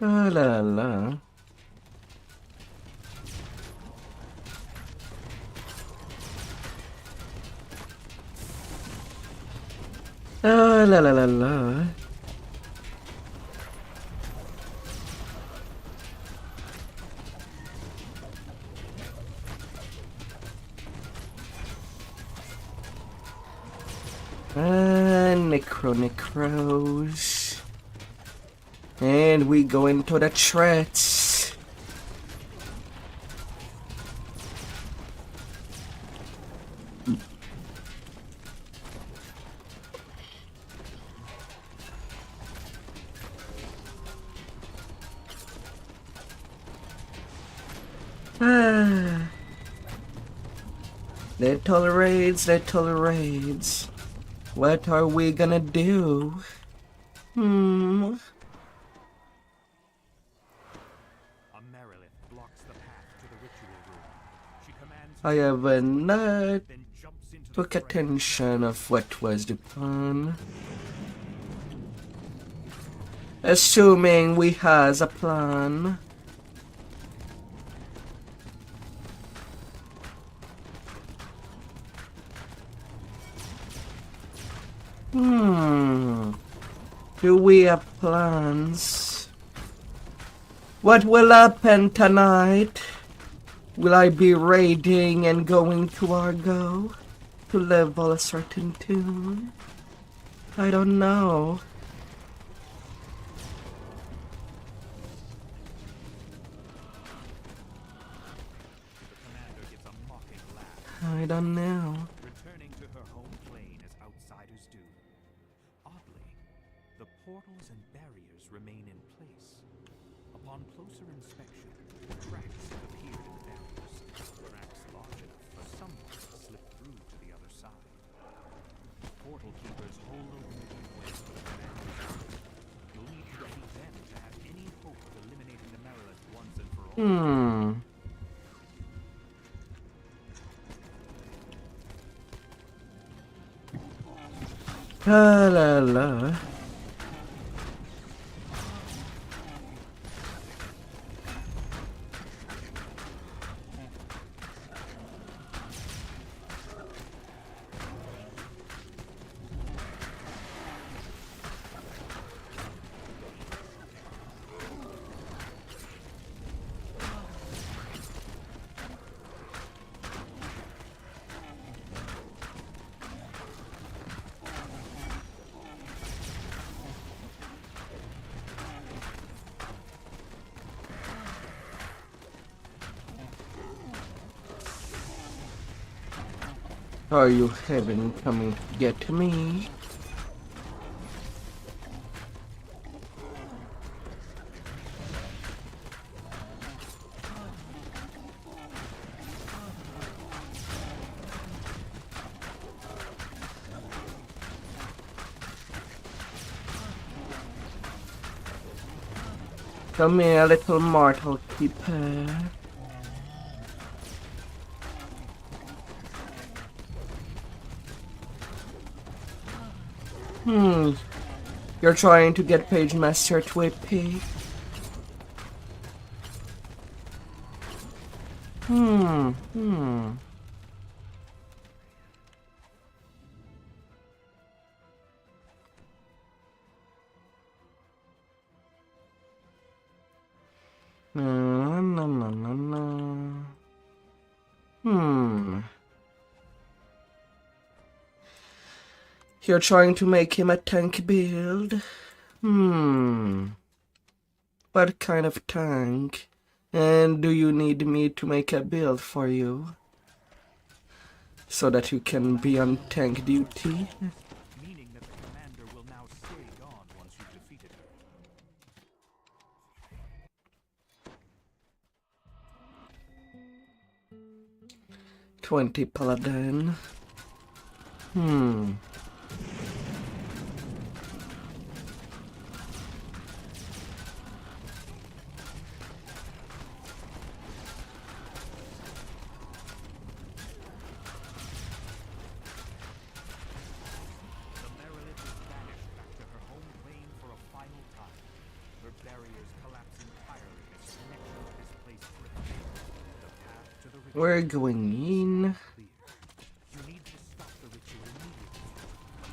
La la la. La la la la. Necros. And we go into the threats. Little raids, little raids. What are we gonna do? I have not took attention of what was the plan. Assuming we has a plan. Do we have plans? What will happen tonight? Will I be raiding and going to Argo to level a certain tune? I don't know. I don't know. Returning to her home plane as outsiders do. Oddly, the portals and barriers remain in place. Upon closer inspection, cracks have appeared in the barriers. Cracks large enough for someone to slip through to the other side. Portal keepers hold open the gateways for the commander's army. You'll need to defeat them to have any hope of eliminating the Marilith once and for all. La la la. Are you heaven coming to get me? Come here, little mortal keeper. You're trying to get Page Master to AP. You're trying to make him a tank build? What kind of tank? And do you need me to make a build for you? So that you can be on tank duty? Meaning that the commander will now stay gone once you've defeated her. 20 paladin. Barriers collapse We're going in. Clear. You need to stop the ritual immediately.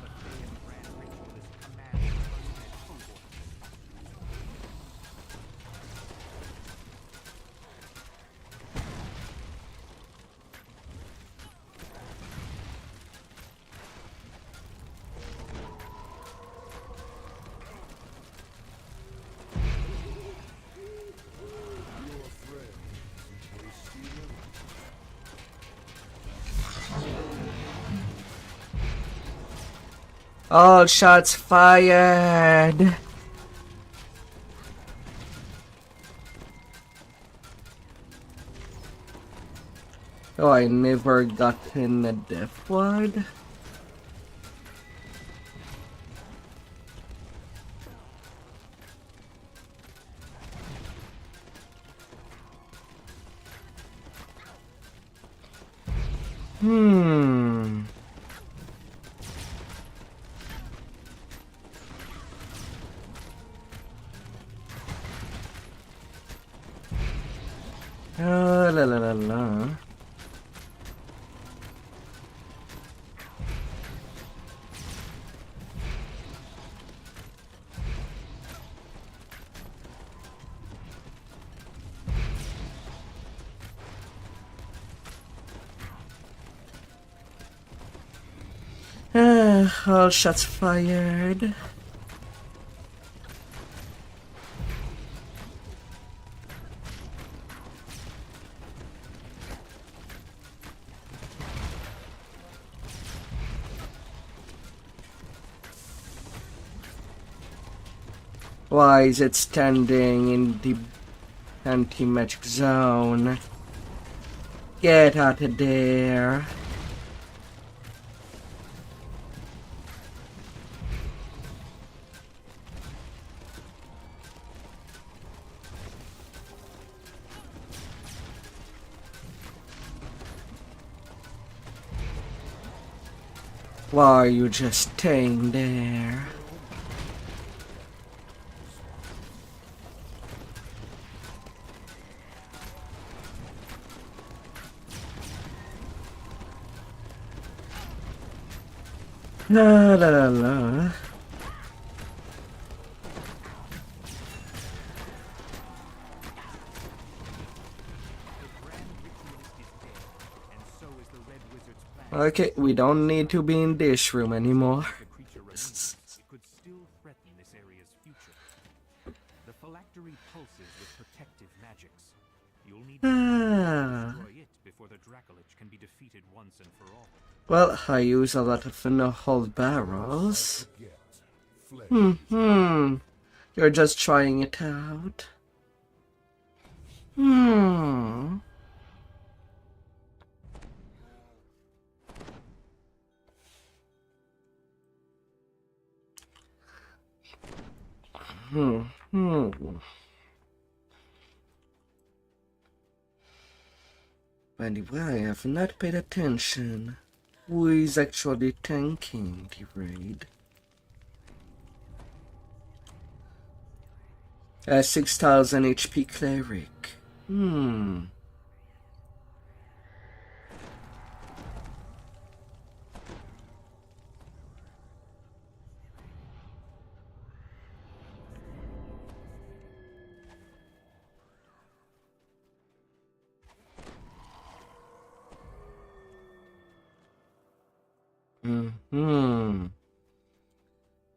The Feyan Brand ritual is a command from undead cohort. All shots fired. Oh, I never gotten a death ward. Hmm. La la la la. All shots fired. Why is it standing in the anti-magic zone? Get out of there. Why are you just staying there? La la la la. Okay, we don't need to be in this room anymore. It could still threaten this area's future. The phylactery pulses with protective magics. You'll need to destroy it before the Dracolich can be defeated once and for all. Well, I use a lot of no-hold barrels. You're just trying it out. Anyway, I have not paid attention. Who is actually tanking the raid? 6,000 HP cleric.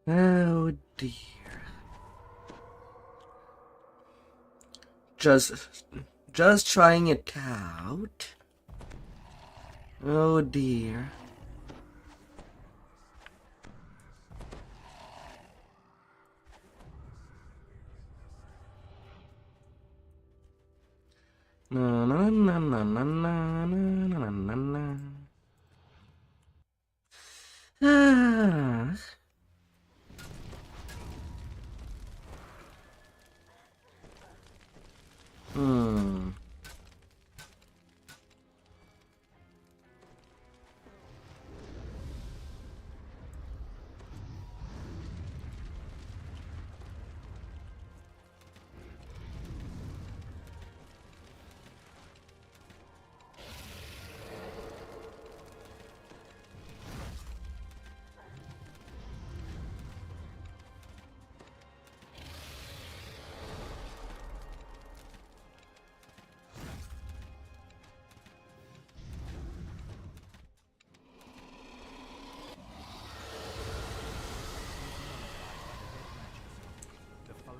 Oh dear. Just trying it out. Oh dear. Na na na na na na na na na. Ah.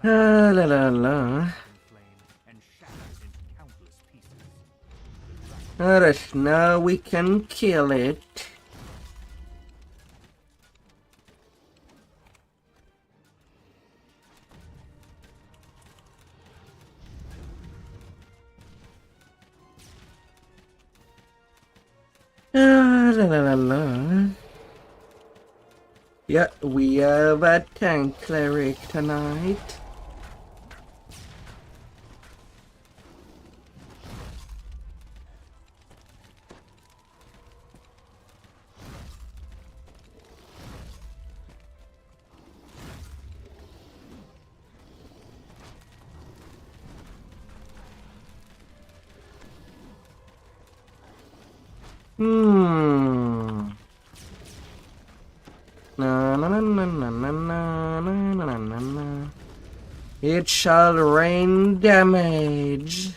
La la la. in flame and shattered into countless pieces. Alright, now we can kill it. La la la la. Yeah, we have a tank cleric tonight. Na na na na na na na na na na na. It shall rain damage.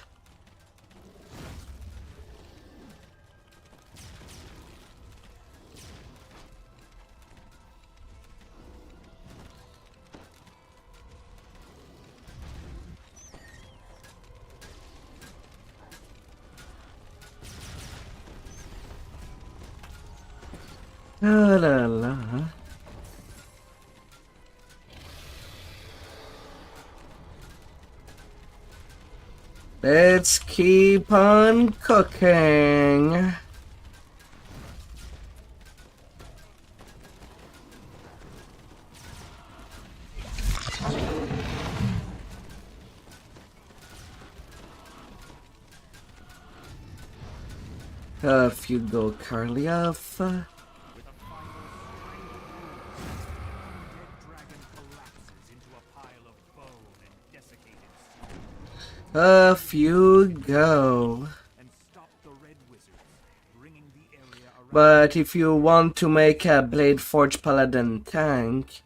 La la la. Let's keep on cooking. Off you go, Carly, off. With a final string of blows, the dead dragon collapses into a pile of bone and desiccated steel, Off you go. and stop the red wizards, bringing the area around. But if you want to make a Blade Forge Paladin tank,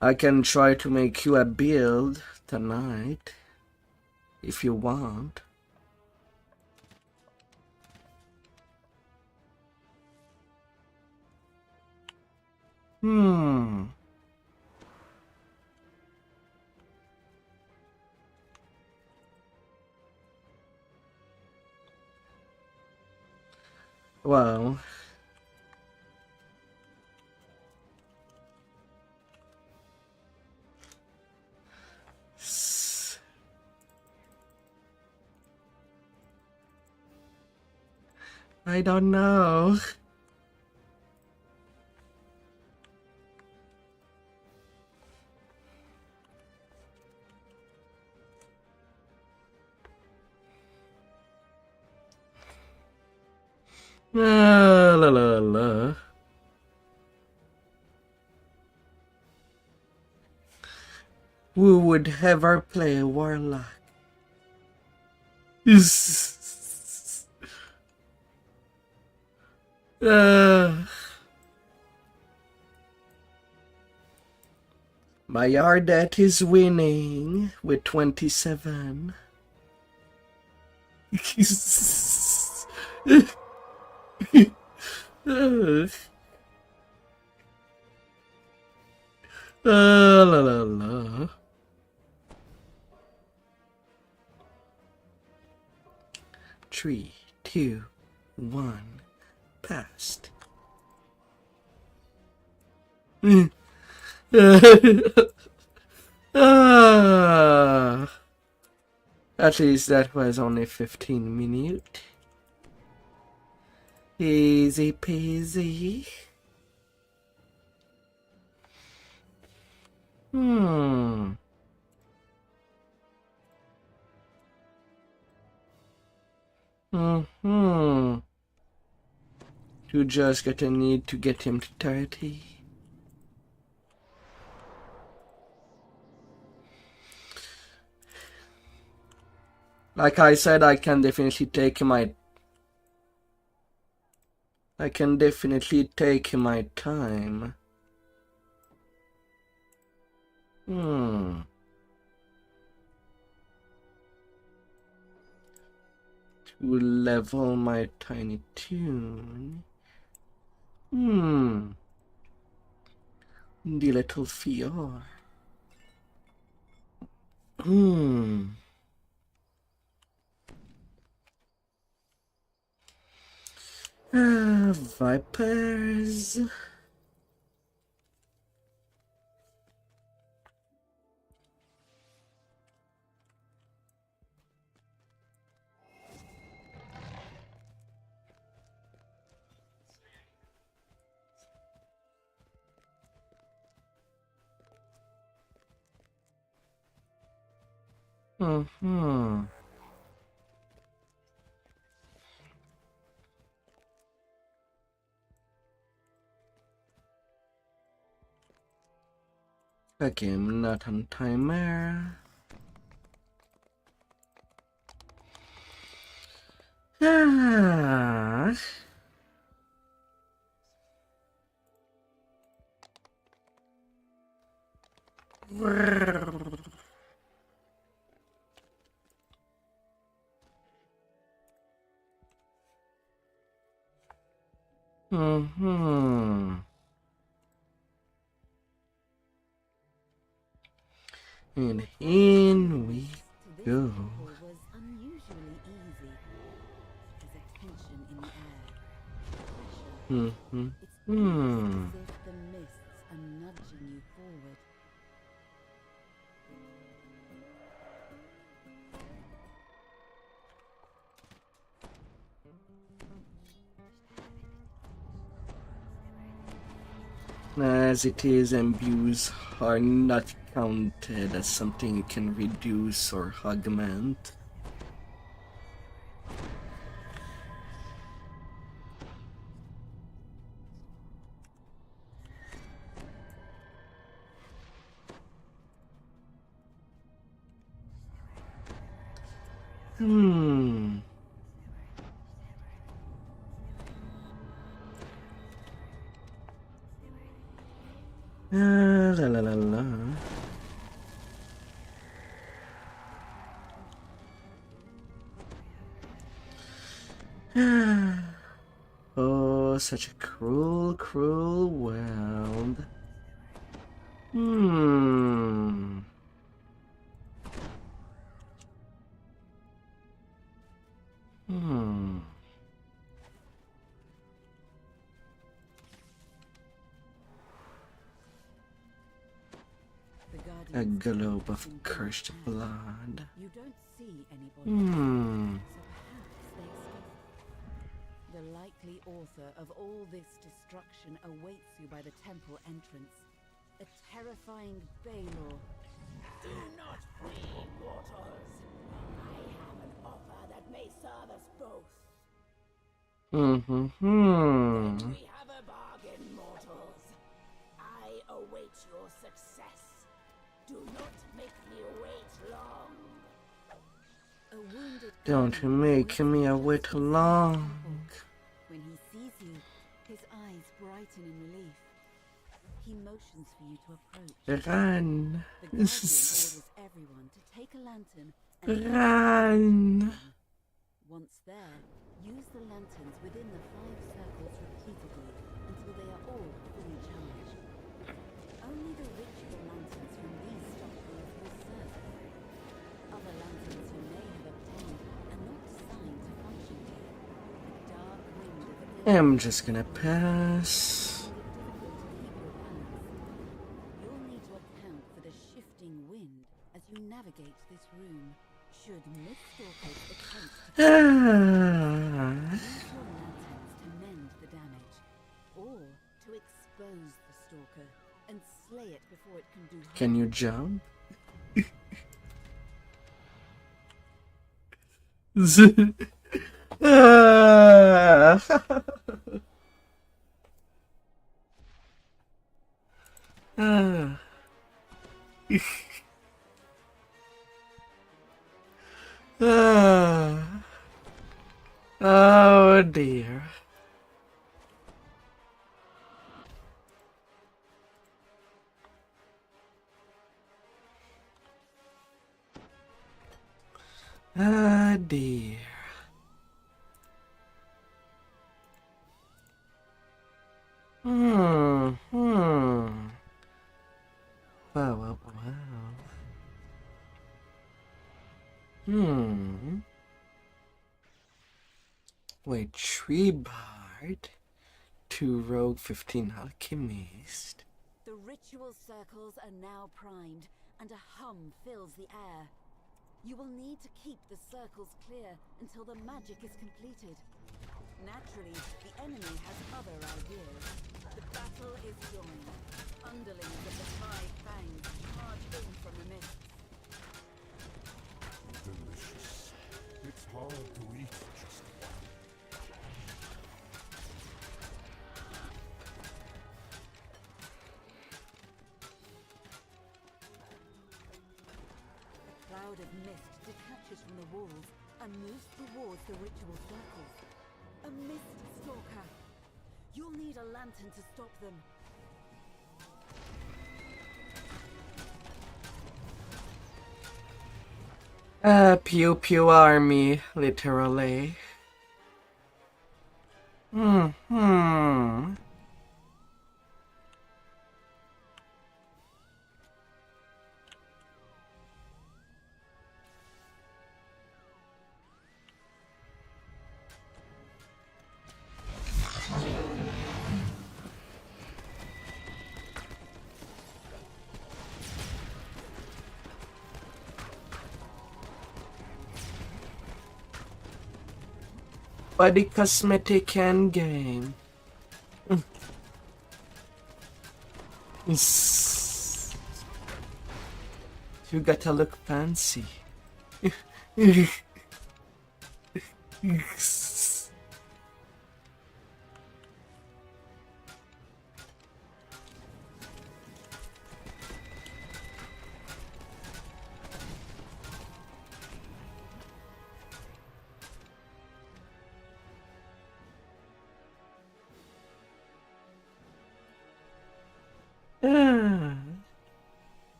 I can try to make you a build tonight. If you want. Well. I don't know. La la la. Who would ever play a warlock? My Ardet is winning with 27. La la la. Three, two, one, past. At least that was only 15 minutes. Easy peasy. You just gotta need to get him to 30. Like I said, I can definitely take my time. To level my tiny tune. The little Fior. Hmm. Vipers. Mm-hmm. Okay, I'm not on timer. Ah. Mm-hmm. And in we go. Was unusually easy. There's a tension in the air. Pressure. Mm-hmm. It's Hmm. almost as if the mists are nudging you forward. As it is, imbues are not counted as something you can reduce or augment. Hmm. La la la la. Oh, such a cruel, cruel world. Hmm. Hmm. A globe of cursed blood. You don't see anybody. Hmm. So perhaps they escaped. The likely author of all this destruction awaits you by the temple entrance. A terrifying Baylor. Do not flee, mortals. I have an offer that may serve us both. Mm-hmm. We have a bargain, mortals. I await your success. Do not make me wait long. A wounded Don't Baylor make waits me just wait outside the long. temple. When he sees you, his eyes brighten in relief. He motions for you to approach. Run. The Guardian orders everyone to take a lantern and Run. once there, use the lanterns within the 5 circles repeatedly until they are all fully charged. Only the ritual lanterns from these stockpiles will serve. Other lanterns you may have obtained are not designed to function here. A dark wind of I'm just gonna pass. You'll need to account for the shifting wind as you navigate this room. Should Miststalkers attempt to use your lanterns to mend the damage, or to expose the stalker and slay it before it can do harm. Can you jump? Oh dear. Ah dear. Hmm. Wow, wow, wow. Wait, Tree Bard, 2 Rogue, 15 Alchemist. The ritual circles are now primed, and a hum fills the air. You will need to keep the circles clear until the magic is completed. Naturally, the enemy has other ideas. The battle is joined. Underlings of the Five Fangs charge in from the mists. Delicious. It's hard to eat just one. A cloud of mist detaches from the walls and moves towards the ritual circles. A mist stalker. You'll need a lantern to stop them. Pew pew army, literally. Hmm. Body cosmetic end game. You gotta look fancy. The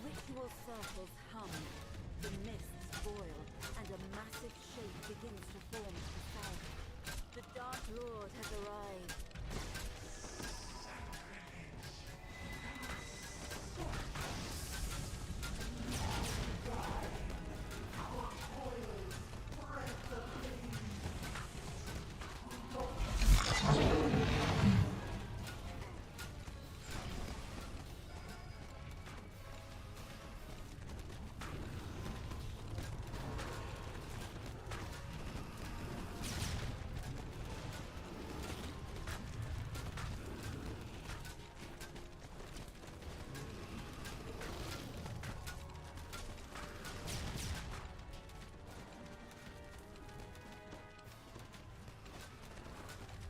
ritual circles hum, the mists boil, and a massive shape begins to form to the south. The Dark Lord has arrived.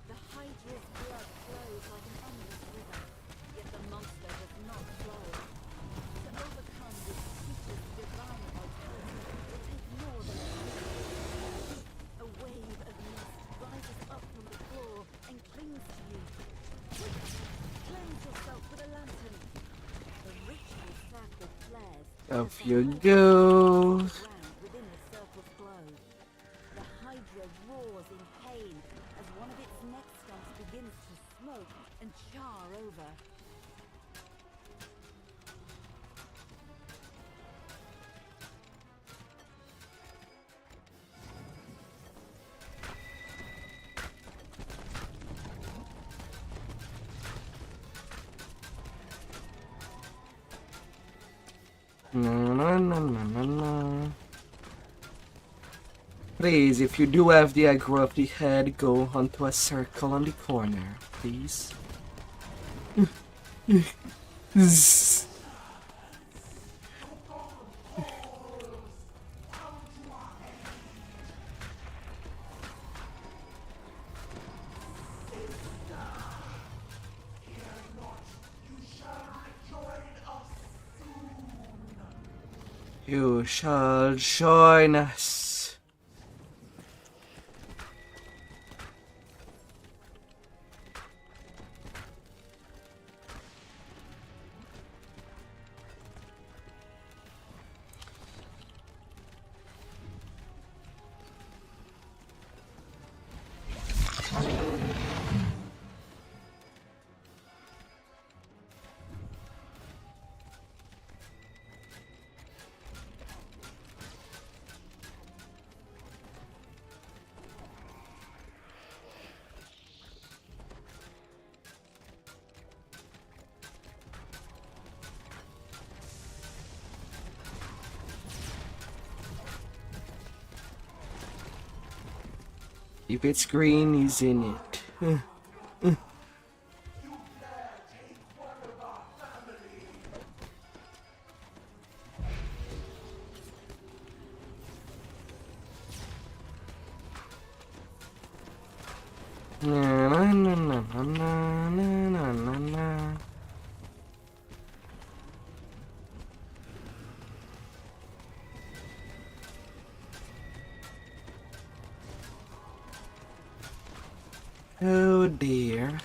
The Hydra's blood flows like an endless river, yet the monster does not flow. To overcome this creature's divine vitality will take more than a minute. A wave of mist rises up from the floor and clings to you. Quick! Cleanse yourself with a lantern. The ritual circle flares. Off you go. Ground within the circle's glow. The Hydra roars in pain as one of its neck stumps begins to smoke and char over. No. Please, if you do have the aggro of the head, go onto a circle on the corner, please. You shall join us. If it's green, he's in it. Na na na na na na na na. Oh dear.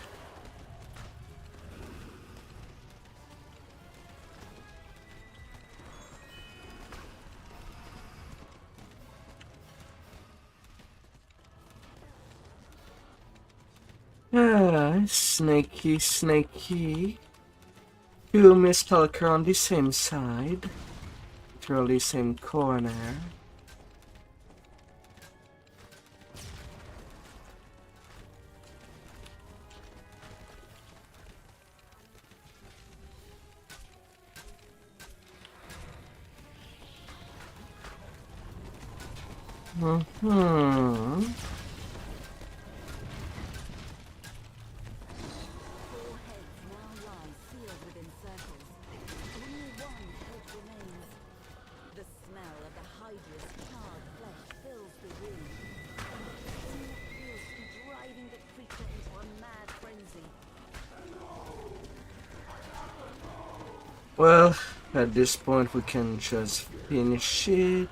Snaky, snaky. Two mistalker on the same side. Literally same corner. Mm-hmm. Four heads now lie sealed within circles. Only one head remains. The smell of the Hydra's charred flesh fills the room. It feels to be driving the creature into a mad frenzy. Well, at this point we can just finish it.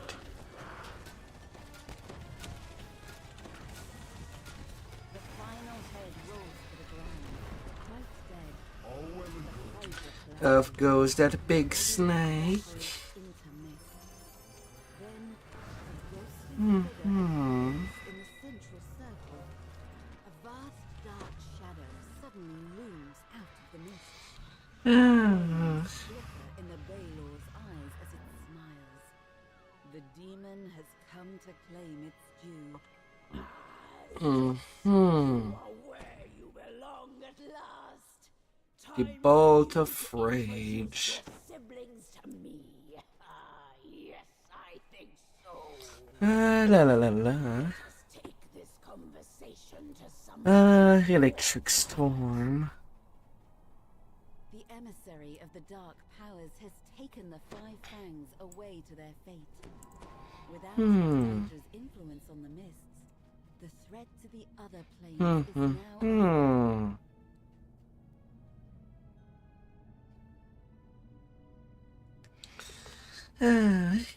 The final head rolls to the ground, quite dead. All well and The good. Hydra collapses Off goes that big snake. into mist. Then, a ghostly Hmm. figure appears in the central circle. A vast dark shadow suddenly looms out of the mist. Flicker in the Baylor's eyes as it smiles. The demon has come to claim its due. Hmm. are where you belong at last. The Time bolt to of introduce rage. your siblings to me. Ah, yes, I think so. La la la la. Let's take this conversation to some. Electric storm. The emissary of the dark powers has taken the Five Fangs away to their fate. Without Alexandra's influence on the mists, the threat to the other planes is now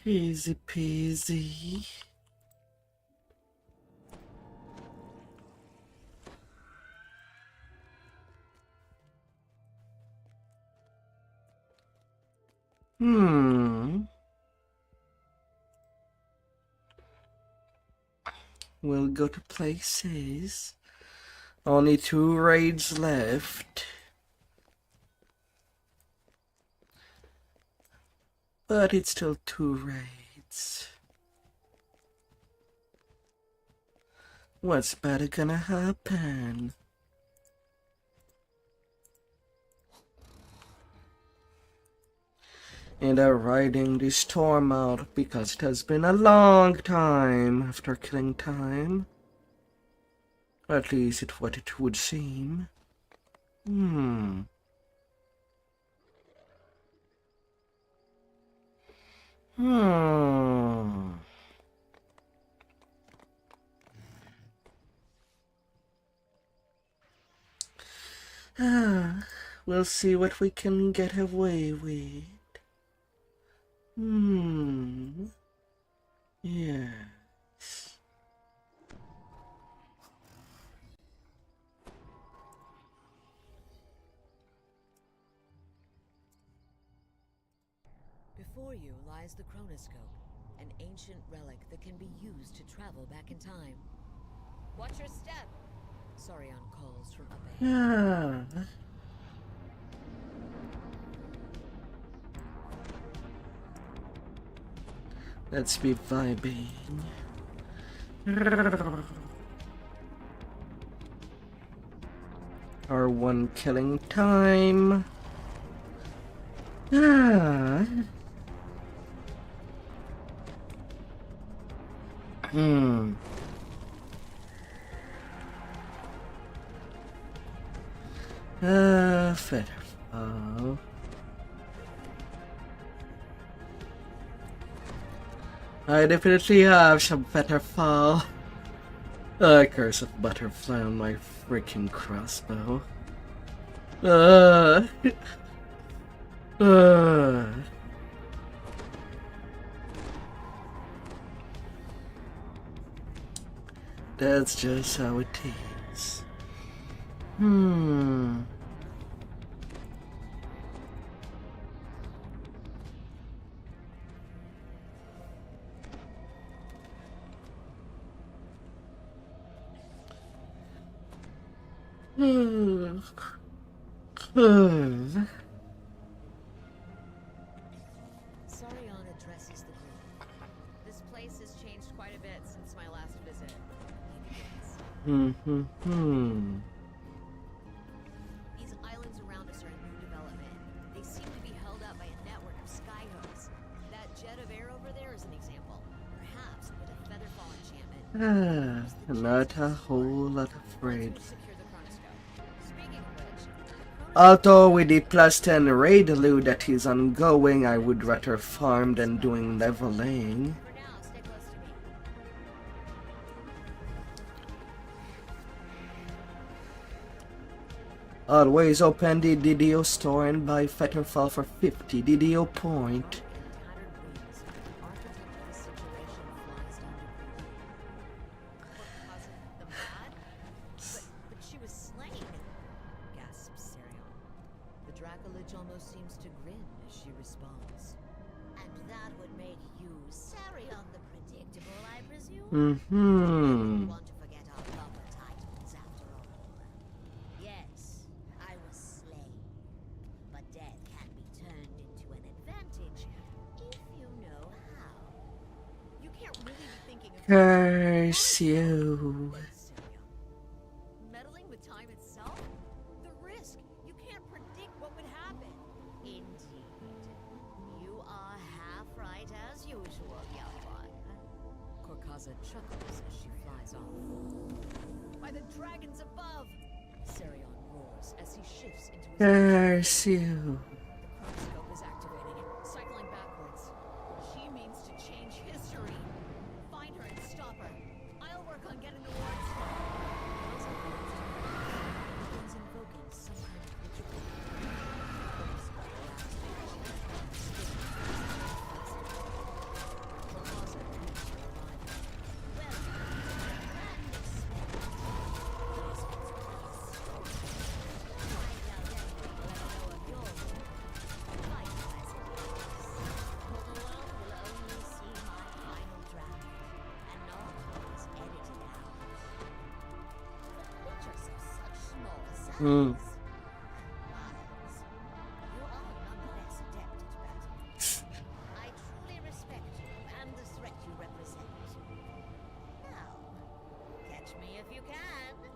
Easy peasy. We'll go to places. Only 2 raids left. But it's still 2 raids. What's better gonna happen? And are riding the storm out because it has been a long time after killing time. At least it's what it would seem. We'll see what we can get away with. Yes. Before you lies the chronoscope, an ancient relic that can be used to travel back in time. Watch your step! Sorry on calls from up ahead. Let's be vibing. R1 killing time. Featherfall. I definitely have some Featherfall. Curse of Butterfly on my freaking crossbow. uh. That's just how it is. Sarion addresses the group. This place has changed quite a bit since my last visit. He begins. These islands around us are in new development. They seem to be held up by a network of skyhooks. That jet of air over there is an example. Perhaps with a featherfall enchantment. Not a whole lot afraid. Secure the chronoscope. Speaking of which, Although with the plus 10 raid loot that is ongoing, I would rather farm than doing leveling. for now, stay close to me. Always open the DDO store and buy Featherfall for 50 DDO point. But she was slain, gasps Sarion. The Dracolich almost seems to grin as she responds. And that would make you Sarion the predictable, I presume? Mm-hmm. Want to forget our proper titles after all. Yes, I was slain. But death can be turned into an advantage if you know how. You can't really be thinking of Curse you. Sarion. Meddling with time itself? The risk. You can't predict what would happen. Indeed. You are half right as usual, young one. Korkaza chuckles as she flies off. By the dragons above! Sarion roars as he shifts into his Curse you. The chronoscope is activating, cycling backwards. She means to change history. Find her and stop her. I'll work on getting the wards. Korkaza begins to begins invoking some kind of ritual. Korkaza greets her arrival. Hmm. I truly respect you and the threat you represent. Now, catch me if you can. The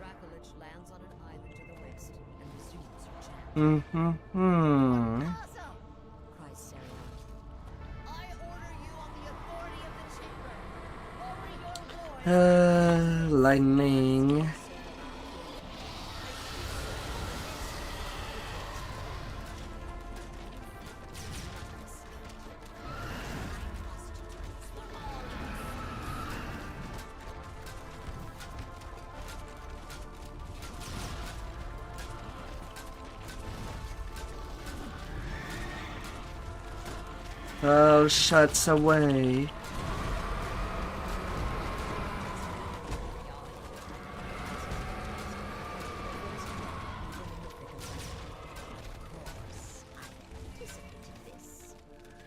Dracolich lands on an island to the west and resumes her chant. Mm-hmm. Awesome! Cries Sarion. I order you on the authority of the chamber. Lower your voice. Lightning. All shots away.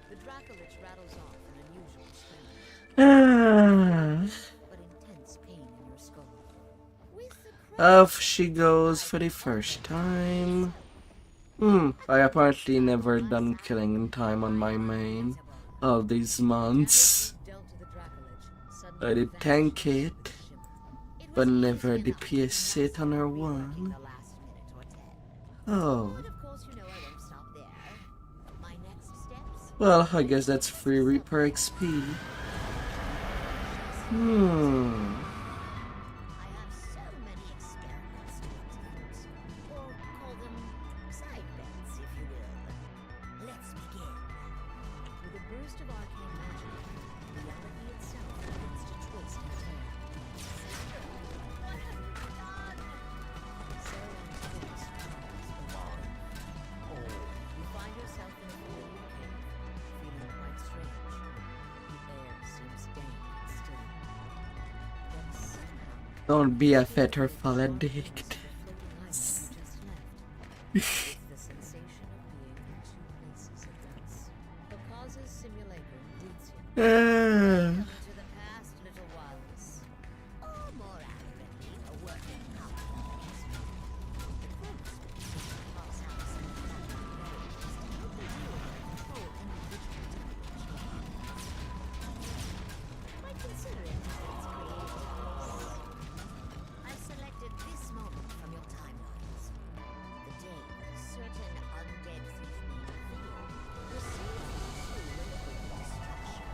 The Dracolich rattles off an unusual scream, Ah. but intense pain in your skull. Off she goes for the first time. I apparently never done killing in time on my main all these months. Dealt to the Dracolich, I suddenly did tank it, but never DPS it on her one. The last minute or 10. Oh, But of course, you know I won't stop there. My next steps? well, I guess that's free Reaper XP. I have so many experiments to execute. burst of arcane magic, reality itself begins to twist and turn. What have you done? Sarah's voice trembles below. You find yourself in a familiar cave, feeling quite strange. The air seems dank and still. But somehow, Don't be a fetter fall addict. it's the sensation of being in two places at once. Because simulacrum leads you to the past, little ones. Or more accurately, a working couple. Might consider it its creative place. I've selected this moment from your timelines. The day that a certain undead thief named Theo received the clue and quick destruction.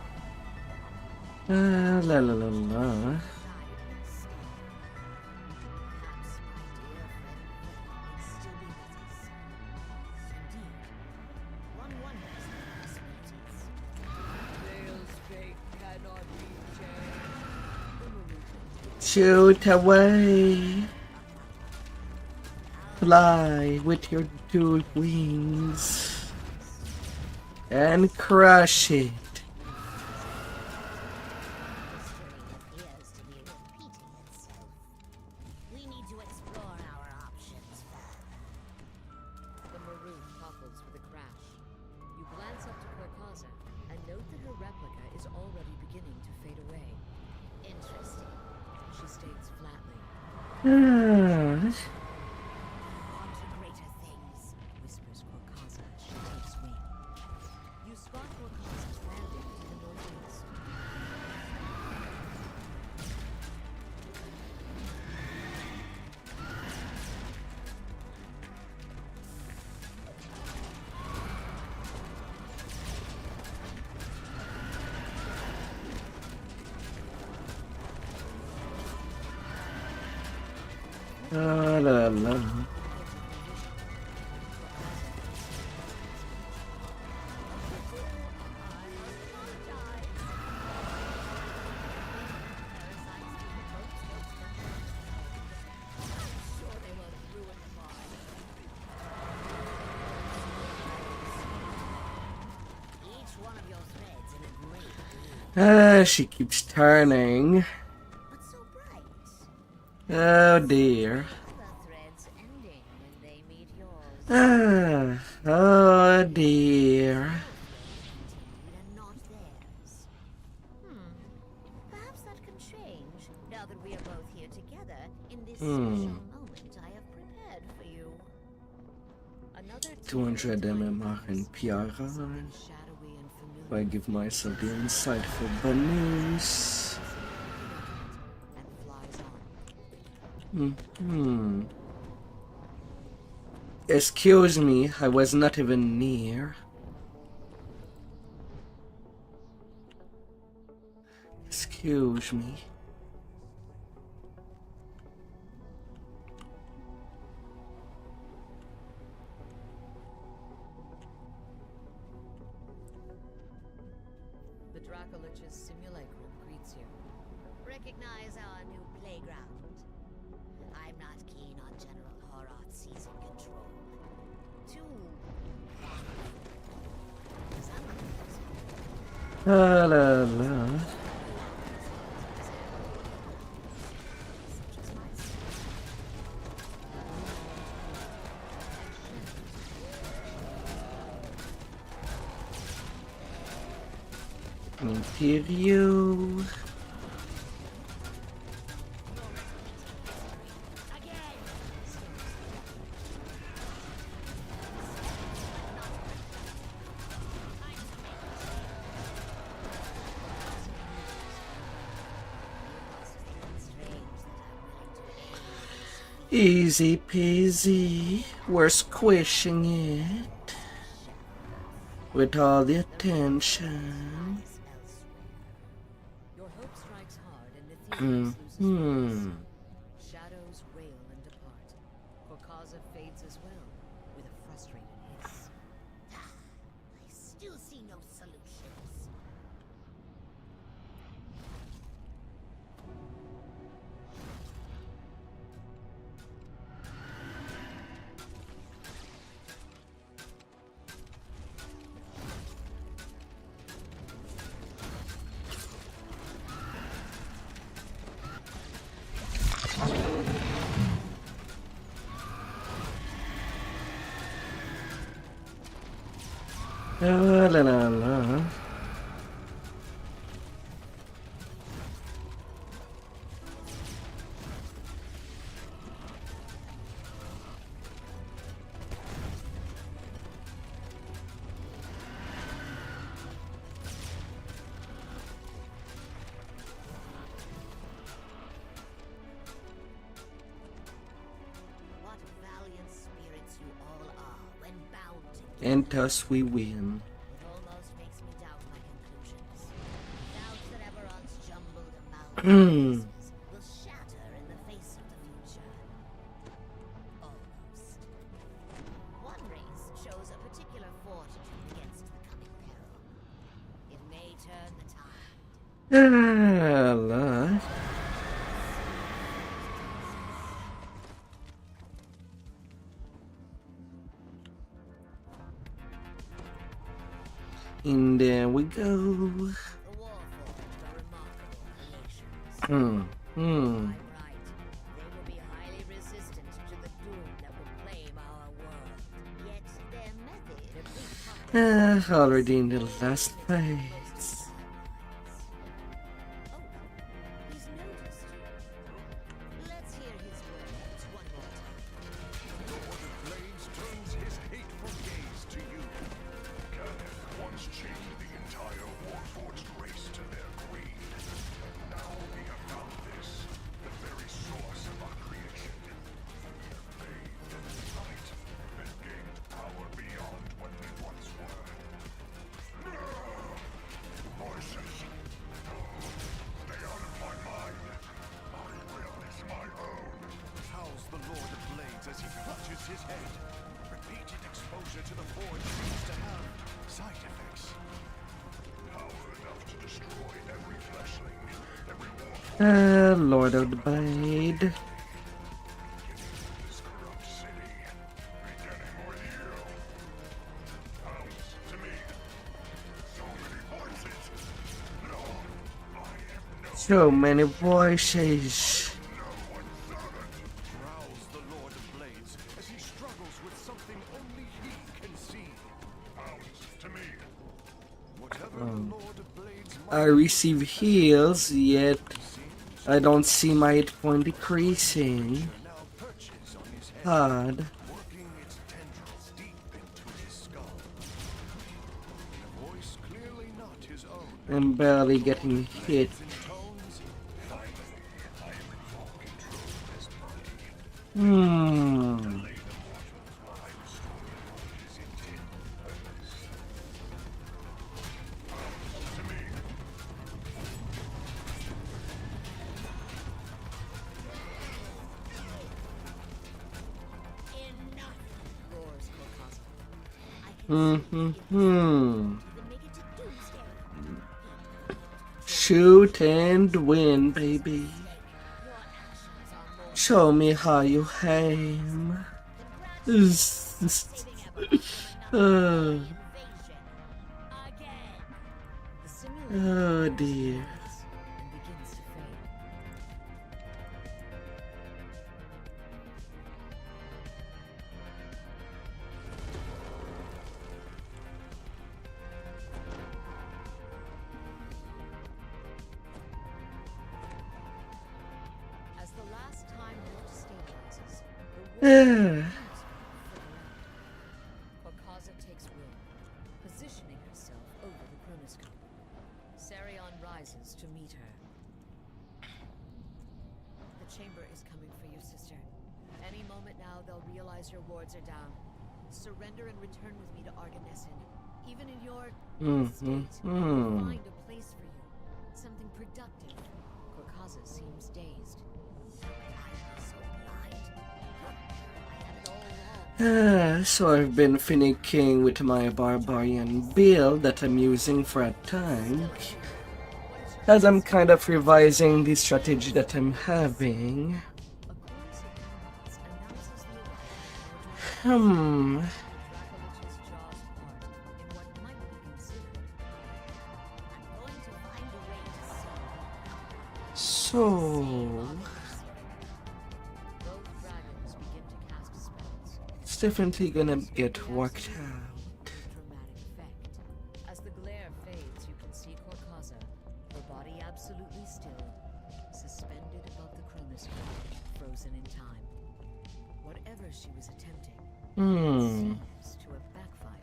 La la la la. Died instead. Perhaps my dear friend Theo would still be with us. Indeed, one wonders at the possibilities. Veil's fate cannot be changed. Shoot away. Fly with your 2 wings and crush it. History appears to be repeating itself. We need to explore our options further. The maroon topples with a crash. You glance up to Corkaza and note that her replica is already beginning to fade away. Interesting. She states flatly, Ah, On to greater things. whispers Corkaza as she takes wing. You spot Corkaza landing to the northeast. la la la. Each one of your threads in a great blue, She keeps turning. but so bright. Oh dear. Other threads ending when they meet yours. Oh dear. Continued and not theirs. Perhaps that can change now that we are both here together in this special moment I have prepared for you. Another 200 MMR and PR. shadowy and familiar I give myself the insightful bonus. and flies on. Excuse me, I was not even near. Excuse me. The Dracolich's simulacrum greets you. Recognize our new playground. I'm not keen on General Horath seizing control. Too La la la. Imperio. Easy peasy. We're squishing it with all the attention. Your hope strikes hard and Nitherius loses focus. Shadows rail and depart. Corkaza fades as well, with a frustrated hiss. I still see no solutions. La la la. What valiant spirits you all are when bound together. And thus we win. It almost makes me doubt my conclusions. Doubts that Eberron's jumbled amalgam will shatter in the face of the future. Almost. One race shows a particular fortitude against the coming peril. It may turn the tide. La. And there we go. The war forged a remarkable relations. I'm right. They will be highly resistant to the doom that will claim our world. Yet their method of Already in the last phase. Oh, he's noticed you. Let's hear his words one more time. Lord of Blades turns his hateful gaze to you. Gannett once chained the entire Warforged race to their greed. Now we have found this, the very source of our creation. We have bathed in light and gained power beyond what we once were. Voices! Stay out of my mind. My will is my own. Howls the Lord of Blades as he clutches his head. Repeated exposure to the forge seems to have side effects. Power enough to destroy every fleshling, every warforged Lord of the Blade. this corrupt city. Beginning with you. Hounds to me. So many voices. No, I am no So many voices. one servant. Growls the Lord of Blades as he struggles with something only he can see. Hounds to me. Whatever the Lord of Blades I receive heals, yet I don't see my hit point decreasing. now perches on his head, Hard. working its tendrils deep into his skull. In a voice clearly not his own. I'm barely getting hit. In tones, finally, I am in full control of this body. Hmm. Lay the mortals while I restore his intended purpose. To me. Enough! Roars Cortázar. I can Hmm. even make it to doomsday. Shoot and win, baby. Your actions are more Show me how you aim. Oh, invasion. Again. The simulator oh dear. and begins to fade. As the last time lift stabilizes, the Ah. Cortázar takes wing, positioning herself over the chronoscope. Sarion rises to meet her. The chamber is coming for you, sister. Any moment now, they'll realize your wards are down. Surrender and return with me to Arganesson. Even in your state, we'll find a place for you. Something productive. Cortázar seems dazed. So blind. I had it all wrong. So I've been finicking with my barbarian build that I'm using for a tank, as I'm kind of revising the strategy that I'm having. A chorus of nobodies announces the arrival of Dracovich's jaws part in what might be considered I'm going to find a way to save So, both dragons begin to cast spells. it's definitely gonna get worked out. With dramatic effect. absolutely still, suspended above the chronosphere, frozen in time. Whatever she was attempting seems to have backfired.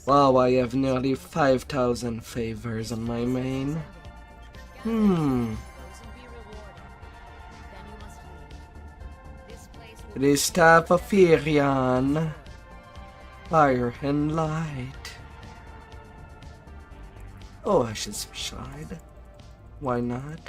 Wow, I have nearly 5,000 favors on my main. It is Staff of Firion. Fire and light. Oh, I should slide. Why not?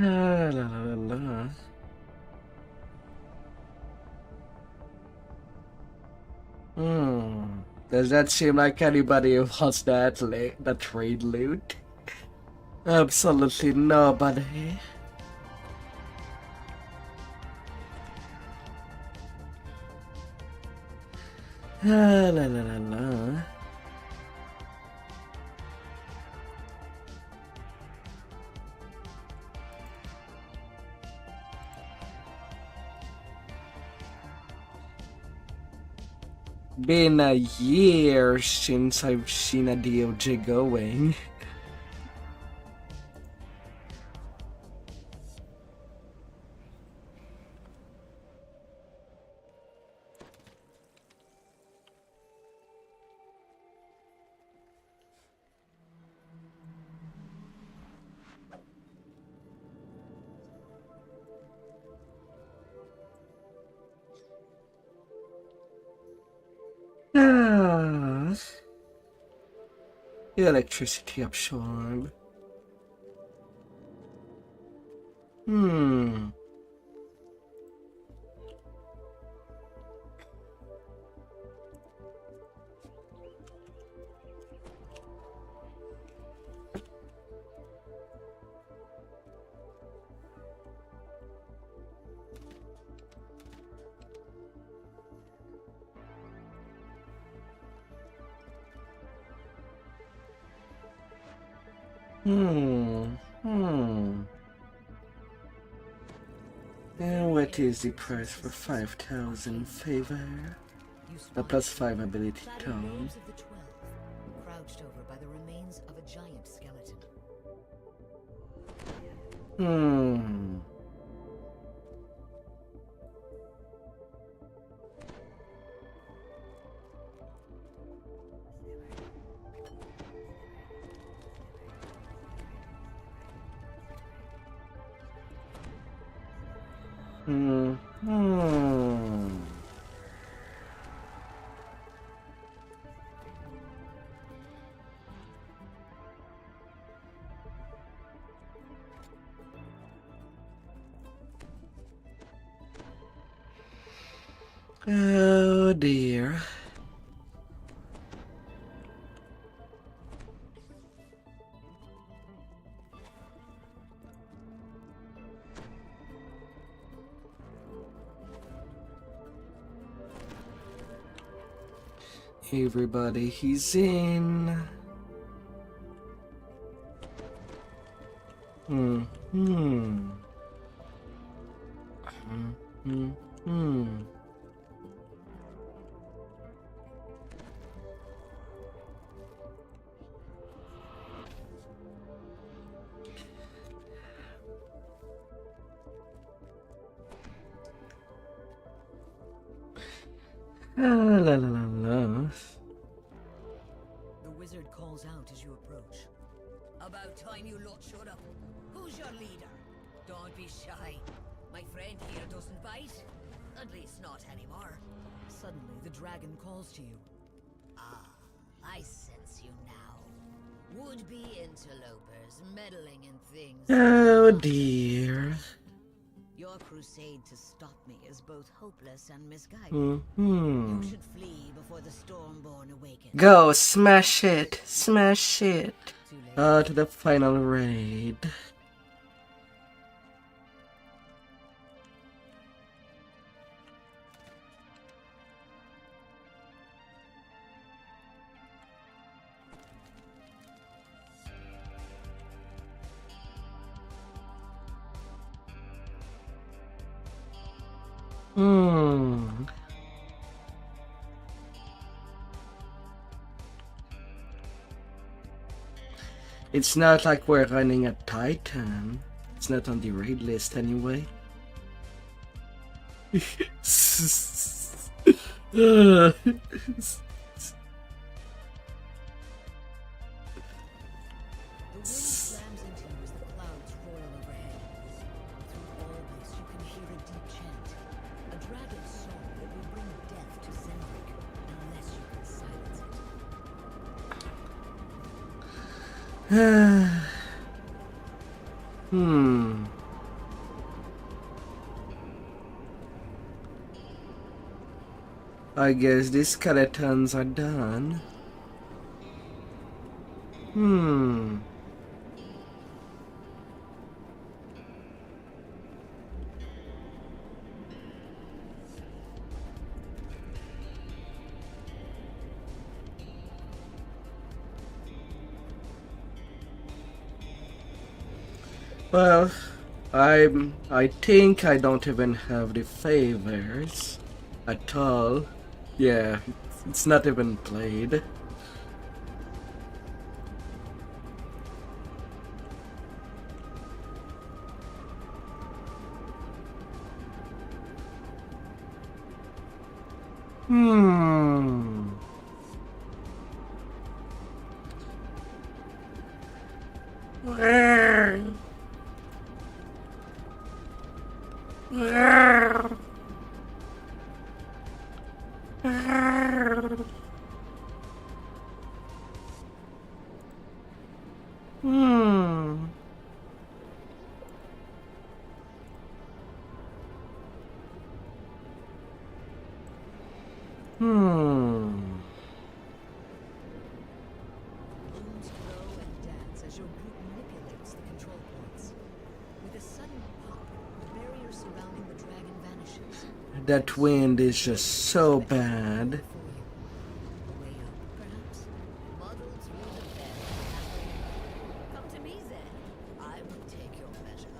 La la la la. Does that seem like anybody who wants that trade loot? Absolutely nobody. La la la la. Been a year since I've seen a DOJ going. Electricity absorb. And what is the price for 5,000 favor? A plus 5 ability tone. Of the 12, crouched over by the remains of a giant skeleton. Oh dear. Everybody, he's in. La la la la. The wizard calls out as you approach. About time you lot showed up. Who's your leader? Don't be shy. My friend here doesn't bite. At least not anymore. Suddenly, the dragon calls to you. Ah, I sense you now. Would-be interlopers meddling in things. Oh dear. Your crusade to stop me is both hopeless and misguided. Hmm. You should flee before the Stormborn awakens. Go, smash it, smash it. Too late. To the final raid. It's not like we're running a Titan. It's not on the raid list anyway. The wind slams into you as the clouds roil overhead. Through all this, you can hear a deep chant, a dragon song that will bring death to Zendrik unless you can silence it. I guess these skeletons are done. Well, I think I don't even have the favors at all. Yeah, it's not even played. Balloons glow and dance as your group manipulates the control points. With a sudden pop, the barrier surrounding the dragon vanishes. That wind is just so bad. For you. A way up, perhaps? Muddled through the bed. Come to me, then. I will take your measure.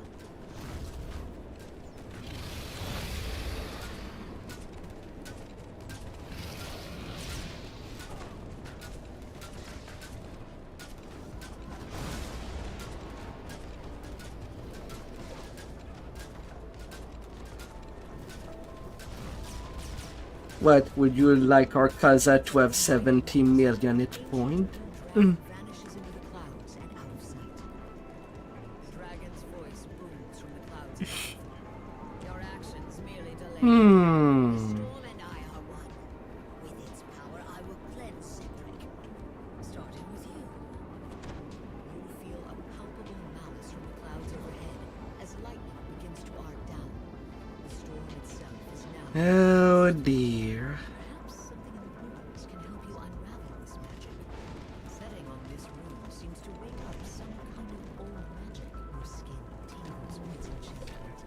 What, would you like our Kaza to have 70 million hit point? Dragon vanishes into the clouds and out of sight. The dragon's voice booms from the clouds above. Your actions merely delay. The storm and I are one. With its power, I will cleanse Cedric. Starting with you. You feel a palpable malice from the clouds overhead as lightning begins to arc down. The storm itself is now. Oh dear. Perhaps something in the runes can help you unravel this magic. Setting on this rune seems to wake up some kind of old magic. Your skin tingles with its enchantment.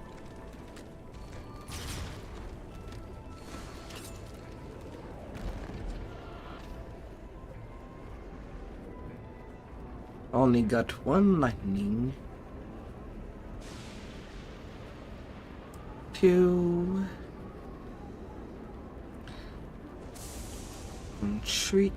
Only got one lightning. 2. 3.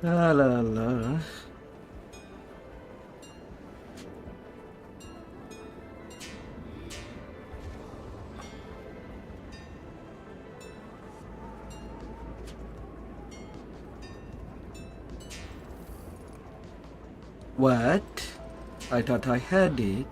La la la. What? I thought I had it.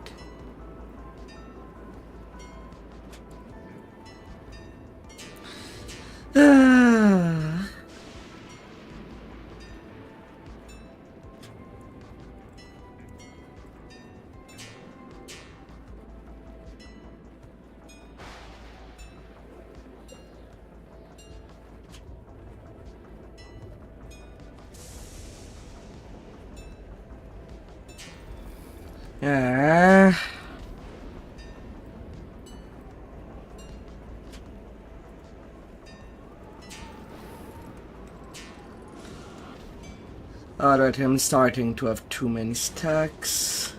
Yeah. Alright, I'm starting to have too many stacks.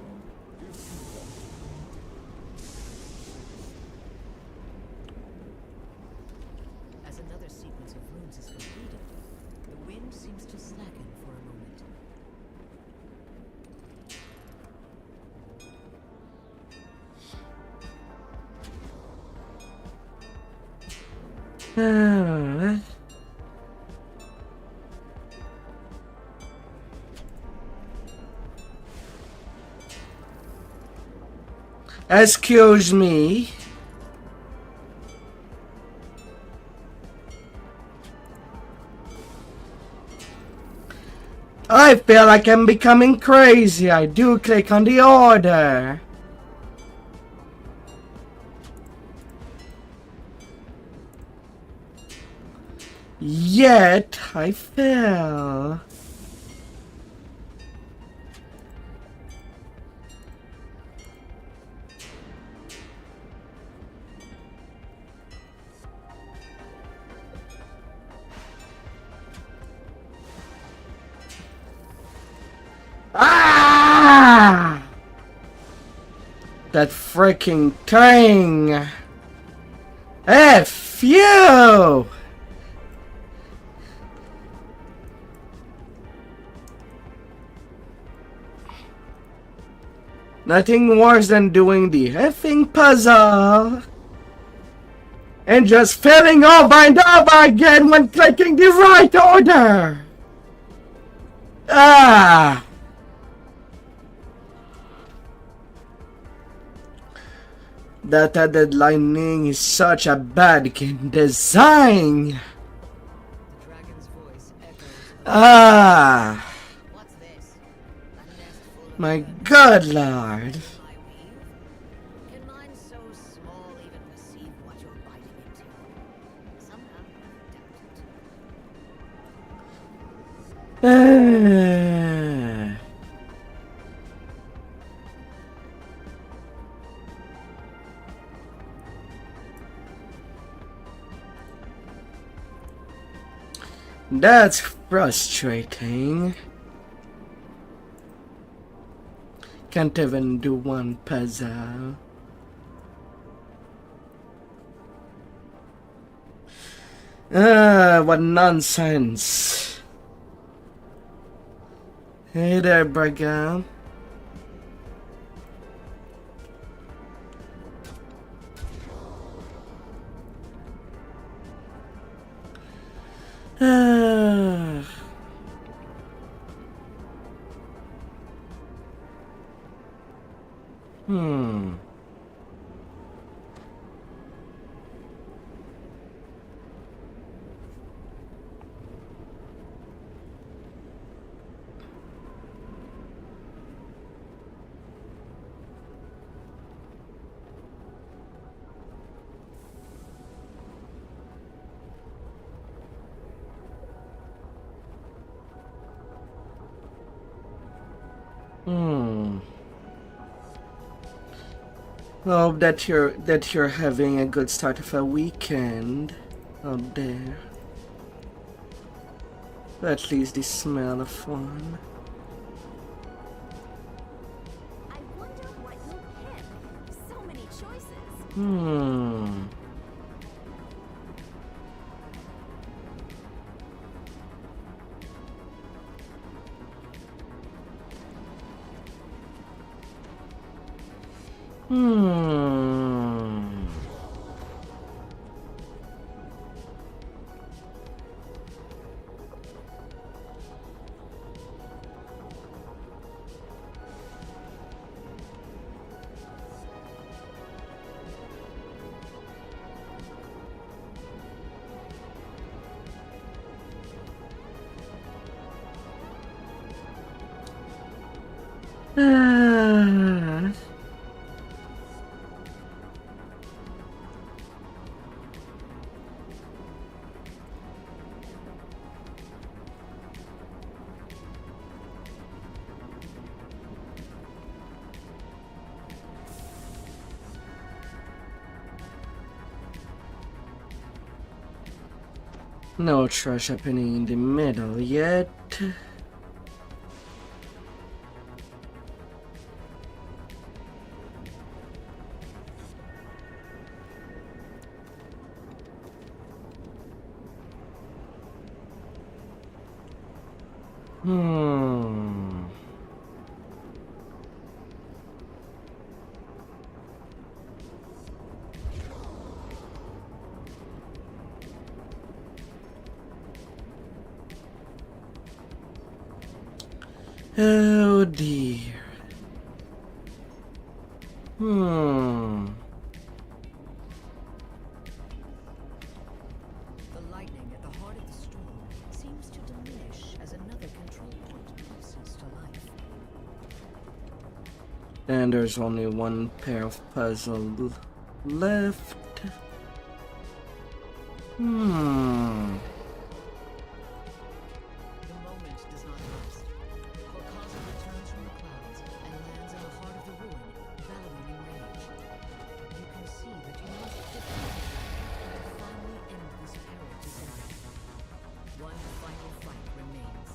As another sequence of runes is completed, the wind seems to slacken for a moment. Excuse me. I feel like I'm becoming crazy. I do click on the order. Yet I fail. Ah! That freaking thing! F you! Nothing worse than doing the effing puzzle and just failing over and over again when clicking the right order! Ah! Data deadlining is such a bad game design! The dragon's voice echoes. Ah! What's this? A nest full of My birds. good lord! My weave? Can mine so small even perceive what you're biting into? Somehow, I doubt it. Ah. That's frustrating. Can't even do one puzzle. Ah, what nonsense. Hey there, Brigham. Ah. Hmm. Hmm. Hope that you're having a good start of a weekend out there. At least the smell of fun. I wonder what you'll pick. So many choices. Hmm. Hmm. Ah. No trash happening in the middle yet. Oh dear. The lightning at the heart of the storm seems to diminish as another control point pulses to life. And there's only one pair of puzzles left. The moment does not last. Corcasa returns from the clouds and lands in the heart of the ruin, bellowing in rage. You can see that you must defeat the dragon to finally end this perilous battle. One final fight remains.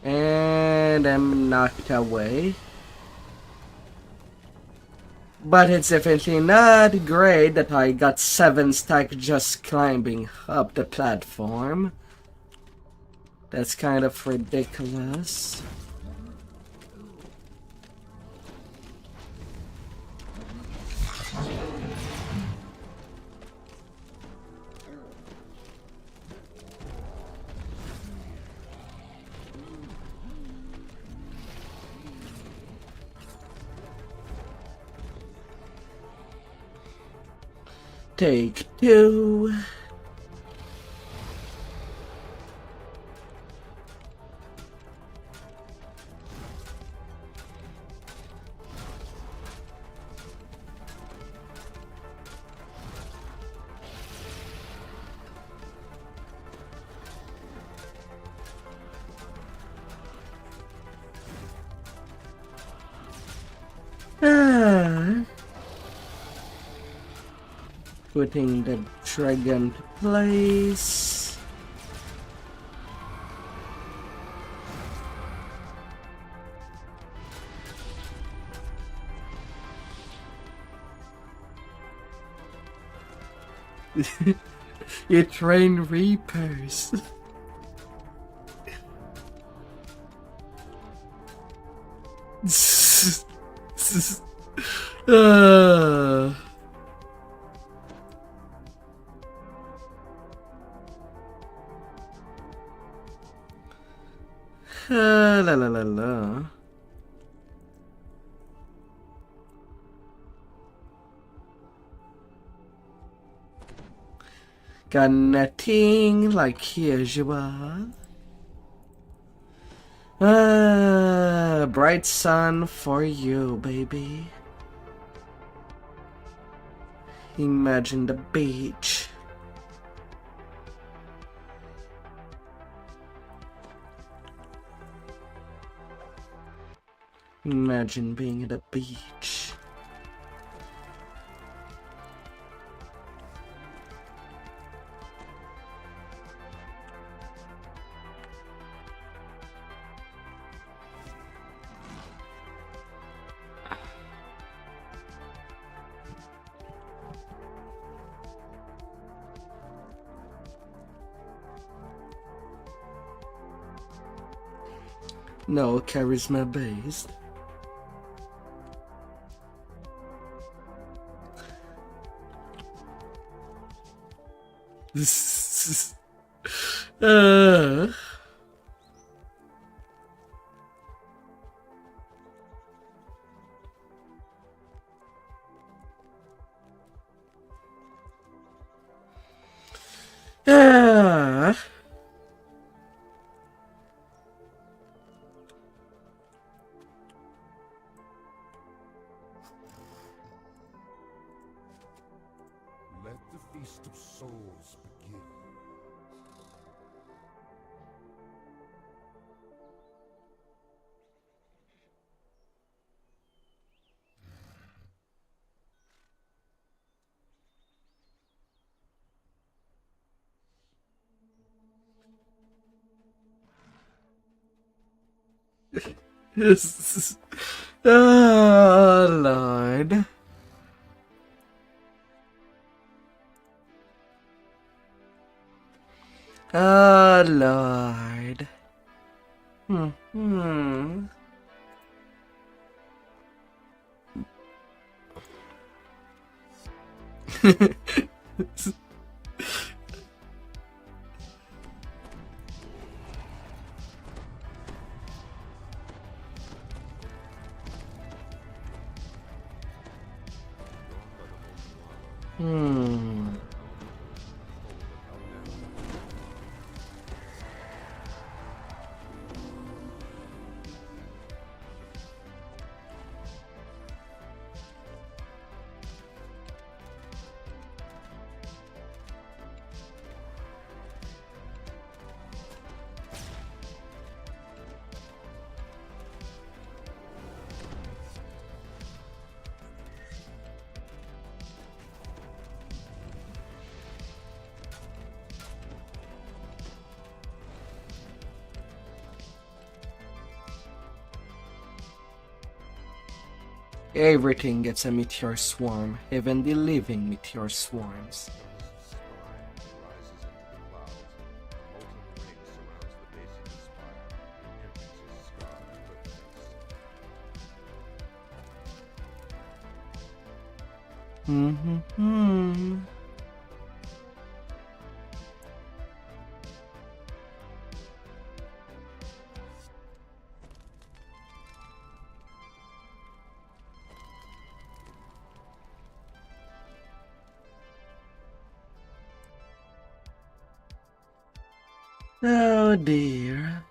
And I'm knocked away. But it's definitely not great that I got 7 stack just climbing up the platform. That's kind of ridiculous. Take 2. Putting the dragon to place. You train reapers. La la la la. Got nothing like usual. Bright sun for you, baby. Imagine the beach. Imagine being at a beach. No, charisma based. uh. Let the feast of souls begin. Oh, Lord. Oh, Lord. Hmm. Hmm. Everything gets a meteor swarm, even the living meteor swarms. Mm-hmm. Oh dear.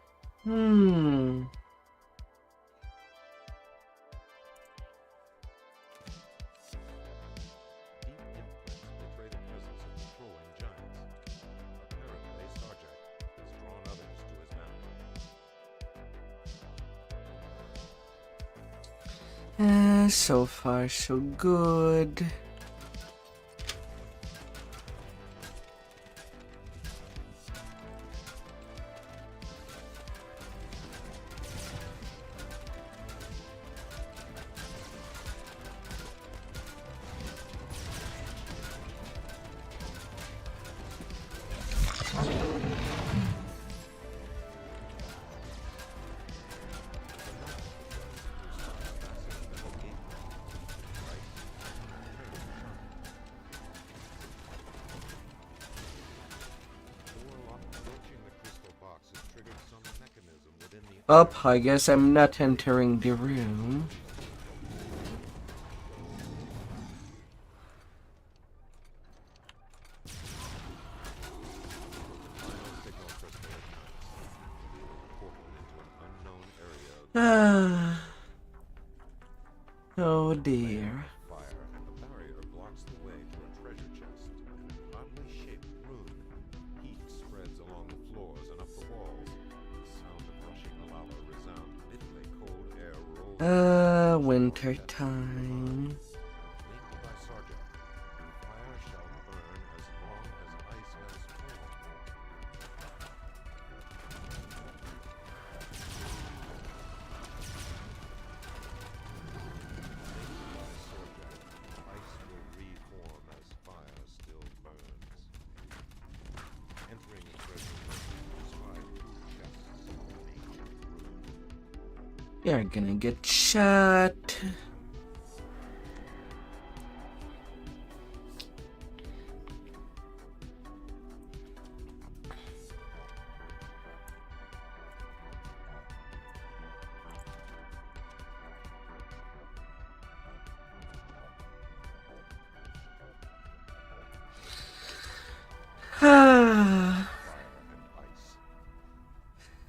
Hmm. So far so good. Up, I guess I'm not entering the room. Ah. Oh dear. Winter time. You're gonna get shot.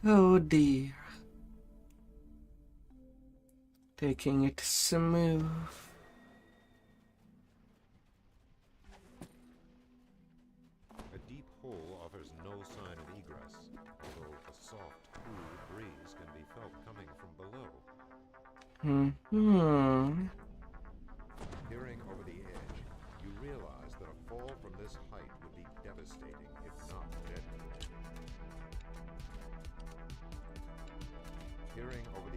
Oh dear. Taking it smooth. A deep hole offers no sign of egress, although a soft, cool breeze can be felt coming from below. Peering over the edge, you realize that a fall from this height would be devastating, if not deadly. Peering over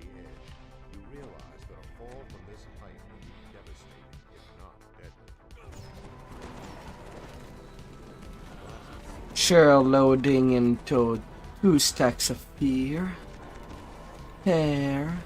Sure, loading into 2 stacks of fear. Hair.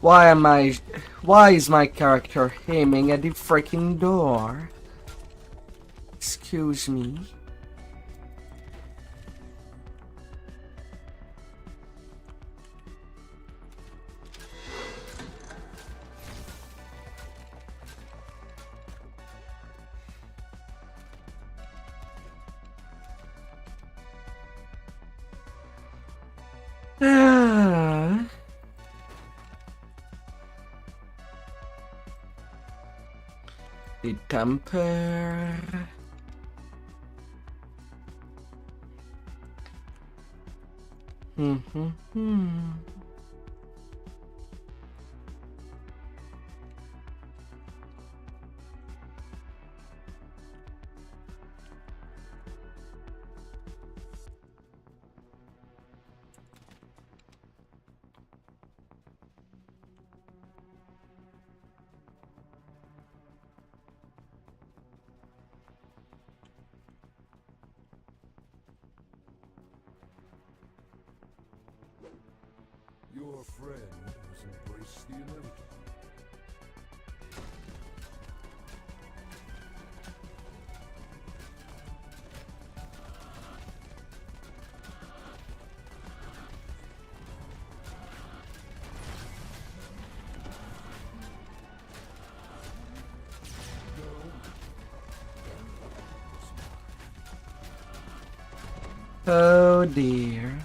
Why is my character aiming at the freaking door? Excuse me. The temper. Your friend has embraced the inevitable. Oh dear.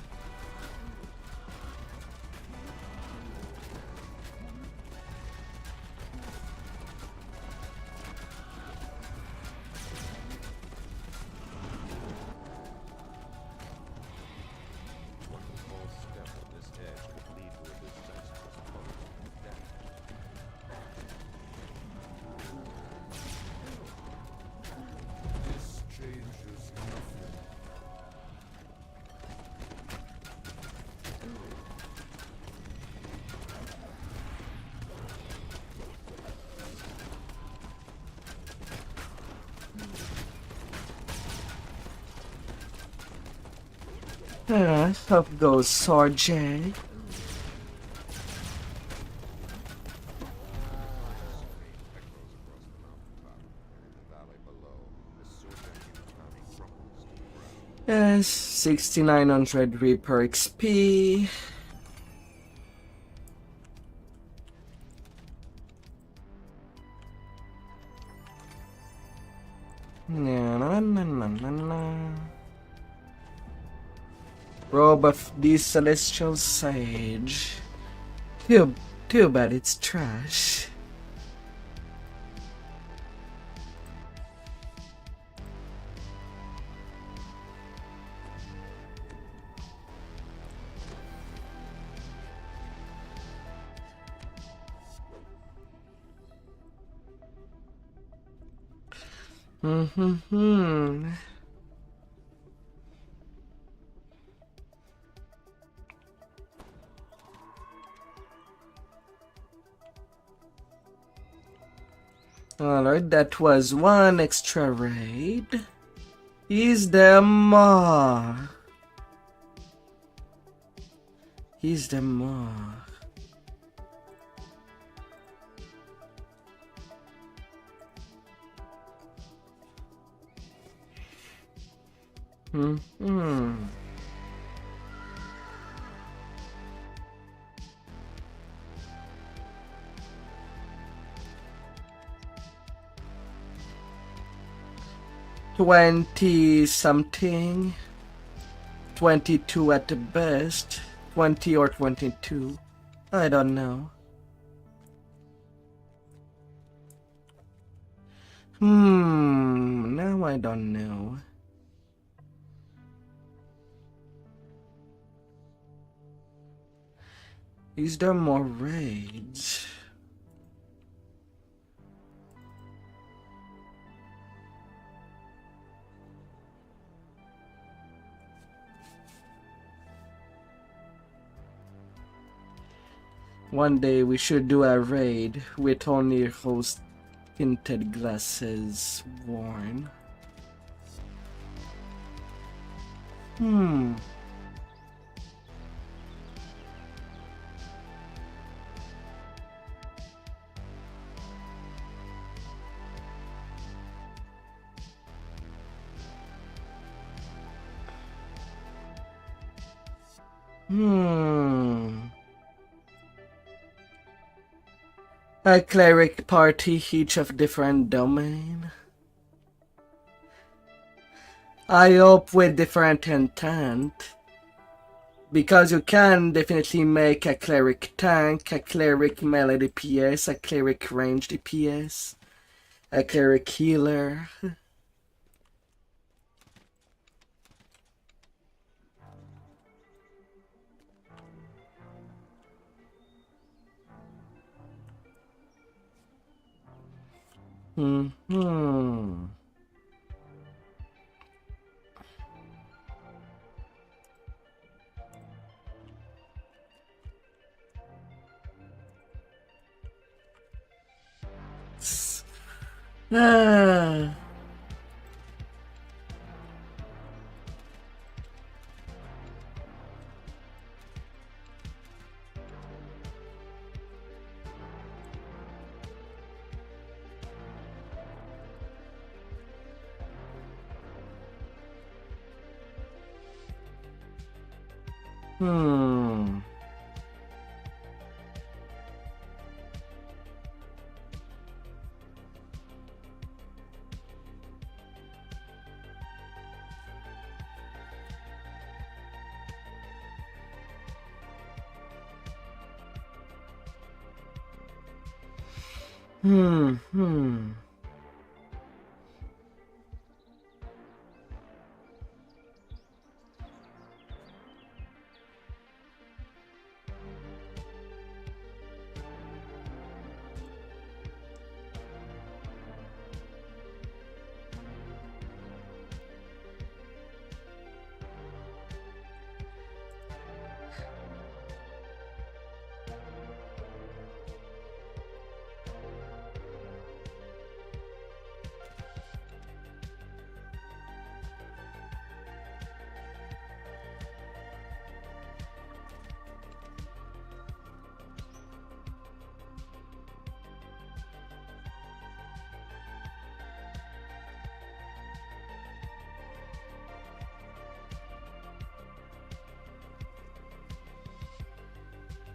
This changes nothing. Up goes Sword J. Yes, 6900 Reaper XP. Na na na na na na. Robe of the Celestial Sage. Too bad it's trash. Hmm. Alright, that was one extra raid. Is there more? Is there more? Hmm. 20 something. 22 at the best. 20 or 22. I don't know. Now I don't know. Is there more raids? One day we should do a raid with only rose tinted glasses worn. A cleric party, each of different domain. I hope with different intent. Because you can definitely make a cleric tank, a cleric melee DPS, a cleric range DPS, a cleric healer.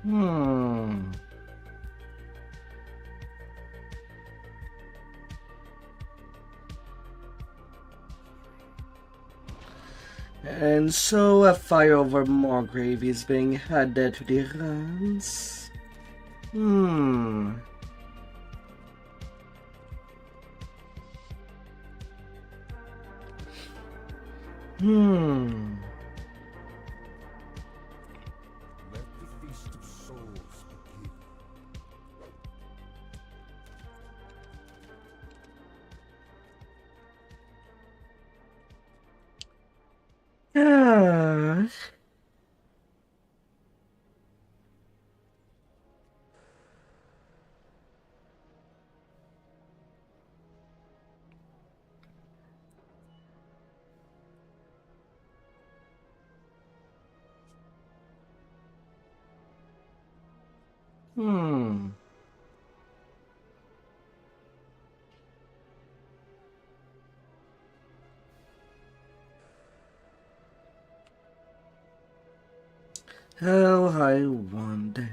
Ah. And so a fire over Morgrave is being added to the runs. Let the feast of souls begin. Ah. Hmm. How I wonder.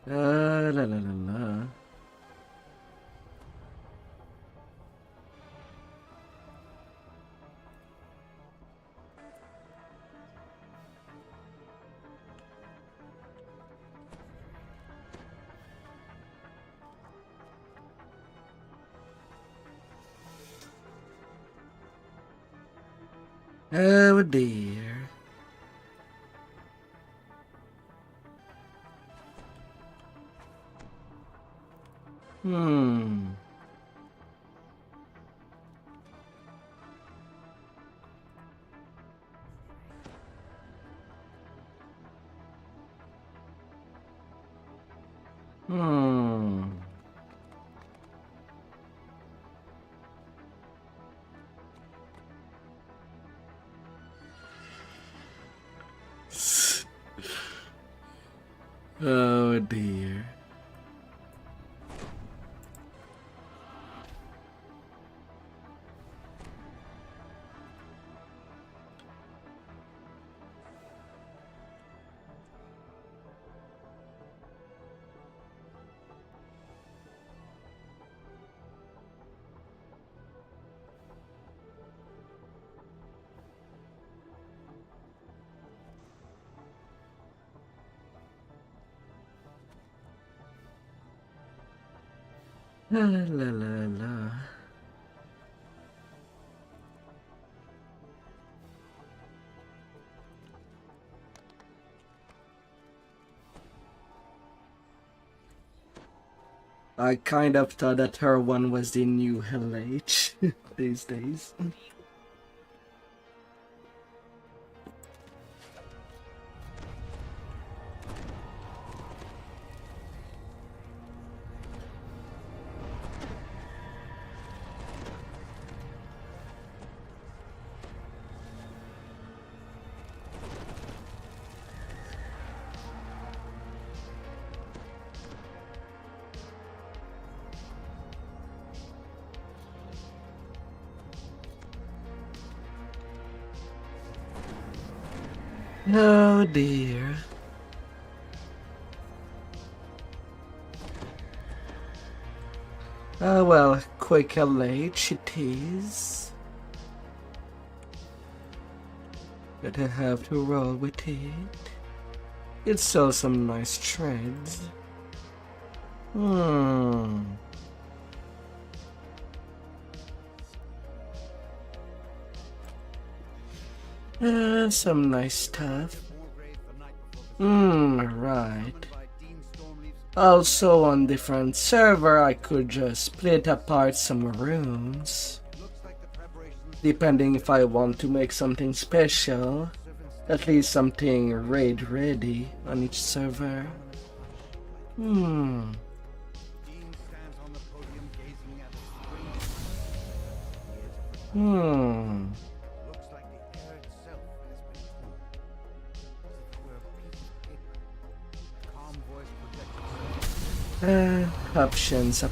La la la la. Oh dear. Hmm. Hmm. Oh dear. La la la la. I kind of thought that her one was the new LH these days. Oh dear. Oh well, quick LH it is. But I have to roll with it. It's still some nice treads. Hmm. Some nice stuff. Right. Also on different server I could just split apart some rooms. Depending if I want to make something special. At least something raid ready on each server. Hmm. Options.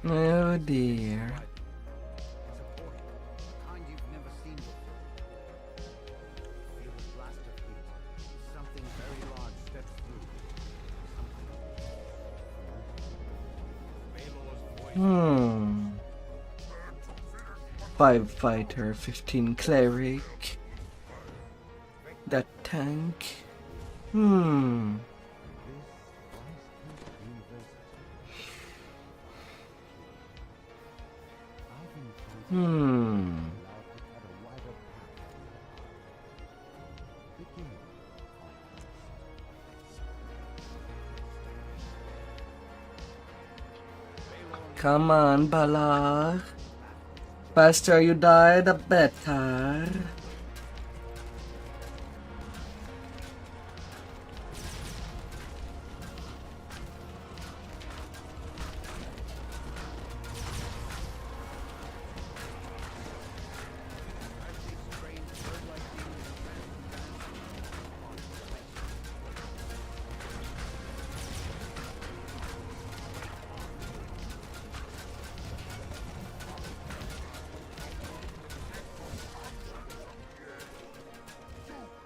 Oh dear. It's a portal, a kind you've never seen before. Feel a blast of heat. Something very large steps through. Something. Baylor's voice. 5 fighter, 15 cleric. That tank. Come on, Bala. Faster you die, the better.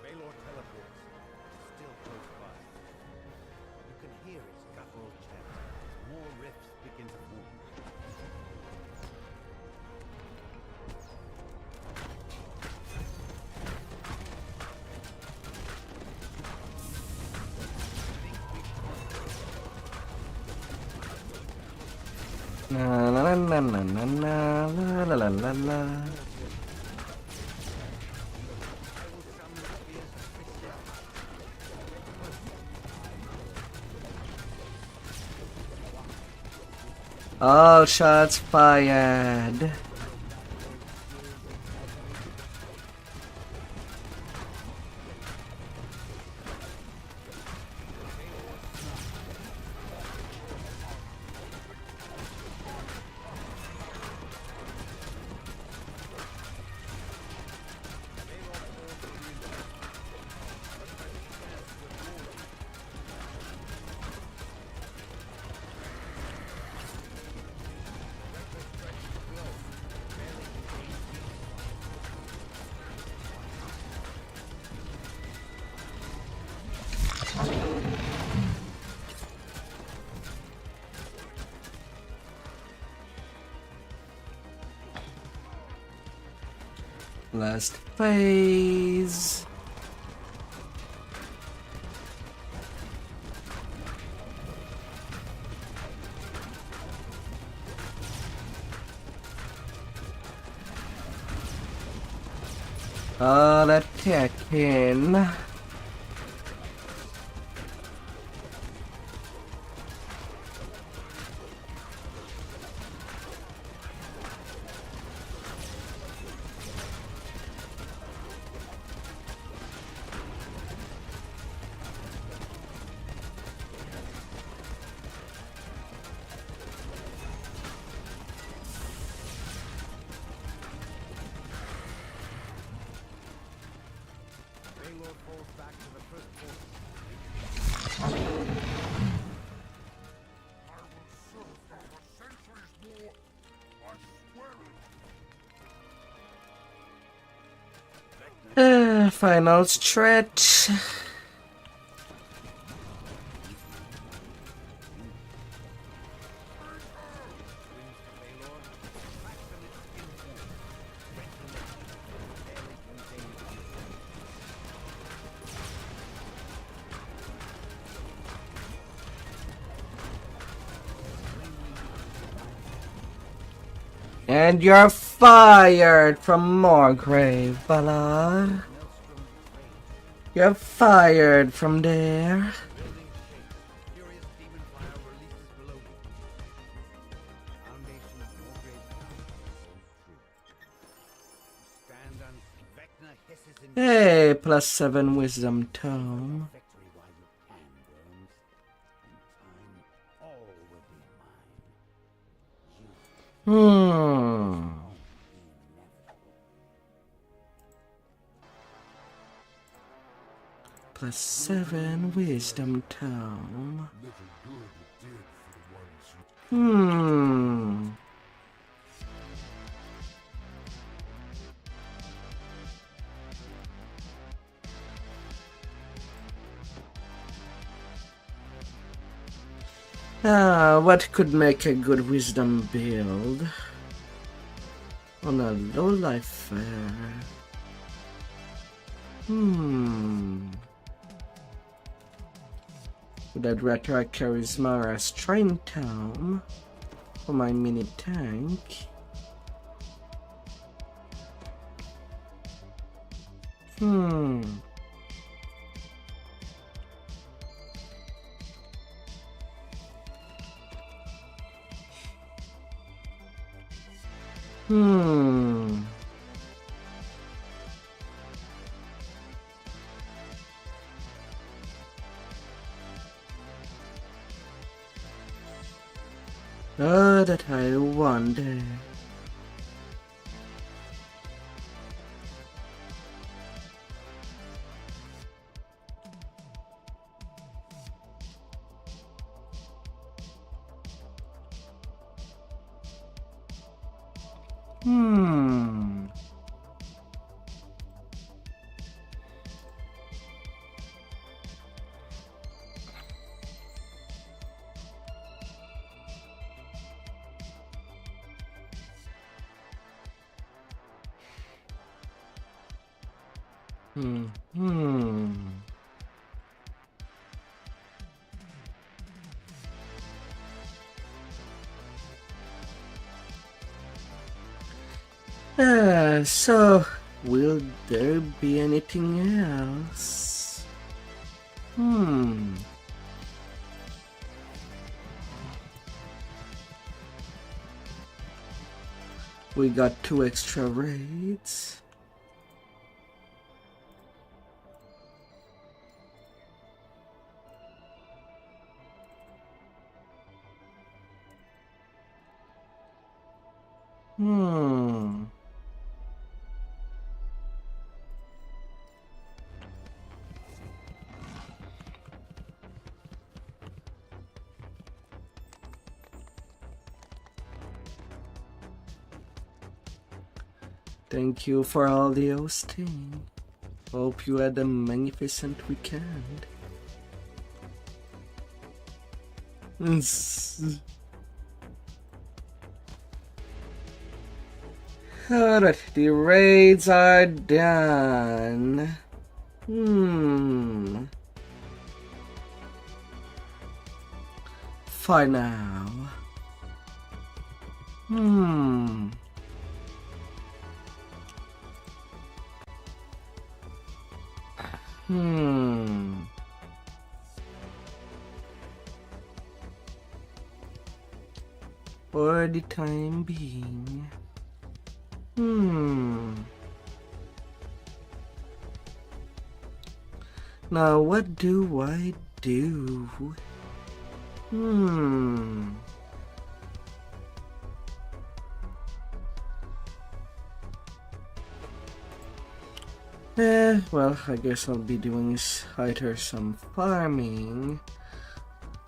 Baylor teleports. Still close by. You can hear its guttural chant as more rifts begin to form. La la la la la la la la la la. All shots fired. Last phase. All attacking. Baylor falls back to the first portal. I will serve you for centuries more. I swear it. Final stretch. And you're fired from Morgrave, Bala. You're fired from there. Furious demon fire releases below you. Foundation of Morgrave's power is so true. Stand on Vecna hisses in Hey, +7 wisdom tome. victory while you can, Worms. In time, all will be mine. You +7 wisdom tome. Little good it did for the ones who'd Hmm. What could make a good wisdom build on a low life fair? Would I rather carry Mara's train town for my mini tank? Oh, that I wonder. So, will there be anything else? We got 2 extra raids. Thank you for all the hosting. Hope you had a magnificent weekend. Alright, the raids are done. For now. For the time being. Now what do I do? Well, I guess I'll be doing is either some farming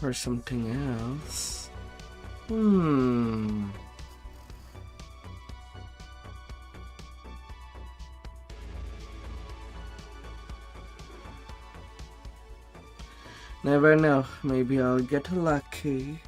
or something else. Never know, maybe I'll get lucky.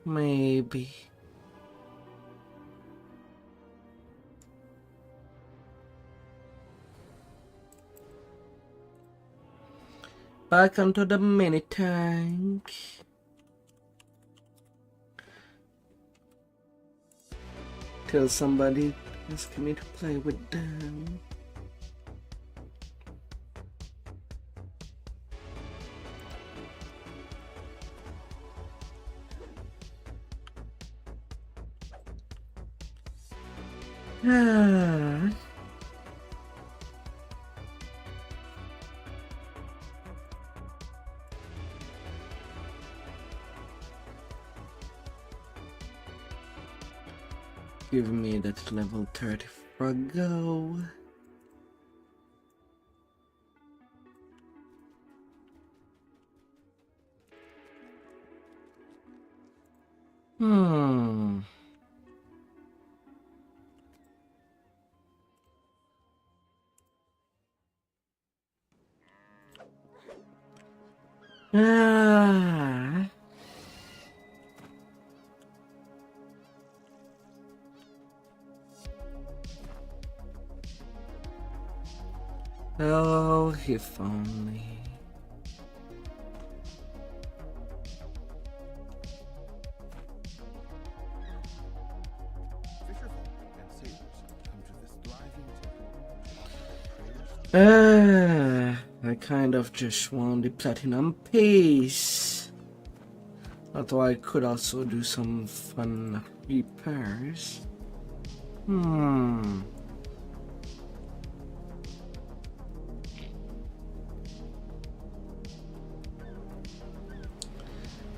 Maybe. Back onto the mini tank. Till somebody asking me to play with them. Give me that level 30 go. Ah. Oh, if only. Fisherfolk and sailors come to this thriving temple. I kind of just want the platinum piece. Although I could also do some fun repairs.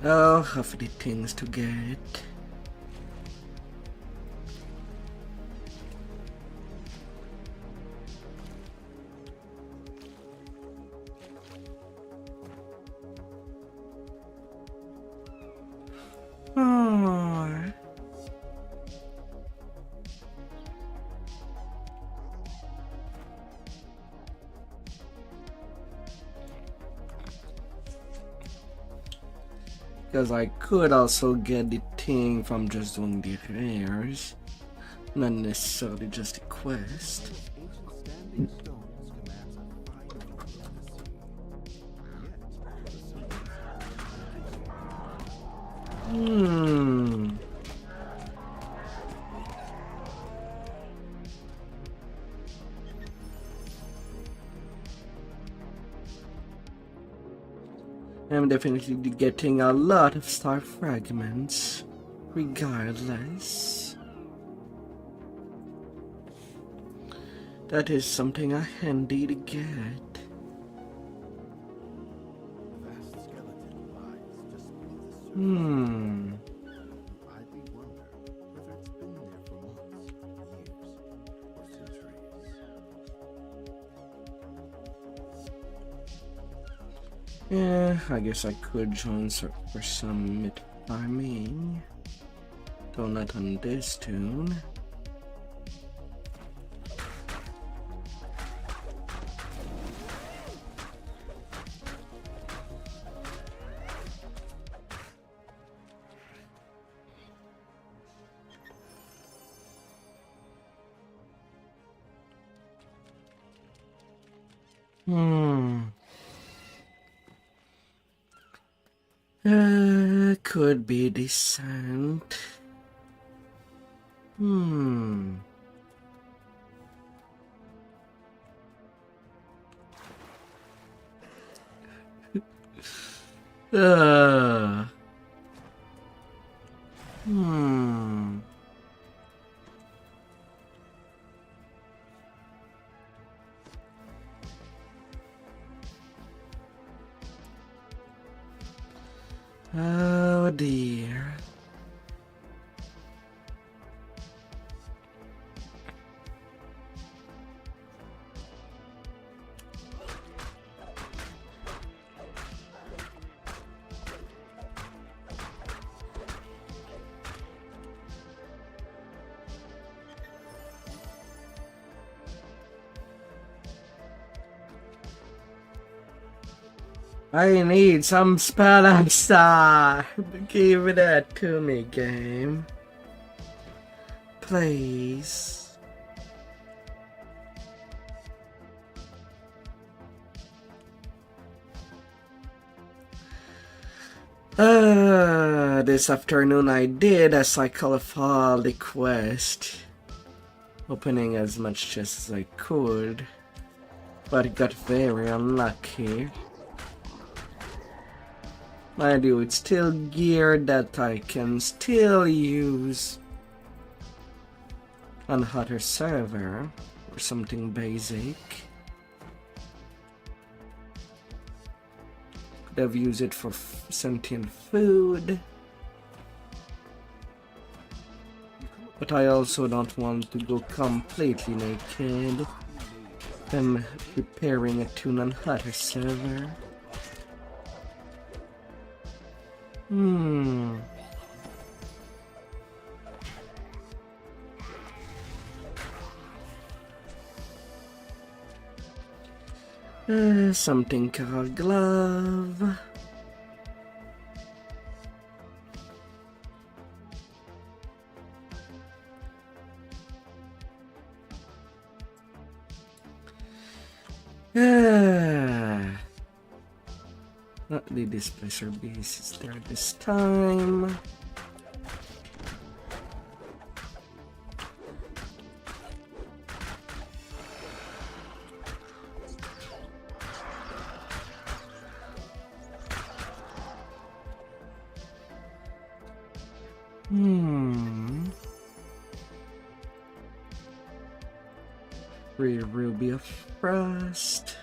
Oh, half the things to get. Because I could also get the thing from just doing the rares, not necessarily just the quest. Ancient standing stones commands a fine view of the sea. Yet, I'm definitely getting a lot of star fragments, regardless. That is something handy to get. the vast skeleton lies just beneath the surface. You idly wonder whether it's been there for months, years, or centuries. Yeah, I guess I could join for some mid farming. Though not on this tune. Could be decent. uh. Oh dear. I need some spell and star. Give that to me, game. Please. This afternoon I did a cycle of all the quest, opening as much chests as I could, but got very unlucky. Mind you, it's still gear that I can still use on a hotter server or something basic. Could have used it for sentient food, But I also don't want to go completely naked. I'm preparing a Tune and Hutter server. Something called glove. Not the displacer base is there this time. Free Ruby of Frost.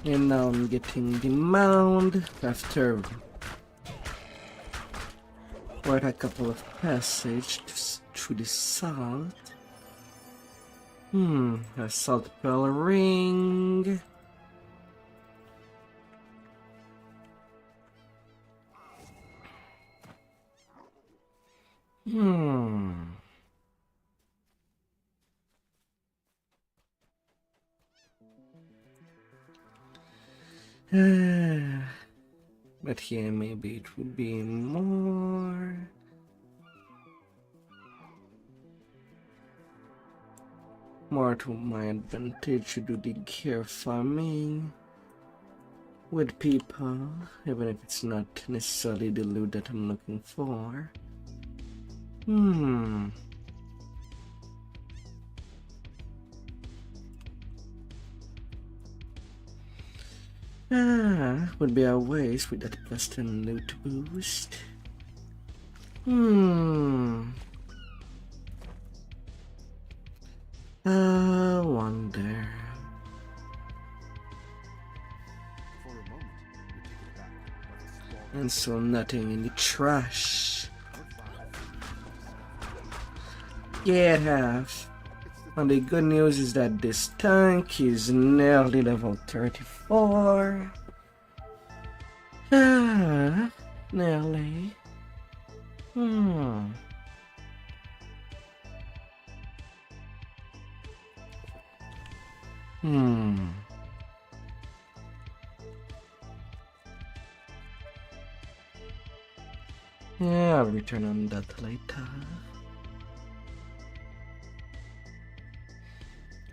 And now I'm getting the mound after quite a couple of passages through the salt. A salt pearl ring. But yeah, maybe it would be more to my advantage to do the gear farming with people, even if it's not necessarily the loot that I'm looking for. Would be a waste with that plus 10 loot boost. I wonder. For a moment, you're taken aback by the squall. And so nothing in the trash. Yeah, it have. And the good news is that this tank is nearly level 34. Nearly. Yeah, I'll return on that later.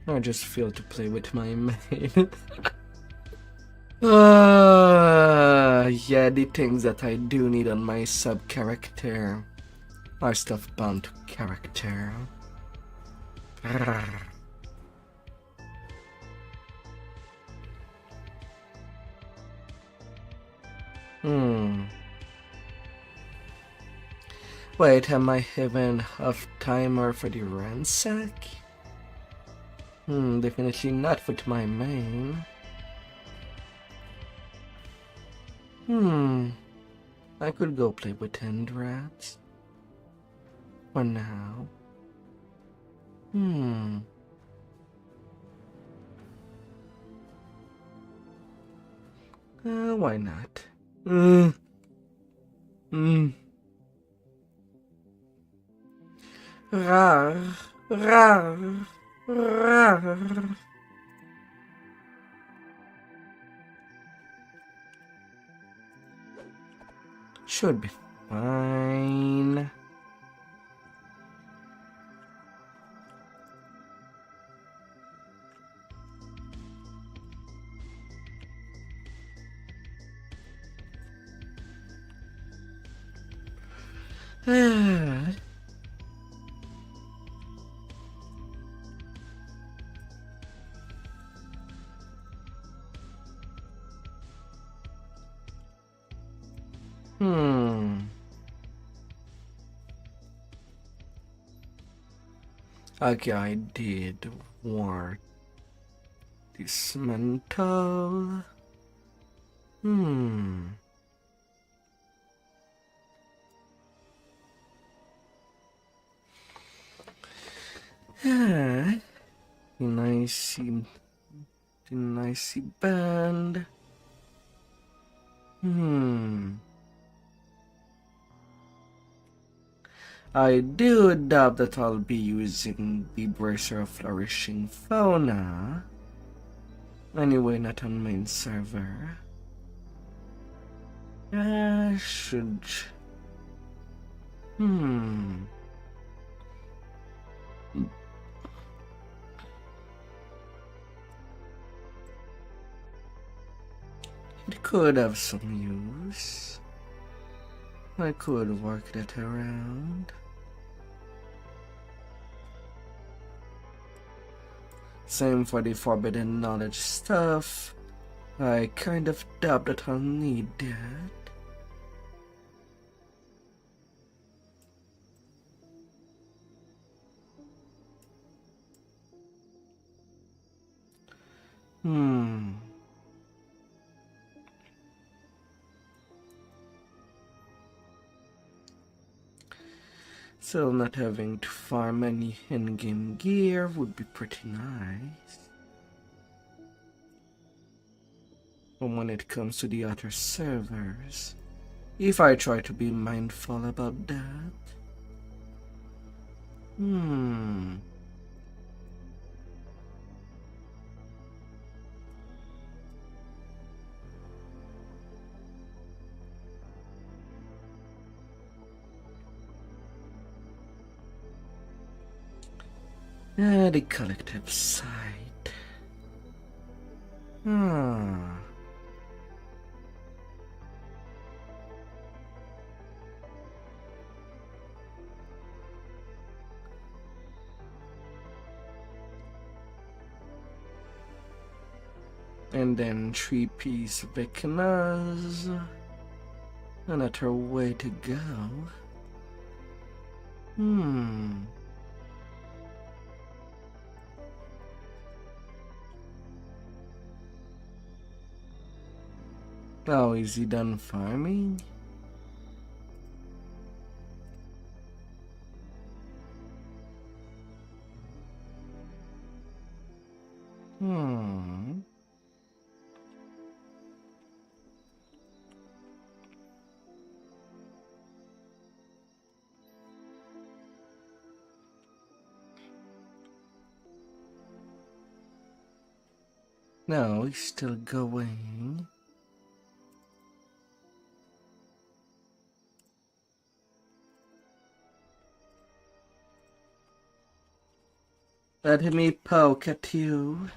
I just feel to play with my main. Yeah, the things that I do need on my sub character are stuff bound to character. Wait, am I having off timer for the ransack? Definitely not with my main. I could go play with end rats. For now. Why not? Rar, rar, rar. Should be fine. Okay, I did want Dismantle. Hmm. Yeah. Nice band. I do doubt that I'll be using the Bracer of Flourishing Fauna. Anyway, not on main server. I should... It could have some use. I could work that around. Same for the forbidden knowledge stuff. I kind of doubt that I'll need that. Still, not having to farm any in-game gear would be pretty nice. But when it comes to the other servers, if I try to be mindful about that. The collective site. And then 3-piece Vecnas. Another way to go. Oh, is he done farming? No, he's still going. Let me poke at you.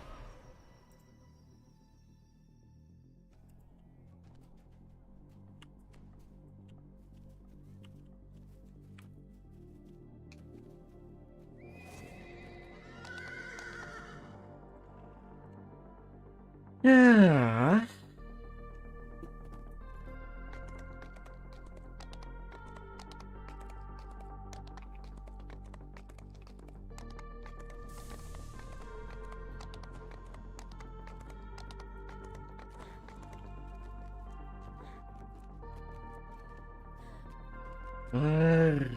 Yeah.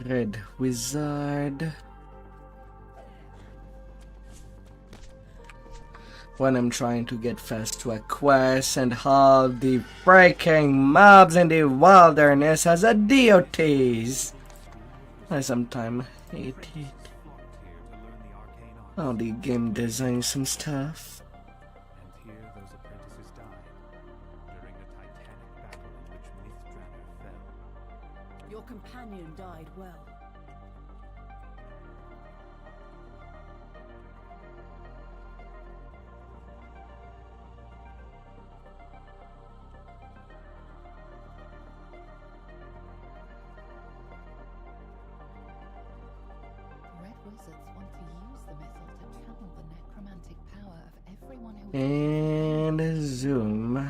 Red wizard. When I'm trying to get fast to a quest and haul the freaking mobs in the wilderness as a DOTs. I sometimes hate it. How the game designs some stuff. And here those apprentices died during the titanic battle in which Mythdraenor fell. Your companion died well. And zoom.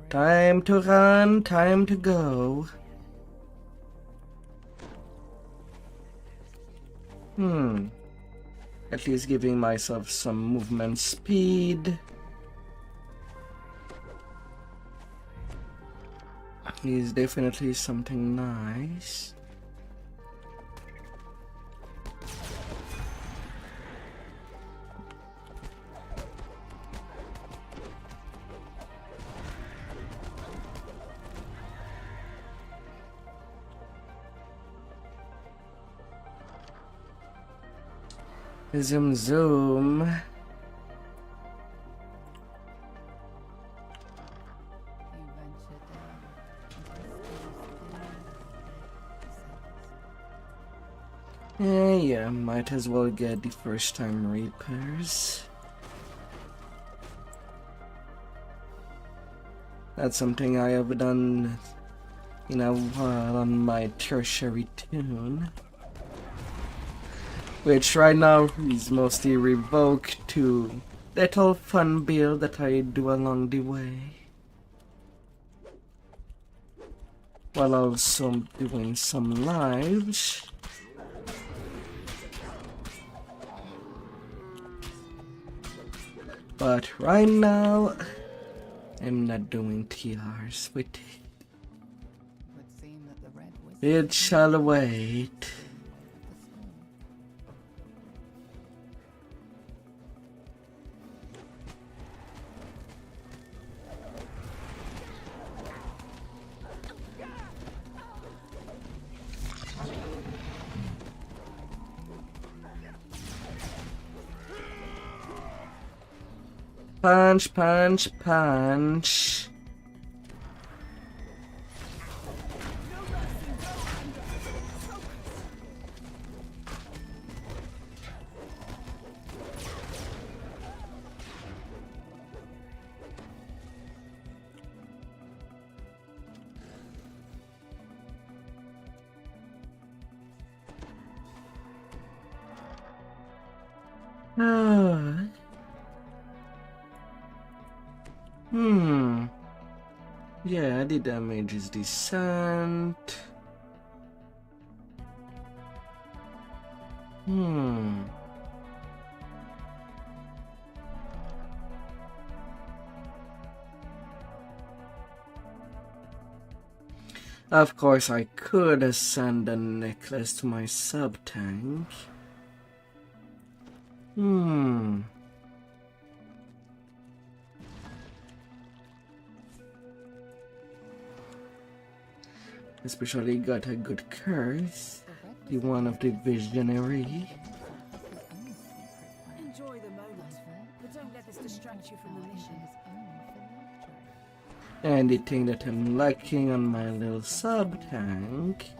Time to run, time to go. At least giving myself some movement speed. Is definitely something nice. Zoom zoom. You venture down into Yeah, might as well get the first time Reapers. That's something I have done in a while on my tertiary tune, which right now is mostly revoked to little fun build that I do along the way, while also doing some lives. But right now, I'm not doing TRs with it. would seem that the red wizard It shall wait. Punch, punch, punch. Ah. Yeah, the damage is decent. Of course, I could ascend the necklace to my sub-tank. Especially got a good curse, the one of the visionary. Enjoy the moment, but don't let this distract you from the mission. And the thing that I'm lacking on my little sub-tank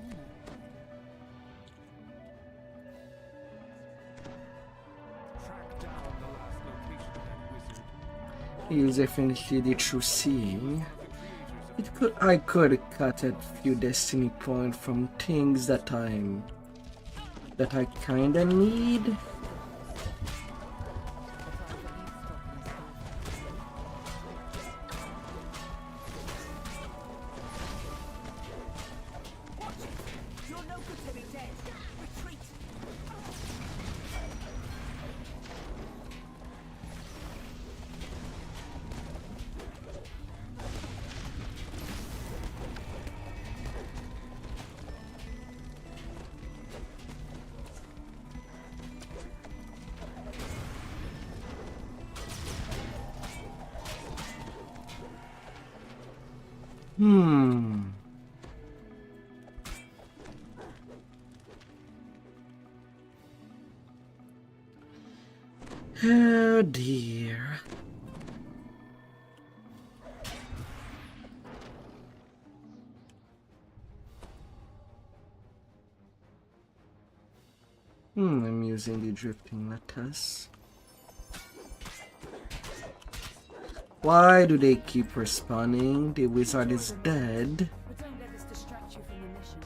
Track down the last location of that wizard. is definitely the true seeing. I could cut a few destiny points from things that I kinda need. You're no good to be dead. Retreat. Oh dear. I'm using the drifting lettuce. Why do they keep respawning? The wizard is dead. But don't let this distract you from the mission.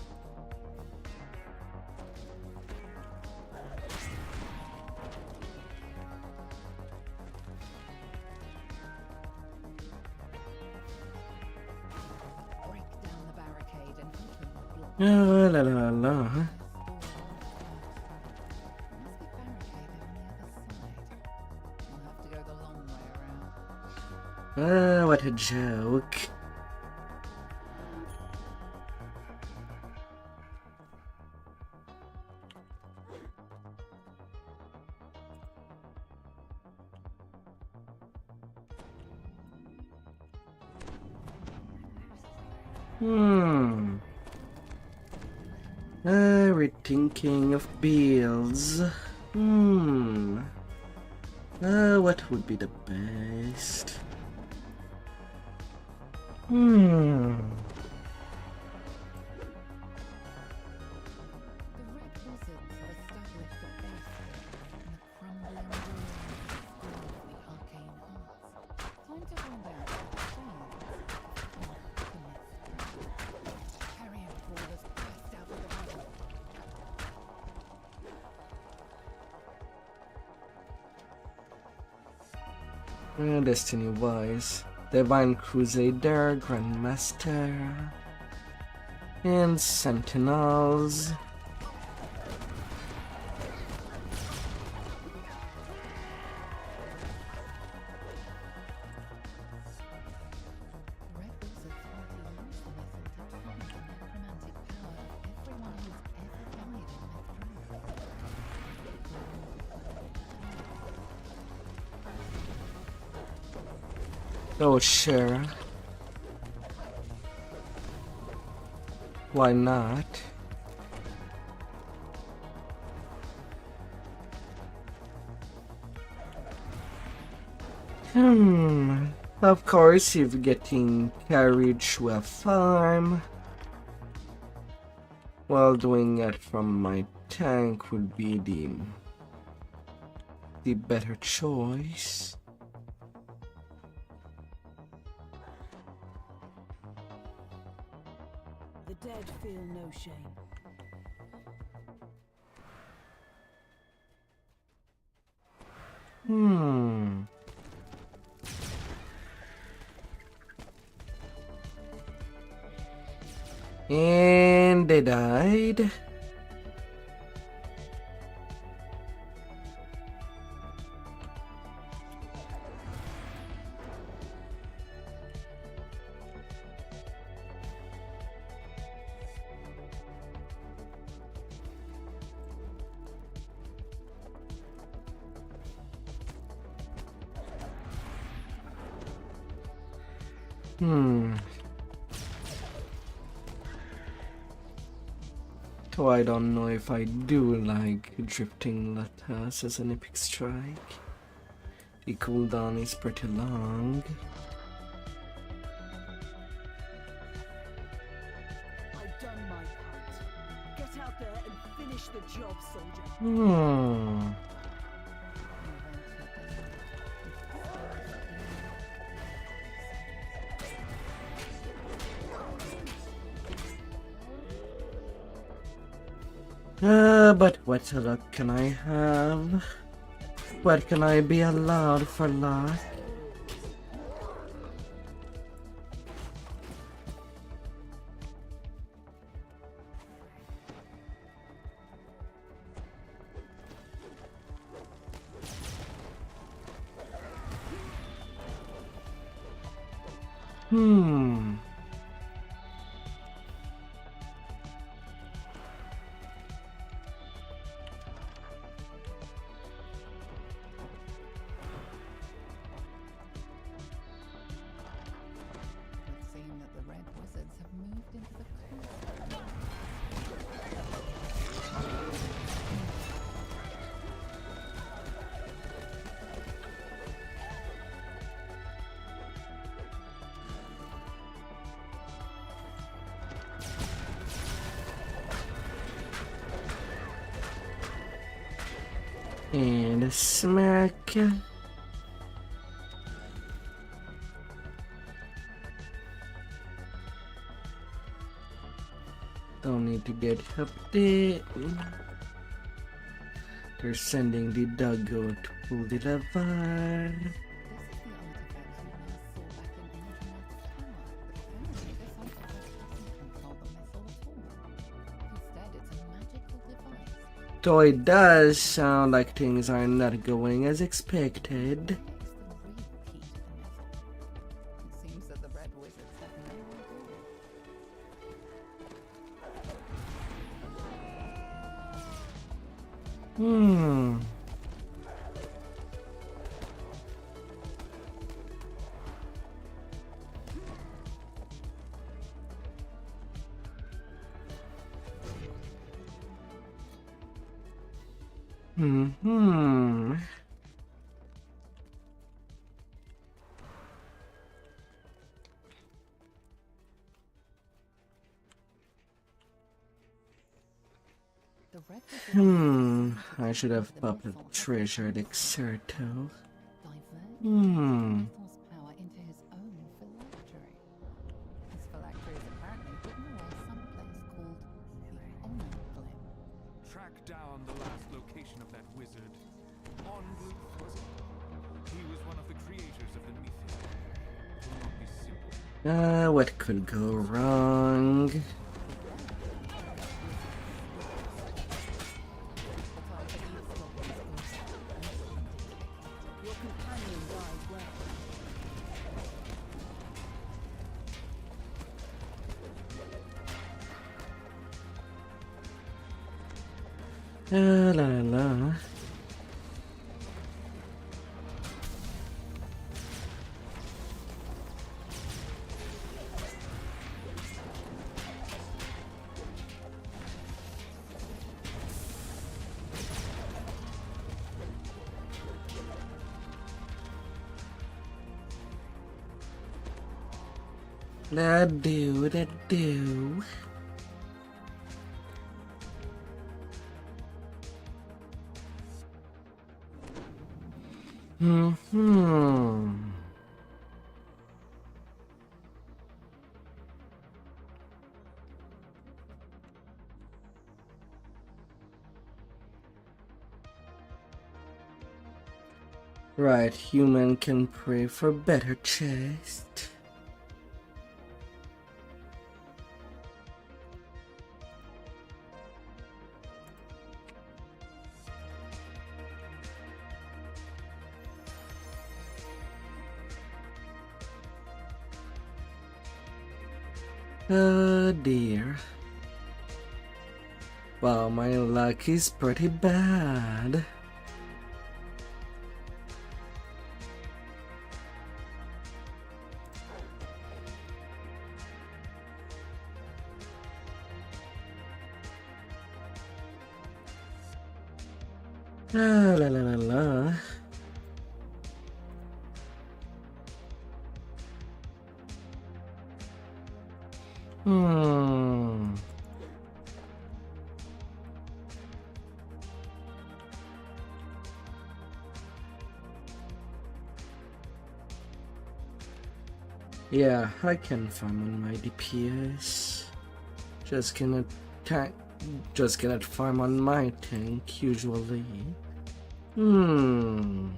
break down the barricade and open the block. La la la la. Must be barricaded on the other What a joke. Rethinking of builds. What would be the best? Destiny-wise, Divine Crusader, Grandmaster, and Sentinels. Oh, sure. Why not? Of course, if getting carried through a farm while doing it from my tank would be the better choice. The dead feel no shame. And they died. So I don't know if I do like drifting Latas as an epic strike. The cooldown is pretty long. I've done my part. Get out there and finish the job, soldier. But what luck can I have? What can I be allowed for luck? And a smack. Don't need to get up there. They're sending the doggo to pull the lever. Though it does sound like things are not going as expected. Hmm. Hmm. The requisite I should have the popped a mythos treasure at Exerto. divert Hmm. mythos power into his own phylactery. His phylactery is apparently hidden away someplace called the Honor Glen. Track down the last location of that wizard. Ongluth, was it? He was one of the creators of the mythic. It will not be simple. What could go wrong? Your companion died well. La la la. That do, that do. Hmm. Right, human can pray for better chest. Oh dear. Wow, my luck is pretty bad. La la la la. Hmm. Yeah, I can farm on my DPS. Just cannot farm on my tank usually. Hmm.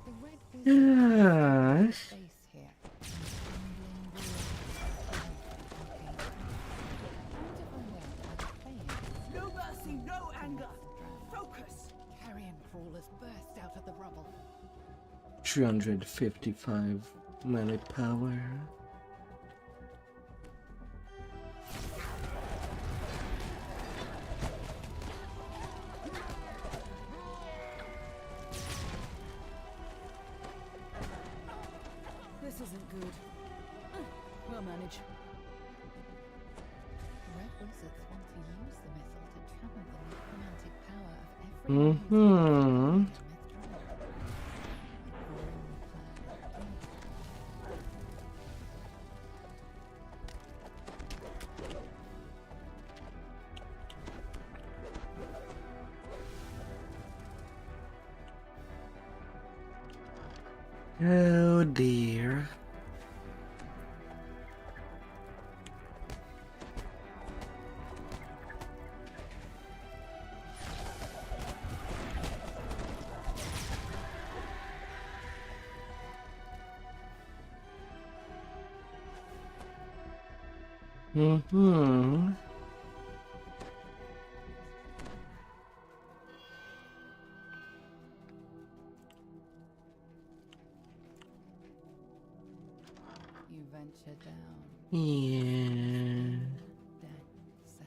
The red Yeah. face here. No mercy, no anger. Focus. Carrion crawlers burst out of the rubble. 355 melee power. This isn't good. We'll manage. Red wizards want to use the missile to channel the necromantic power of every Mm-hmm. Oh dear. Mm-hmm. You venture down. Yeah. Dead cellars.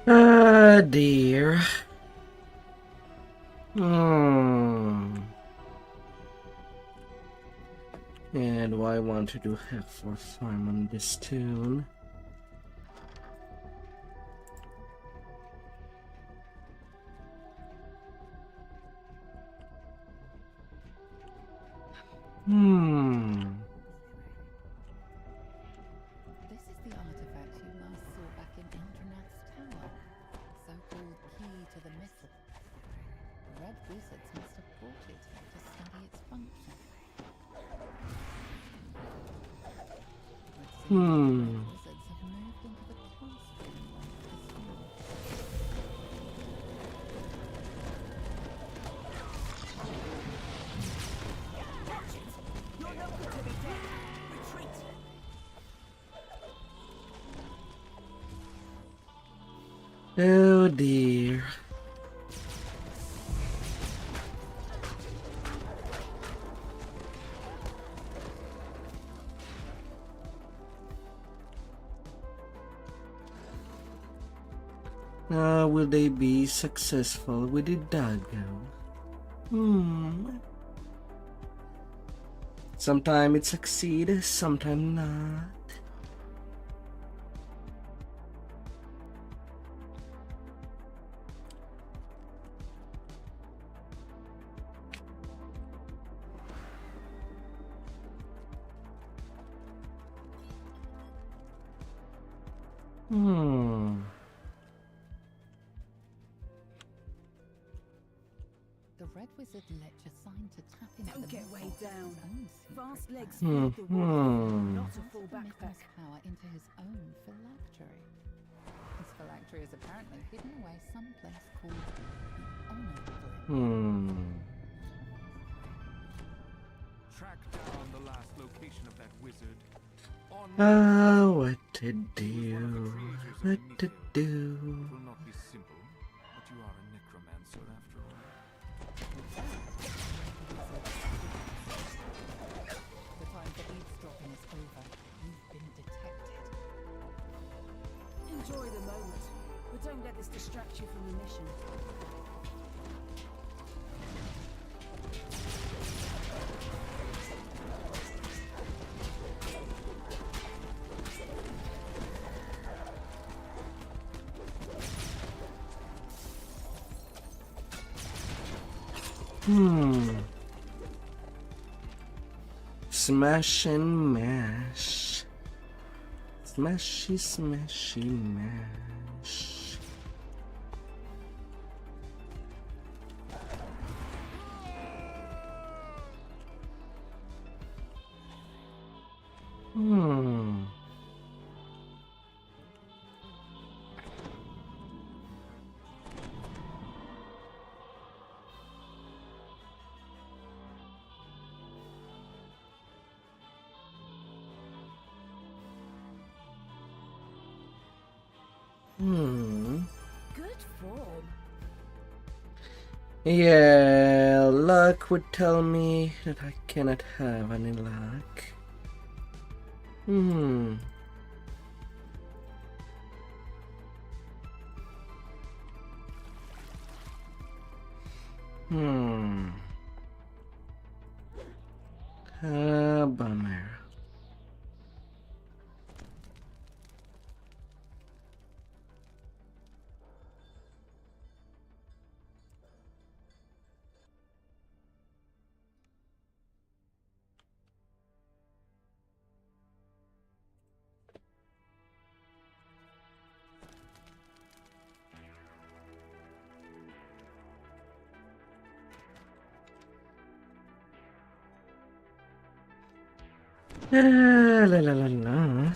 Ah, dear. Hmm. And do I want to do half for farm on this tune? This is the artifact you last saw back in Eldranath's tower. So-called key to the missile. Red wizards must have brought it to study its function. It seems red wizards have moved into the classroom once this year. You're no good to be dead. Retreat. Oh dear. Will they be successful with the doggo? Sometimes it succeeds, sometimes not. The red wizard lich assigned to tap into Don't the get myth weighed box down. his own secret Fast legs power. feed the wolf, not a Has full to myth backpack. his power into his own phylactery. His phylactery is apparently hidden away someplace called the Honor Glen. Track down the last location of that wizard. What to do? What to do? It will not be simple, but you are a necromancer after all. The time for eavesdropping is over. You've been detected. Enjoy the moment, but don't let this distract you from the mission. Smash and mash. Smashy, smashy, mash. Good form. Yeah, luck would tell me that I cannot have any luck. Bummer. La la la la.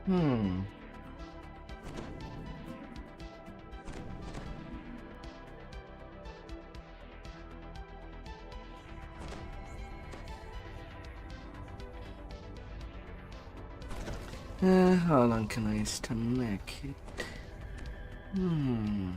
Hmm. How long can I stomach it? Hmm.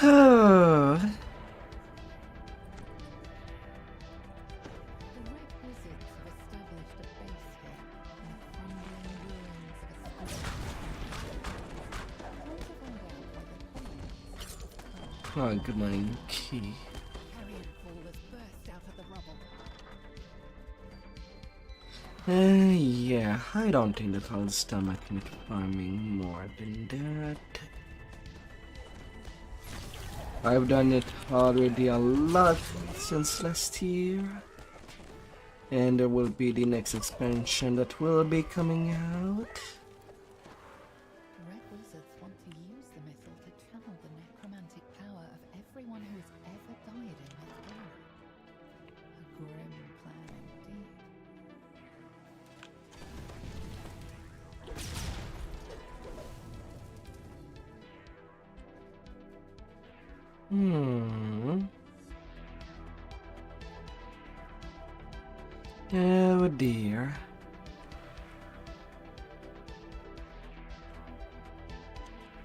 Oh. Oh, good morning, key. Yeah, I don't think that I'll stomach meat farming more than that. I've done it already a lot since last year. And there will be the next expansion that will be coming out. Red wizards want to use the missile to channel the necromantic power of everyone who has ever died in Vtuber. A grim plan indeed. Oh dear.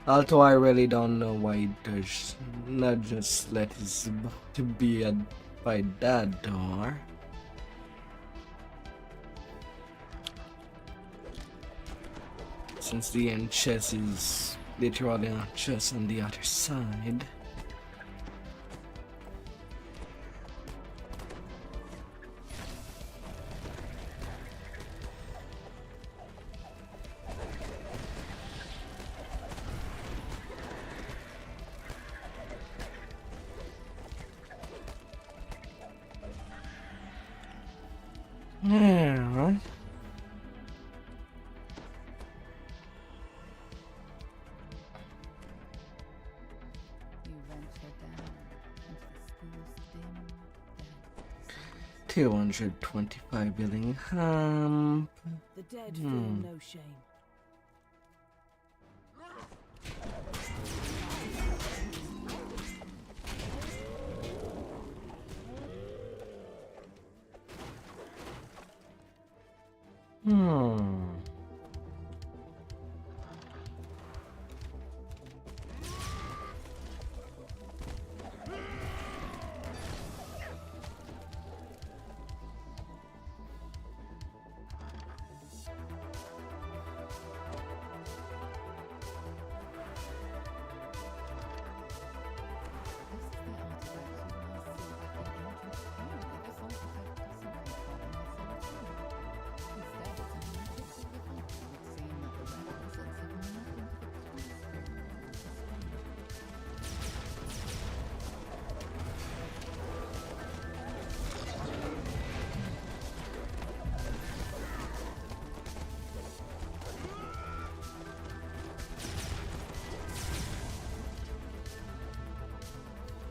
Although I really don't know why there's not just let his to be by that door. Since the end chest is literally just on the other side. Yeah. You venture down into the school's dim, dead 225 billion. The dead feel no shame.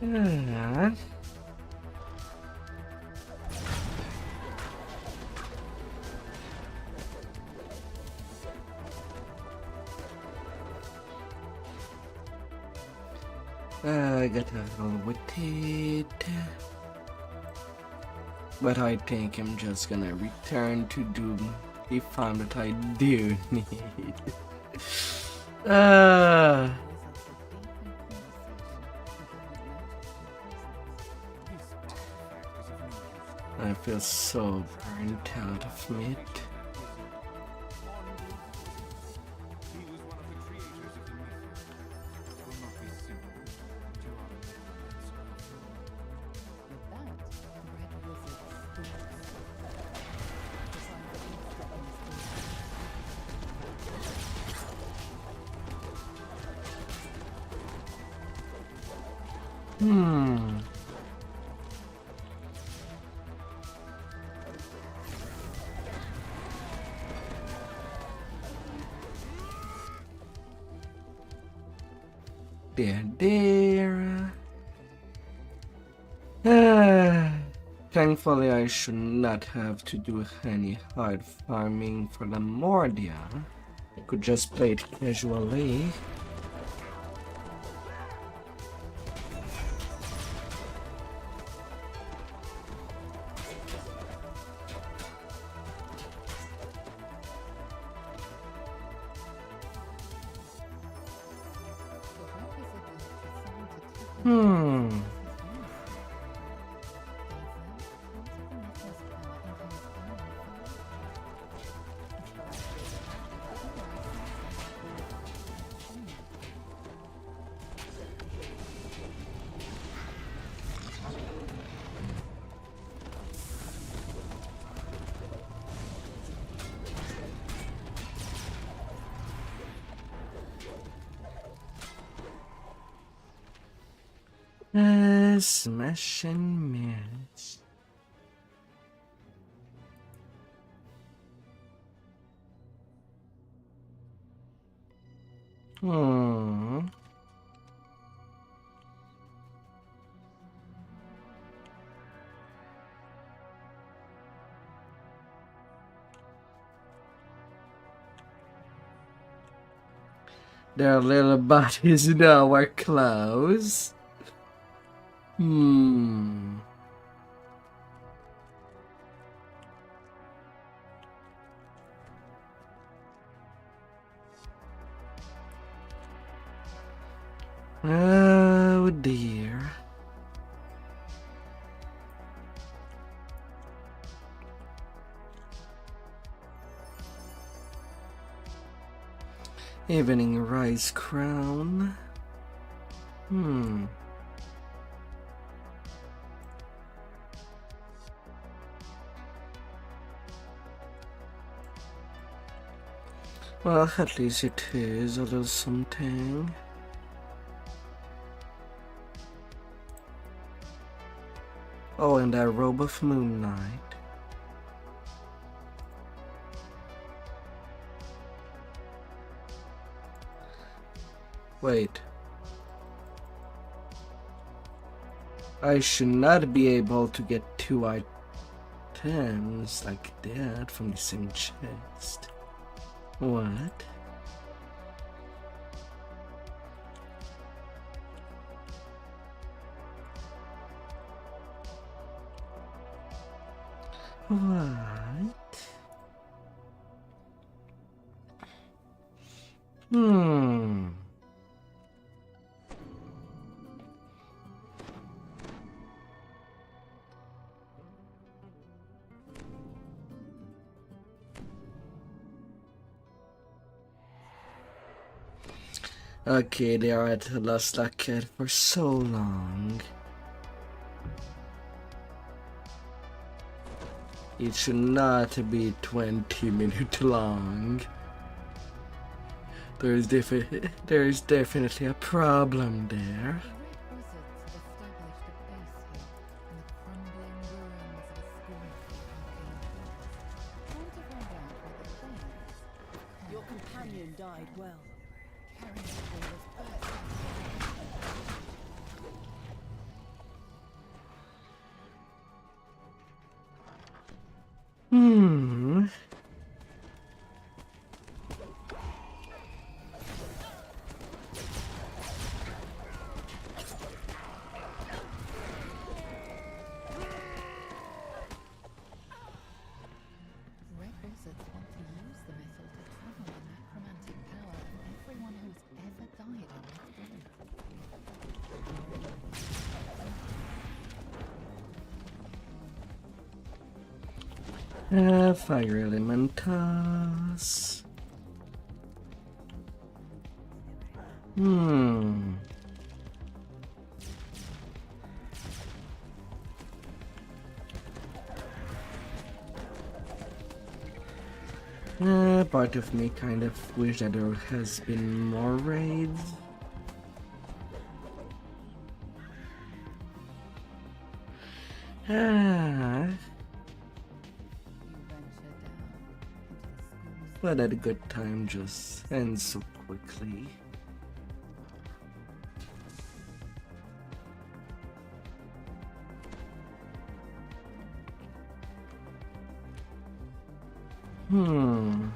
Yeah. I got a little with it. But I think I'm just gonna return to do the farm that I do need. I feel so burnt out of meat. He was one of the creators of the myth. Will not be simple to our movements. With that, Red Wizard stalks. There. Thankfully, I should not have to do any hard farming for the Mordia. I could just play it casually. Smash and match. Their little bodies now are close. Oh dear. Evening Rise Crown. Well, at least it is a little something. Oh, and that robe of Moon Knight. Wait. I should not be able to get 2 items like that from the same chest. What? What? Okay, they are at Lost Locket for so long. It should not be 20 minutes long. There's definitely a problem there. Your companion died well. Fire Elementals. Part of me kind of wish that there has been more raids. But that good time just ends so quickly. Hmm.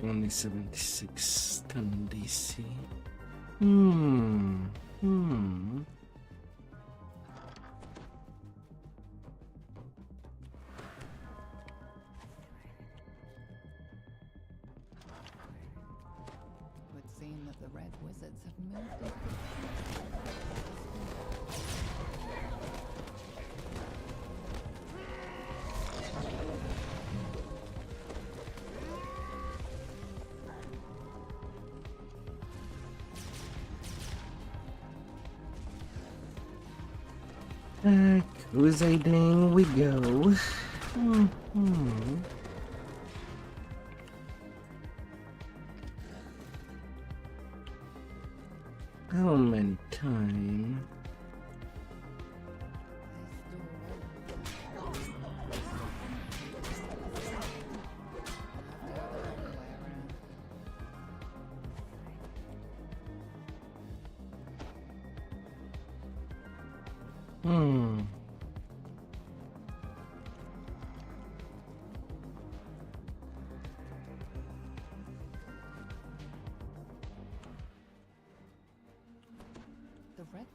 Only 76 ton DC. Hmm. Would seem that the Red Wizards have moved into Crusading we go. How many time?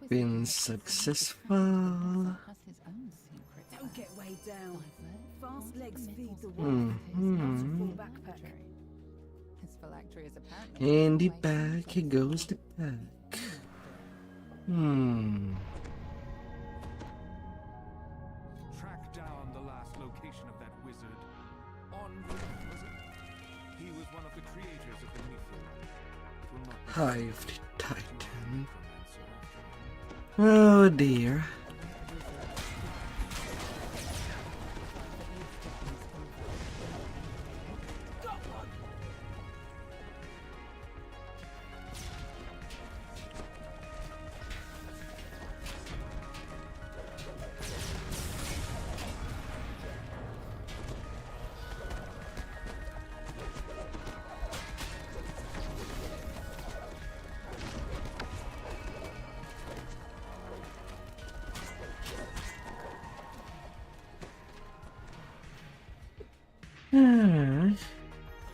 Been successful. has his own secret. Don't get weighed down. Diverse, Fast legs feed the multiple wolf. Not a full backpack. His phylactery is apparently In the way back simpler goes the pack. Track down the last location of that wizard. Was it? He was one of the creators of the myth. It will not be Hive Titan. necromancer after all. Oh dear.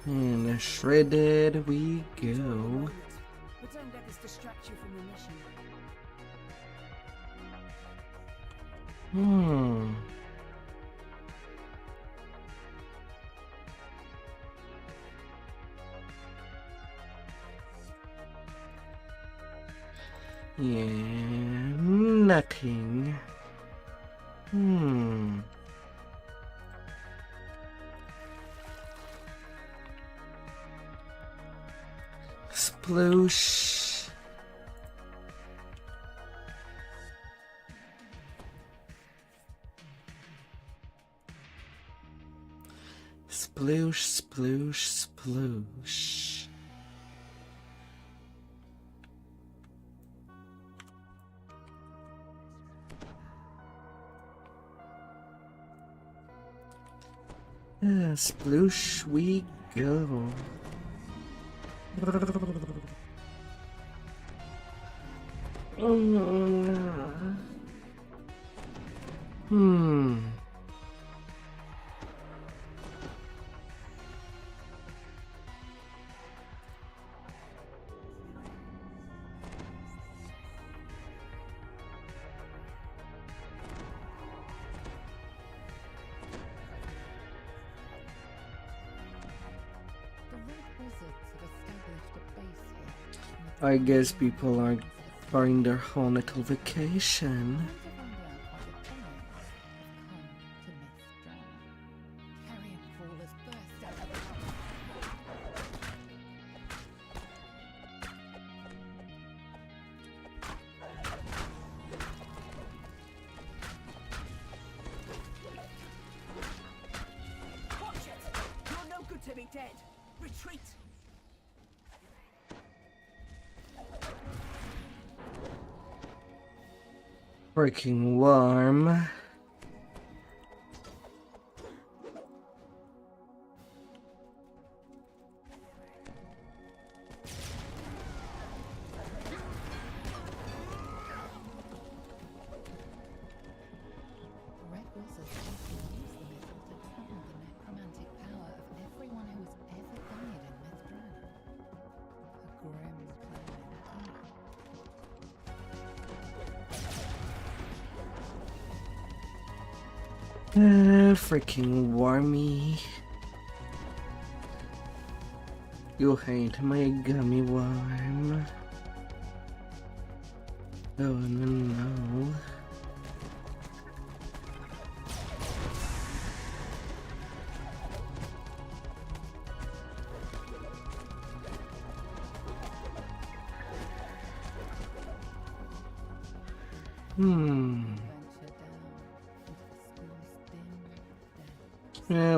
And shredded we go. But don't let this distract you from the mission. Yeah, nothing. Sploosh. Sploosh, sploosh, sploosh. Sploosh we go. The Red Wizards have established a base here. I guess people are in their whole little vacation. Trying to find out why the giants have come to Mistral. Carrion crawlers burst out of the house. Watch it! You're no good to me dead. Retreat! Freaking warm. Freaking wormy. You hate my gummy worm. Oh no.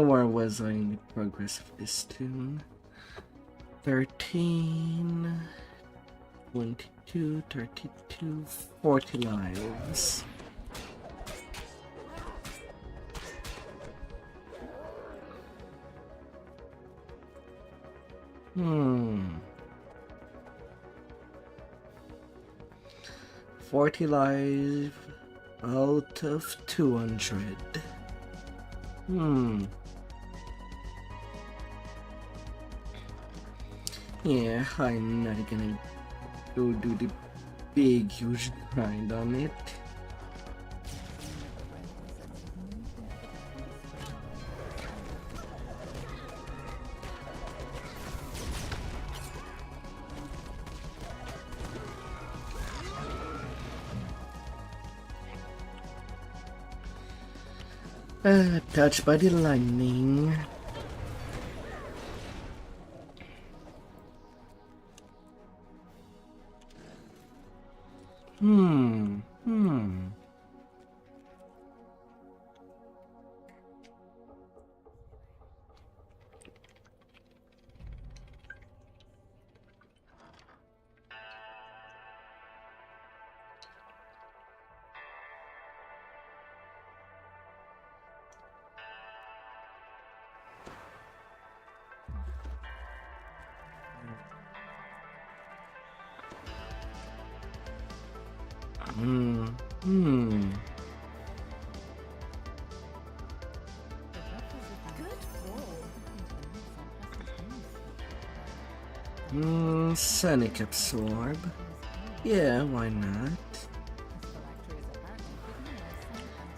Where was I in the progress of this tune? 13, 22, 32, 40 lives. Hmm. 40 lives out of 200. Yeah, I'm not gonna go do the big huge grind on it. Touched by the lightning. Sonic absorb. Yeah, why not?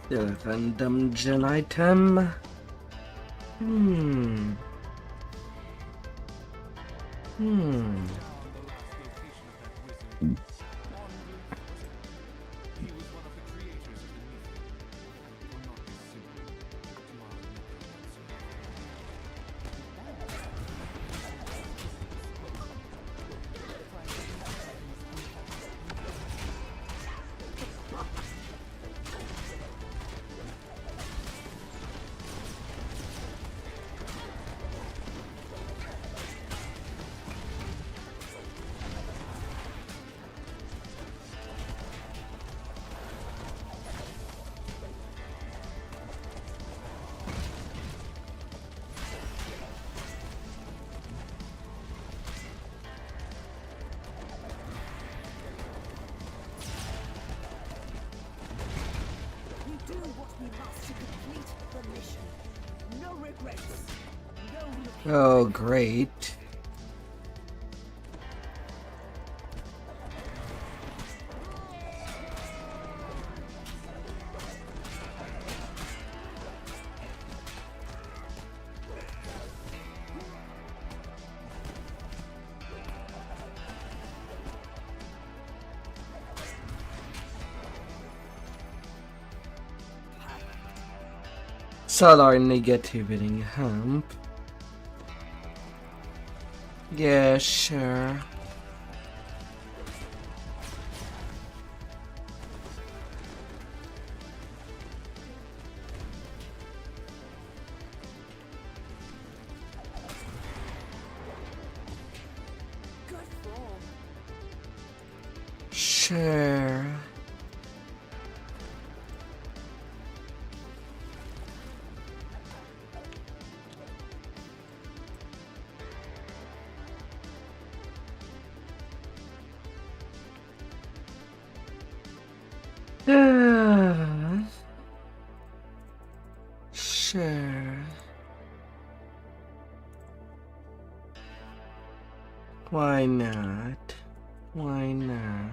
The random gen item. Oh, great. Solar negativity hump. Yeah, sure. Sure. Sure. Why not? Why not?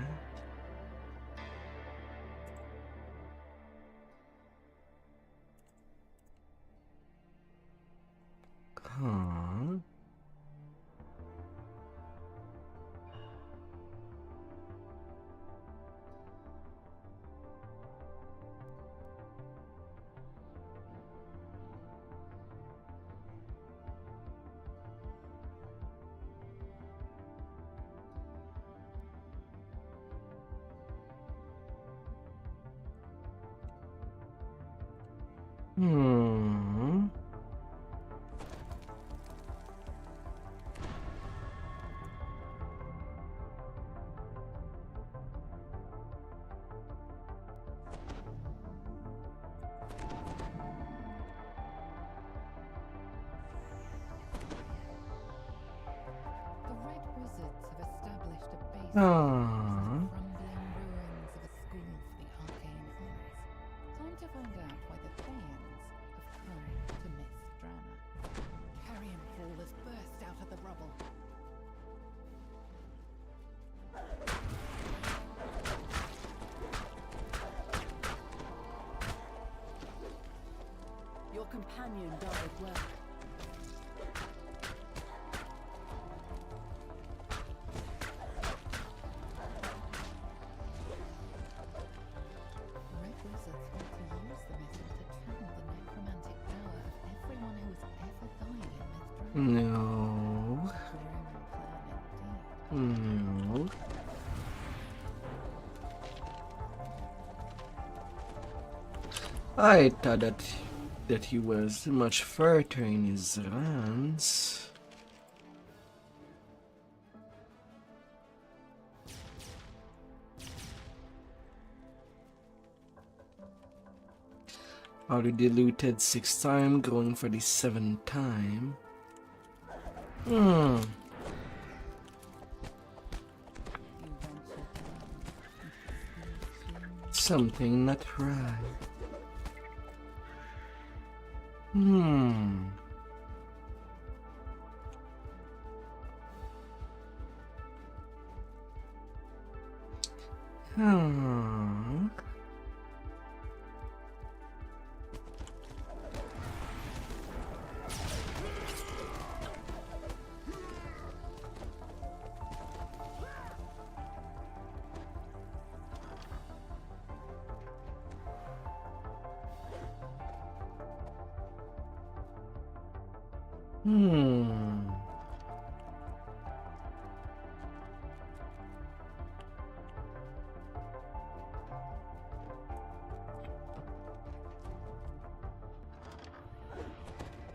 Aww. crumbling ruins of a school for the arcane arts. Time to find out why the Thayans have come to Mithdrana. Carrion Hall has burst out of the rubble. Your companion died well. Red wizards want to use the method to channel the necromantic power of everyone who has ever died in Mithdrana. No. Grim plan indeed. No. I thought that he was much further in his runs. Already looted 6 times, going for the 7th time. Something not right.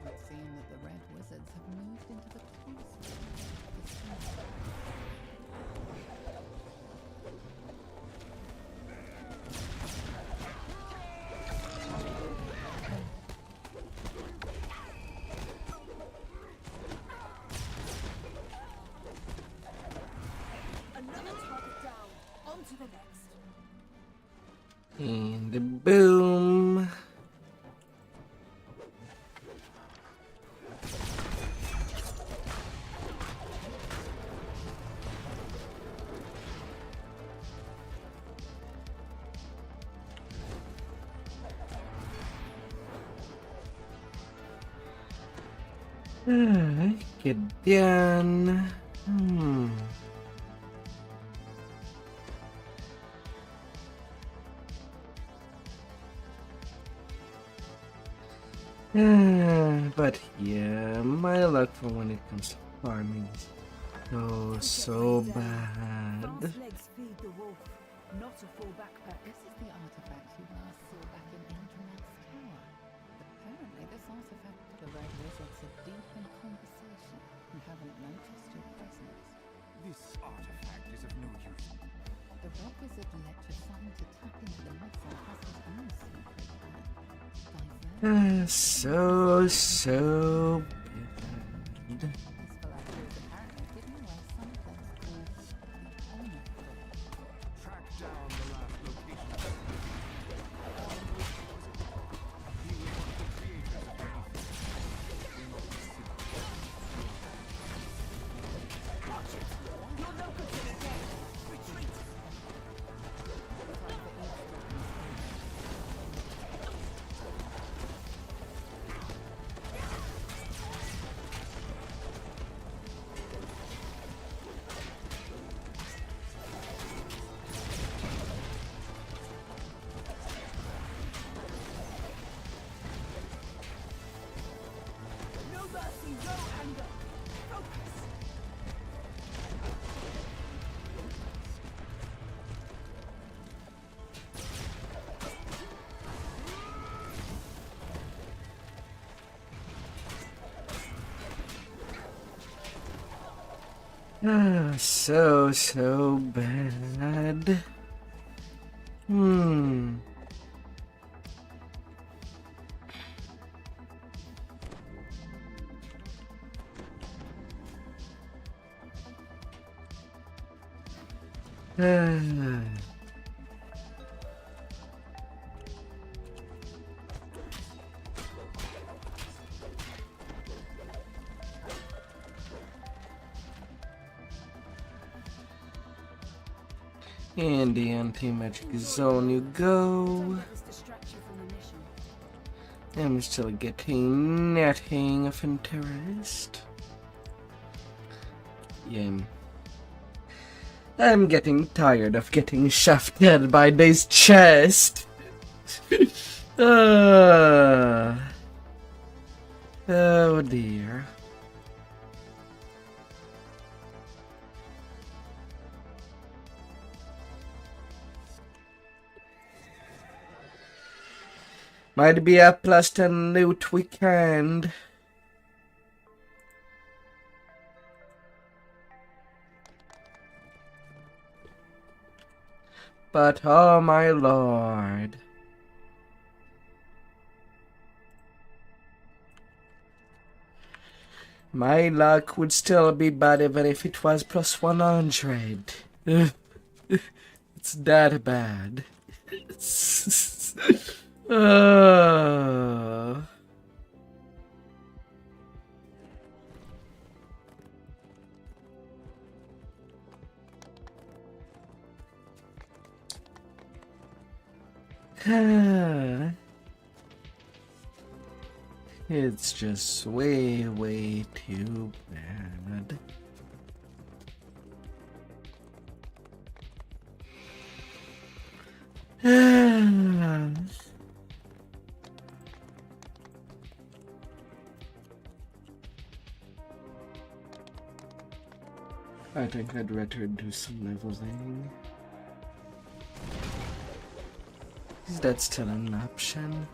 It seems that the red wizards have moved into the classroom of the school. Another target down. On to the next. And the boom. Get down. But yeah, my luck for when it comes to farming is so bad. Fast legs feed the wolf, not a full backpack. This is the artifact you last saw back in Andromath's tower. Apparently this artifact the red wizards are deep in conversation and haven't noticed your presence. This artifact is of no use. The red wizard let your son to tap into the missile has his own secret plan. So bad. His phylactery is apparently hidden away someplace called the Honor Floor. Track down the last location. He was one of the creators of anything. Will not be You're no good to the game. Retreat. Time for eavesdropping. No mercy, no anger. Focus. So bad. In the anti-magic zone you go. Let us distract you from the mission. I'm still getting nothing of interest. Yeah. I'm getting tired of getting shafted by this chest. Oh dear. Might be a plus 10 loot weekend. But oh my lord. My luck would still be bad even if it was plus 100. It's that bad. uh... It's just way, way too bad. I think I'd rather do some leveling. Is that still an option?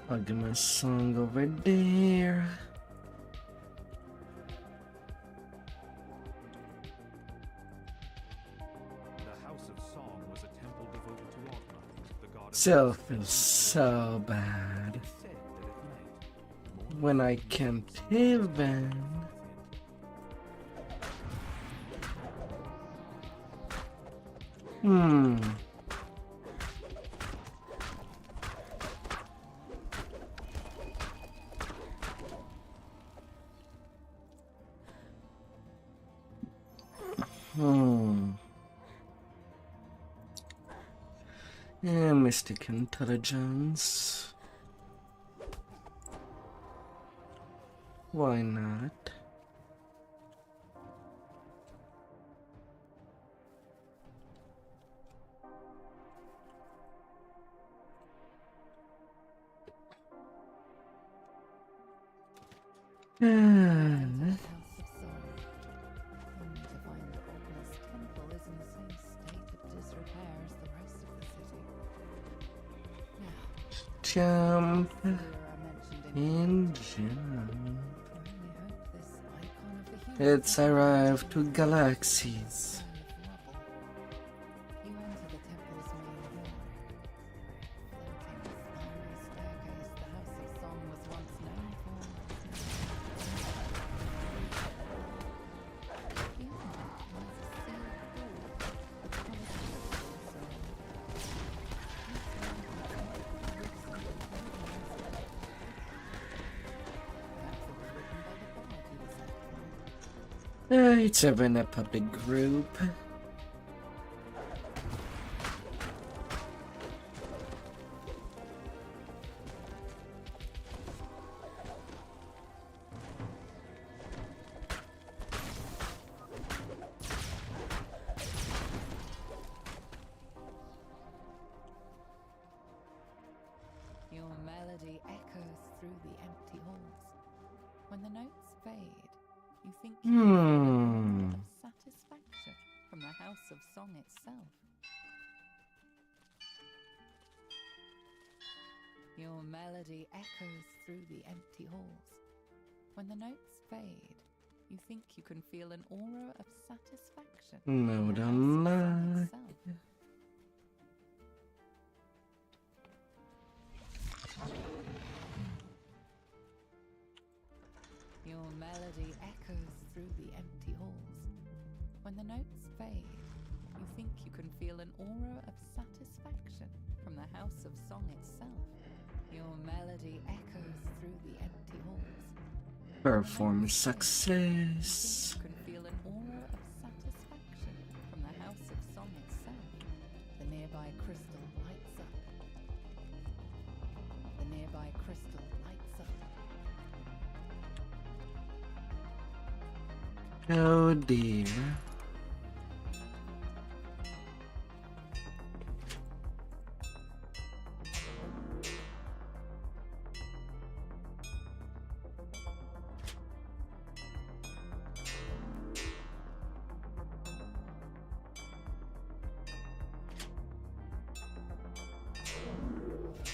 I'll get my song over there. The House of Song was a temple devoted to Ogma, the god of Still feels so bad It said that at night, when I can't even. Yeah, mystic intelligence. Why not? Jump and jump. It's arrived to galaxies. It's even a public group. Your melody echoes through the empty halls. When the notes fade, you think you can feel an aura of satisfaction from the House of Song itself. Your melody echoes through the empty halls. When the notes fade, you think you can feel an aura of satisfaction from the House of Song itself. Your melody echoes through the empty halls. When the notes fade, you think you can feel an aura of satisfaction from the House of Song itself. Your melody echoes through the empty halls. Perform success. You can feel an aura of satisfaction from the House of Song itself. The nearby crystal lights up. The nearby crystal lights up. Oh dear.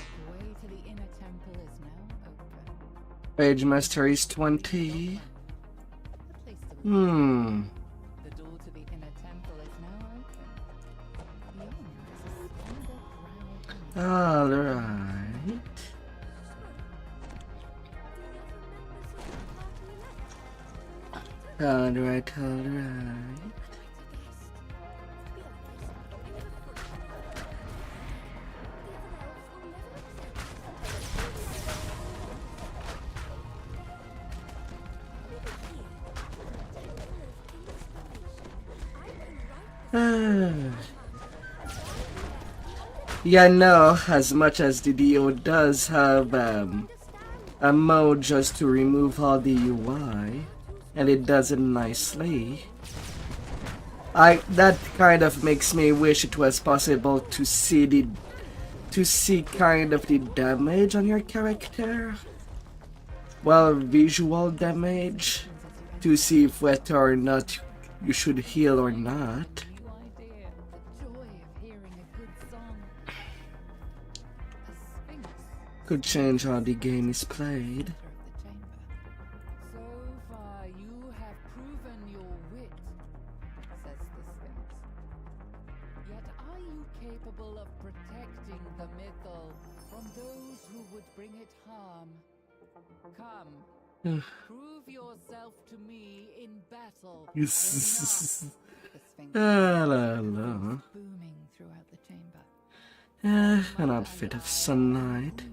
The way to the inner temple is now open. Page master is 20. The place to look. The door to the inner temple is now open. Beyond is a slender brown Alright. Alright. Yeah, no, as much as the DDO does have a mode just to remove all the UI, and it does it nicely, that kind of makes me wish it was possible to see kind of the damage on your character. Well, visual damage, to see if whether or not you should heal or not. Could change how the game is played. So far you have proven your wit, says the Sphinx. Yet are you capable of protecting the mythal from those who would bring it harm? Come, prove yourself to me in battle. Yes. The Sphinx Booming throughout the chamber. An outfit of sunlight.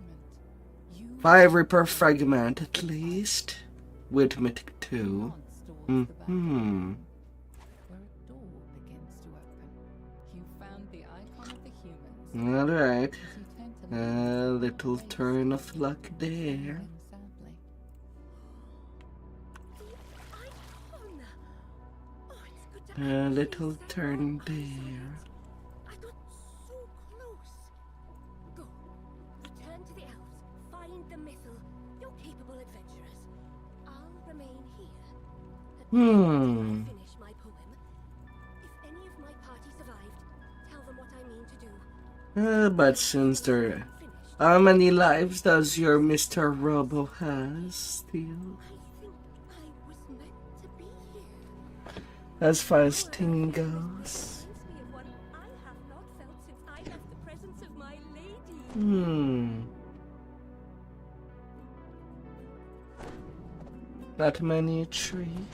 5 repair fragment at least. With mythic 2. Where a door begins to open. You found the icon of the humans. Alright. As you tend to A little turn of luck there. sadly. A little turn there. I got so close. Go. Return to the elves. Find the mythal. You're capable adventurers. I'll remain here. Until I finish my poem. If any of my party survived, tell them what I mean to do. But since there... How many lives does your Mr. Robo has still? I think I was meant to be here. As far as thing goes. Reminds me of one I have not felt since I left the presence of my lady. That many tree.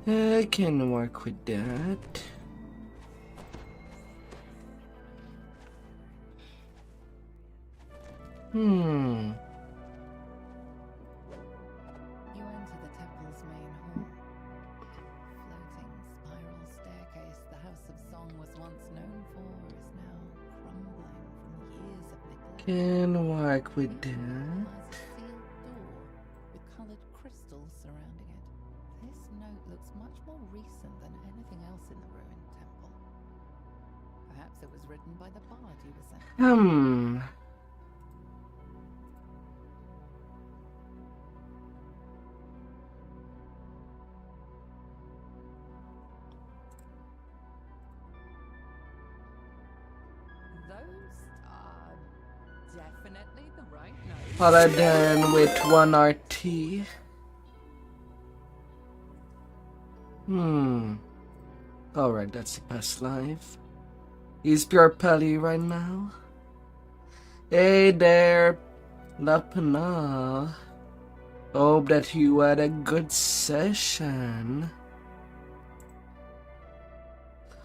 I can work with that. You enter the temple's main hall. Floating spiral staircase the House of Song was once known for is now crumbling from years of neglect. Can work with Lies that. a sealed door with coloured crystals surrounding it. This note looks much more recent than anything else in the ruined temple. Perhaps it was written by the bard you were sent. are definitely the right note. Paladin with 1 RT. Alright, that's the past life. He's pure Pelly right now. Hey there, Lapana. Hope that you had a good session.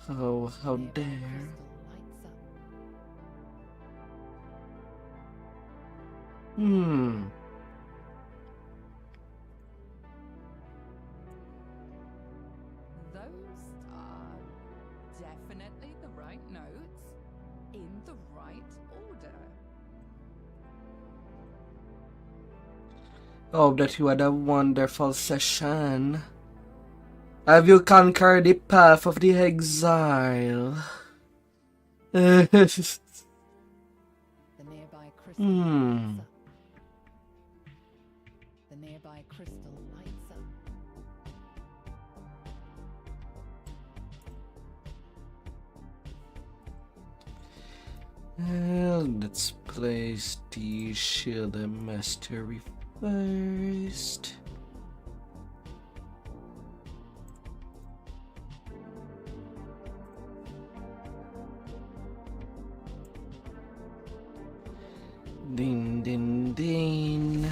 Oh, how dare. Those are definitely the right notes in the right order. Hope that you had a wonderful session. Have you conquered the path of the exile? The nearby crystal lights up. The nearby crystal lights up. Well, let's place the shield and mastery first. Ding, ding, ding.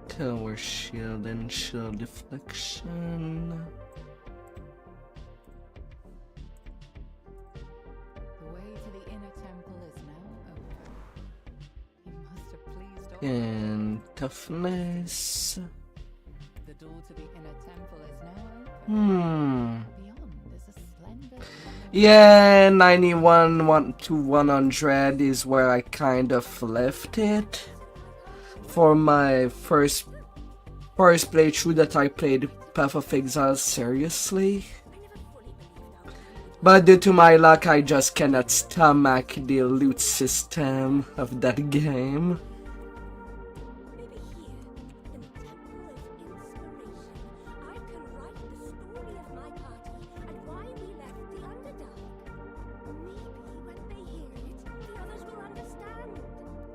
Tower shield and shield deflection. The way to the inner temple is now open. You must have pleased all. And toughness. The door to the inner temple is now open. Beyond is a splendid. Yeah, 91 to 100 is where I kind of left it. For my first playthrough that I played Path of Exile seriously. But due to my luck, I just cannot stomach the loot system of that game. Maybe here, in the Temple of Inspiration, I can write the story of my party and why we left the Underdark. Maybe when they hear it, the others will understand.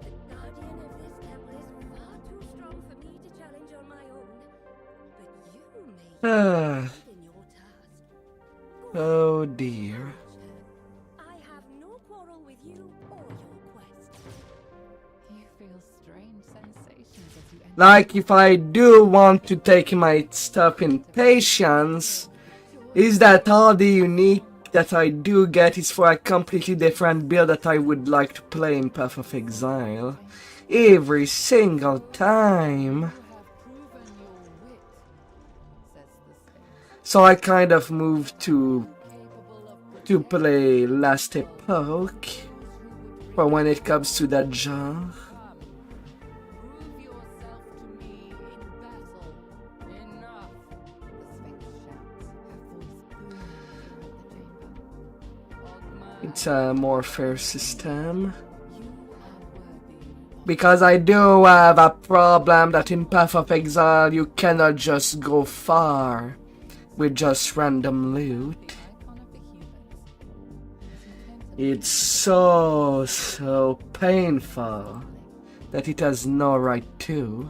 The guardian of this temple is far too strong for me to challenge on my own. But you may succeed in your task. Oh dear. I have no quarrel with you or your quest. You feel strange sensations as you enter. Like if I do want to take my stuff in patience, is that all the unique that I do get is for a completely different build that I would like to play in Path of Exile. Every single time. You have proven your wit, says the sage. So I kind of moved to Capable of play Last Epoch for when it comes to that genre. prove yourself to me in battle. Enough. The sphinx shouts, her voice booming throughout the chamber. Ogma, It's a more fair system. you are worthy. Because I do have a problem that in Path of Exile you cannot just go far with just random loot. Icon of the humans. It's so painful that it has no right to.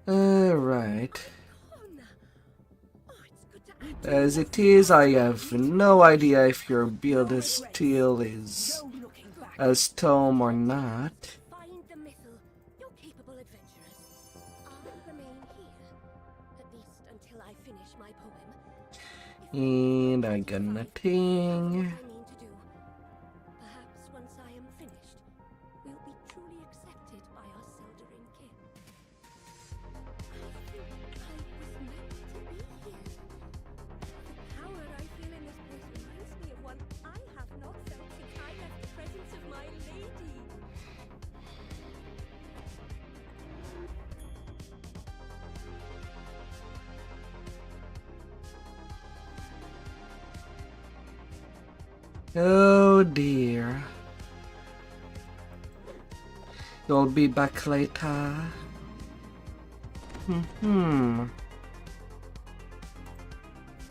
Alright. As it is, I have no idea if your build is still is as tome or not. Find the Mythal, you're capable adventurers. I'll remain here, at least until I finish my poem. And I got nothing. I mean to do. Perhaps once I am finished, we'll be truly accepted by our Seldering kin. I think I was meant to be here. The power I feel in this place reminds me of one I have not felt since I left the presence of my lady. Oh dear. You'll be back later.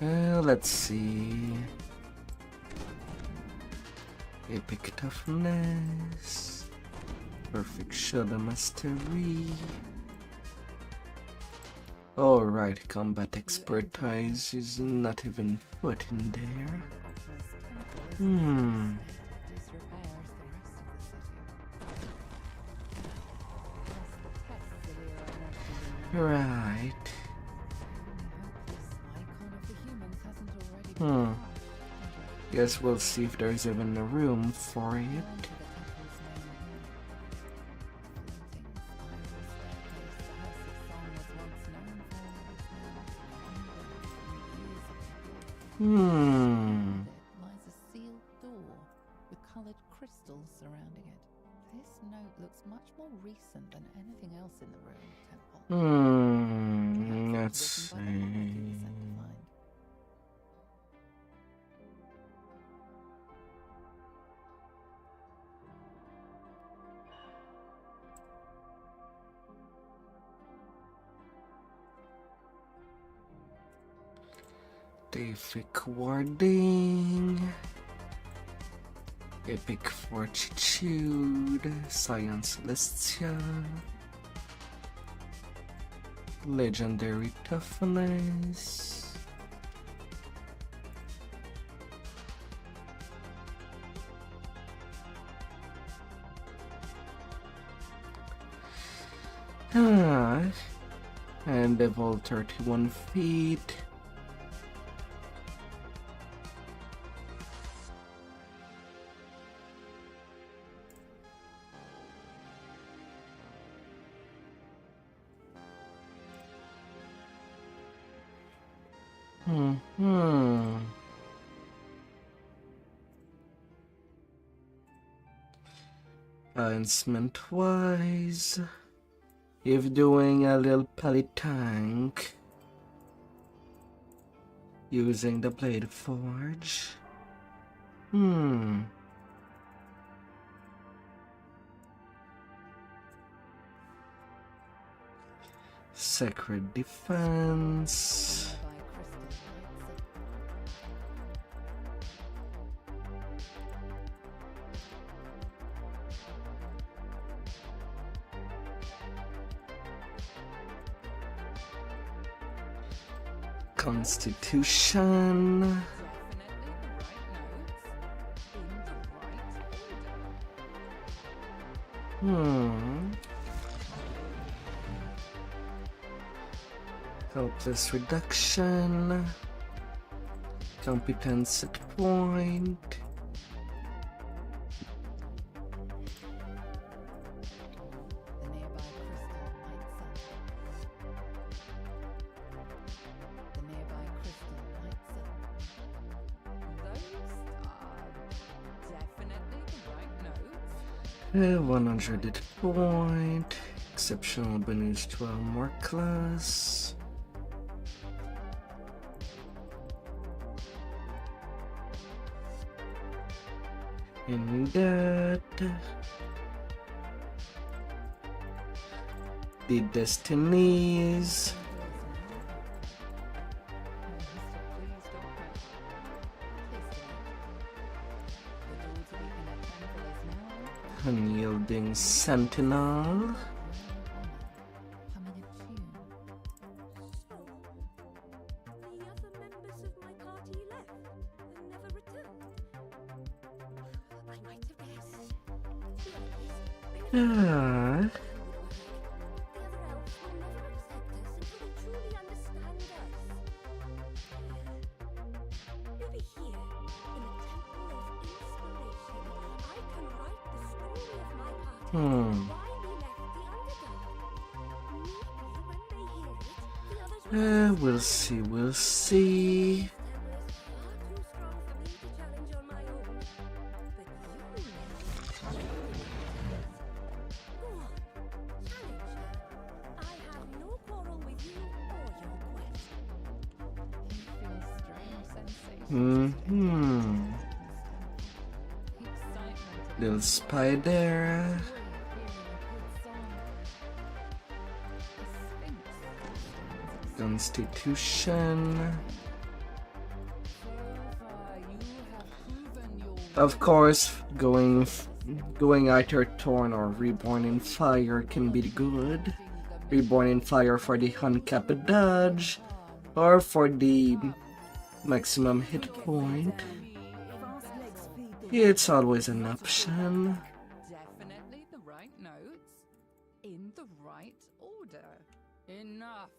Let's see. Epic toughness. Perfect shoulder mastery. Alright, combat expertise is not even put in there. Right. Guess we'll see if there's even a room for it. Lies a sealed door with coloured crystals surrounding it. This note looks much more recent than anything else in the room, Temple. Let's see. Epic warding, epic fortitude, science celestial, legendary toughness, and level 31 feet. Balancement wise, if doing a little pally tank using the blade forge. Sacred defense. Constitution. Helpless reduction. Competence set point. Those are definitely the right notes. 100 hit point. Exceptional bonus to armor class. In that, the destinies. Unyielding sentinel. The other members of my party left and never returned. I might have guessed. The other elves will never accept us until they truly understand us. Maybe here, in the Temple of Inspiration, I can write the story of my party and why we left the underdark. Maybe when they hear it, the others will We'll see, we'll see. Little spider. Constitution. Of course, going either Torn or Reborn in Fire can be good. Reborn in Fire for the uncapped dodge, or for the maximum hit point. It's always an option. Definitely the right notes, in the right order. Enough!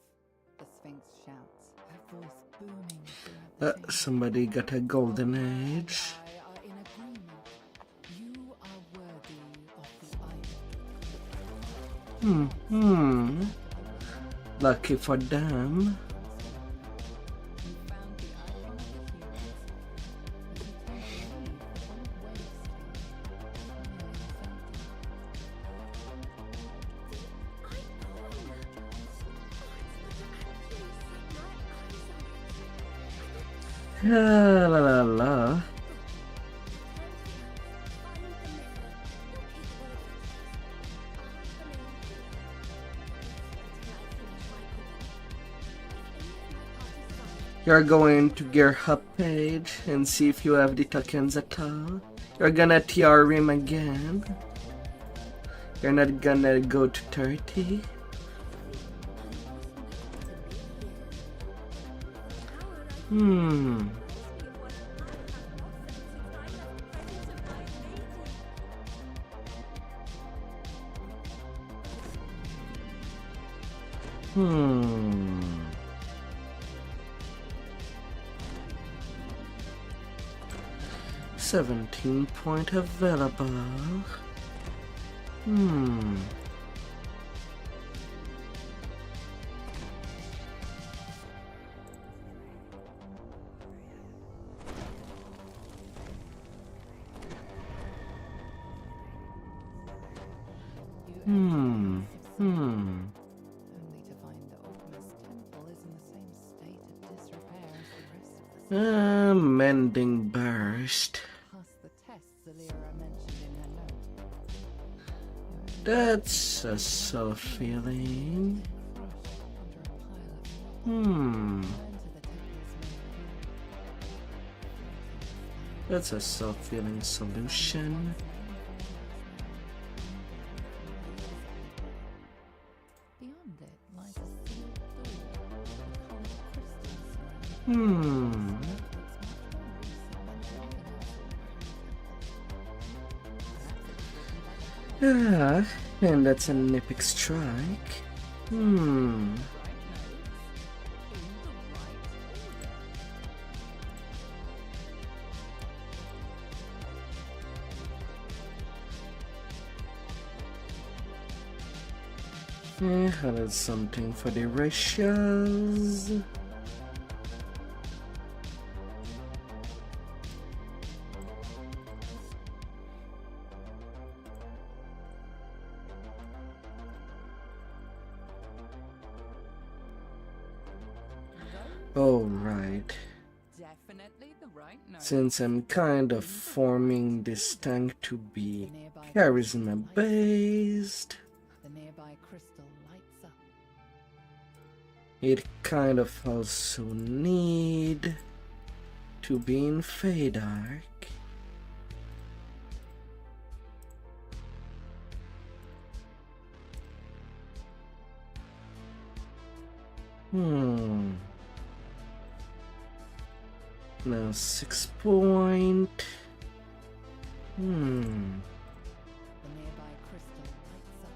The Sphinx shouts, her voice booming throughout the chamber. Somebody got a golden age. I are in agreement. You are worthy of the idol. Lucky for them. You found the icon of the humans, but you can't believe the whole La la la la. You're going to gear up page and see if you have the tokens at all. You're gonna TR him again. You're not gonna go to 30. $17 available. Only to find the Alchemist Temple is in the same state of disrepair as the rest of the Mending burst. plus the tests Alira mentioned in her note. That's a soft feeling. Crushed under a pile of Hmm. to the temple's main That's a soft feeling solution. Beyond it lies a sealed door, a column of crystals Hmm. Ah, and that's an epic strike. That's something for the ratios. Oh, right. Definitely the right note. Since I'm kind of forming this tank to be charisma based, The nearby crystal lights up. it kind of also need to be in Fade Arc. Now 6 point. The nearby crystal lights up.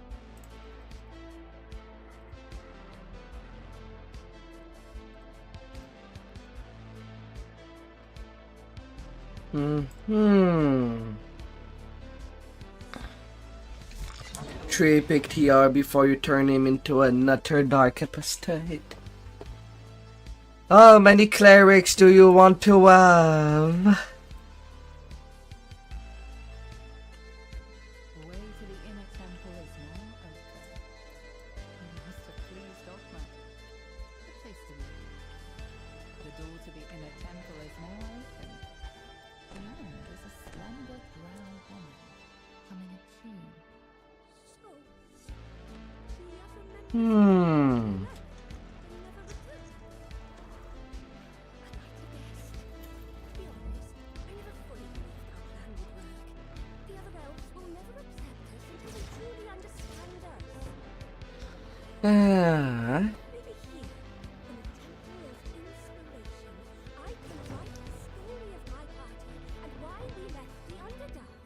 Three pick TR before you turn him into another dark apostate. How many clerics do you want to have? The way to the inner temple is now open. You must have pleased Dogma. A taste of it. The door to the inner temple is now open. Beyond is a slender brown woman. humming a tune. So, the other members Hmm. left. They never returned. I'd like to guess. To be honest, I never fully believed our plan would work. The other elves will never accept us until they truly understand us. Ah. Maybe here, in the Temple of Inspiration, I can write the story of my party and why we left the Underdark.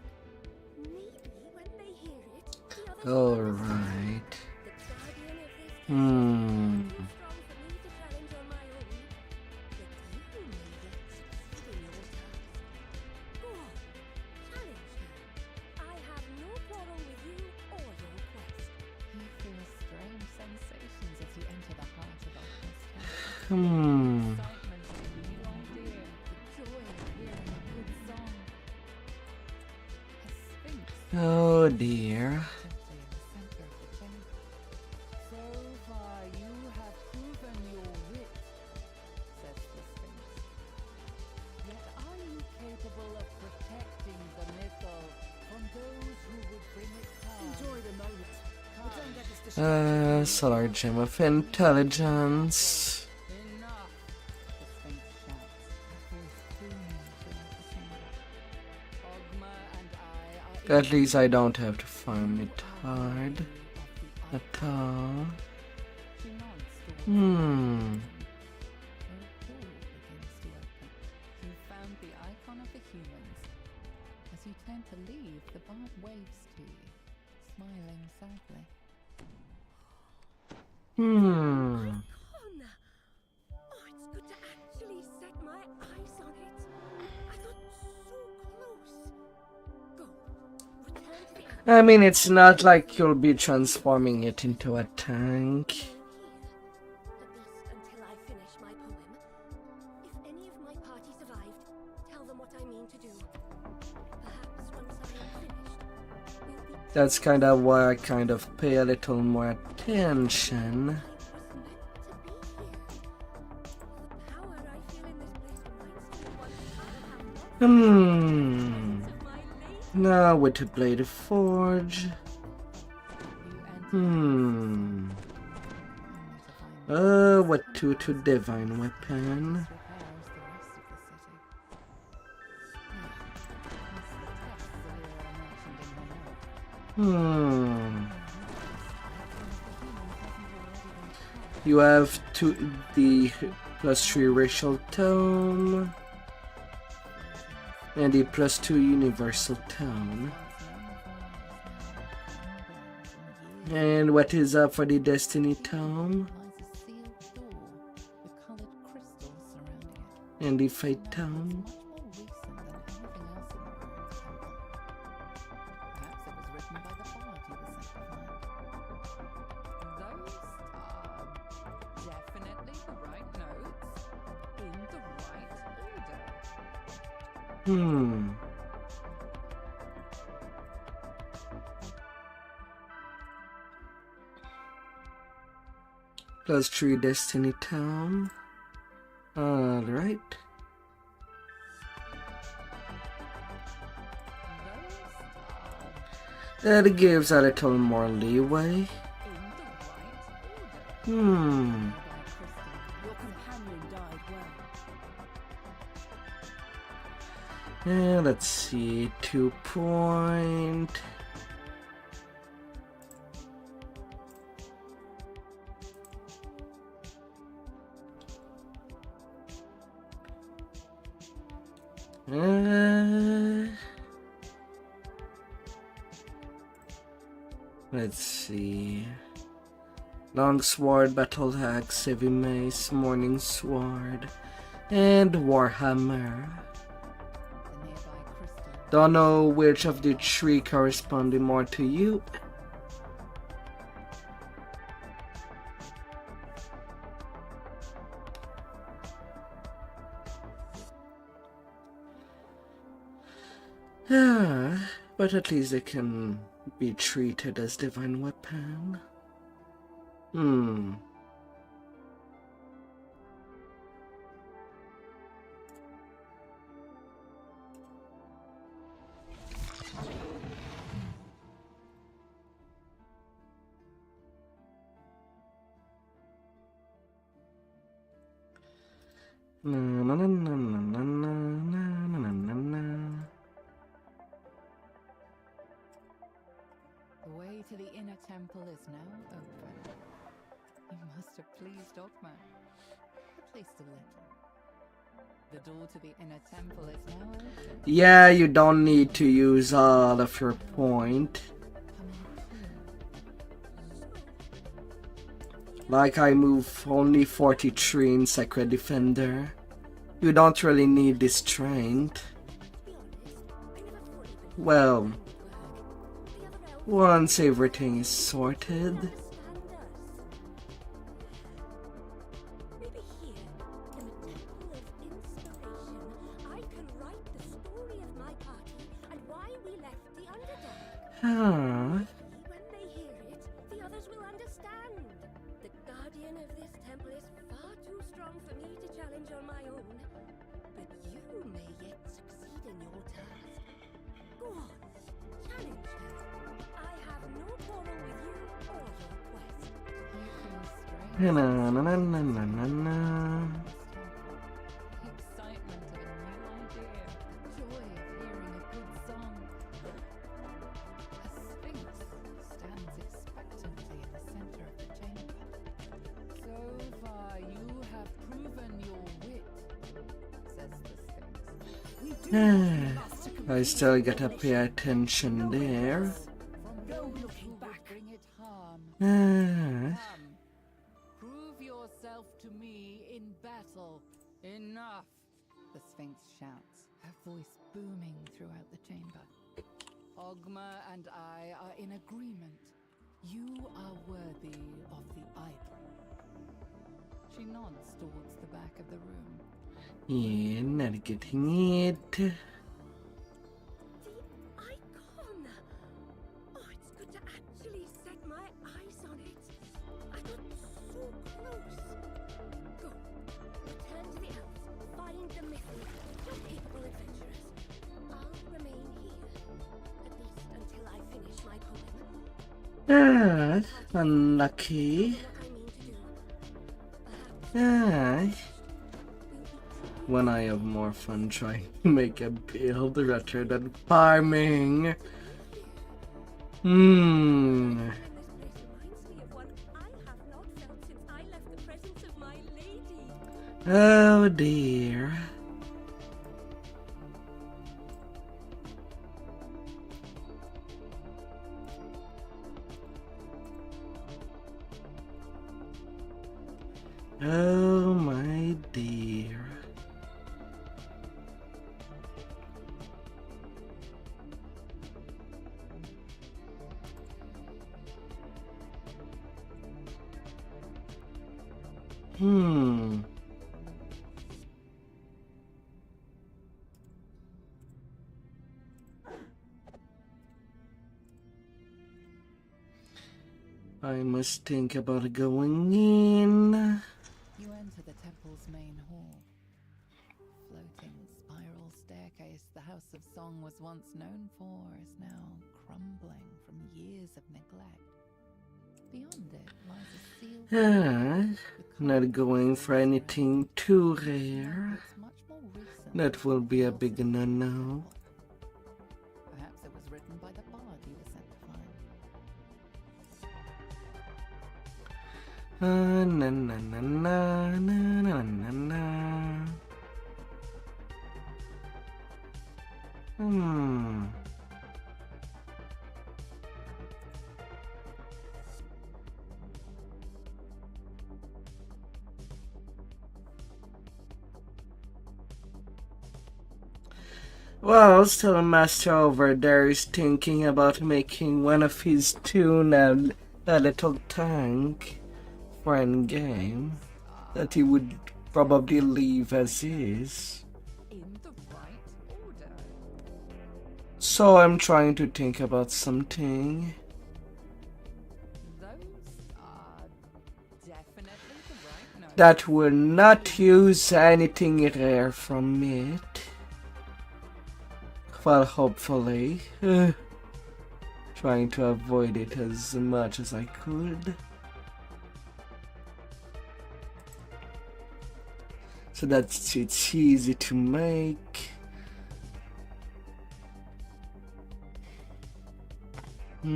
Maybe when they hear it, the others will understand. Alright. The guardian of this temple Hmm. is too strong for me to challenge on my own. But you may yet succeed in your task. Go on, challenge her. I have no quarrel with you or your quest. He feels strange sensations as you enter the heart of Alchemist Temple. Hmm. Excitement of a new idea, the joy of hearing a good song. A sphinx Oh dear. gently in the center of the chamber. So far, you have proven your wit. Says the sphinx. Yet are you capable of protecting the mytho from those who would bring it harm? Enjoy the moment. But don't get this distracted. Solar Gem of Intelligence. Enough. The sphinx shouts, her voice booming throughout the chamber. Ogma and I are At least I don't have to farm it hard of the at all. She nods towards Hmm. the where a portal begins to open. You found the icon of the humans. As you turn to leave, the bard waves to you, smiling sadly. Hmm. Icon! Oh, it's good to actually set my eyes on it. I got so close. Go. Return to the I mean, it's not like you'll be transforming it into a tank. here. At least until I finish my poem. If any of my party survived, tell them what I mean to do. Perhaps once I am finished, we'll be That's kind of why I kind of pay a little more attention. I was meant to be here. The power I feel in this place reminds me once I have lost Hmm. of my late Now with the Blade of Forge. You enter Hmm. only to find What to Divine Weapon. repairs the rest of the city. Plus the texts Alira mentioned in her note. Hmm. The You have the +3 racial tome and the +2 universal tome. And what is up for the Destiny tome lies a sealed door with colored crystals surrounding it. and the Fate tome? Much more recent than anything else in the ruins temple. Perhaps it was written by the bard you were sent to find. Those are definitely the right notes in the right order. Hmm. +3 Destiny tome. Alright. Those are That gives a little more leeway. in the right order. Hmm. By crystal. Your companion died well. Let's see. 2 point. Let's see. Longsword, Battle Axe, Heavy Mace, Morning Sword, and Warhammer. The nearby crystal. Don't know which of the 3 corresponding more to you. But at least they can be treated as divine weapon. Hmm. Na, na, na, na, na, na, na, na, na, na. The way to the inner temple is now open. You must have pleased Dogma, at least a little. The door to the inner temple is now open. Yeah, you don't need to use all of your point. Like I move only 43 in Sacred Defender. You don't really need this strength. Well, once everything is sorted. Maybe here, in the Temple of Inspiration, I can write the story of my party and why we left the Underdark. Huh. When they hear it, the others will understand. The guardian of this temple is far too strong for me to challenge on my own. But you may yet succeed in your task. Go on, challenge her. I have no quarrel with you or your quest. Na, na, na, na, na, na, na. The excitement of a new idea, joy of hearing a good song. A sphinx stands expectantly in the center of the chamber. So far, you have proven your wit, says the sphinx. I still gotta pay attention there. No looking back. Bring it harm. Ah. Come, prove yourself to me in battle. Enough! The Sphinx shouts, her voice booming throughout the chamber. Ogma and I are in agreement. You are worthy of the idol. She nods towards the back of the room. Yeah, not getting it. The icon! Oh, it's good to actually set my eyes on it. I got so close. Go. Return to the elves. Find the missing, your capable adventurers. I'll remain here. At least until I finish my poem. Ah, unlucky. What I mean to do. Perhaps Ah. When I have more fun trying to make a build rather than farming. Hmm. this place reminds me of one I have not felt since I left the presence of my lady. Oh dear. Oh my dear. Hmm. I must think about going in. You enter the temple's main hall. Floating spiral staircase the House of Song was once known for is now crumbling from years of neglect. Beyond it lies a sealed Not going for anything too rare. It's much more recent. That will be a big no-no. Perhaps it was written by the bard you were sent to find. Na na na na na na na na. Hmm. Well, still Master over there is thinking about making one of his tune a little tank for endgame that he would probably leave as is. In the right order. So I'm trying to think about something. Those are definitely the right notes. That will not use anything rare from it. Well, hopefully. Trying to avoid it as much as I could. so that it's easy to make. The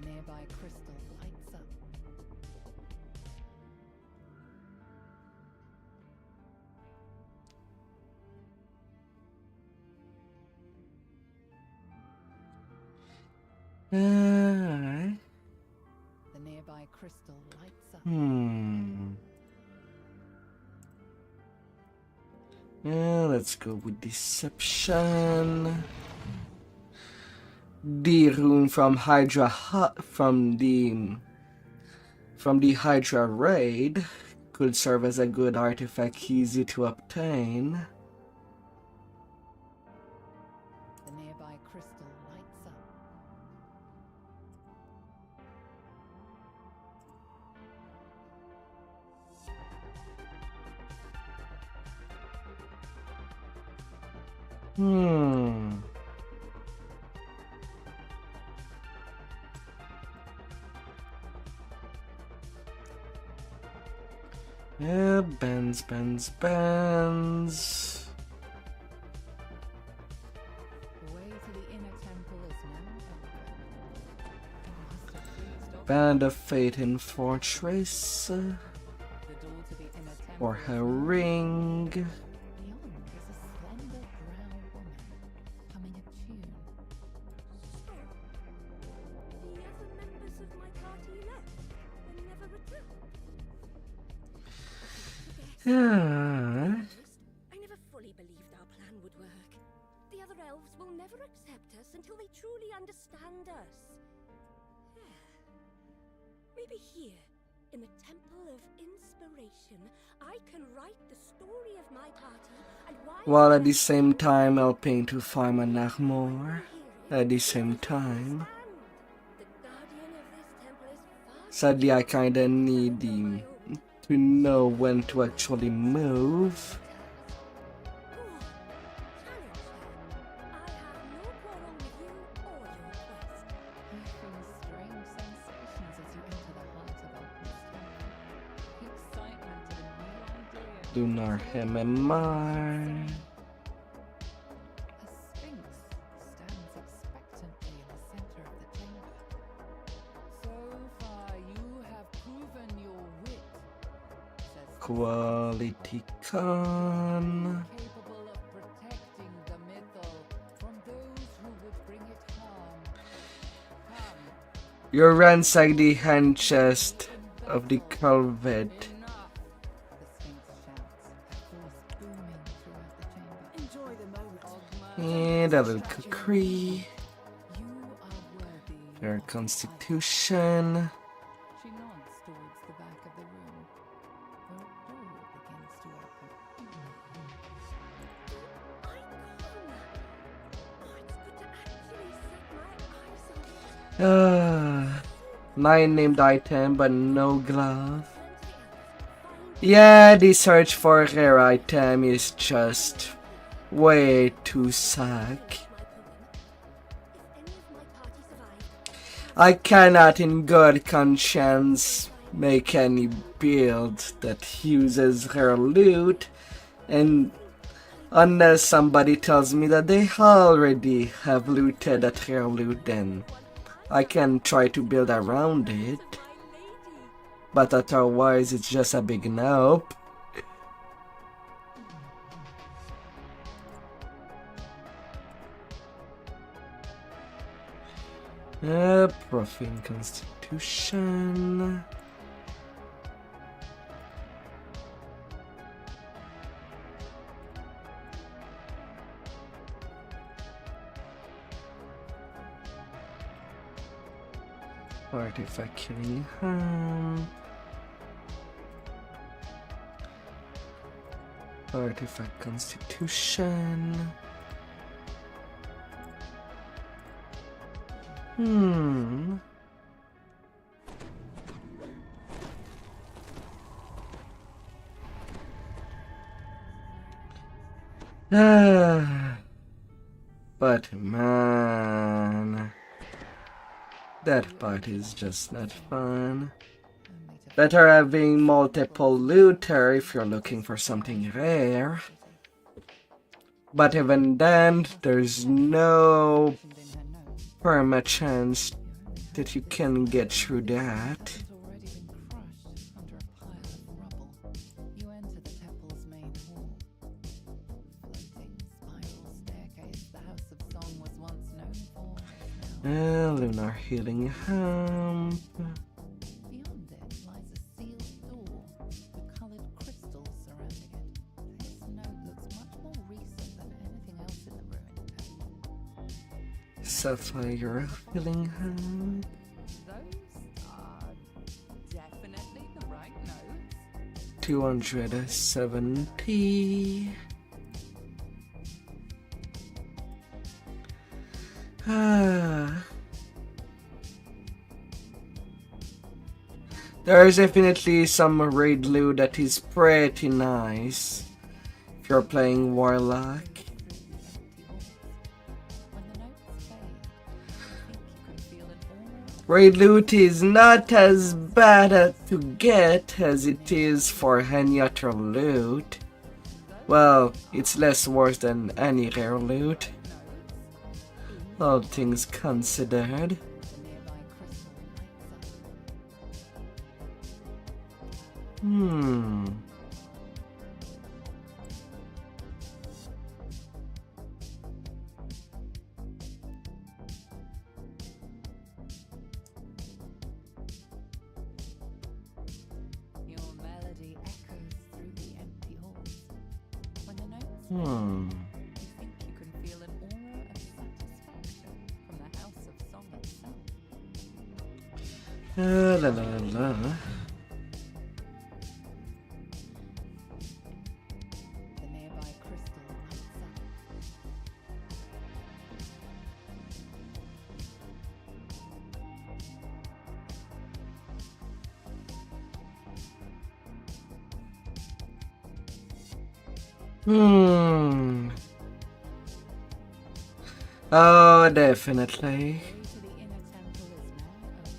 nearby crystal lights up. Alright. The nearby crystal lights up. Yeah, let's go with deception. The rune from from the Hydra raid could serve as a good artifact, easy to obtain. The nearby crystal lights up. Yeah, bends. The way to the inner temple is now open. It must have pleased all. Band of Fate in Fortress. The door to the inner temple Or is her now ring. Beyond is a slender brown woman humming a tune. So, the other members of my party left and never returned. Yeah. I never fully believed our plan would work. The other elves will never accept us until they truly understand us. Maybe here, in the Temple of Inspiration, I can write the story of my party and why. While at the same time helping to find my Narmor. At the same time. The guardian of this temple is far. Sadly, I kinda need him to know when to actually move. You feel strange sensations as you enter the heart of Alchemist Temple. Excitement at a new idea. Lunar MMR. A sphinx stands expectantly in the center of the chamber. So far, you have proven your wit, says Quality con. capable of protecting the mythal from those who would bring it harm. Come, You ransack the hand chest of the culvet. enough! The sphinx shouts, her voice booming throughout the chamber. Enjoy the moment. And a little Kukri. You are worthy. Their constitution. She nods towards the back of the room. A door begins to open. Nine named item, but no glove. Yeah, the search for a rare item is just way too suck. I cannot in good conscience make any build that uses rare loot, and unless somebody tells me that they already have looted that rare loot, then I can try to build around it. But otherwise, it's just a big nope. Profane Constitution. Artifact killing harm. Artifact Constitution. But man, that part is just not fun. Better having multiple looter if you're looking for something rare. But even then, there's no perma chance that you can get through that. Has already been crushed under a pile of rubble. You enter the temple's main hall. Floating spiral staircase the House of Song was once known for. Lunar healing hump. Beyond it lies a sealed door with coloured crystals surrounding it. This note looks much more recent than anything else in the ruined temple. Sapphire healing hump. Those are definitely the right notes. 270. There's definitely some raid loot that is pretty nice if you're playing Warlock. When the notes fade, you think you can feel an aura. Raid loot is not as bad to get as it is for any other loot. Well, it's less worse than any rare loot, all things considered. The nearby crystal lights up. Your melody echoes through the empty halls. When the notes fade, you think you can feel an aura of satisfaction from the House of Song itself. La la la la. The nearby crystal lights up. Oh, definitely. To the inner temple is now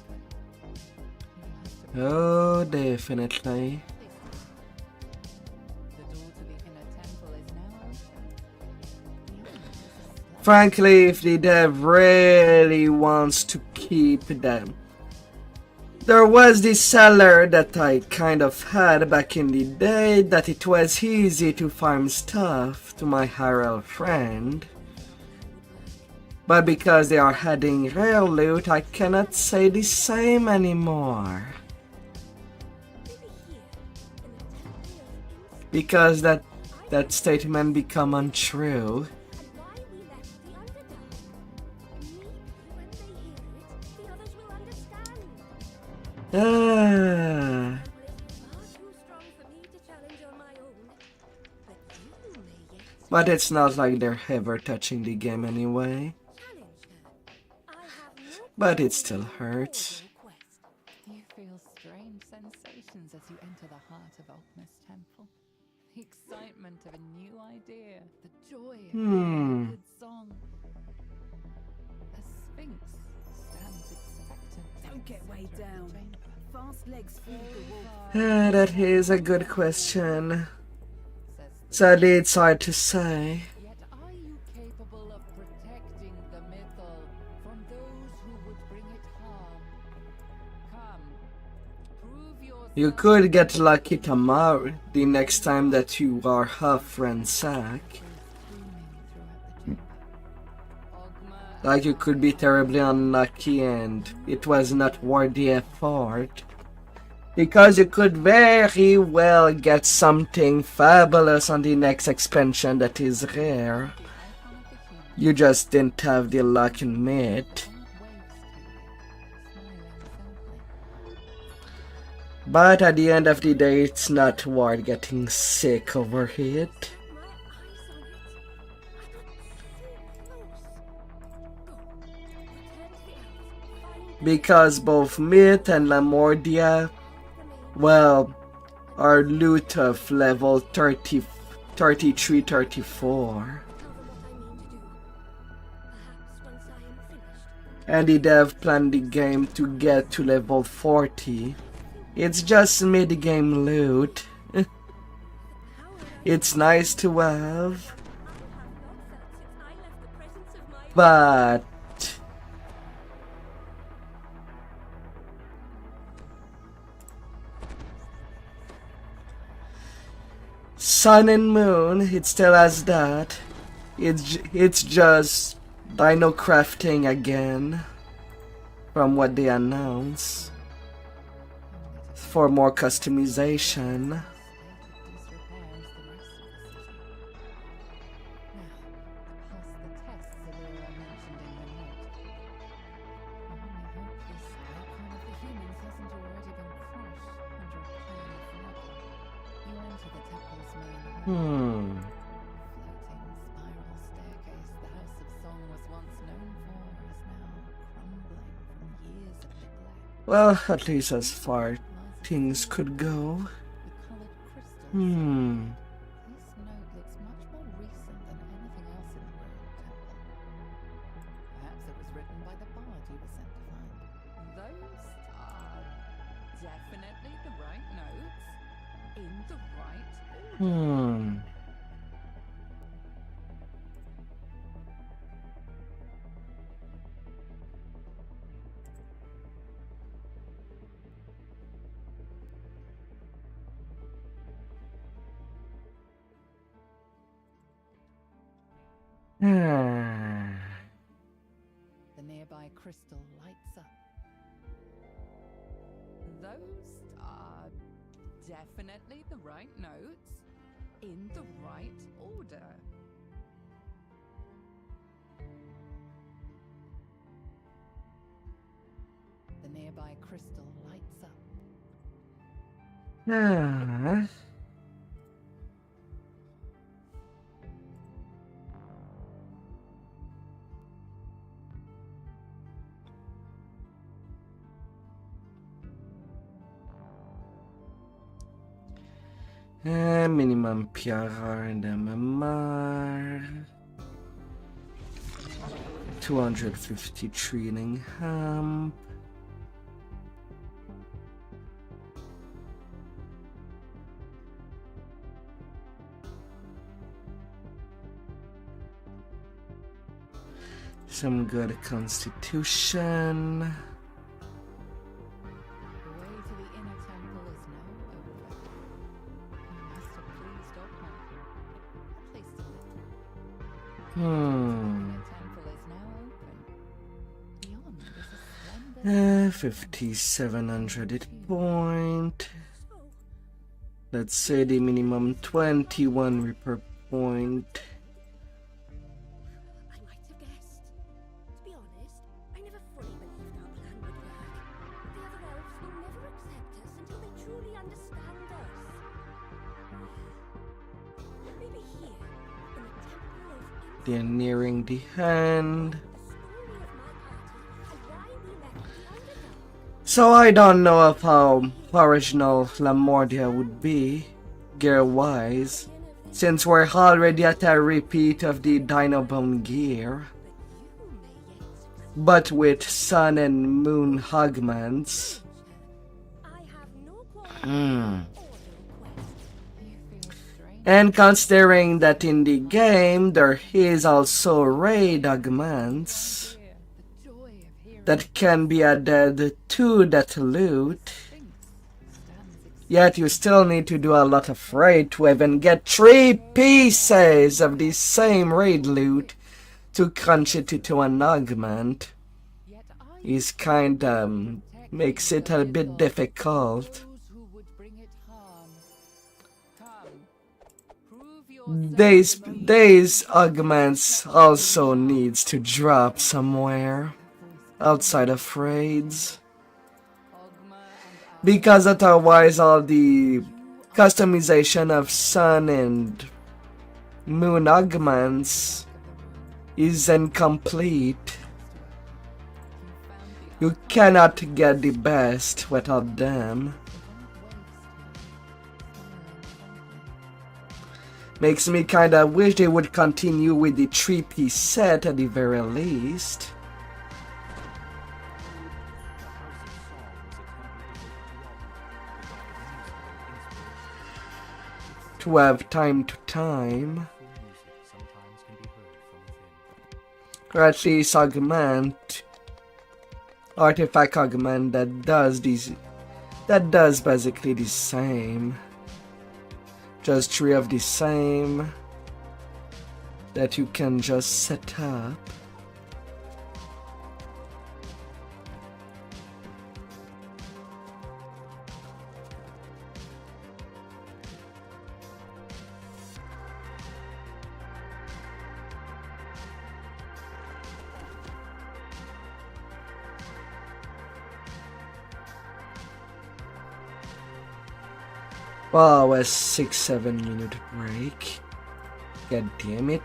open. You have to Oh, definitely. The door to the inner temple is now open. Beyond is a slab. Frankly, if the dev really wants to keep them. There was this seller that I kind of had back in the day that it was easy to farm stuff to my Harrell friend. But because they are adding rare loot, I cannot say the same anymore. Because that statement become untrue. But it's not like they're ever touching the game anyway. But it still hurts. You feel strange sensations as you enter the heart of Ogma's temple. The excitement of a new idea, the joy of hearing a good song. A sphinx stands expectant. Don't get weighed down. Fast legs feed the wolf. That is a good question. Says Sadly, it's hard to say. Yet are you capable of protecting the mythal from those who would bring it harm? Come, prove yourself. You could get lucky tomorrow, the next time that you are half ransack. Screaming throughout the chamber. Ogma Like you could be terribly unlucky and it was not worth the effort. Because you could very well get something fabulous on the next expansion that is rare. You just didn't have the luck in it. But at the end of the day, it's not worth getting sick over it. Because both Myth and Lamordia, well, are loot of level 30, 33, 34. And the dev planned the game to get to level 40 It's just mid-game loot. It's nice to have, but Sun and Moon, it still has that. It's just dino crafting again from what they announced for more customization. Well, at least as far things could go. This note looks much more recent than anything else in the temple. Perhaps it was written by the bard you were sent to find. Those are definitely the right notes in the right order. Hmm. The nearby crystal lights up. Those are definitely the right notes in the right order. The nearby crystal lights up. Minimum PRR and MMR. 250 training hemp. Some good constitution. The way to the inner temple is now open. You must have pleased Ogma. At least a little. The temple is now open. Beyond is a splendid 5,700 hit point. Let's say the minimum 21 repair point. I might have guessed. To be honest, I never fully believed our plan would work. The other elves will never accept us until they truly understand us. Maybe here, in the temple of They're nearing the end. the story of my party and why we left the underdog. So I don't know of how original Lamordia would be, gear-wise, since we're already at a repeat of the Dinobone gear. But with Sun and Moon augments. I have no quarrel or request. You feel strange. And considering that in the game there is also raid augments Here, the joy of hearing that can be added to that loot, things stands yet you still need to do a lot of raid to even get 3 pieces of the same raid loot to crunch it to an augment. yet I Is kinda makes it a bit difficult. those who would bring it harm. Come, prove yourself These augments also needs to drop somewhere outside of raids, Ogma and because otherwise all the customization of Sun and Moon augments is incomplete. You cannot get the best without them. Makes me kinda wish they would continue with the 3-piece set at the very least. The House of Song was a temple devoted to Ogma, to have time to time, Full music sometimes can be heard from within. or at least augment, artifact augment that does basically the same, just 3 of the same that you can just set up. Wow, a 6-7 minute break. God damn it.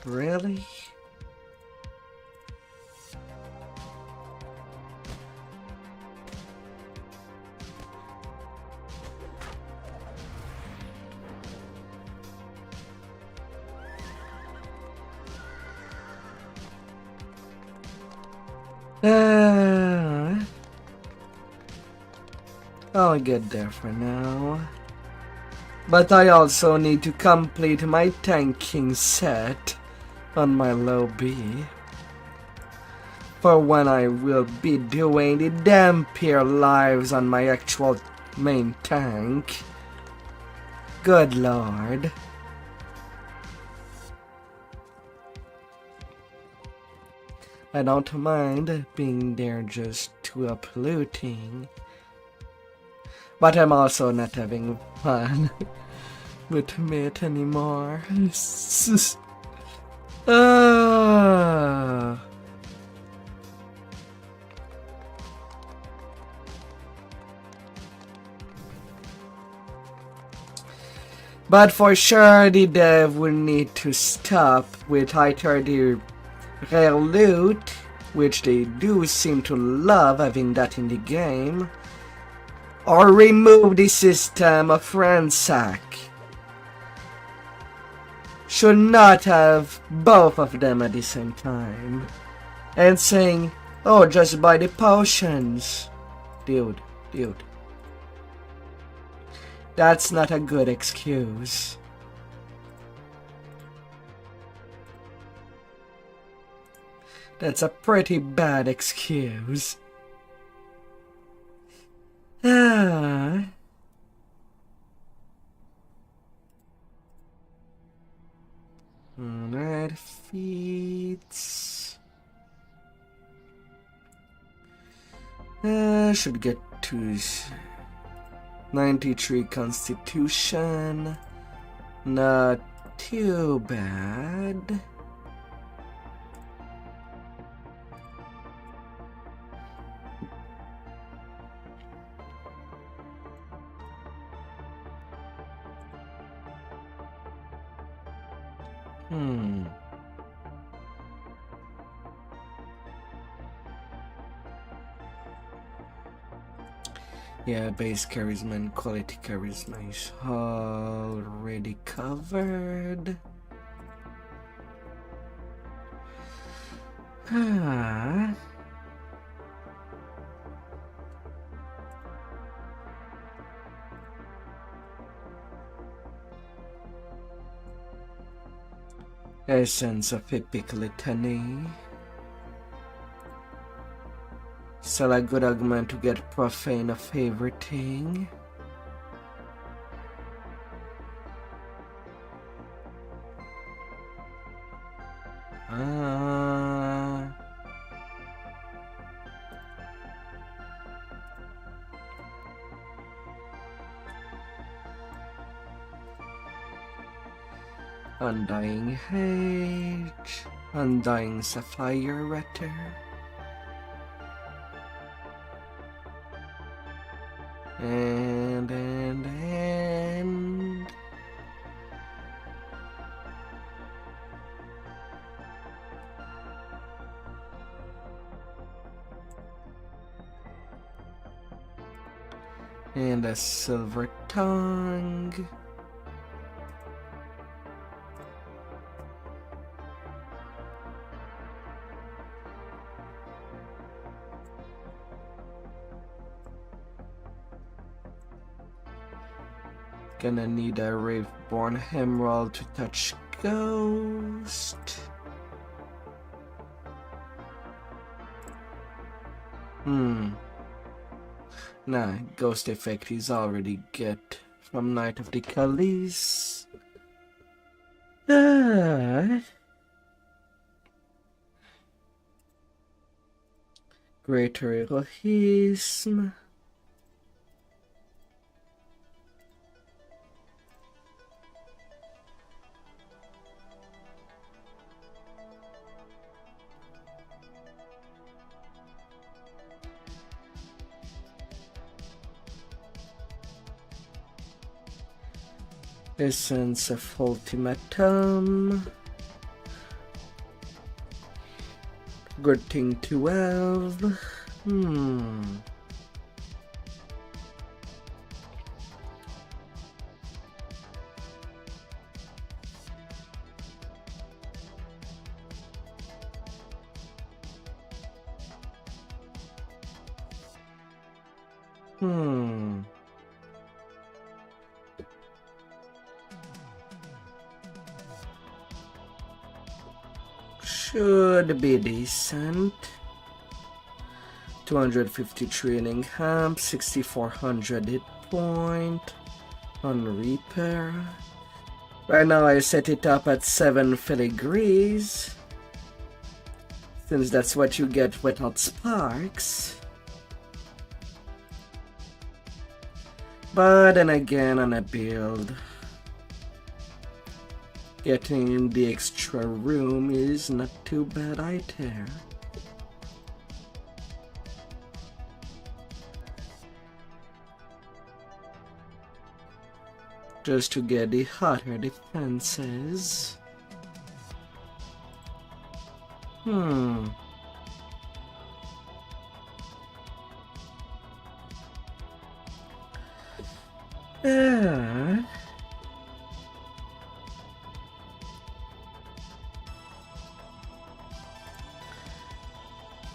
Really? I'll get there for now. But I also need to complete my tanking set on my low B for when I will be doing the Dampier lives on my actual main tank. Good lord. I don't mind being there just to up looting, but I'm also not having fun with it anymore. But for sure the dev will need to stop with either the rare loot, which they do seem to love having that in the game, or remove the system of ransack. Should not have both of them at the same time. And saying, oh, just buy the potions. Dude. That's not a good excuse. That's a pretty bad excuse. Alright, feats. Should get to 93 constitution. Not too bad. Yeah, base charisma and quality charisma is already covered. Essence of Epic Litany. Still a good argument to get profane a favorite thing. Undying Hate, Undying Sapphire Retter. And a silver tongue. Gonna need a Raveborn Emerald to touch Ghost. Nah, Ghost effect he's already get from Knight of the Callis. Greater Egoism. Essence of Ultimatum. Good thing 12. Should be decent. 250 training camp, 6400 hit point on repair. Right now I set it up at 7 filigrees, since that's what you get without sparks. But then again, on a build, getting the extra room is not too bad either. Just to get the hotter defenses.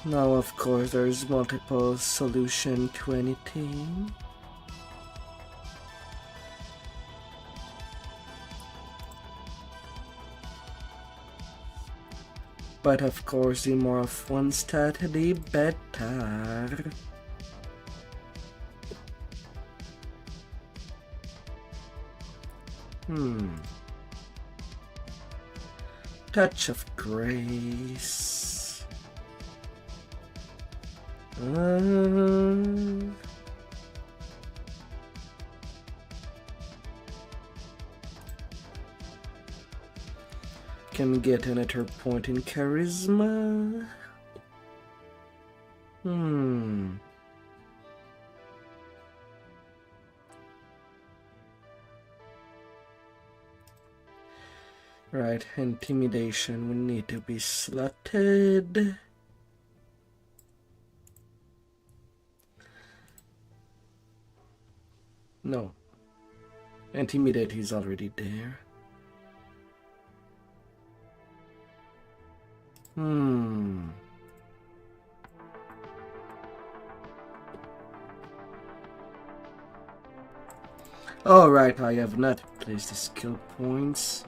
Now, of course, there's multiple solutions to anything. But of course, the more of one stat, the better. Touch of Grace. Can get another point in Charisma. Right, Intimidation will need to be slotted. No. Intimidate is already there. Oh, right, I have not placed the skill points.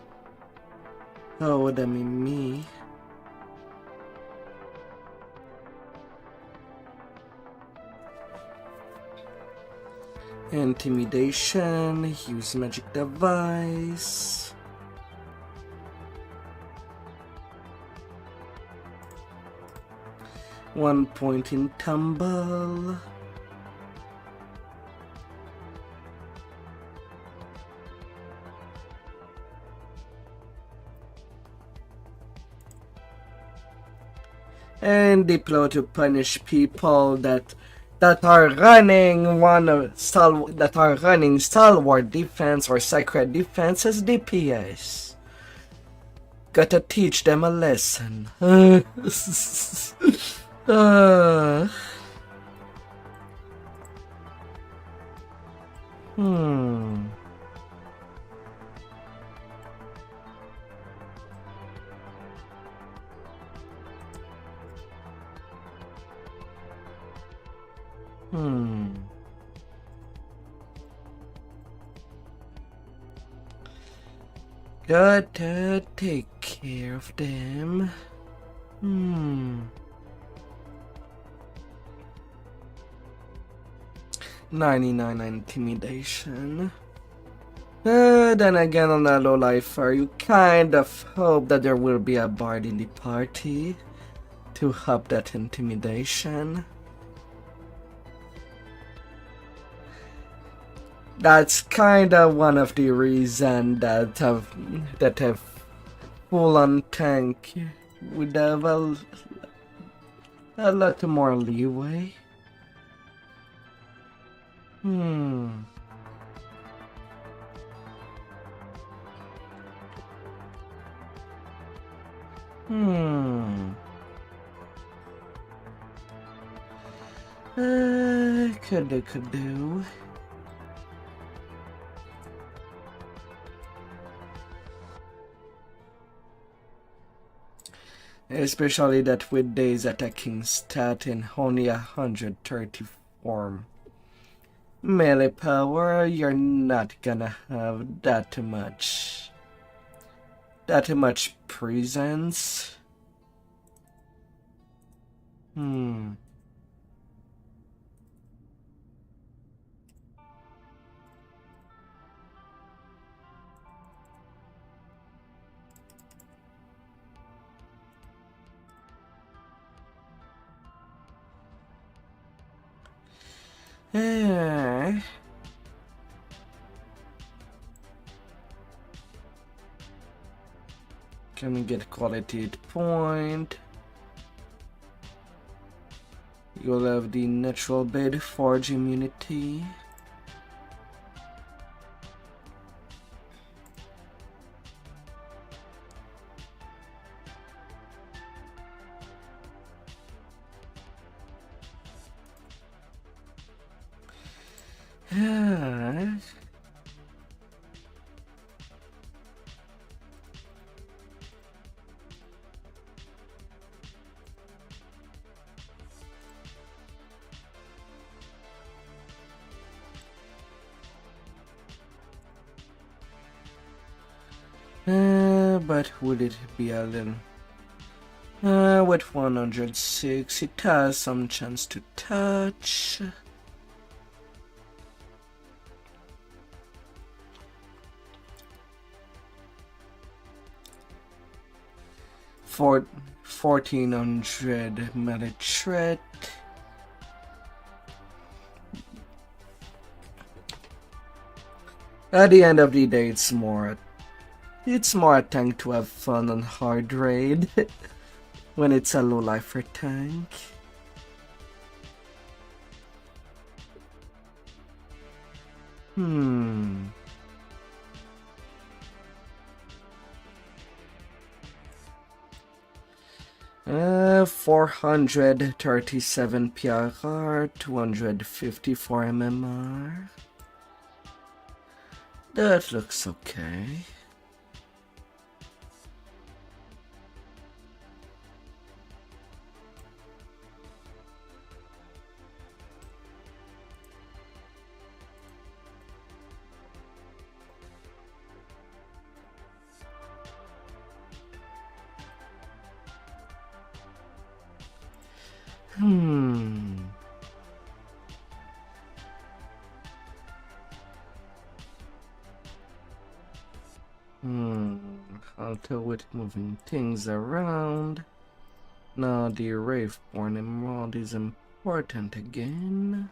Oh, that mean me. Intimidation, use magic device. One point in tumble. And deploy to punish people that are running stalwart defense or sacred defense as DPS. Gotta teach them a lesson. Gotta take care of them. 99 intimidation. Then again, on a low lifer, you kind of hope that there will be a bard in the party to up that intimidation. That's kind of one of the reasons that a full-on tank would have a lot more leeway. Could do. Especially that with days attacking stat in only 134 melee power, you're not gonna have that much presence. Can we get quality 8 point? You'll have the natural bed forge immunity. But would it be a little... with 106, it has some chance to touch. For 1400 melee threat. At the end of the day, it's more a tank to have fun on hard raid when it's a low lifer tank. Hmm. 437 PRR, 254 MMR. That looks okay. I'll tell with moving things around. Now the Wraithborn Emerald is important again.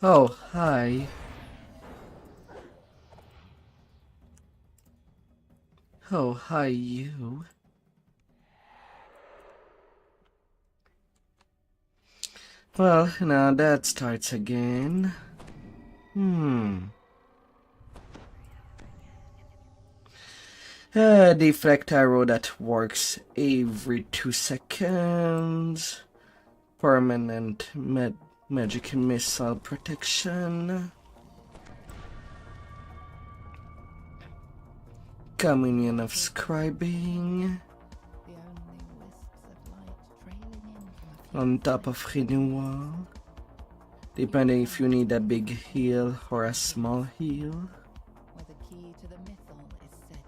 Oh, hi. Oh, hi, you. Well, now that starts again. Deflect arrow that works every 2 seconds. Permanent magic missile protection. Communion of scribing. The only wisps of light trailing in from a few On top of renewal. Depending if you need a big heal or a small heal. where the key to the mythal is set.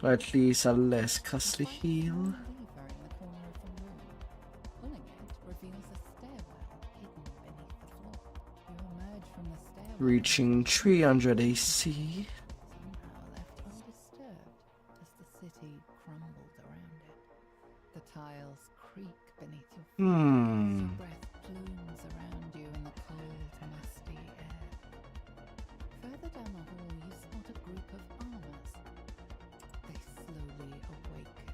Or at least a less costly Find a heal. small lever in the corner of the room. Pulling it reveals a stairwell hidden beneath the floor. You emerge from the stairwell. Reaching 300 AC. Somehow left undisturbed as the city crumbled around it. The tiles creak beneath your feet. Your breath plumes around you in the cold, musty air. Further down the hall, you spot a group of armors. They slowly awaken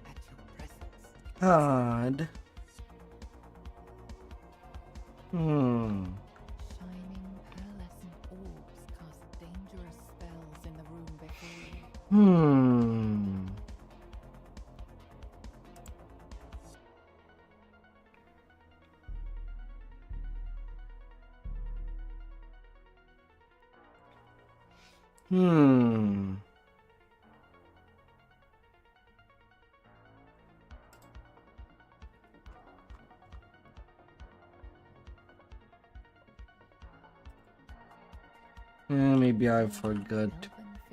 at your presence. Odd. Shining, pearlescent orbs cast dangerous spells in the room before you. Maybe I forgot to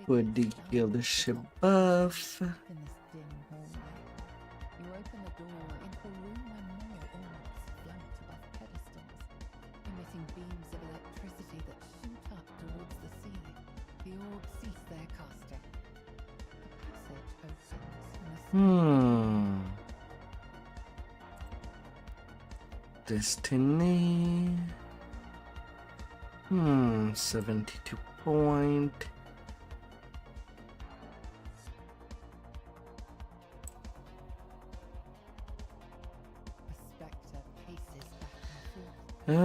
put the leadership buff. In this dim hallway, you open the door into a room where more orbs float above pedestals, emitting beams of electricity that shoot up towards the ceiling. The orbs cease their casting. The passage opens in a Destiny. 72 point. The spectre paces back and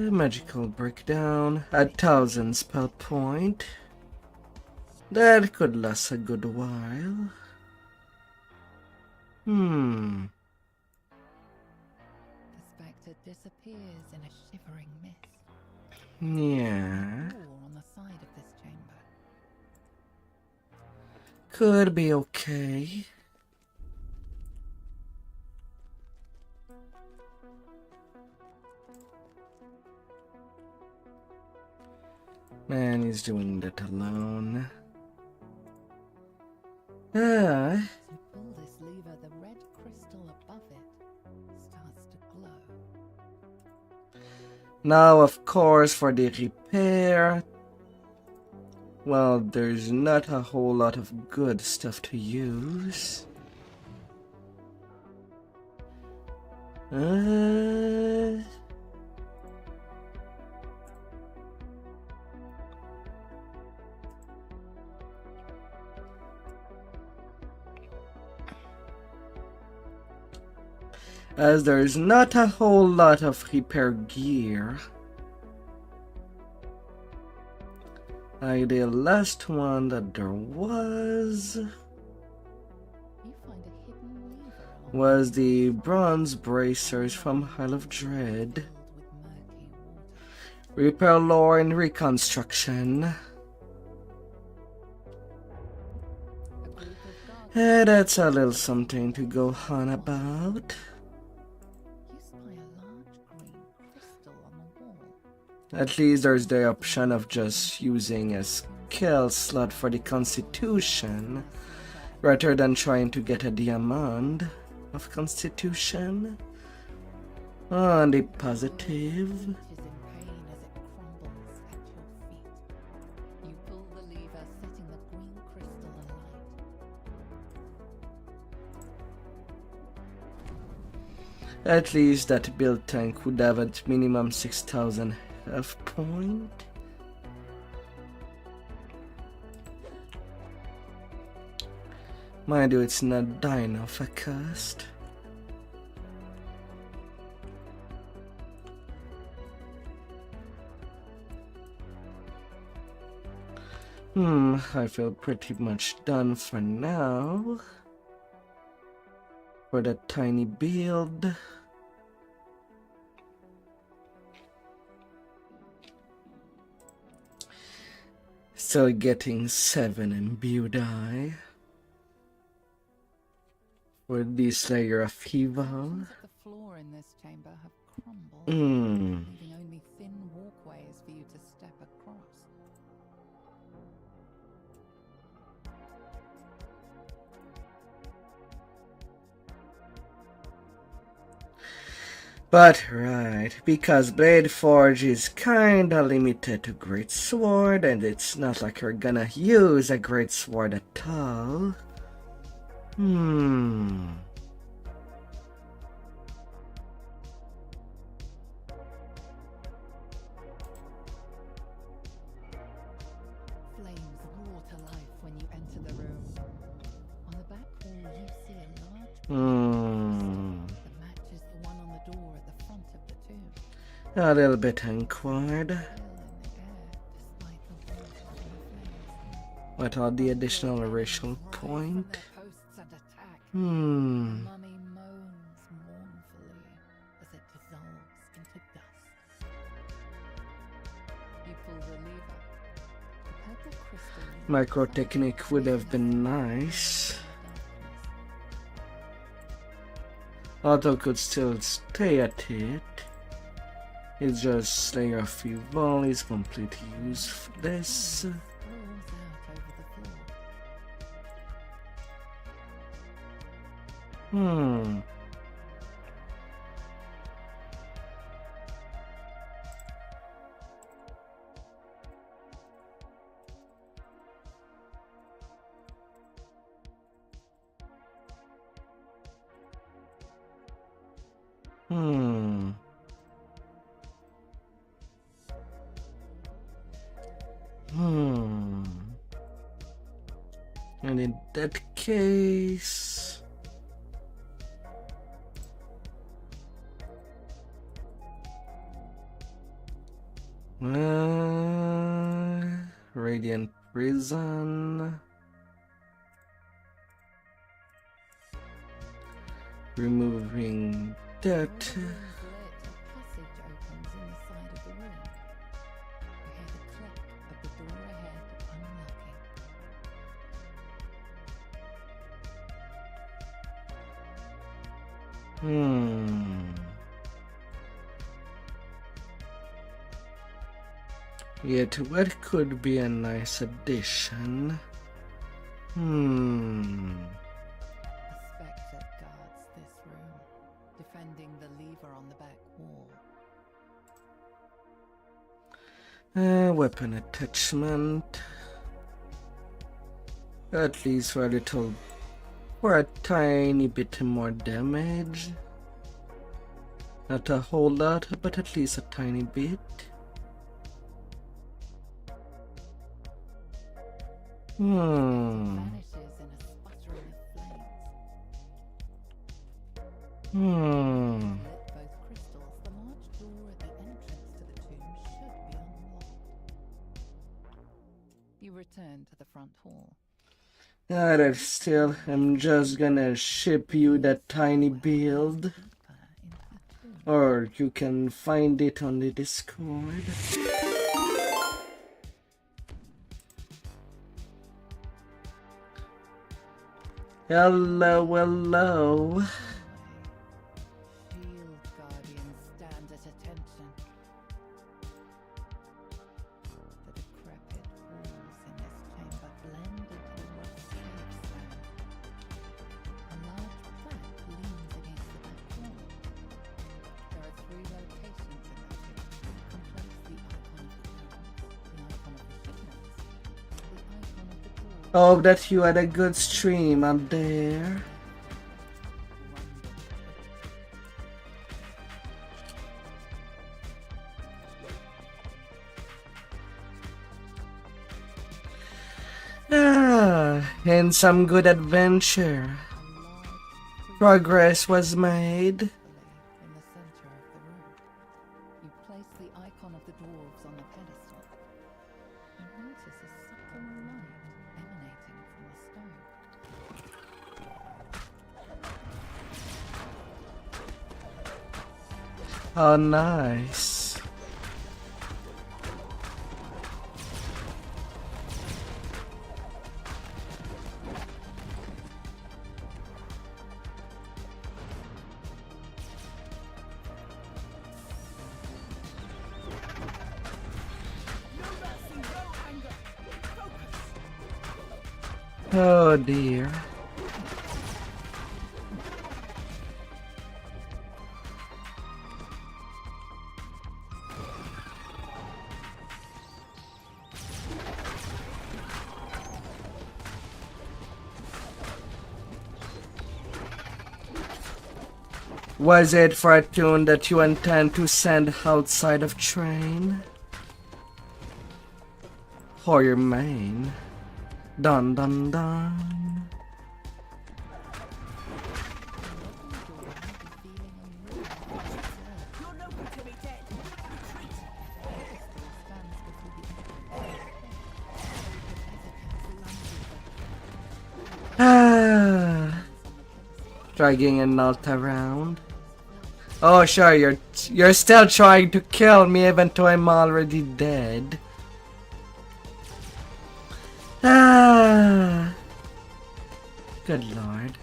forth. Magical breakdown. 1,000 spell point. That could last a good while. The spectre disappears in a shivering mist. Yeah. Door on the side of this chamber. Could be okay. Man, he's doing that alone. As you pull this lever, the red crystal above it starts to glow. Now, of course, for the repair, well, there's not a whole lot of good stuff to use. As there's not a whole lot of repair gear. The last one that there was You find a hidden lever along was the bronze bracers from Isle of Dread. filled with murky water. Repair lore and reconstruction. A group of guards That's a little something to go on about. you spy a large green crystal on the wall. At least there's the option of just using a skill slot for the Constitution rather than trying to get a diamond of Constitution. On the positive. Is in pain as it crumbles at your feet. You pull the lever, setting the green crystal alight. At least that build tank would have at minimum 6,000 health point. Mind you, it's not dino focused. I feel pretty much done for now. For that tiny build. Still getting 7 imbued eye for this layer of evil. Sections of the floor in this chamber have crumbled, Hmm. leaving only thin walkways for you to step across. But right, because Blade Forge is kinda limited to Great Sword, and it's not like you're gonna use a Great Sword at all. Flames roar to life when you enter the room. On the back wall, you see a large that matches the one on the door at the front of the tomb. A little bit inquired. Still in the air, despite the warmth of the flames. What are the additional racial Rise from point? their posts and attack. The Hmm. mummy moans mournfully as it dissolves into dust. You pull the lever. The purple crystal Micro technique would have been nice. Although could still stay at it. It's just Slayer of Evil is completely useless. sprawls out over the floor. And in that case, Radiant Prison. Removing that. All the rooms lit, a passage opens in the side of the room. You hear the click of the door ahead unlocking. Yet what could be a nice addition? A spectre guards this room, defending the lever on the back wall. Weapon attachment. At least for a tiny bit more damage. Not a whole lot, but at least a tiny bit. Vanishes in a sputtering of flames. Lit both crystals, the large door at the entrance to the tomb should be unlocked. You return to the front hall. Alright, still, I'm just gonna ship you that tiny build. Deeper into the tomb. Or you can find it on the Discord. Hello, hello. Shield guardians stand at attention. The decrepit walls in this chamber blend into the rough gravestone. A large plaque leans against the back wall. There are 3 locations in the tomb. You can place the icon of the crown, the icon of the shipments, the icon of the door. Hope that you had a good stream up there. And some good adventure. Progress was made. In the center of the room, you place the icon of the dwarves on the pedestal. You notice a subtle light emanating from the stone. Oh, nice. Oh dear. Was it for a tune that you intend to send outside of train? Or your main? Dun dun dun. Dragging a knot around. Oh sure, you're still trying to kill me even though I'm already dead. Ah, good lord.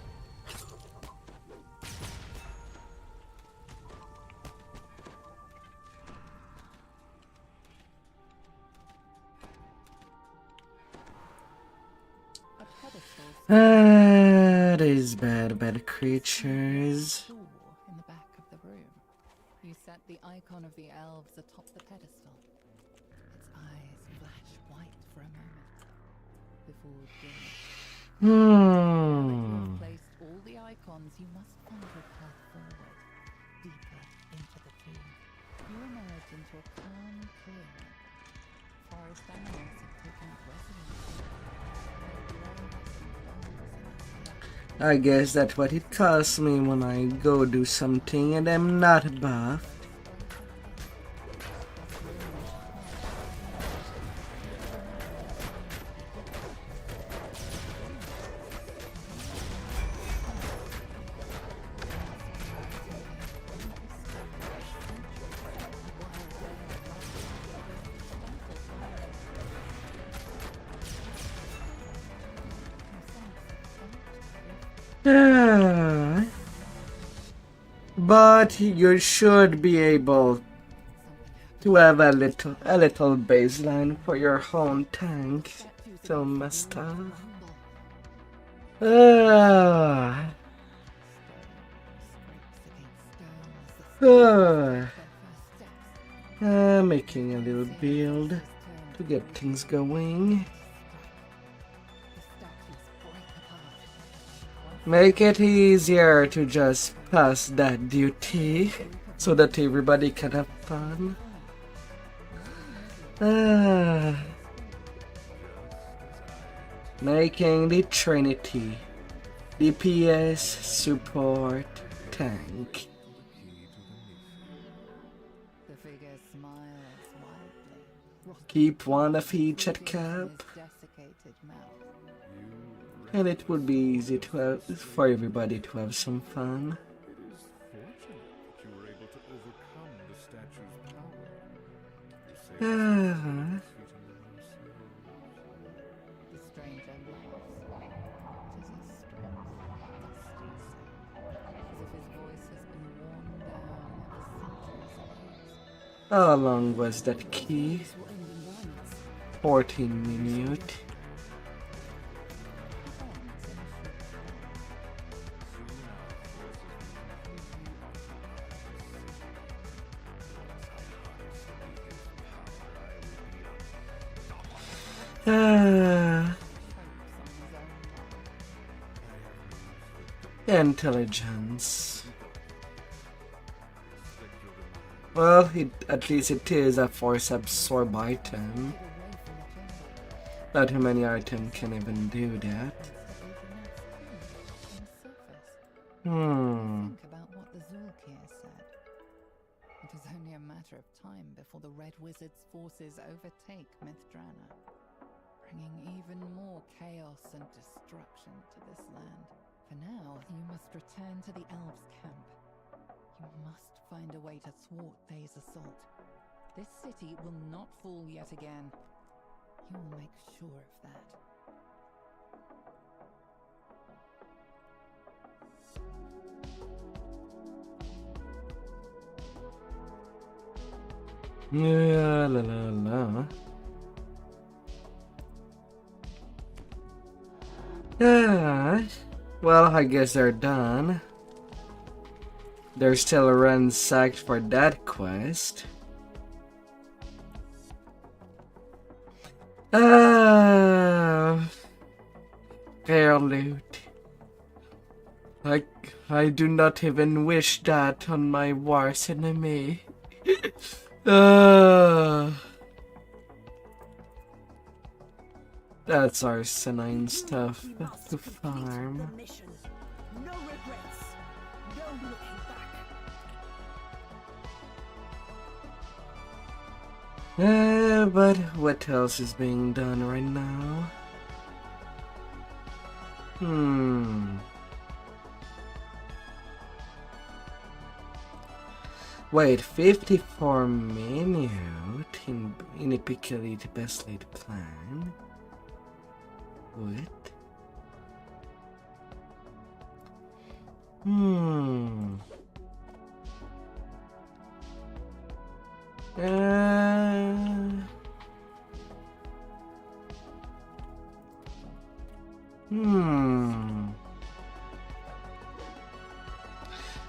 These bad creatures. In the back of the room, you set the icon of the elves atop the pedestal. Its eyes flash white for a moment before dimming. Now that you have placed all the icons, you must find a path forward, deeper into the tomb. You emerge into a calm clearing. Forest animals have taken up residence here. I guess that's what it costs me when I go do something and I'm not buffed. But you should be able to have a little baseline for your own tank, so master. Making a little build to get things going. Make it easier to just pass that duty so that everybody can have fun. Making the Trinity DPS support tank. Keep one of each at cap. And it would be easy to have, for everybody to have some fun. How long was that key? 14 minutes. Intelligence. Well, at least it is a force absorb item. Not too many items can even do that. Think about what the Zulkir said. It is only a matter of time before the Red Wizard's forces overtake Mithdrana, bringing even more chaos and destruction to this land. For now, you must return to the elves' camp. You must find a way to thwart Thay's assault. This city will not fall yet again. You will make sure of that. La la la. Well, I guess they're done. They're still ransacked for that quest. Fair loot. I do not even wish that on my worst enemy. That's arsenine stuff to farm. No regrets. No looking back. But what else is being done right now? Wait, 54 minute in a particularly the best laid plan? What?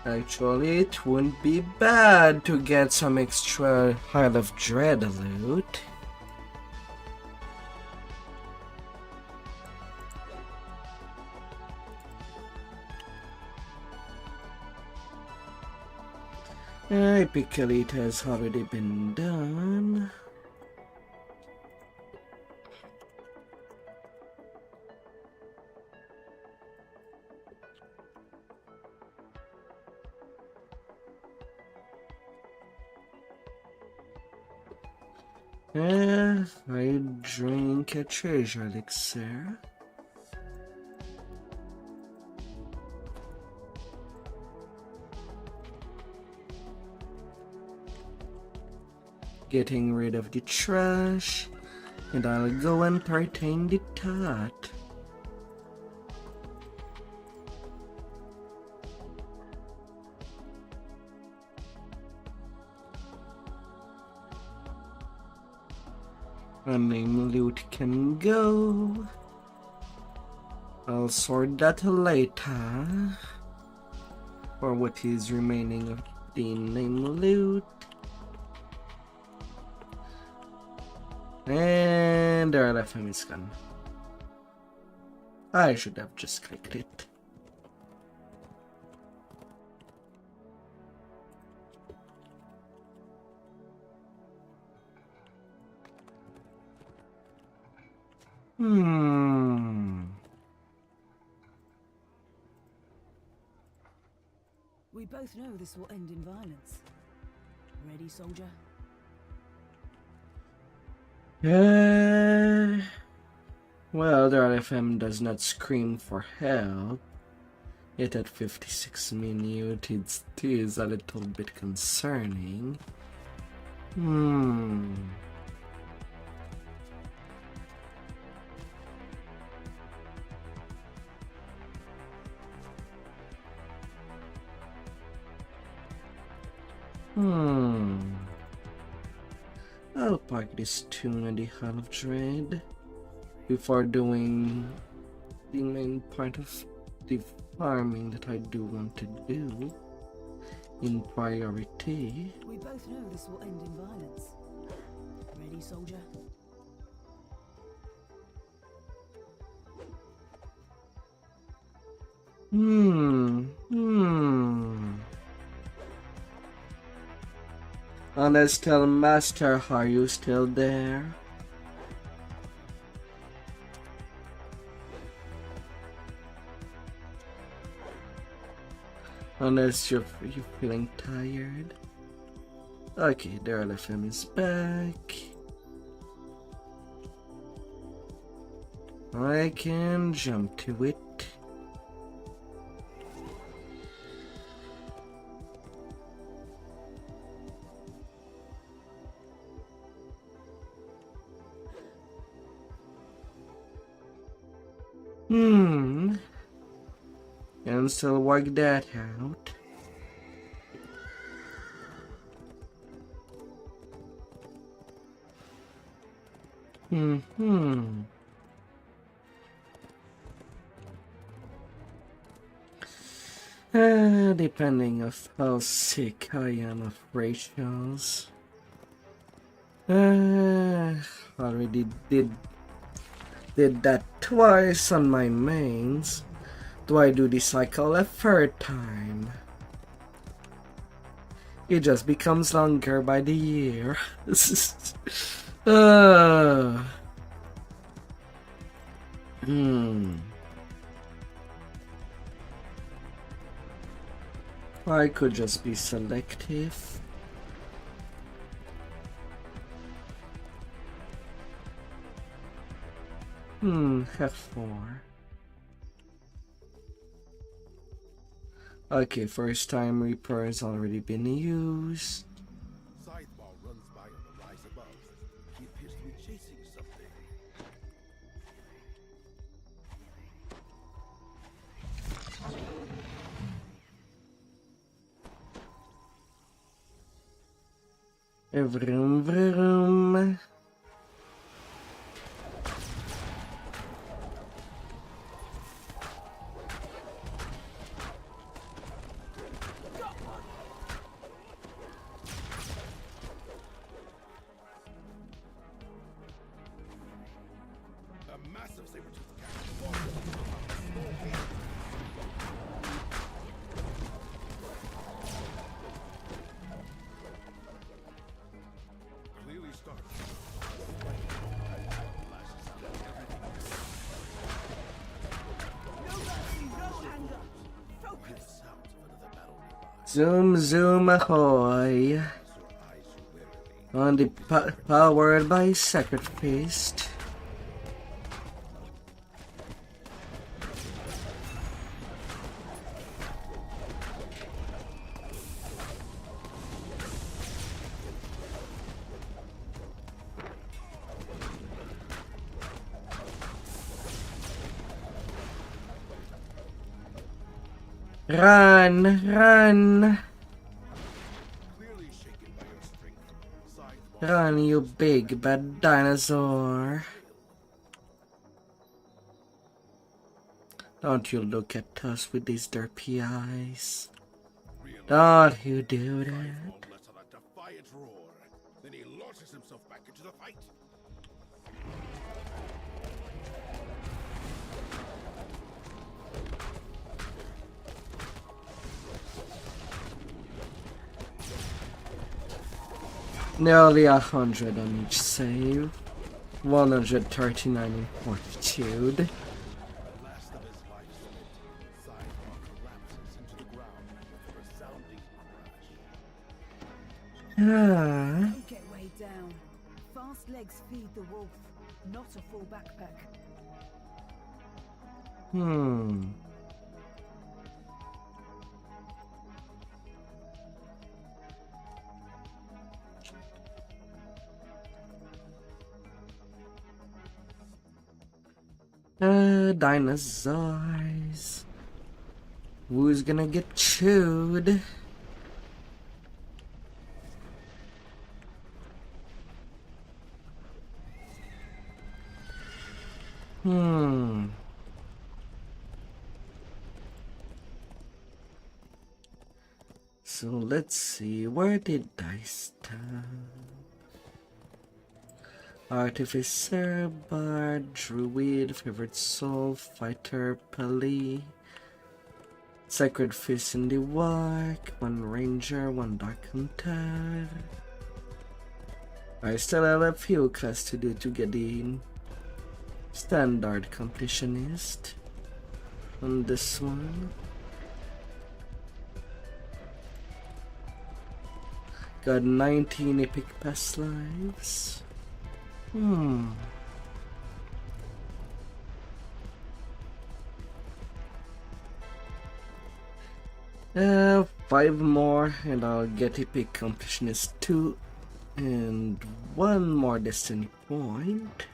Actually, it wouldn't be bad to get some extra Heart of Dread loot. Typically, it has already been done. I drink a treasure elixir. Getting rid of the trash, and I'll go entertain the tot. Unnamed loot can go. I'll sort that later. For what is remaining of the named loot. And the LFM is gone. I should have just clicked it. We both know this will end in violence. Ready, soldier? Well, the RFM does not scream for help. Yet at 56 minutes, it is a little bit concerning. I'll park this tune at the Hall of Dread before doing the main part of the farming that I do want to do in priority. We both know this will end in violence. Ready, soldier? Let's tell Master, are you still there? Unless you're feeling tired. Okay, the LFM is back. I can jump to it. Can still work that out. Depending of how sick I am of ratios. Already did that twice on my mains. Do I do the cycle a third time? It just becomes longer by the year. I could just be selective. F4. Okay, first time Reaper has already been used. Sideball runs by on the rise above. He appears to be chasing something. Vroom vroom. A massive saber-tooth cat. Clearly started. Zoom zoom ahoy. On the powered by Sacred Feast. Run, run. Run, you big bad dinosaur. Don't you look at us with these derpy eyes. Don't you do that. Lets out a defiant roar. Then he launches himself back into the fight. Nearly 100 on each save. 139 in fortitude. Last of his life spent, Sideball collapses into the ground with a resounding crash. Don't get weighed down. Fast legs feed the wolf, not a full backpack. Dinosaurs. Who's gonna get chewed? So let's see, where did I stop? Artificer, Bard, Druid, Favorite Soul, Fighter, Pally, Sacred Fist in the Walk, 1 Ranger, 1 Dark Hunter. I still have a few quests to do to get the Standard Completionist on this one. Got 19 epic past lives. 5 more and I'll get epic completionist 2 and 1 more destiny point.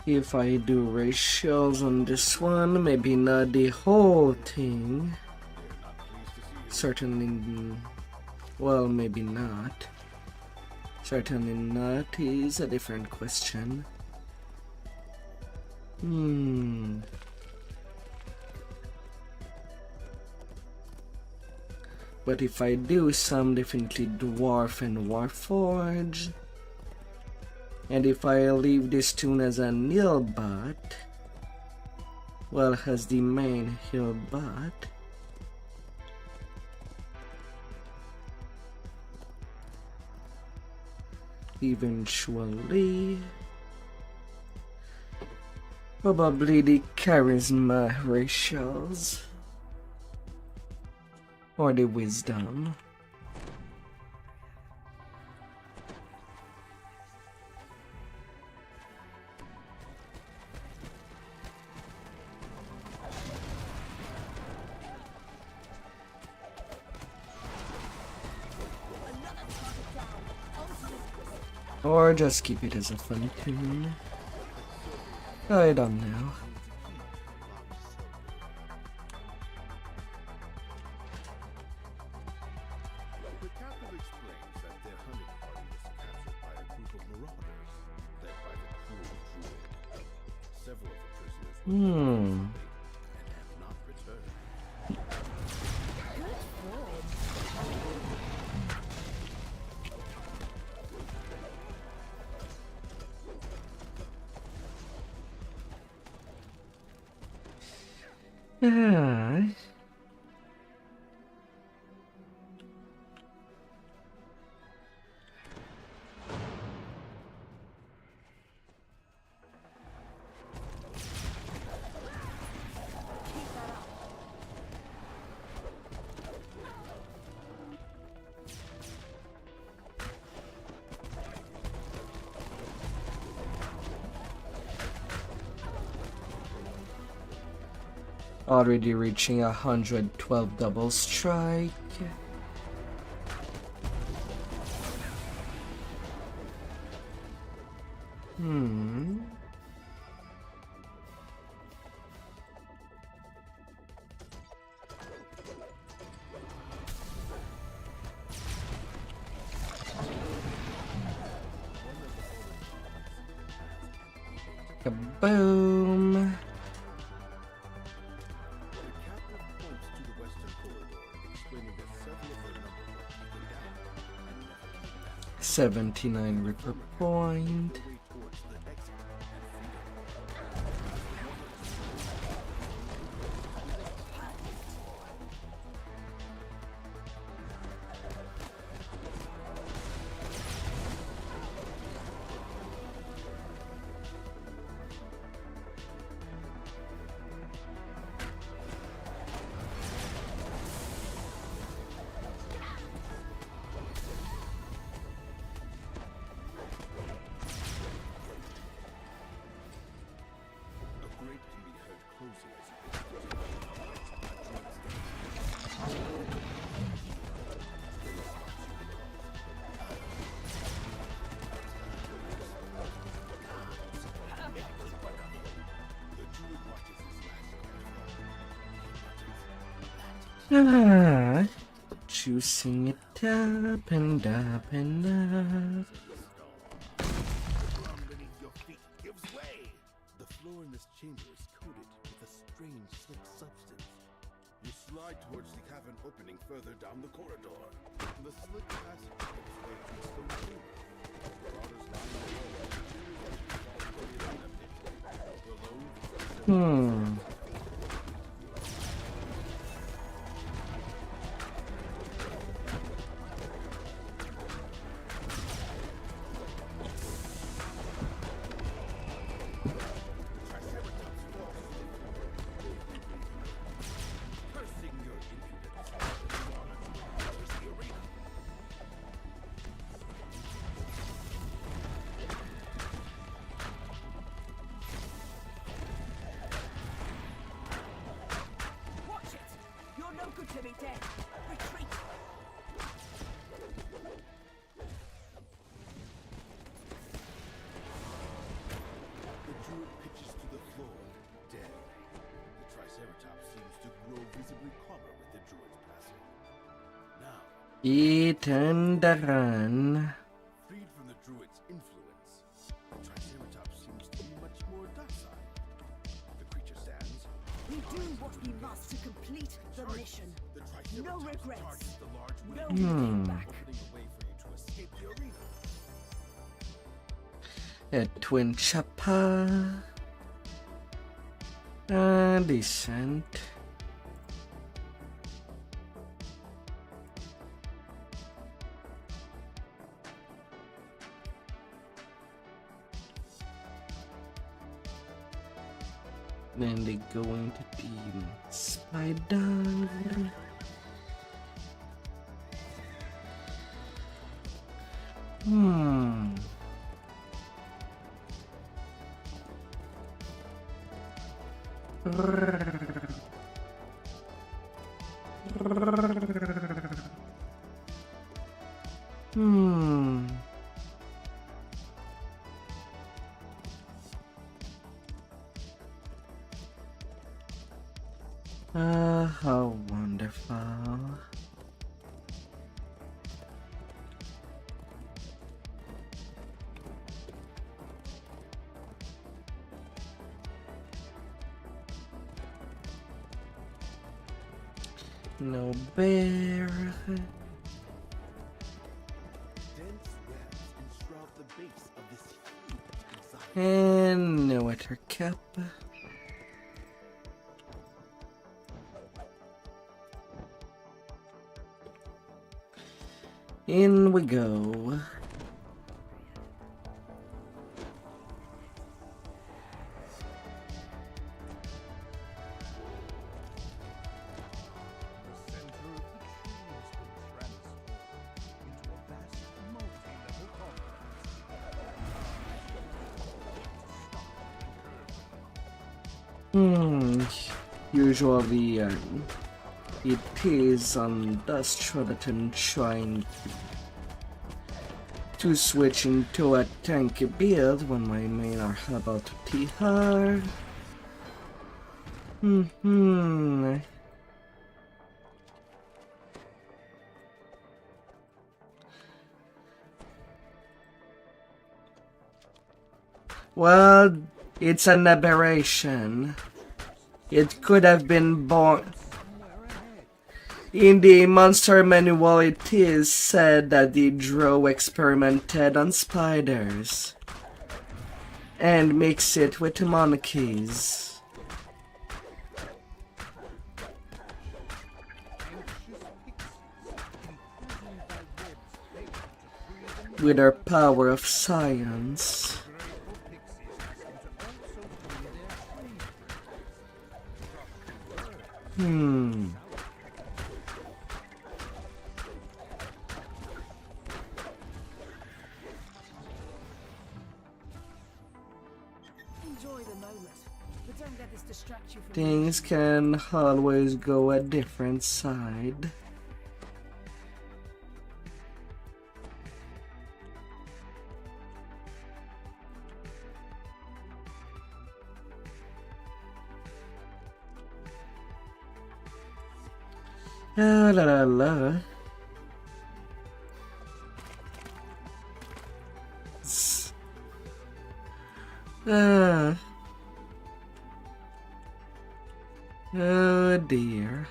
If I do ratios on this one, maybe not the whole thing. Certainly, well, maybe not. Certainly not is a different question. But if I do some, definitely Dwarf and Warforge. And if I leave this tune as a nil bot, well, as the main heal bot, eventually, probably the charisma ratios or the wisdom. Or just keep it as a fun tune. I don't know. The captain explains that their hunting party was captured by a group of marauders, led by the cruel druid. Several of the prisoners were and have not returned. Yeah. Already reaching 112 double strike. Kaboom. The captain points to the western corridor, explaining that several of their number were taken down and never came back. 79 Ripper Point. The way towards the exit and freedom. A grate can be heard closing as you Juicing it up and up and up. ground beneath your feet gives way. The floor in this chamber is coated with a strange slick substance. You slide towards the cavern opening further down the corridor. The slick passage gives way to a stone chamber. Marauders lying below. Below, cursing your impudence. Enters the arena. recover with the druid's blessing. Now, Eat and run. freed from the druid's influence, the Triceratops seems to be much more docile. The creature stands. We do what we must to complete the mission. The Triceratops No regrets. targets the large No whale, looking back. opening a way for you to escape the arena. A twin chopper. Descent. Then they go into team spider. How wonderful. No bear. Dense webs enshroud the base of this huge exotic. And no water cup. In we go. The center of the tree has been transformed into a vast multi-level complex. Usually it is industrial trying to switch into a tanky build when my main are about to TR. Well, it's an aberration. It could have been born. In the monster manual, it is said that the drow experimented on spiders and mixed it with monkeys. With our power of science. Enjoy the moment, but don't let this distract you from Things can always go a different side. La la la. Oh dear.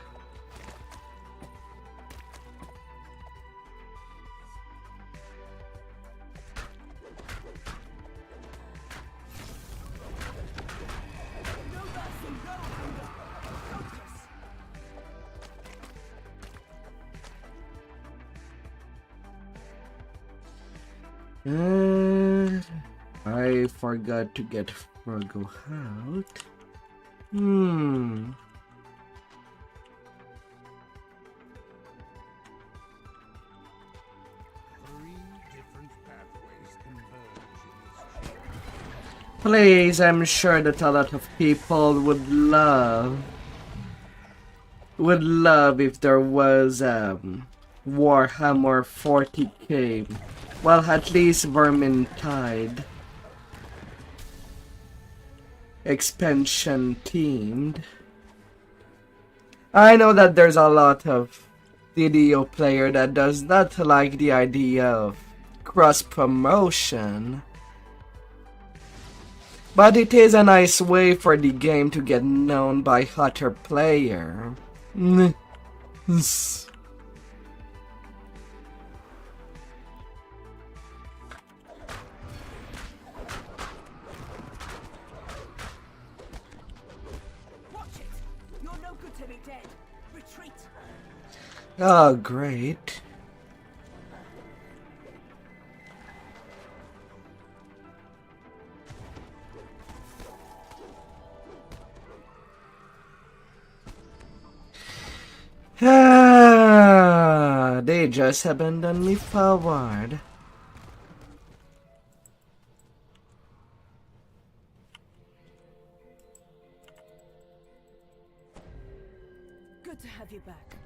I forgot to get Fargo out. 3 different pathways converge in this chamber. Please, I'm sure that a lot of people would love if there was Warhammer 40k. Well, at least Vermintide expansion themed. I know that there's a lot of DDO player that does not like the idea of cross promotion, but it is a nice way for the game to get known by other player. Oh, great. They just abandoned me forward. Good to have you back.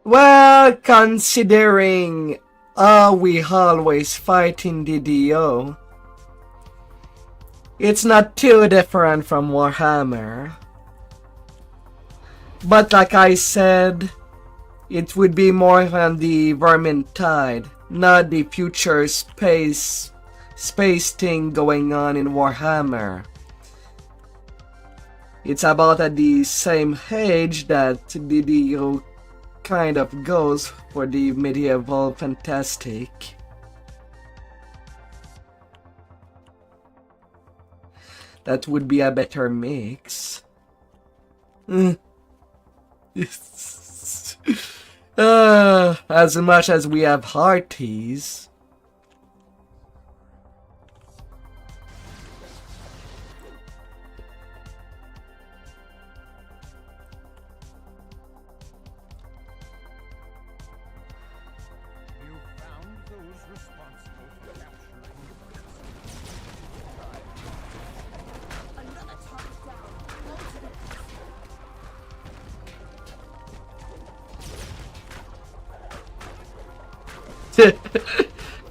Well, considering we always fight in DDO, it's not too different from Warhammer. But like I said, it would be more on the Vermintide, not the future space thing going on in Warhammer. It's about at the same age that DDO kind of goes for the medieval fantastic. That would be a better mix. As much as we have hearties.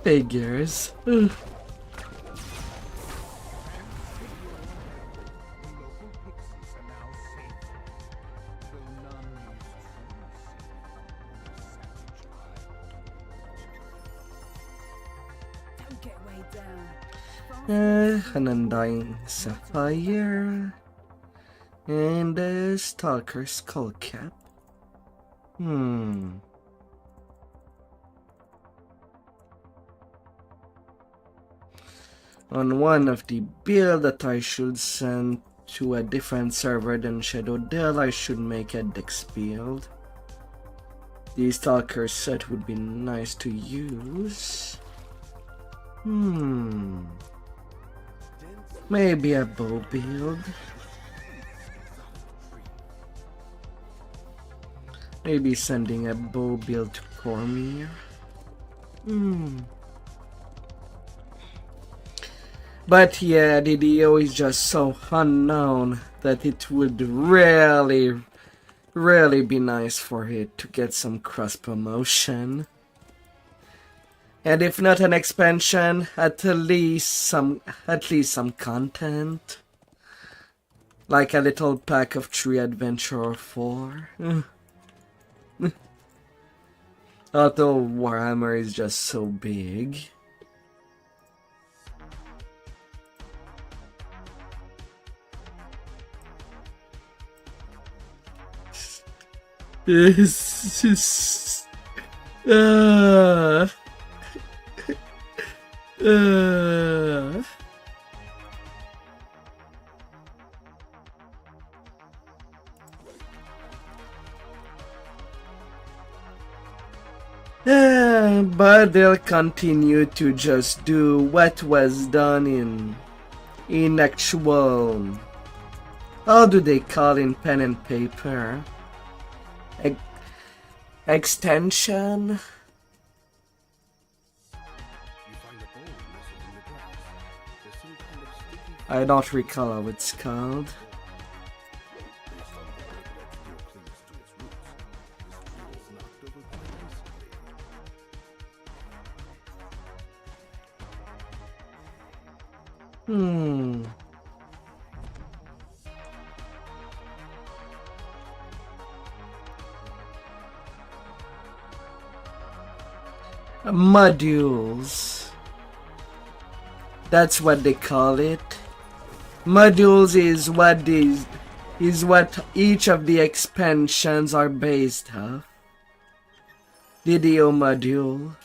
Figures. An undying sapphire and a stalker skullcap. On one of the build that I should send to a different server than Shadow Dell, I should make a Dex build. The Stalker set would be nice to use. Maybe a bow build. Maybe sending a bow build to Cormier. But yeah, DDO is just so unknown that it would really be nice for it to get some cross promotion. And if not an expansion, at least some content. Like a little pack of 3 adventure or 4. Although Warhammer is just so big. But they'll continue to just do what was done in actual, how do they call in pen and paper? Extension? I don't recall how it's called. modules. That's what they call it. Modules is what each of the expansions are based off. DDO module,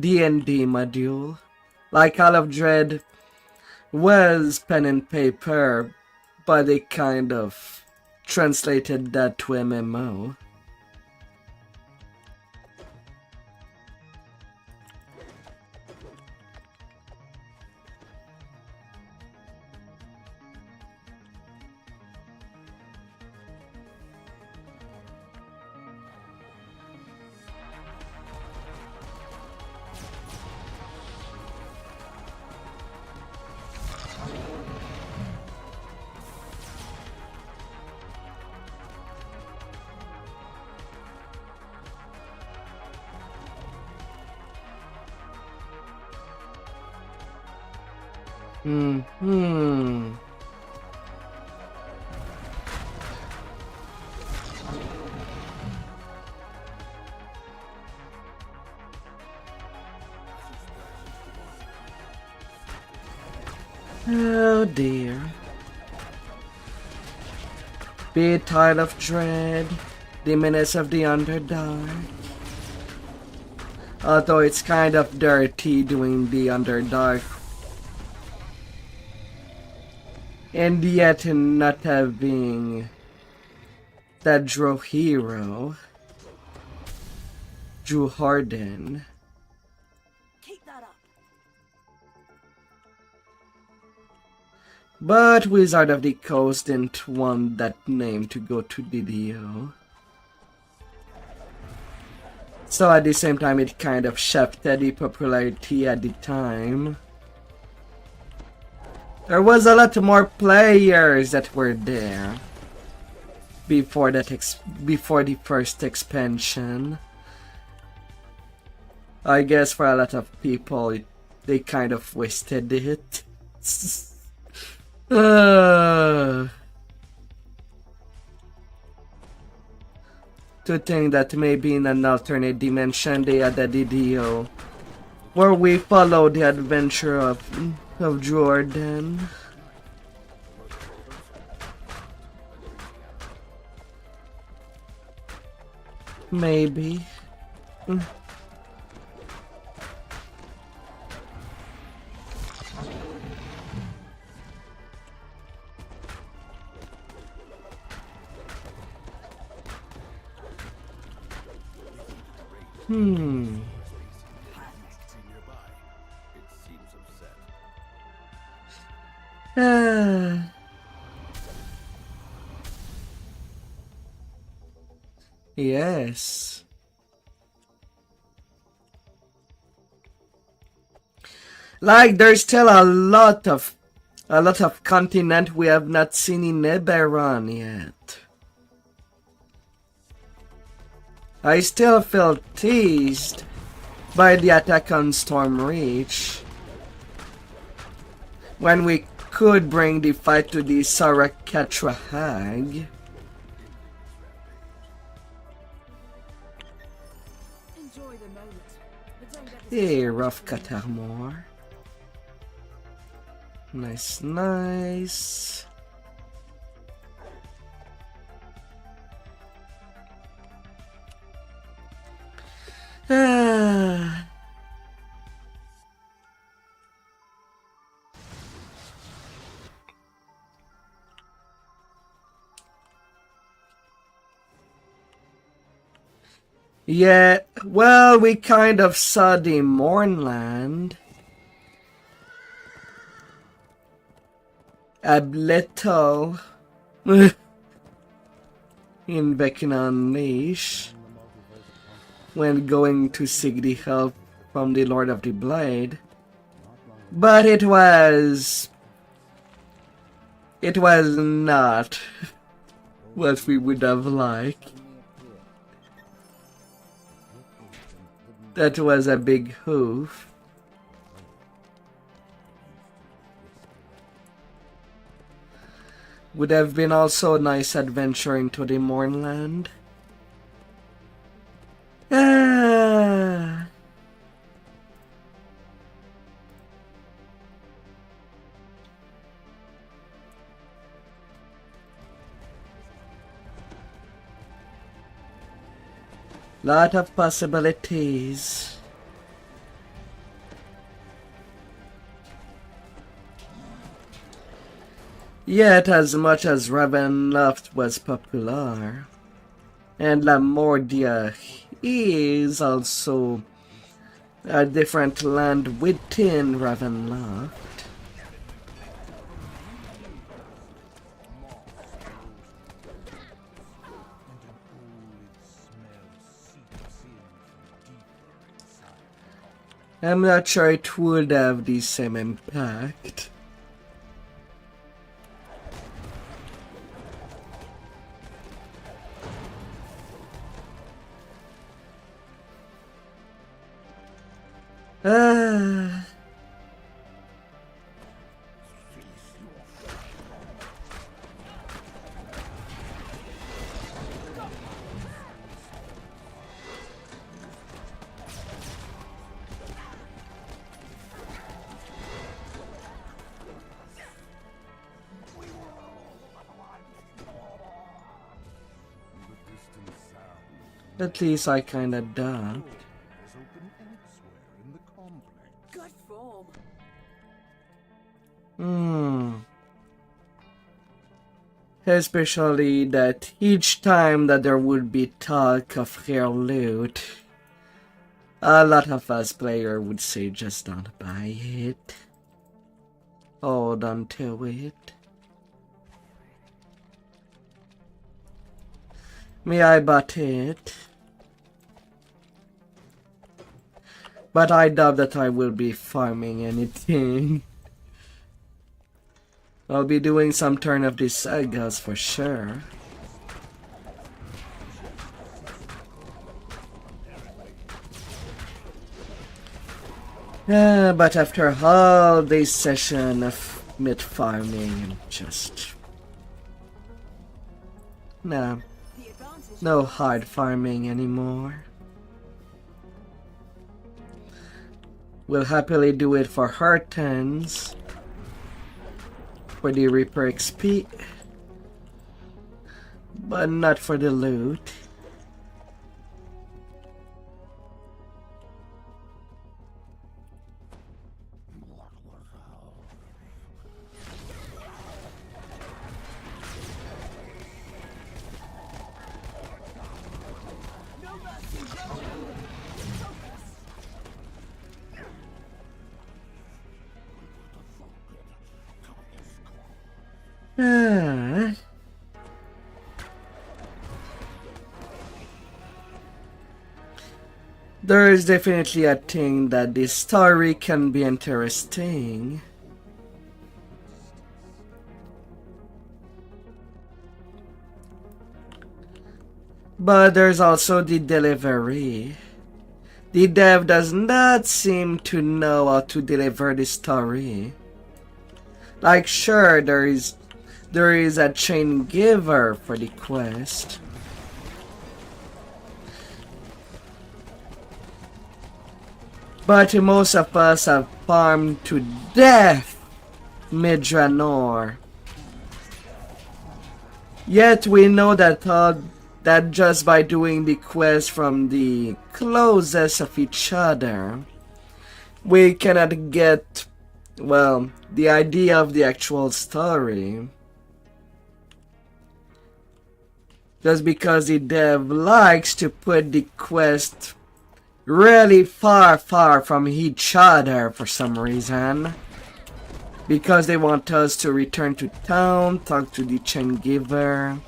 D&D module, like Call of Dread was pen and paper, but they kind of translated that to MMO. Oh dear. Be it Tide of Dread, the menace of the Underdark. Although it's kind of dirty doing the Underdark. And yet not having that Drow hero, Drew Harden. Keep that up. But Wizard of the Coast didn't want that name to go to DDO. So at the same time it kind of shifted the popularity at the time. There was a lot more players that were there before before the first expansion. I guess for a lot of people, they kind of wasted it. To think that maybe in an alternate dimension they had a DDO where we follow the adventure of Jordan. Maybe. Yes. Like there's still a lot of continent we have not seen in Eberron yet. I still feel teased by the attack on Stormreach when we could bring the fight to the Sarakatra Hag. Hey, rough cut armor. Nice, nice. Yeah, well, we kind of saw the Mornland. A little. In Vecna Unleash. When going to seek the help from the Lord of the Blade. But it was not what we would have liked. That was a big hoof. Would have been also a nice adventure into the Mornland. Lot of possibilities. Yet, as much as Ravenloft was popular, and Lamordia is also a different land within Ravenloft, I'm not sure it would have the same impact. At least I kinda doubt. Good form. Especially that each time that there would be talk of rare loot, a lot of us players would say just don't buy it. Hold on to it. Me, I bought it. But I doubt that I will be farming anything. I'll be doing some Turn of the Sagas for sure. But after all this session of mid farming, just no hard farming anymore. We'll happily do it for Heartens, for the Reaper XP, but not for the loot. There is definitely a thing that this story can be interesting. But there's also the delivery. The dev does not seem to know how to deliver the story. Like, sure, there is a chain giver for the quest. But most of us have farmed to death Midranor. Yet we know that that just by doing the quest from the closest of each other, we cannot get, well, the idea of the actual story. Just because the dev likes to put the quest really far from each other for some reason. Because they want us to return to town, talk to the chain giver,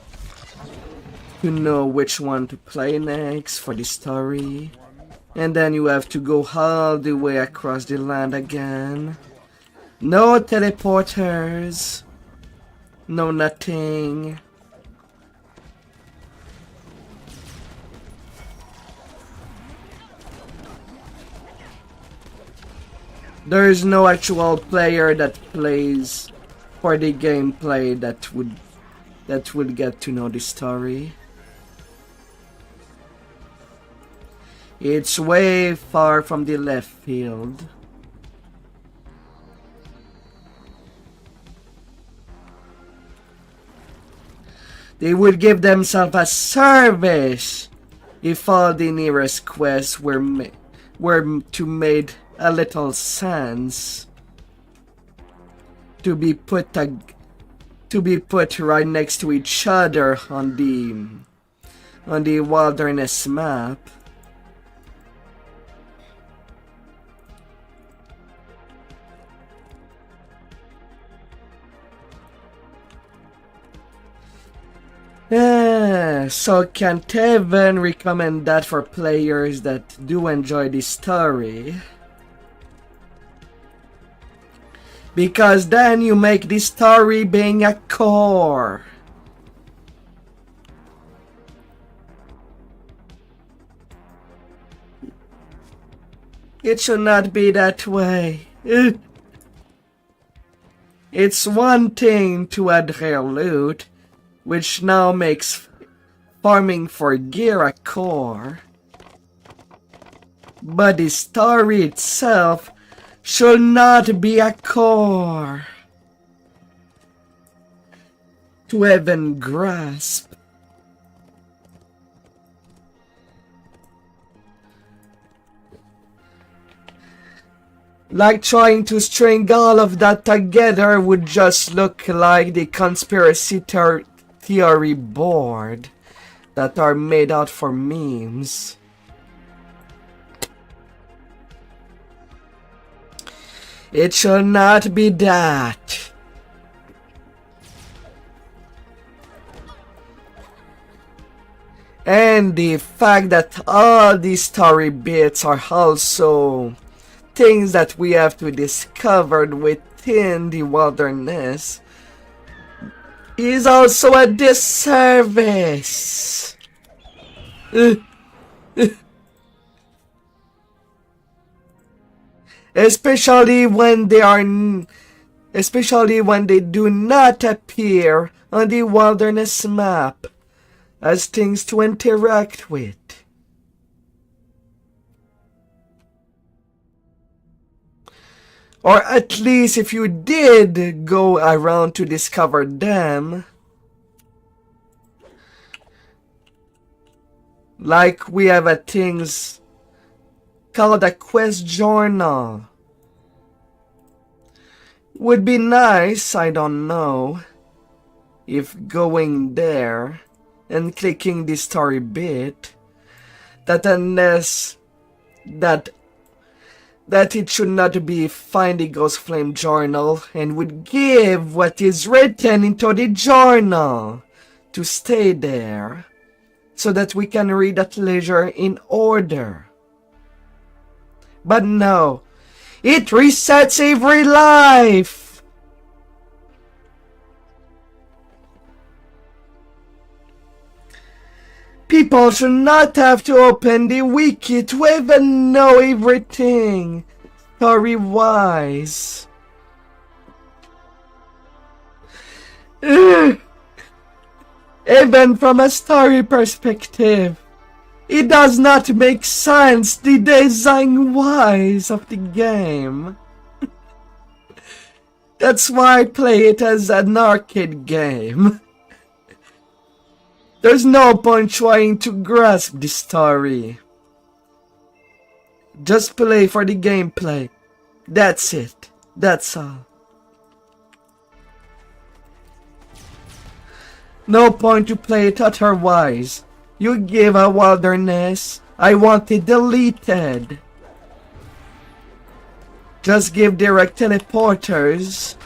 to know which one to play next for the story. And then you have to go all the way across the land again. No teleporters. No nothing. There is no actual player that plays for the gameplay that would get to know the story. It's way far from the left field. They would give themselves a service if all the nearest quests were to made a little sense to be put right next to each other on the wilderness map. So can Kevin recommend that for players that do enjoy the story? Because then you make the story being a core. It should not be that way. It's one thing to add rare loot, which now makes farming for gear a core. But the story itself should not be a core to even grasp. Like trying to string all of that together would just look like the conspiracy theory board that are made out for memes. It should not be that. And the fact that all these story bits are also things that we have to discover within the wilderness is also a disservice. Especially when they do not appear on the wilderness map as things to interact with. Or at least if you did go around to discover them, like we have a things called a quest journal. Would be nice, I don't know, if going there and clicking the story bit, that unless that it should not be find the Ghost Flame journal and would give what is written into the journal to stay there so that we can read at leisure in order. But no, it resets every life. People should not have to open the wiki to even know everything story-wise. Even from a story perspective, it does not make sense the design-wise of the game. That's why I play it as an arcade game. There's no point trying to grasp the story. Just play for the gameplay. That's it. That's all. No point to play it otherwise. You give a wilderness. I want it deleted. Just give direct teleporters.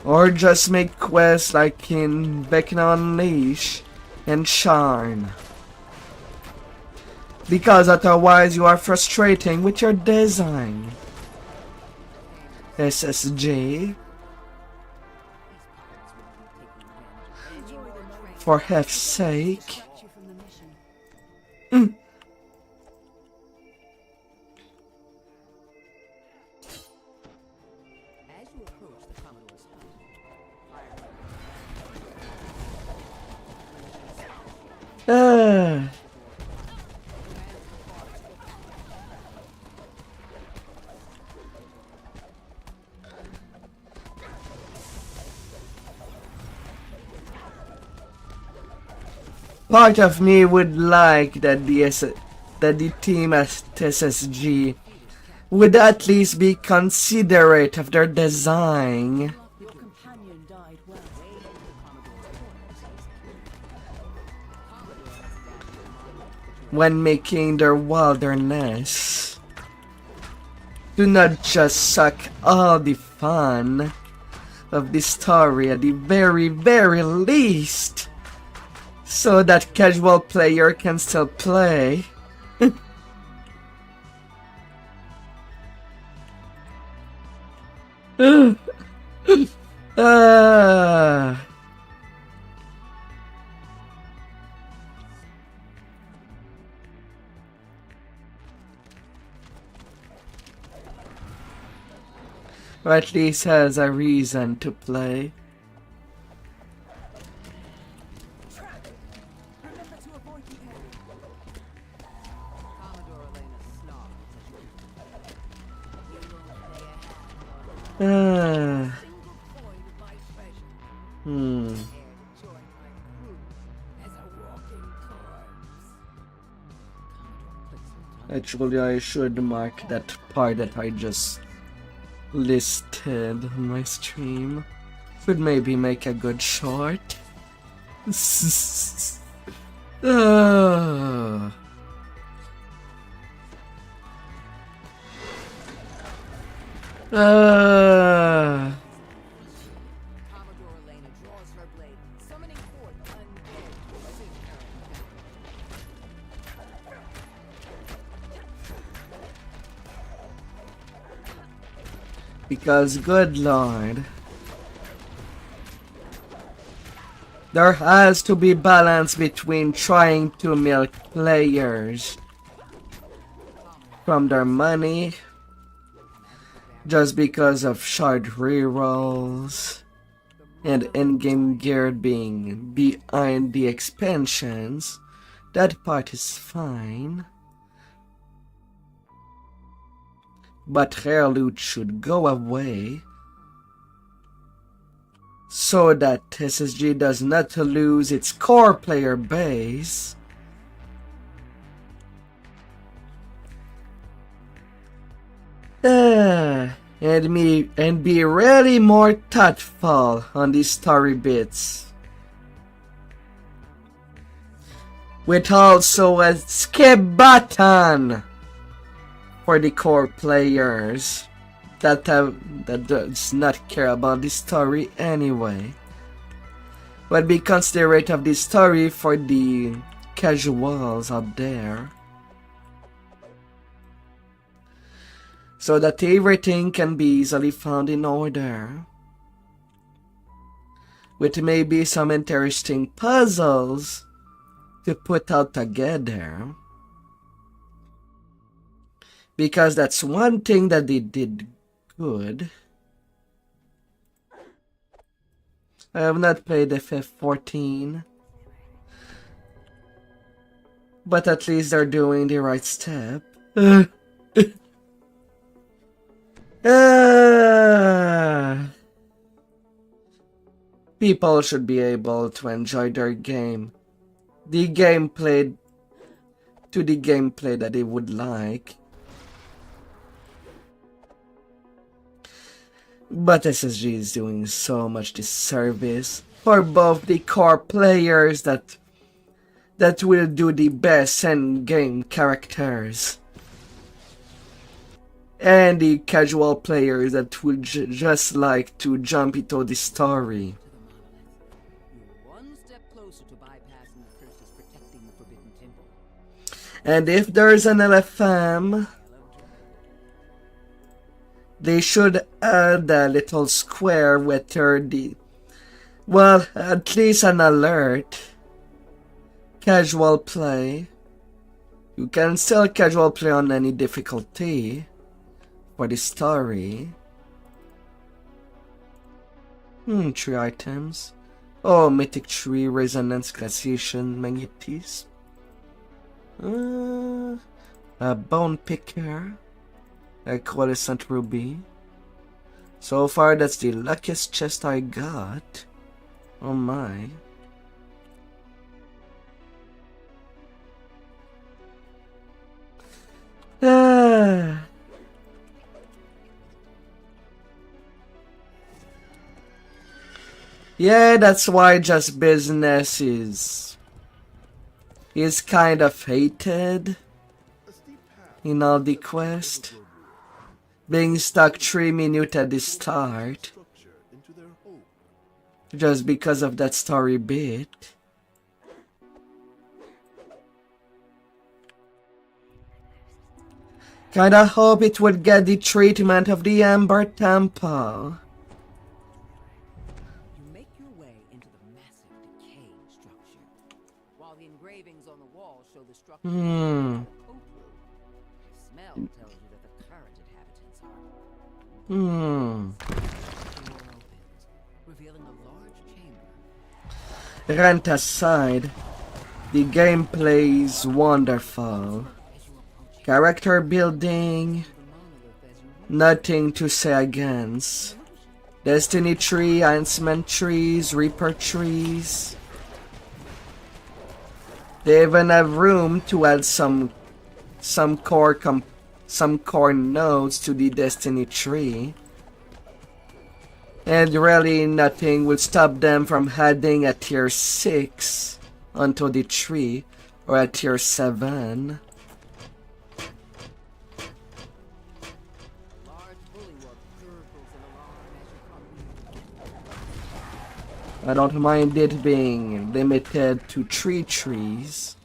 Or just make quests like in Vecna Unleash and Sharn. Because otherwise you are frustrating with your design. SSJ. For heaven's sake. part of me would like that the team at SSG would at least be considerate of their design Your companion died well. when making their wilderness. Do not just suck all the fun of the story at the very, very least, so that casual player can still play. Ah. Or at least has a reason to play. Remember to avoid the area. Commodore Elena snarls as you. You won't lay a hand on Ah. single coin of my treasure. Hmm. Dare to join my crew as a walking corpse. Actually, I should mark that part that I just listed on my stream. Could maybe make a good short. Ah. Ah. Commodore Elena draws her blade, summoning forth undead Sigurd. Because, good lord, there has to be balance between trying to milk players from their money just because of shard rerolls and in-game gear being behind the expansions. That part is fine. But rare loot should go away so that SSG does not lose its core player base. And be really more thoughtful on these story bits. With also a skip button for the core players that does not care about the story anyway, but be considerate of the story for the casuals out there, so that everything can be easily found in order, with maybe some interesting puzzles to put out together. Because that's one thing that they did good. I have not played FF14, but at least they're doing the right step. People should be able to enjoy their game. The gameplay that they would like. But SSG is doing so much disservice for both the core players that will do the best end-game characters and the casual players that will just like to jump into the story. You're one step closer to bypassing the curses protecting the Forbidden Temple. And if there's an LFM, they should add a little square with at least an alert. Casual play. You can still casual play on any difficulty for the story. 3 items. Oh, Mythic Tree, Resonance, Glaciation, Magnetism. A Bone Picker. A Coalescent Ruby. So far, that's the luckiest chest I got. Oh my. Yeah, that's why just business is kind of hated in all the quest. Being stuck 3 minutes at the start just because of that story bit. Kinda hope it would get the treatment of the Amber Temple. You make your way into the massive decaying structure. While the engravings on the wall show the structure the smell tells you that the current inhabitants are. The door opens, revealing a large chamber. Rant aside, the gameplay is wonderful. Character building, nothing to say against. Destiny tree, enhancement trees, reaper trees. They even have room to add some core nodes to the Destiny tree. And really nothing will stop them from adding a tier 6 onto the tree or a tier 7. I don't mind it being limited to 3 trees.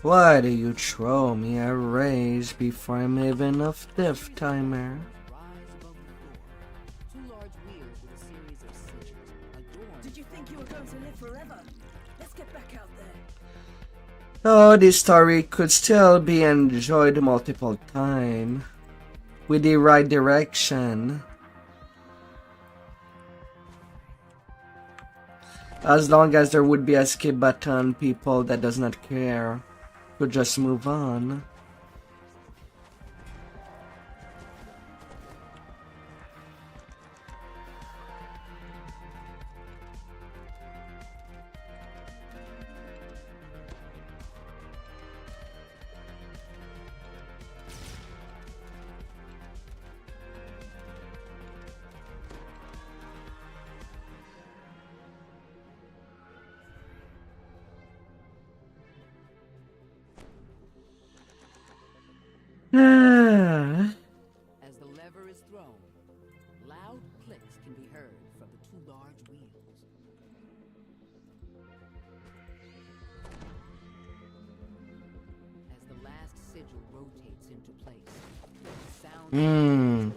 Why do you throw me a rage before I'm even off death timer? Did you think you were going to live forever? Let's get back out there. Oh, this story could still be enjoyed multiple times with the right direction. As long as there would be a skip button, people that does not care could just move on. As the lever is thrown, loud clicks can be heard from the 2 large wheels. As the last sigil rotates into place, the sound of the stone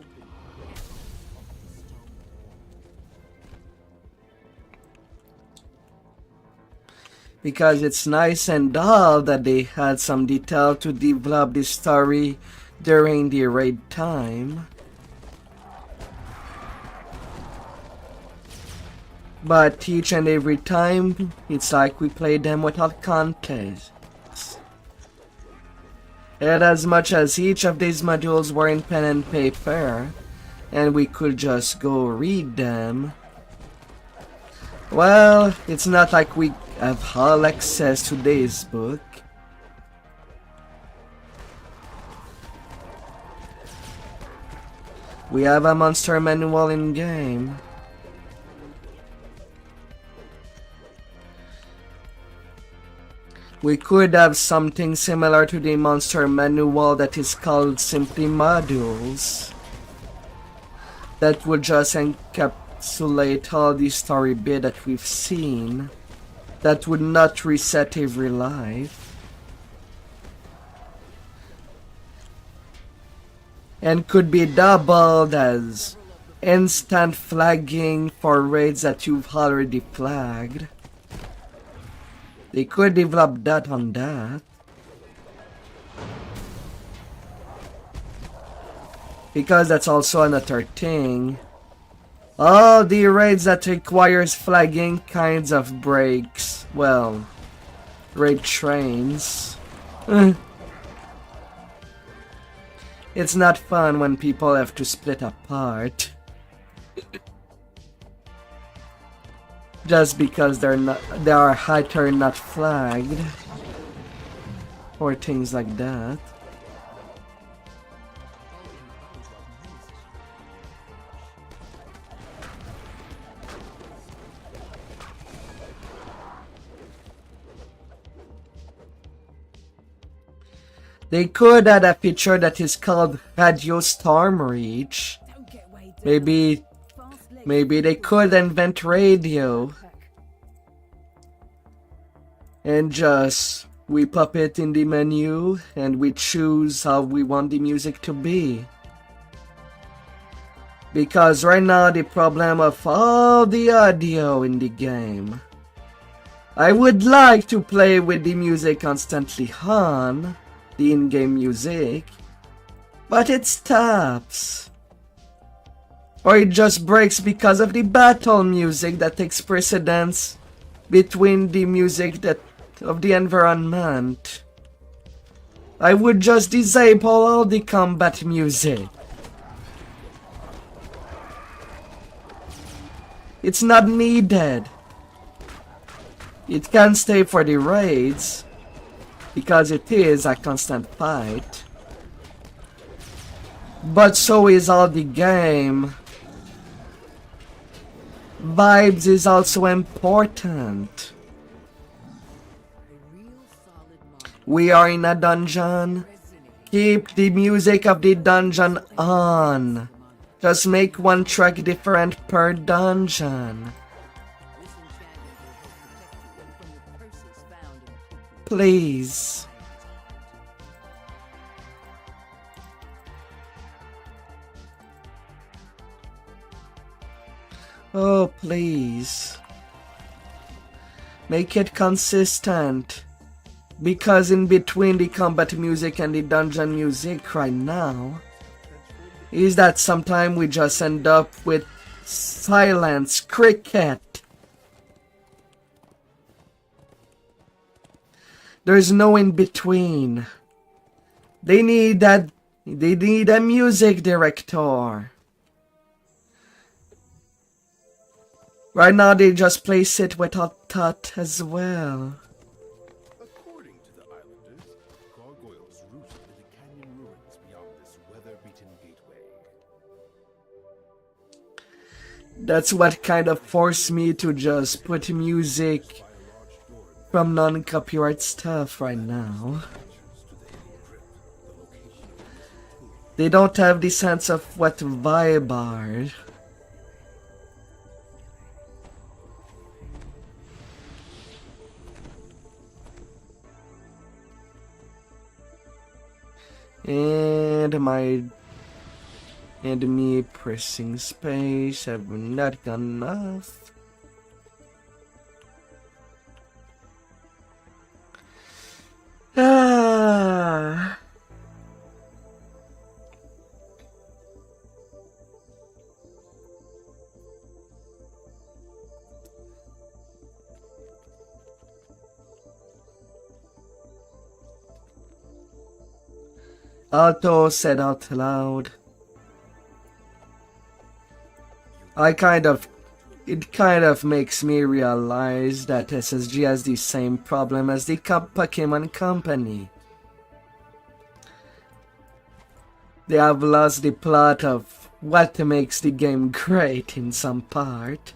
because it's nice and all that they had some detail to develop the story during the raid time. But each and every time, it's like we play them without context. And as much as each of these modules were in pen and paper, and we could just go read them, well, it's not like we have all access to this book. We have a monster manual in game. We could have something similar to the monster manual that is called simply modules. That would just encapsulate all the story bit that we've seen. That would not reset every life. And could be doubled as instant flagging for raids that you've already flagged. They could develop that on that. Because that's also another thing. All the raids that requires flagging kinds of breaks. Well, raid trains. It's not fun when people have to split apart. Just because they are either not flagged. Or things like that. They could add a feature that is called Radio Storm Reach. Maybe they could invent radio. And just we pop it in the menu and we choose how we want the music to be. Because right now the problem of all the audio in the game. I would like to play with the music constantly on. The in-game music, but it stops. Or it just breaks because of the battle music that takes precedence between the music of the environment. I would just disable all the combat music. It's not needed. It can stay for the raids. Because it is a constant fight. But so is all the game. Vibes is also important. We are in a dungeon. Keep the music of the dungeon on. Just make one track different per dungeon. Please. Oh, please. Make it consistent. Because in between the combat music and the dungeon music right now, is that sometimes we just end up with silence, cricket. There's no in between. They need a music director. Right now they just place it without thought as well. According to the islanders, gargoyles roost in the canyon ruins beyond this weather-beaten gateway. That's what kind of forced me to just put music from non-copyright stuff right now. They don't have the sense of what vibe are. And me pressing space have not gone enough. Alto said out loud. It kind of makes me realize that SSG has the same problem as the Pokemon Company. They have lost the plot of what makes the game great in some part.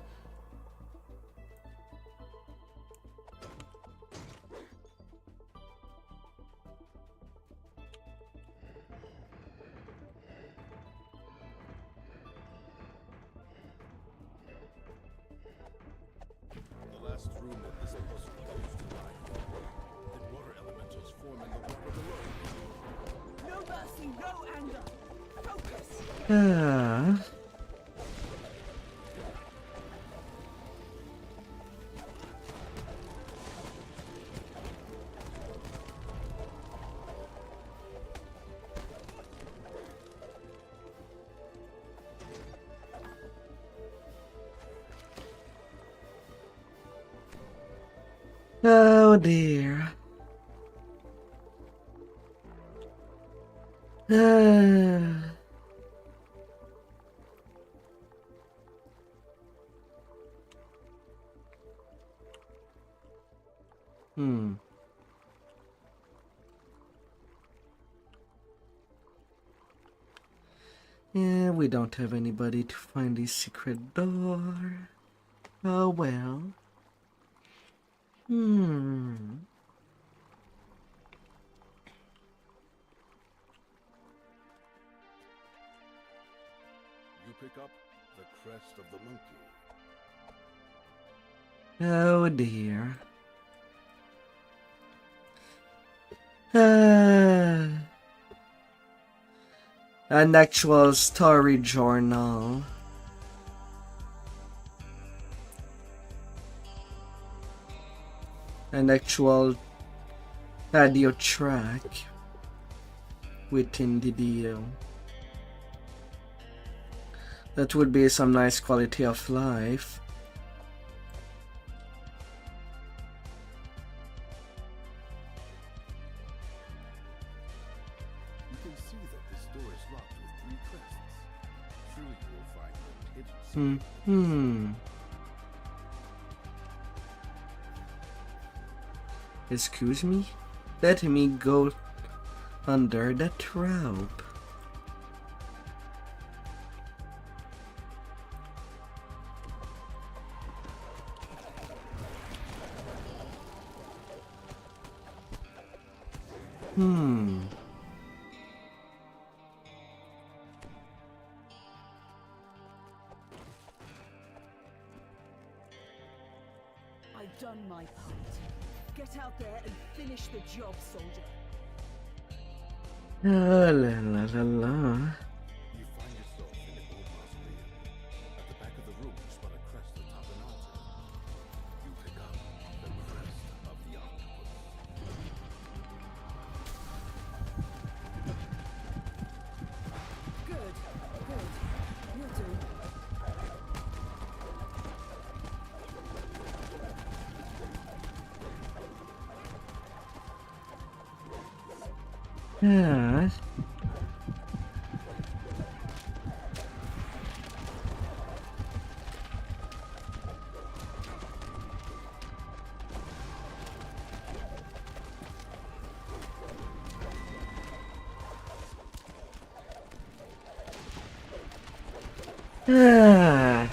Oh dear. Hmm. Yeah, we don't have anybody to find the secret door. Oh well. Hmm. You pick up the crest of the monkey. Oh dear. An actual story journal. An actual audio track within DDO. That would be some nice quality of life. You can see that this door is locked with 3 crests. Surely you will find them hidden. Excuse me? Let me go under that rope. I've done my part. Get out there and finish the job, soldier. La la la la la. You find yourself in an old mausoleum. At the back of the room, you spot a crest atop an altar. You pick up the crest of the octopus. Good, good. You'll do. Yeah. Ah.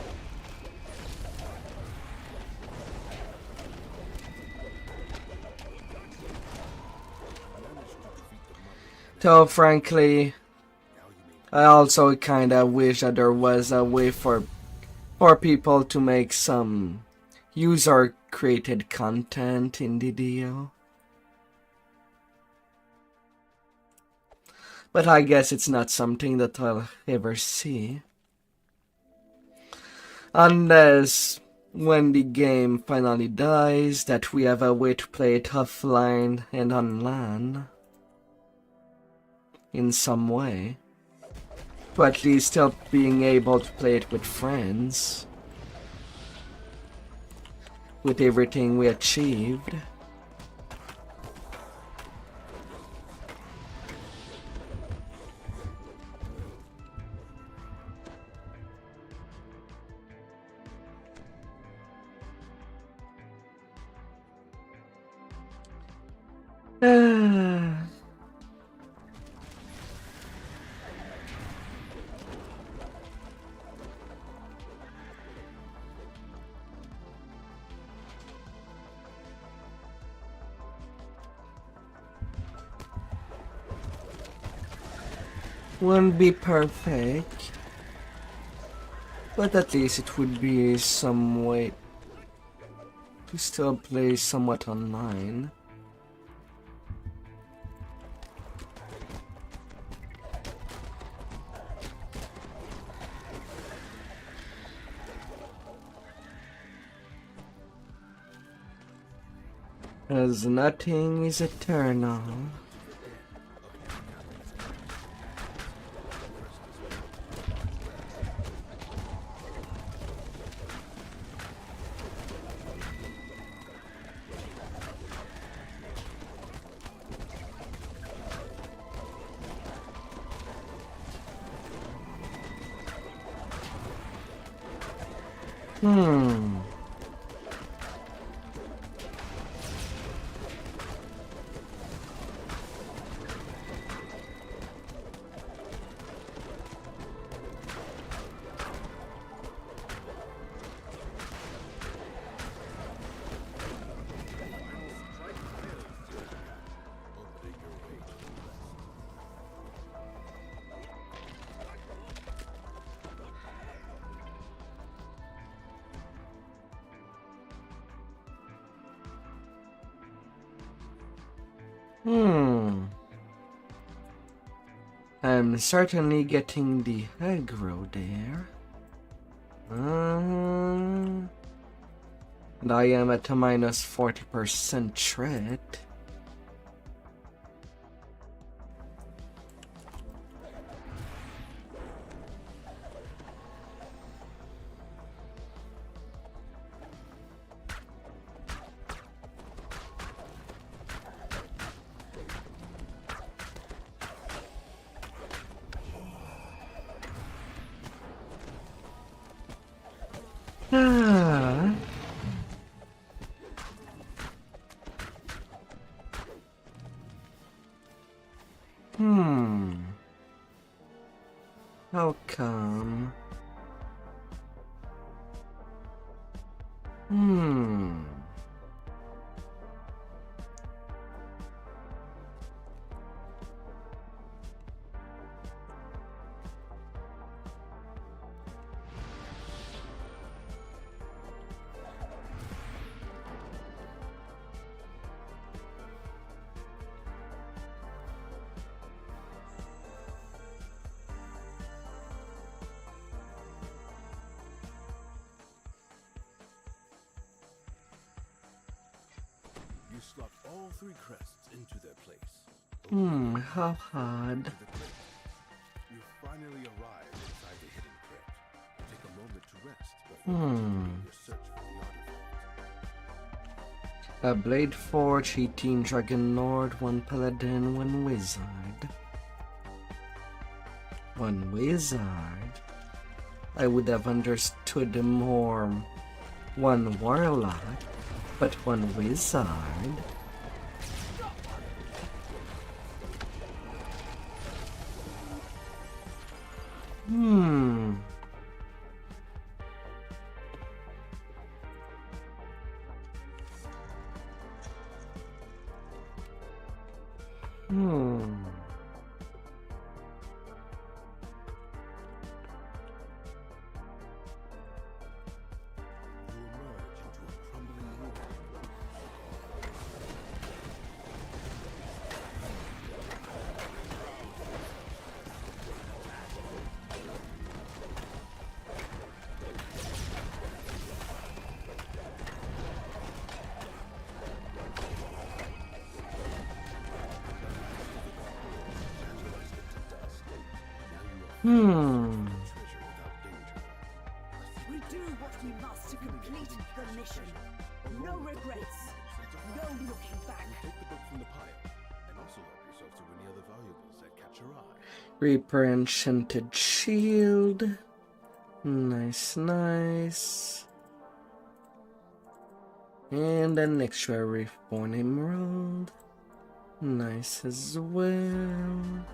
So frankly, I also kinda wish that there was a way for people to make some user created content in DDO. But I guess it's not something that I'll ever see. Unless when the game finally dies, that we have a way to play it offline and on LAN. In some way. To at least still being able to play it with friends. With everything we achieved. Won't be perfect, but at least it would be some way to still play somewhat online. As nothing is eternal. Hmm. I'm certainly getting the aggro there. And I am at a minus 40% threat. Ah. How come? You slot all 3 crests into their place. How hard. You finally arrive inside the hidden crypt. Take a moment to rest before continuing your search for the artifact. A Blade Forge, 18 Dragon Lord, 1 Paladin, 1 Wizard. 1 Wizard? I would have understood more 1 Warlock, but 1 Wizard? You emerge into a crumbling ruin. We do what we must to complete the mission. No regrets. No looking back. Take the book from the pile, and also help yourself to any other valuables that catch your eye. Reaper Enchanted Shield. Nice, nice. And an extra Reborn Emerald. Nice as well.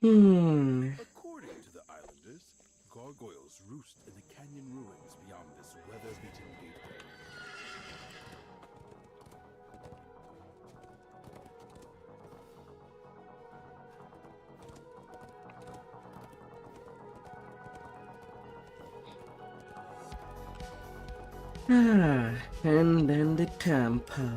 According to the islanders, gargoyles roost in the canyon ruins beyond this weather-beaten gateway. And then the temple.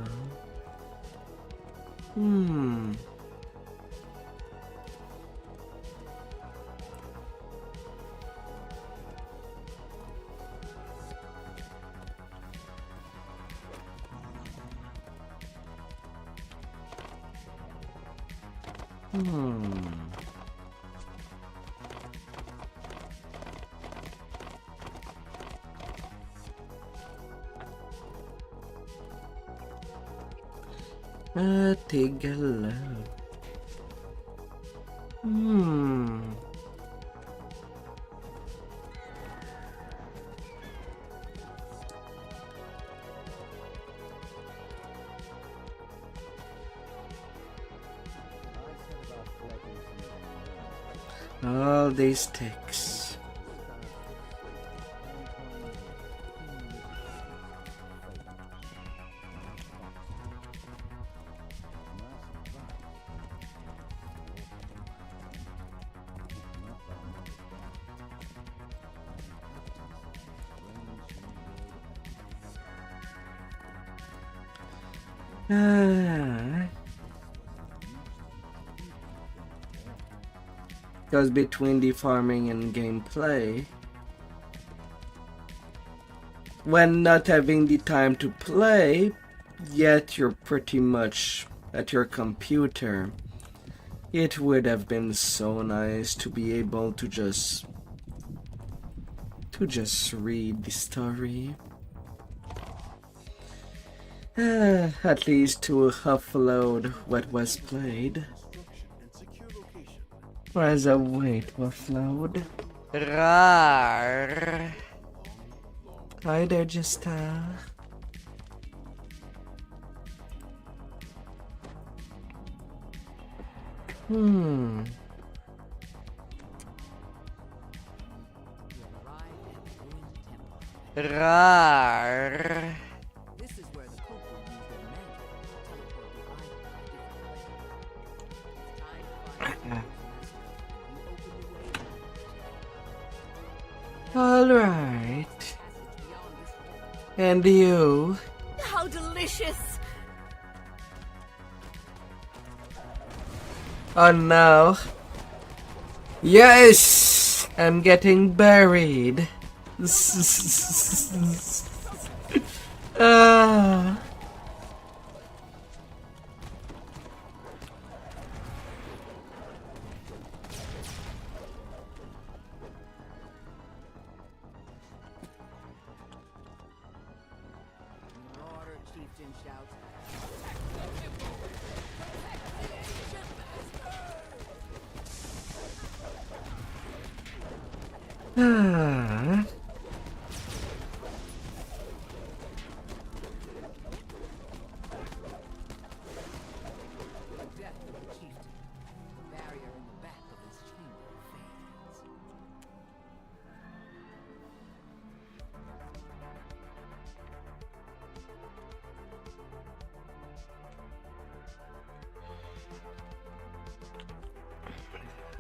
Take a look. All these sticks. Because between the farming and gameplay, when not having the time to play, yet you're pretty much at your computer, it would have been so nice to be able to just read the story. At least to upload what was played. Where's a wait to upload? Rar. Hi there, Justa. Rar. This is where the Cook will use their magic to teleport the island a different way. It's time to find the and open the way. All right. And you? How delicious! Oh no. Yes! I'm getting buried. Ah. Order, chieftain shouts. Ah. The death of the chieftain. The barrier in the back of his chamber fades.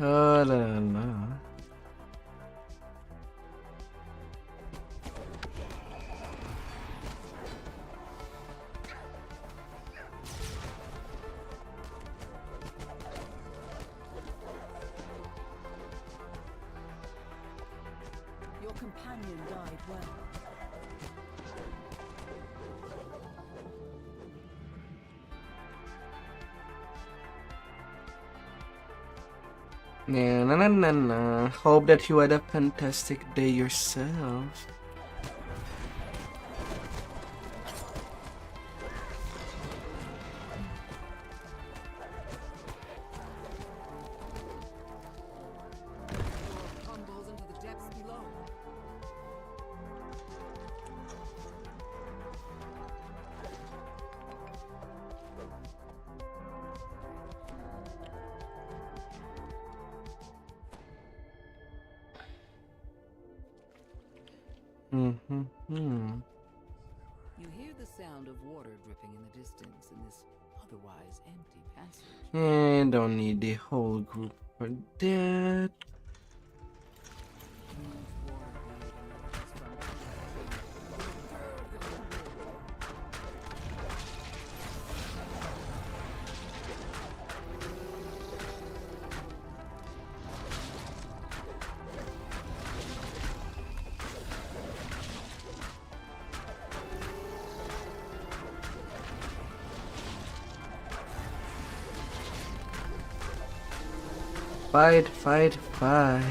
Oh la la. Your companion died well. Na. Hope that you had a fantastic day yourself. Tumbles into the depths below. You hear the sound of water dripping in the distance in this otherwise empty passage. And don't need the whole group for that. Fight, fight, fight.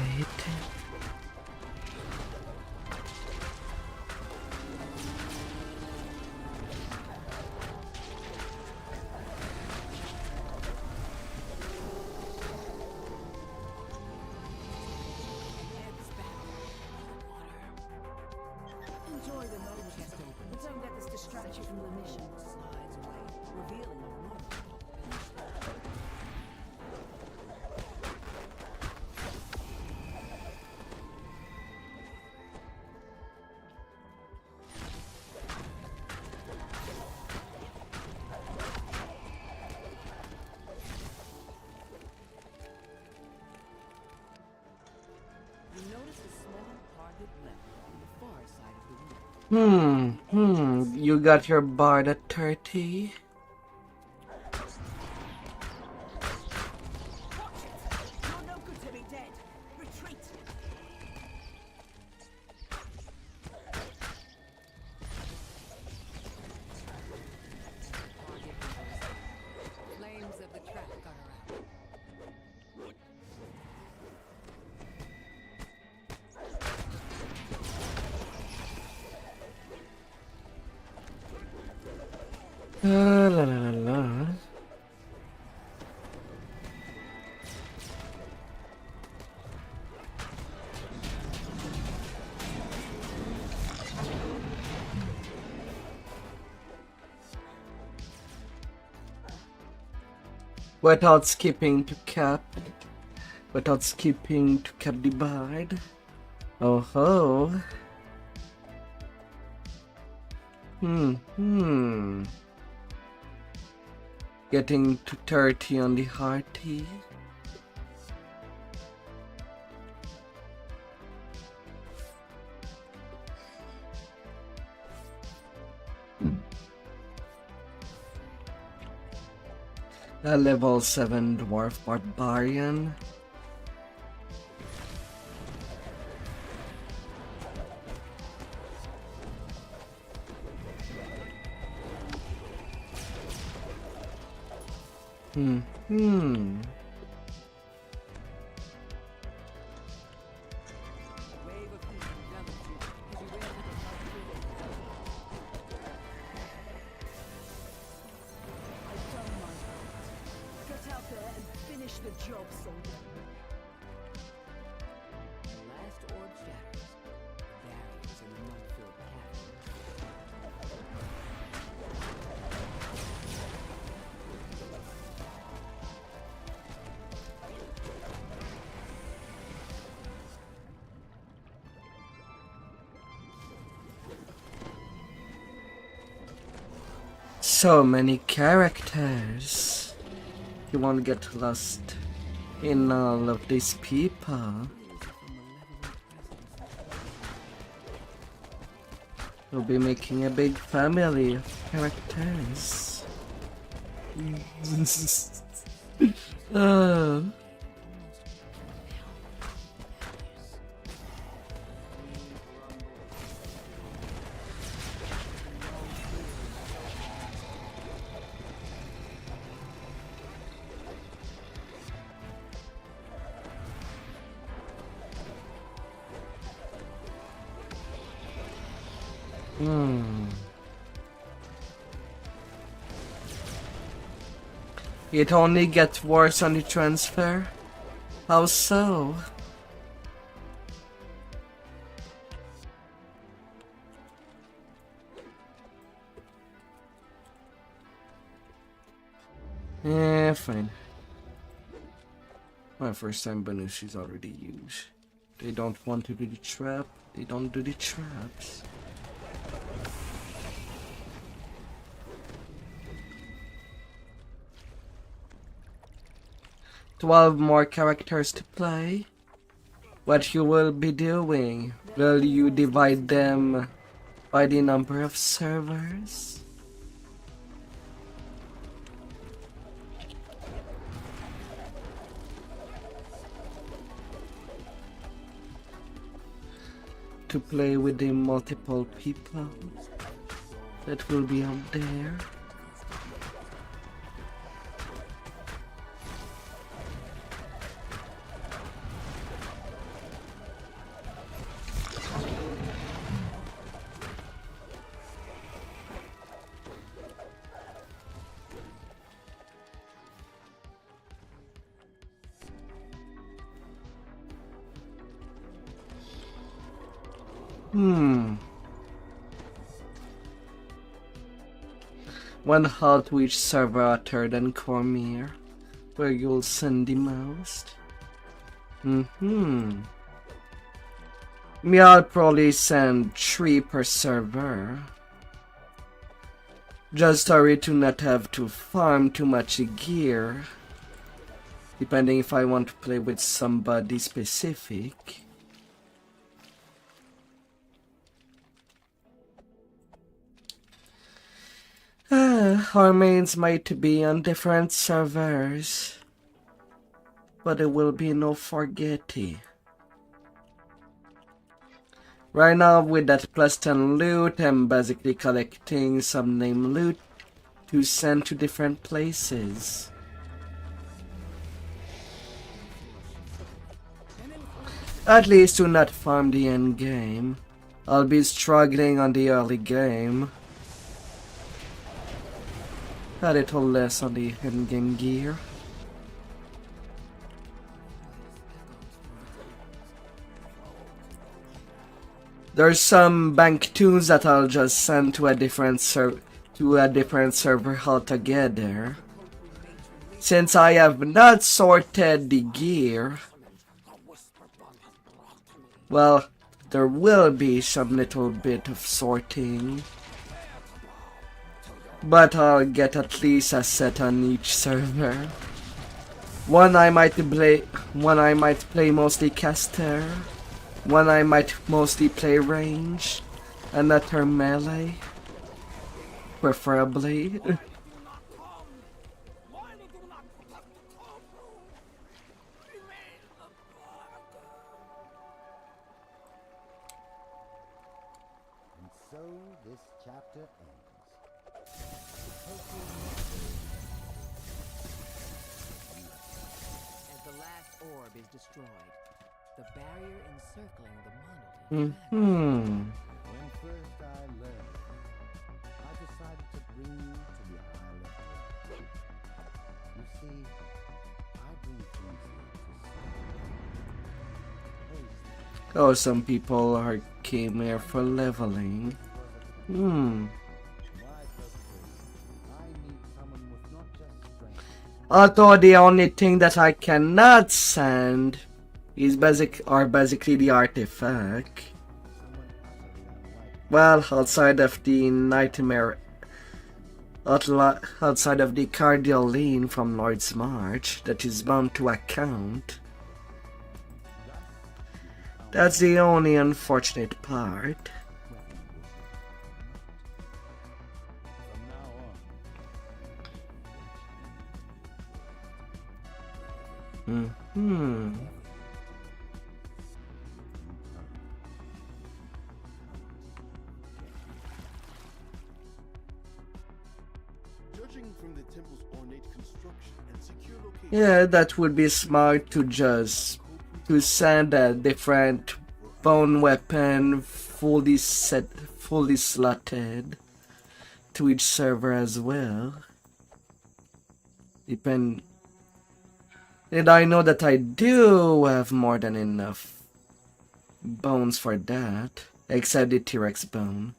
Enjoy the moment, but don't let this distract you from the mission. Slides away, revealing a remarkable You notice a small target left on the far side of the room. You got your bard at 30. You're no good to me dead. Retreat. Flames of the trap got around. La la la la. Without skipping to cap. Without skipping to cap the bard. Oh ho. Getting to 30 on the hearty. A level 7 dwarf barbarian. Wave of heat envelops you as you wait for the hard I've done my part. Get out there and finish the job, soldier. The last orb shatters. Barriers in the mud-filled cavern. So many characters. You won't get lost in all of these people. We'll be making a big family of characters. Oh. It only gets worse on the transfer? How so? Yeah, fine. My first time Banushi's already used. They don't want to do the trap, they don't do the traps. $12 more characters to play. What you will be doing? Will you divide them by the number of servers? To play with the multiple people that will be out there. One halt to each server other than Cormier, where you'll send the most. Me, I'll probably send 3 per server. Just hurry to not have to farm too much gear, depending if I want to play with somebody specific. Our mains might be on different servers, but it will be no forgetty. Right now, with that plus 10 loot, I'm basically collecting some name loot to send to different places. At least to not farm the end game. I'll be struggling on the early game. A little less on the end game gear. There's some bank tunes that I'll just send to a different server altogether. Since I have not sorted the gear, well, there will be some little bit of sorting. But I'll get at least a set on each server. One I might play mostly caster. One I might mostly play range. Another melee. Preferably. And so this chapter ends. As the last orb is destroyed, the barrier encircling the monolith When first I learned, I decided to bring you to the island. You see, I bring things here to Oh, some people came here for leveling. Although the only thing that I cannot send is basically the artifact. Well, outside of the nightmare, outside of the cardial lean from Lord's March, that is bound to account. That's the only unfortunate part. Judging from the temple's ornate construction and secure location, Yeah, that would be smart to send a different bone weapon fully slotted to each server as well. And I know that I do have more than enough bones for that, except the T-Rex bone.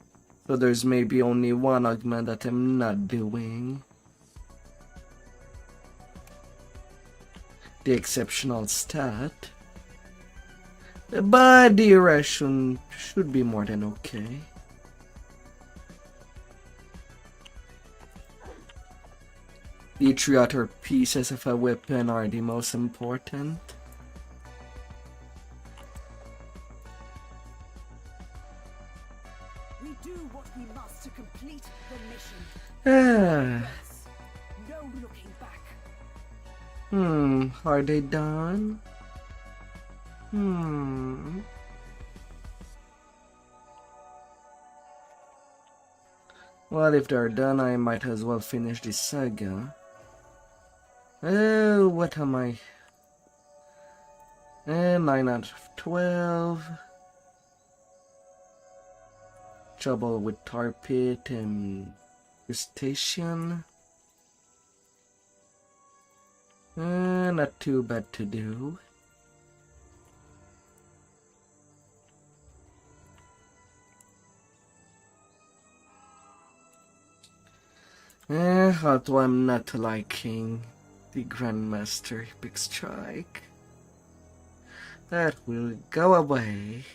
So there's maybe only one augment that I'm not doing. The exceptional stat. But the rest should be more than okay. The 3 other pieces of a weapon are the most important. We do what we must to complete the mission. Ah. No looking back. Are they done? Well, if they're done, I might as well finish this saga. Oh, what am I? 9 out of 12. Trouble with tar pit and crustacean. Not too bad to do. Although I'm not liking the Grandmaster Epic Strike. That will go away.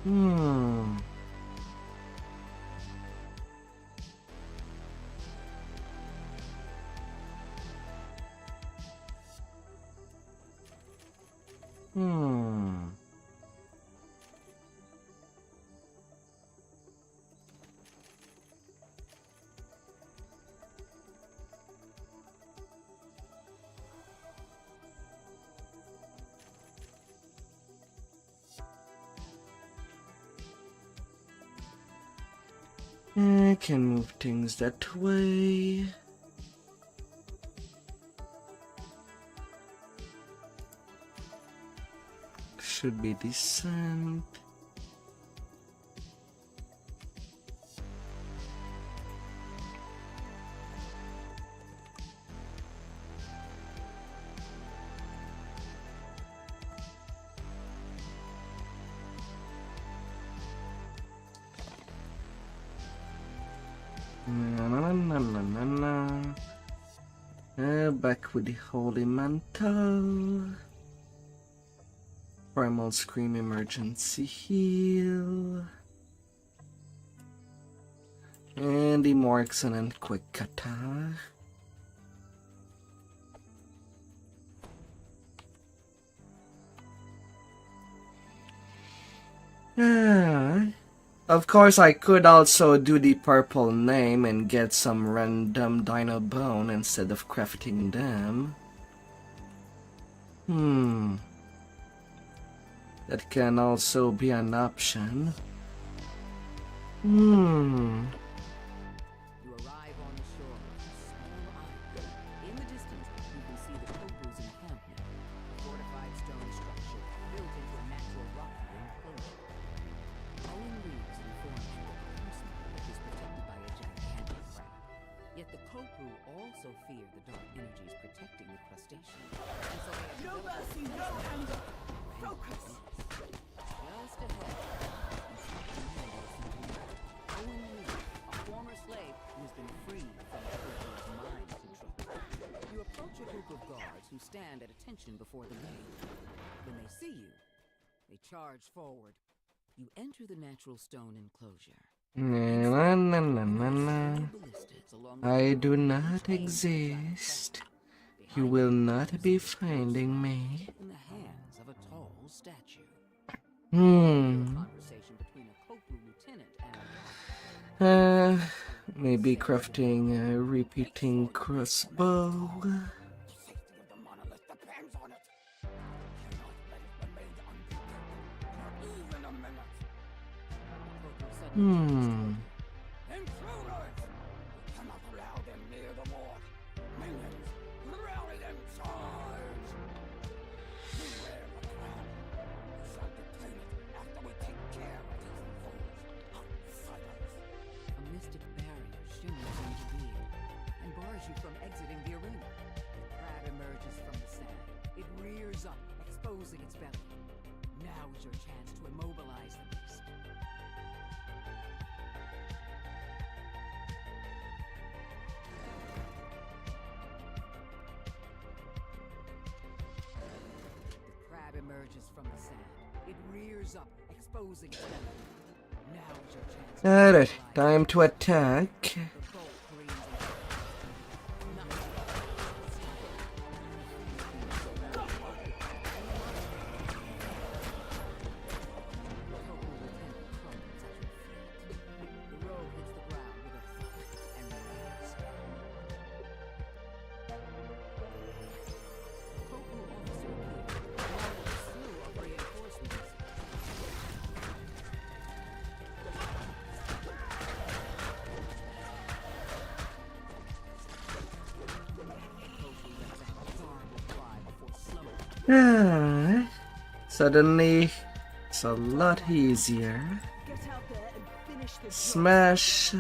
Hmm. Hmm. I can move things that way. Should be decent. Back with the Holy Mantle. Primal Scream Emergency Heal. And the more excellent Quick Attack. Of course, I could also do the purple name and get some random dino bone instead of crafting them. That can also be an option. You arrive on the shore of a small island. In the distance, you can see the Kobu's encampment, a fortified stone structure built into a natural rocky enclosure. Owen Reeves informs you that the personal is protected by a gigantic crab. Yet the Kobu also fear the dark energies protecting the crustacean. And so they have no mercy, no anger. Focus! Just ahead. Owen Reeves, a former slave who has been freed from the Kobu's mind control. You approach a group of guards who stand at attention before the gate. When they see you, they charge forward. You enter the natural stone enclosure. I do not exist. You will not be finding me. In the hands of a tall statue. Conversation between a Kobu lieutenant and Maybe crafting a repeating crossbow. The safety of the monolith depends on it. Cannot let it remain unprotected for even a minute. Intruders! We cannot allow them near the ward. Minions, rally and charge! Beware the crab. We shall detain it after we take care of these fools. Outsiders. a mystic barrier shimmers into being and bars you from exiting the arena. The crab emerges from the sand. It rears up, exposing its belly. Now is your chance to immobilize the beast. The crab emerges from the sand. It rears up, exposing its belly. Now is your chance to Alright, immobilize time to attack. the bolt careens in nothing. The rogue hits the ground with a thud and remains. Koku officer appears, along with a slew of reinforcements. Suddenly, it's a lot easier. Get out there and finish this. Smash.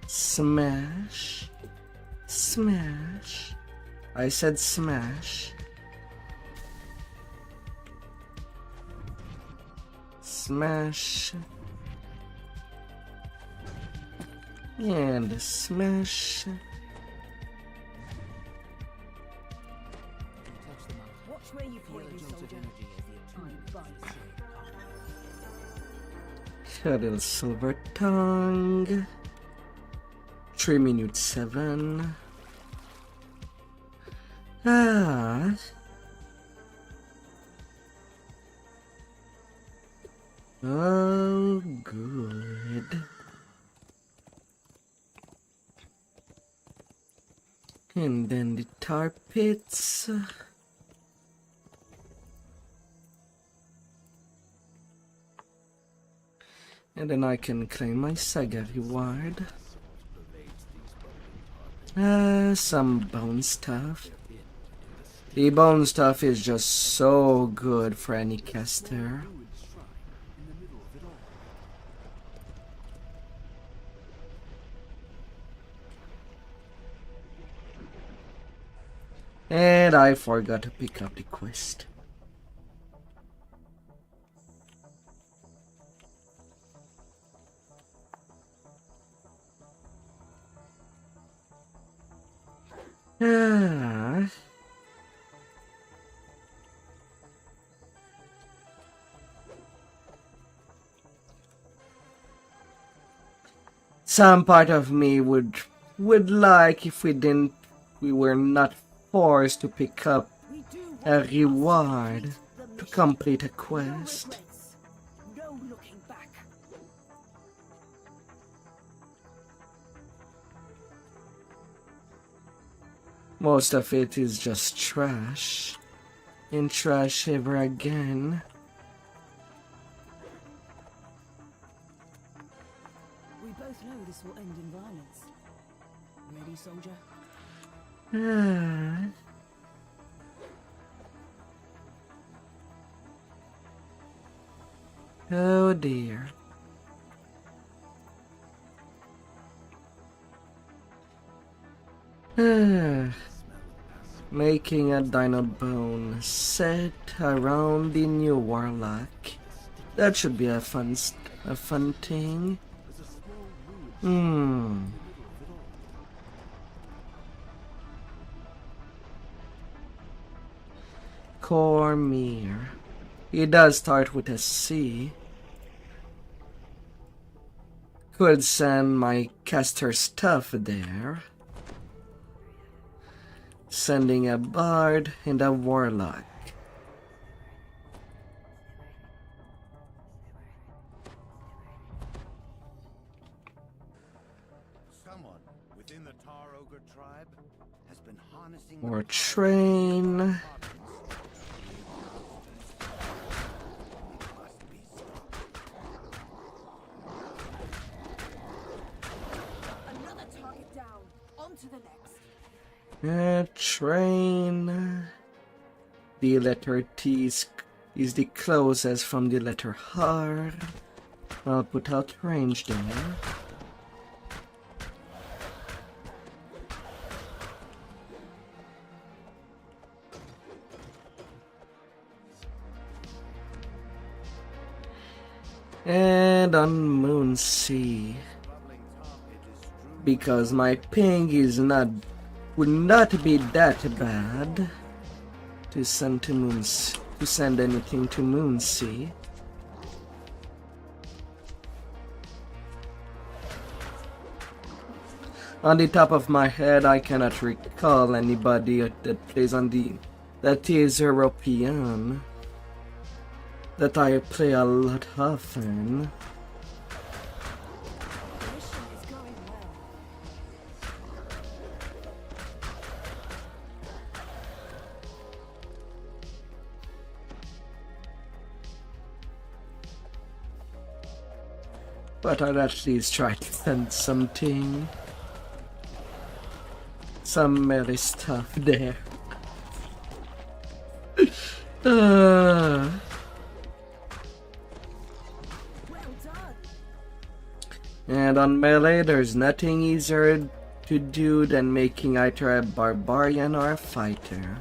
Smash. Smash. I said smash. Smash. And smash. Watch where you point, you soldier. Cuddle silver tongue. 3 minutes 7. Ah. Oh, good. And then the tar pits. And then I can claim my saga reward. Some bone stuff. The bone stuff is just so good for any caster. And I forgot to pick up the quest. Some part of me would like if we were not forced to pick up a reward to complete a quest. No looking back. Most of it is just trash. And trash ever again. We both know this will end in violence. Ready, soldier? Oh dear. Making a dino bone set around the new warlock. That should be a fun thing. Cormier. It does start with a C. Could send my caster stuff there. Sending a bard and a warlock. Someone within the Tar Ogre tribe has been harnessing Or train. Another target down. On to the next. Train. The letter T is the closest from the letter R. I'll put out range there. And on Moonsea, because my ping is would not be that bad to send anything to Moonsea. On the top of my head, I cannot recall anybody that plays that is European, that I play a lot often. But I'll at least try to send something. Some merry stuff there. Uh, Well done. and on melee, there's nothing easier to do than making either a barbarian or a fighter.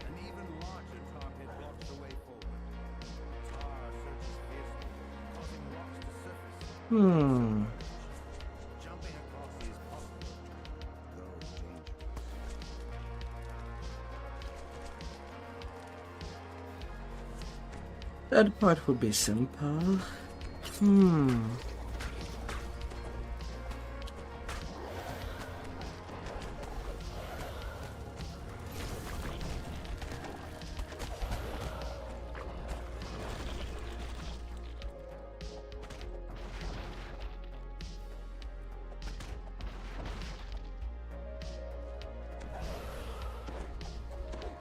An even larger target blocks the way forward. Tar searches fiercely, causing rocks to surface. Jumping across is possible, though dangerous. That part would be simple.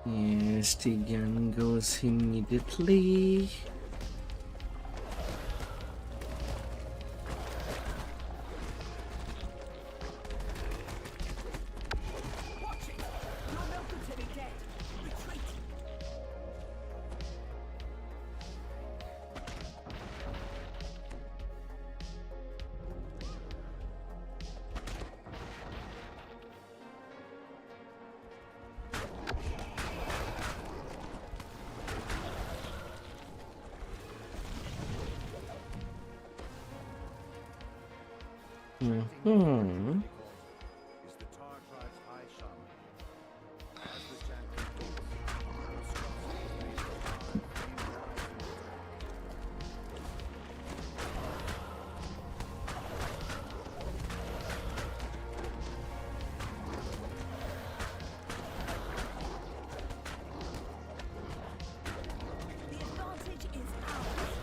Yes, the gun goes immediately. Watch it. You're no good to be dead. Retreat. Is the Tar tribe's high shaman. As the champion falls, The advantage is ours.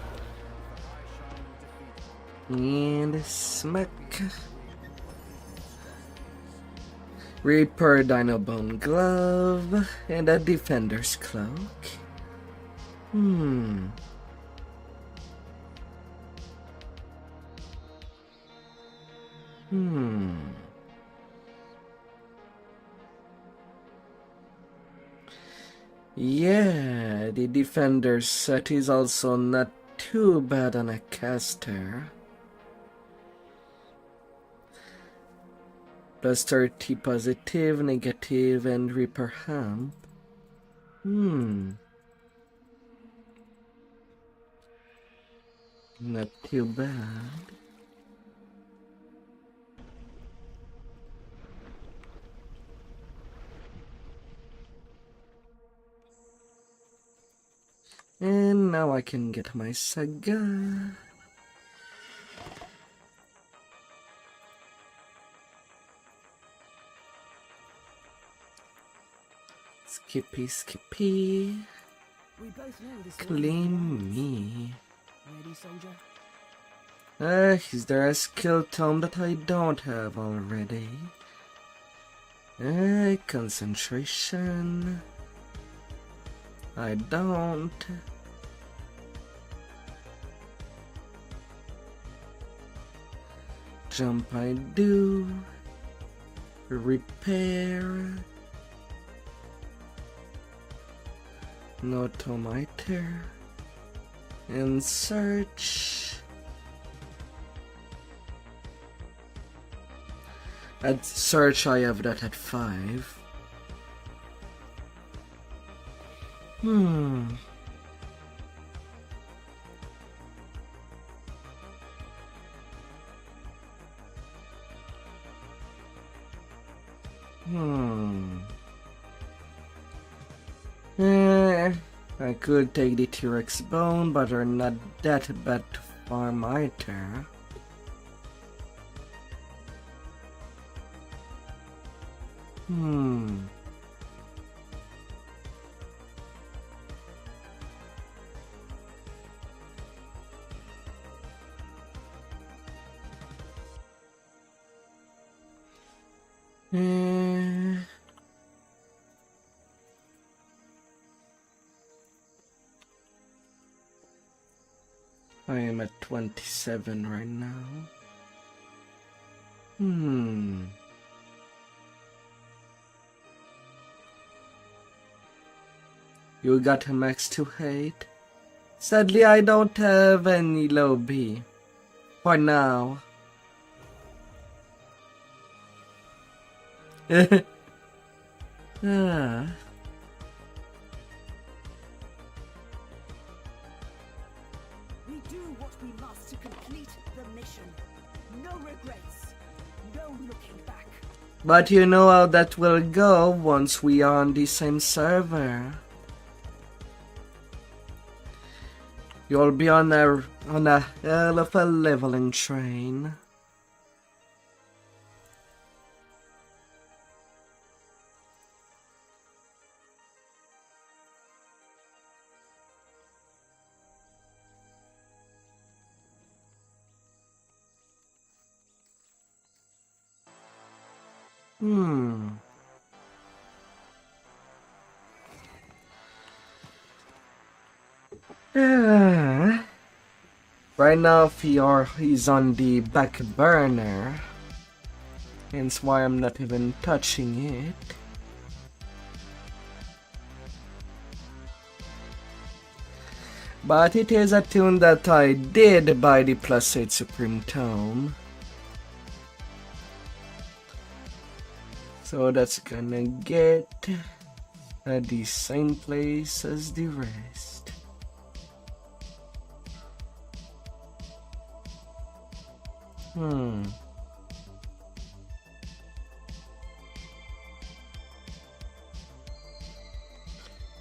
And smack. Reaper Dino Bone Glove and a Defender's Cloak. Yeah, the Defender's set is also not too bad on a caster. Plus 30 positive, negative, and Reaper Hump. Not too bad. And now I can get my Saga. Skippy, skippy. We both know this Claim me. Ready, soldier? Is there a skill tome that I don't have already? Concentration. I don't. Jump I do. Repair. No tomiter. And search. At search I have that at 5. I could take the T-Rex bone, but they're not that bad to farm either. I am at 27 right now. You got a max to hate? Sadly, I don't have any low B. For now. Ah. We do what we must to complete the mission. No regrets. No looking back. But you know how that will go once we are on the same server. You'll be on a hell of a leveling train. Right now, VR is on the back burner, hence why I'm not even touching it. But it is a tune that I did buy the +8 Supreme Tome. So that's gonna get at the same place as the rest.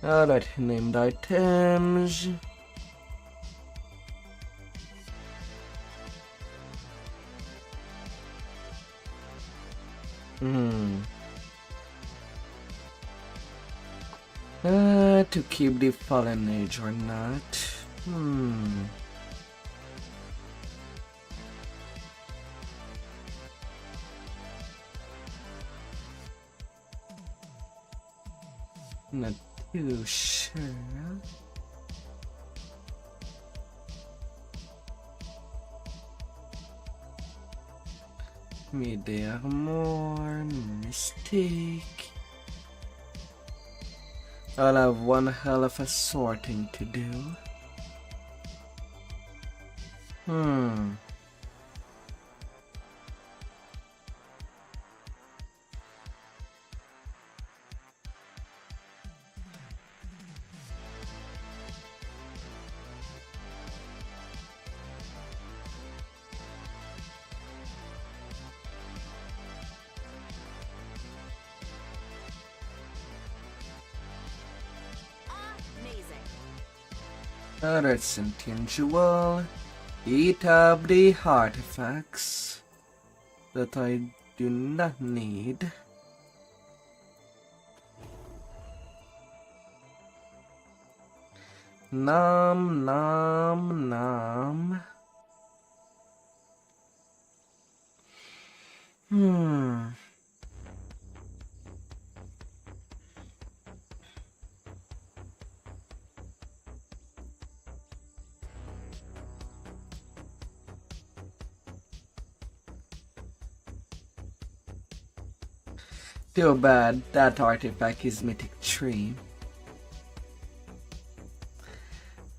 Alright, named items. To keep the Fallen Age or not? Not too sure. Mid-armor, Mystic. I'll have one hell of a sorting to do. Alright, Sentient Jewel. Eat up the artifacts that I do not need. Nom nom nom. Too bad that artifact is Mythic 3.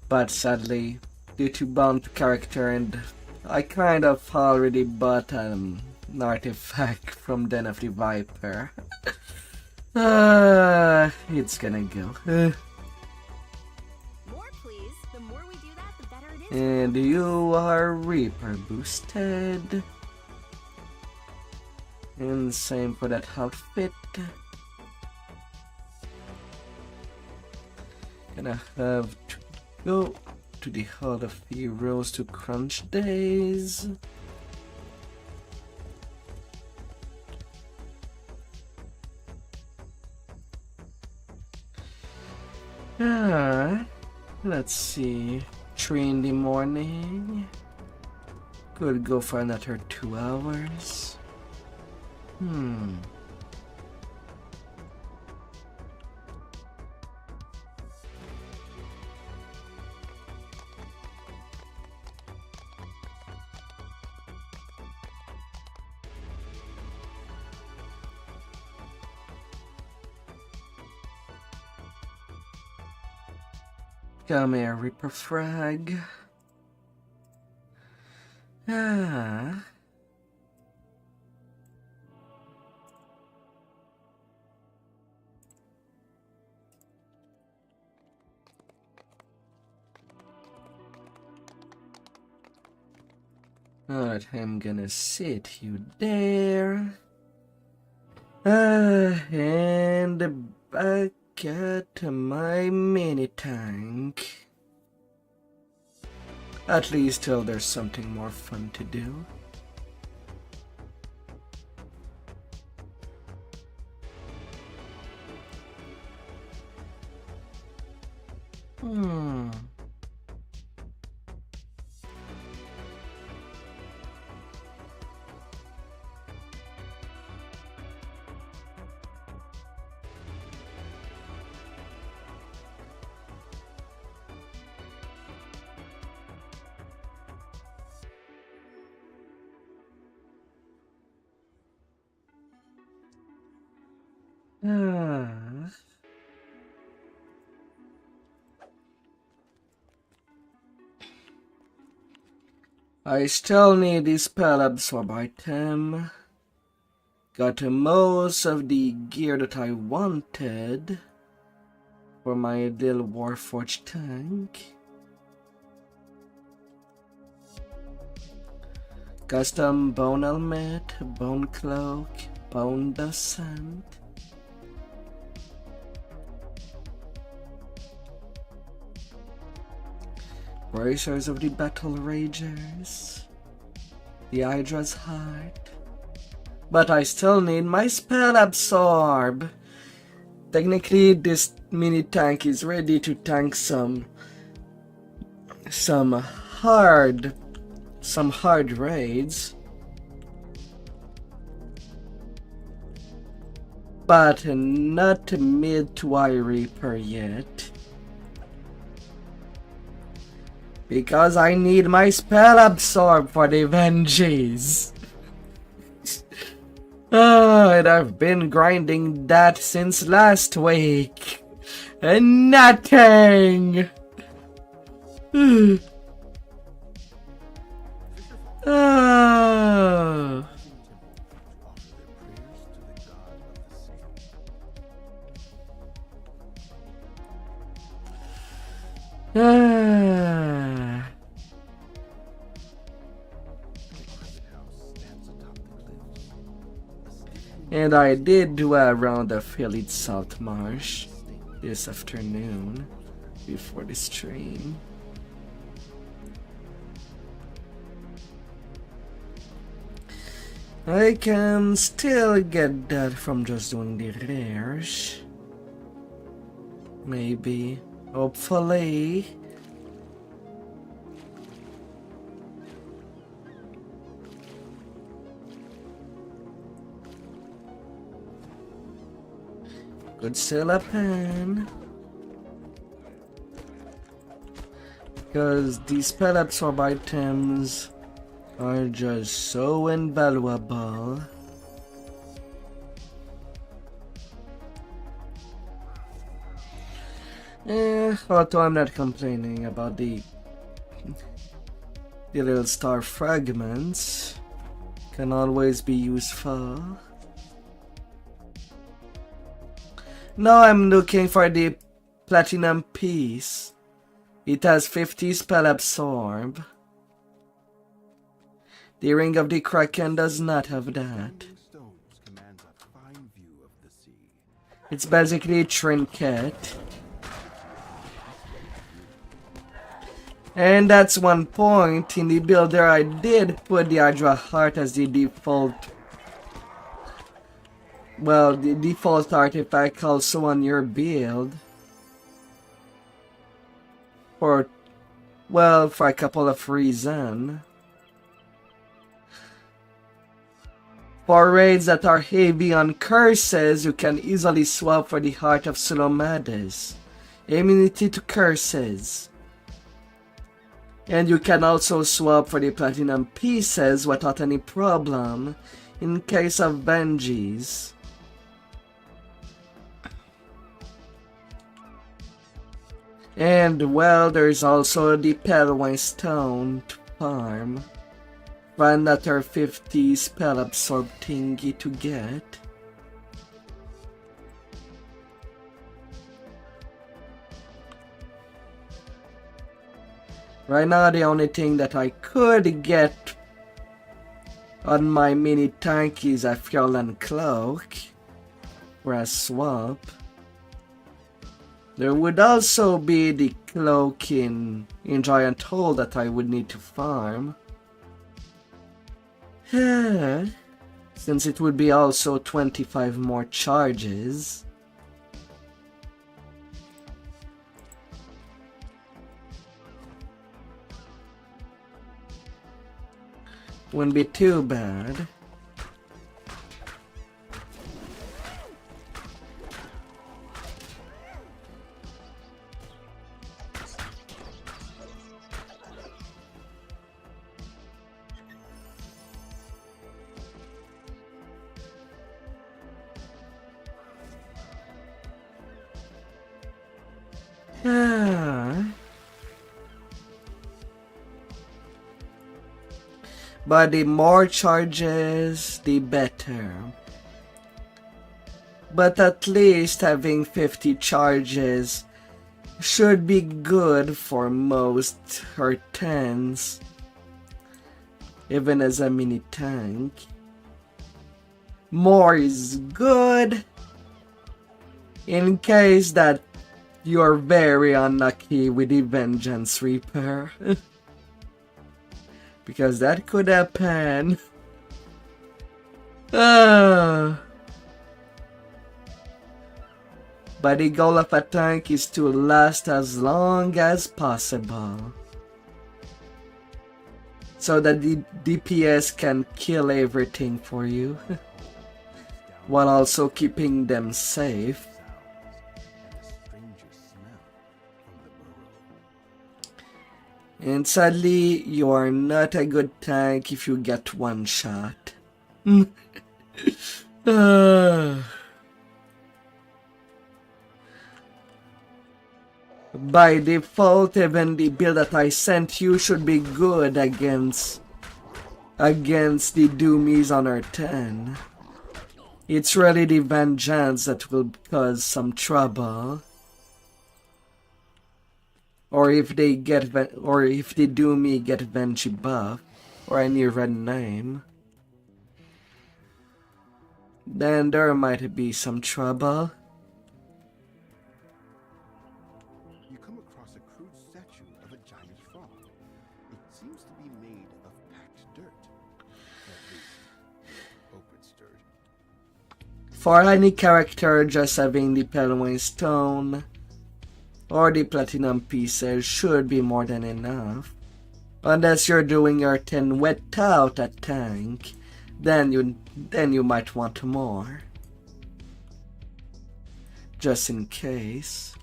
But sadly, due to bound character and I kind of already bought an artifact from Den of the Viper. It's gonna go. More, please. The more we do that, the better it is. And you are Reaper boosted. And same for that outfit. Gonna have to go to the Hall of Heroes to crunch days. Let's see. 3 in the morning. Could go for another 2 hours. Come here, Reaper Frag. Ah. Alright, I'm gonna sit you there. And back at my mini tank. At least till there's something more fun to do. I still need this spell absorb item. Got most of the gear that I wanted for my little Warforged tank. Custom bone helmet, bone cloak, bone descent. Bracers of the Battle Ragers. The Hydra's Heart. But I still need my spell absorb. Technically, this mini tank is ready to tank some hard raids. But not mid to high Reaper yet. Because I need my spell absorb for the Vengeance. And I've been grinding that since last week. And nothing! Oh. And I did do a round of Phillied Salt Marsh this afternoon before the stream. I can still get that from just doing the rares. Maybe. Hopefully. Could still happen. Because these spell absorb items are just so invaluable. Although I'm not complaining about the little star fragments, can always be useful. Now I'm looking for the platinum piece. It has 50 spell absorb. The Ring of the Kraken does not have that. It's basically a trinket. And that's one point in the builder I did put the Hydra Heart as the default. Well, the default artifact also on your build. For a couple of reasons. For raids that are heavy on curses, you can easily swap for the Heart of Sulomades. Immunity to curses. And you can also swap for the platinum pieces without any problem in case of Benjis. And well, there's also the Pelwine Stone to farm. Another 50 spell absorb thingy to get. Right now, the only thing that I could get on my mini tank is a Fjolland Cloak or a swap. There would also be the cloak in Giant Hole that I would need to farm. Since it would be also 25 more charges. Wouldn't be too bad. But the more charges, the better. But at least having 50 charges should be good for most her 10s, even as a mini tank. More is good in case that you're very unlucky with the Vengeance Reaper. Because that could happen. But the goal of a tank is to last as long as possible. So that the DPS can kill everything for you. While also keeping them safe. And sadly, you are not a good tank if you get one shot. By default, even the build that I sent you should be good against the Doomies on our 10. It's really the Vengeance that will cause some trouble. Or if they do me get Venji buff, or any red name, then there might be some trouble. You come across a crude statue of a giant frog. It seems to be made of packed dirt. At least, hope it's dirt. For any character, just having the Pelwine Stone or the platinum pieces should be more than enough. Unless you're doing your 10 without a tank, then you might want more. Just in case.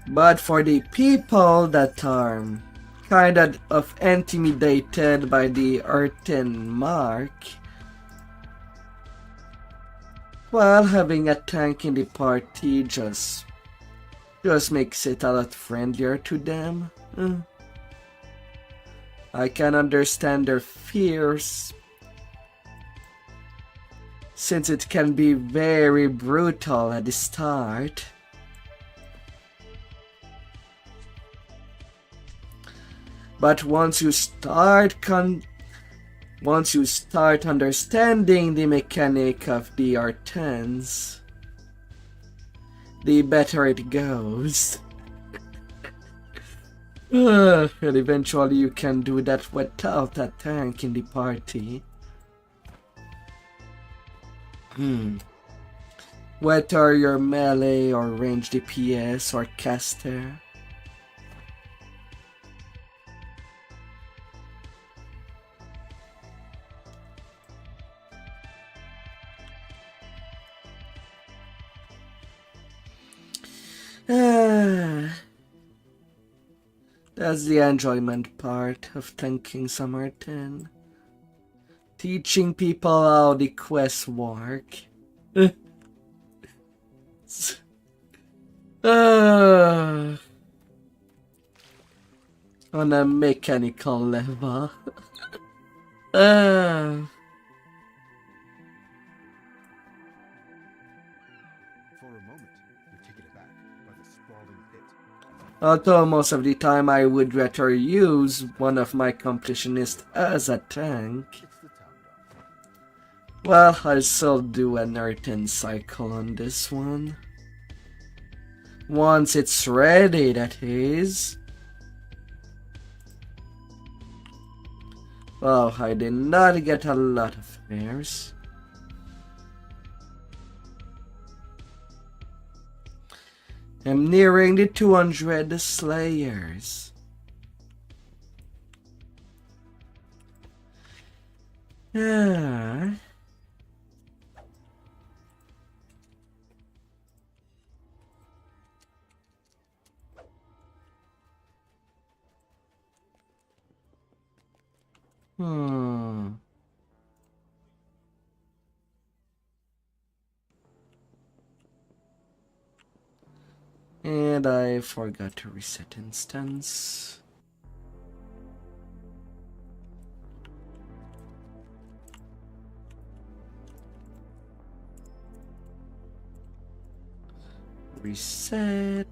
But for the people that are kind of intimidated by the earthen mark, well, having a tank in the party just makes it a lot friendlier to them. I can understand their fears, since it can be very brutal at the start. But once you start understanding the mechanic of the R10s, the better it goes. And eventually you can do that without a tank in the party. Whether you're melee or range DPS or caster. That's the enjoyment part of tanking Summer 10. Teaching people how the quests work. On a mechanical level. Although most of the time I would rather use one of my completionists as a tank. Well, I'll still do an earthen cycle on this one. Once it's ready, that is. Well, I did not get a lot of pairs. I'm nearing the 200 Slayers. And I forgot to reset instance. Reset.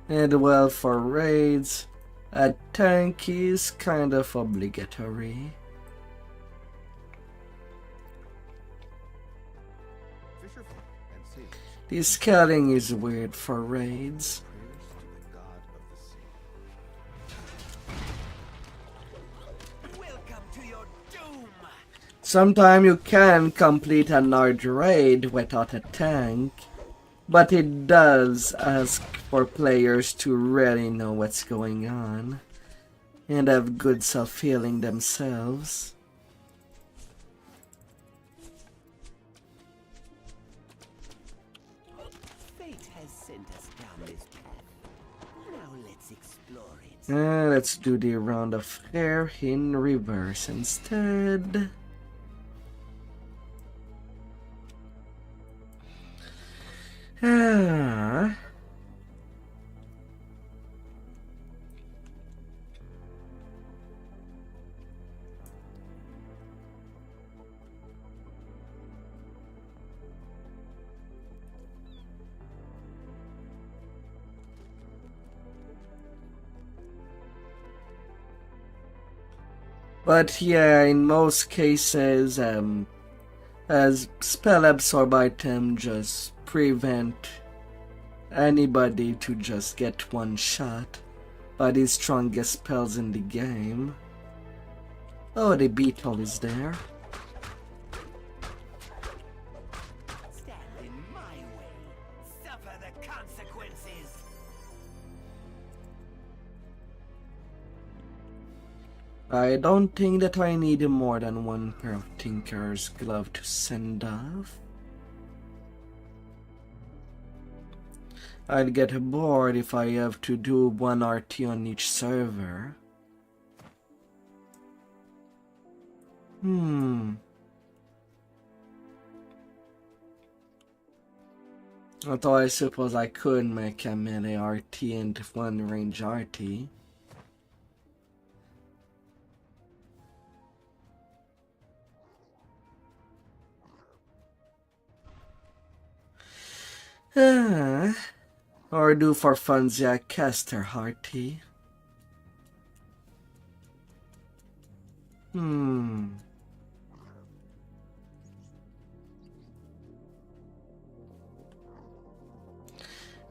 And well, for raids, a tank is kind of obligatory. The scaling is weird for raids. Sometimes you can complete a large raid without a tank, but it does ask for players to really know what's going on and have good self-healing themselves. Fate has sent us down this path. Now let's explore it. Let's do the round of hair in reverse instead. But yeah, in most cases, as spell absorb item just prevent anybody to just get one shot by the strongest spells in the game. Oh, the beetle is there. Stand in my way. Suffer the consequences. I don't think that I need more than one pair of Tinker's glove to send off. I'd get bored if I have to do one RT on each server. Although I suppose I could make a melee RT and one range RT. Or do for funsies a caster RT.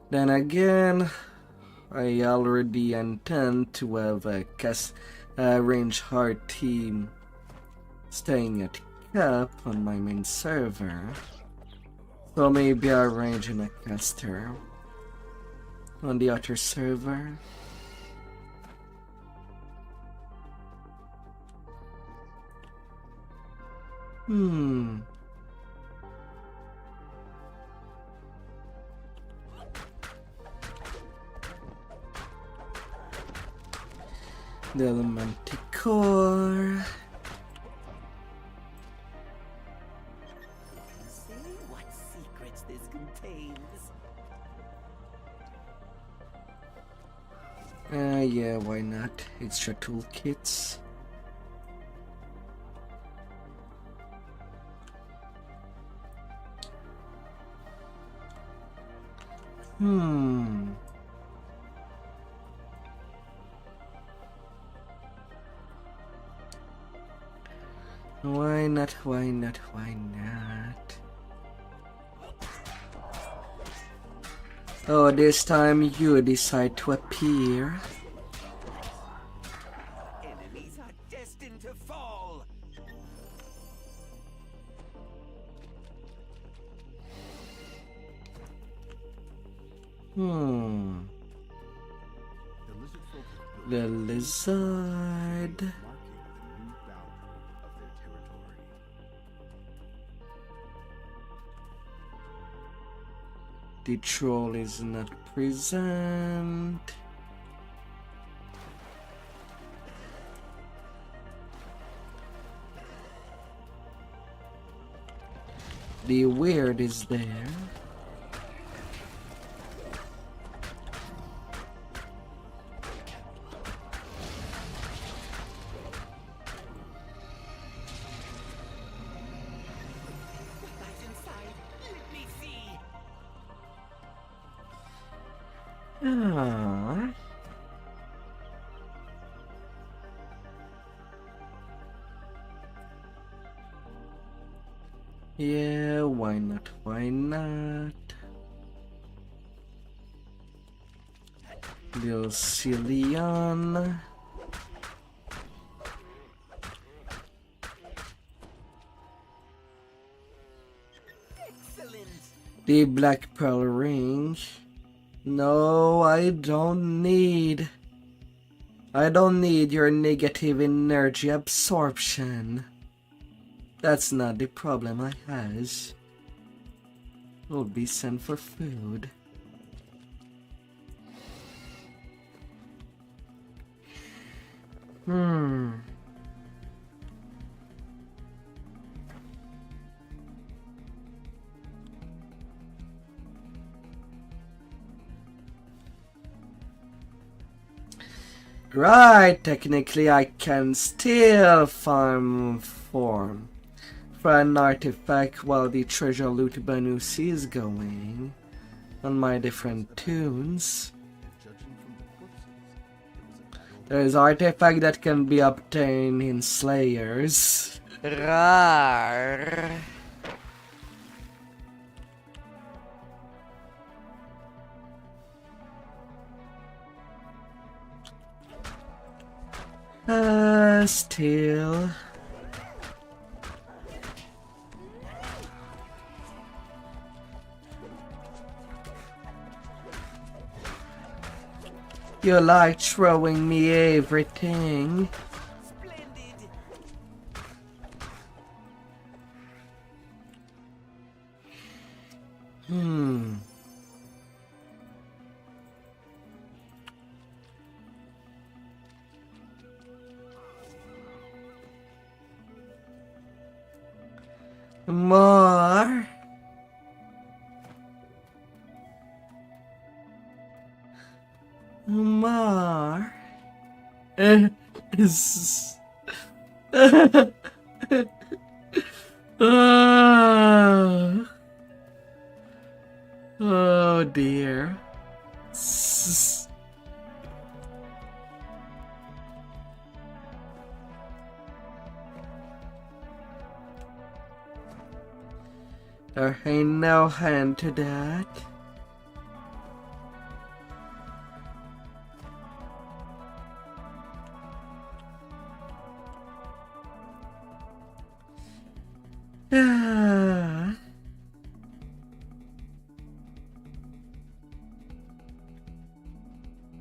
Then again, I already intend to have a range hard team staying at cap on my main server. So maybe I'll arrange in a caster on the other server. The manticore. See what secrets this contains. Yeah, why not? Extra toolkits. Why not? Why not? Why not? Oh, this time you decide to appear. Enemies are destined to fall. The lizard. Marking the new boundary of their territory. The troll is not present. The weird is there. Lies inside. Let me see. Ah. Yeah, why not? Why not? Little Cillian. Excellent. The Black Pearl Ring. No, I don't need your negative energy absorption. That's not the problem I has. We'll be sent for food. Right, technically I can still farm for an artifact while the treasure loot bonus is going on my different tunes. There's artifact that can be obtained in Slayers. Rar. Still. You like throwing me everything. Splendid. More. More. Oh dear. There ain't no hand to that.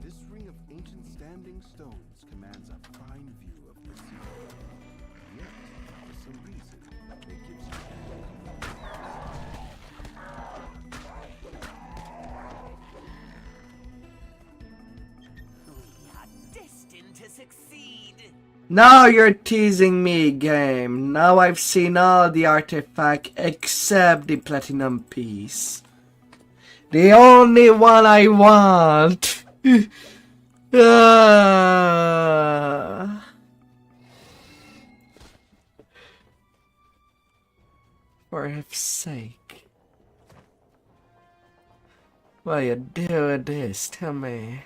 This ring of ancient standing stones commands a fine view of the sea. Yet, for some reason, it gives you Now you're teasing me, game. Now I've seen all the artifact except the platinum piece. The only one I want. For F's sake. What you do with this? Tell me.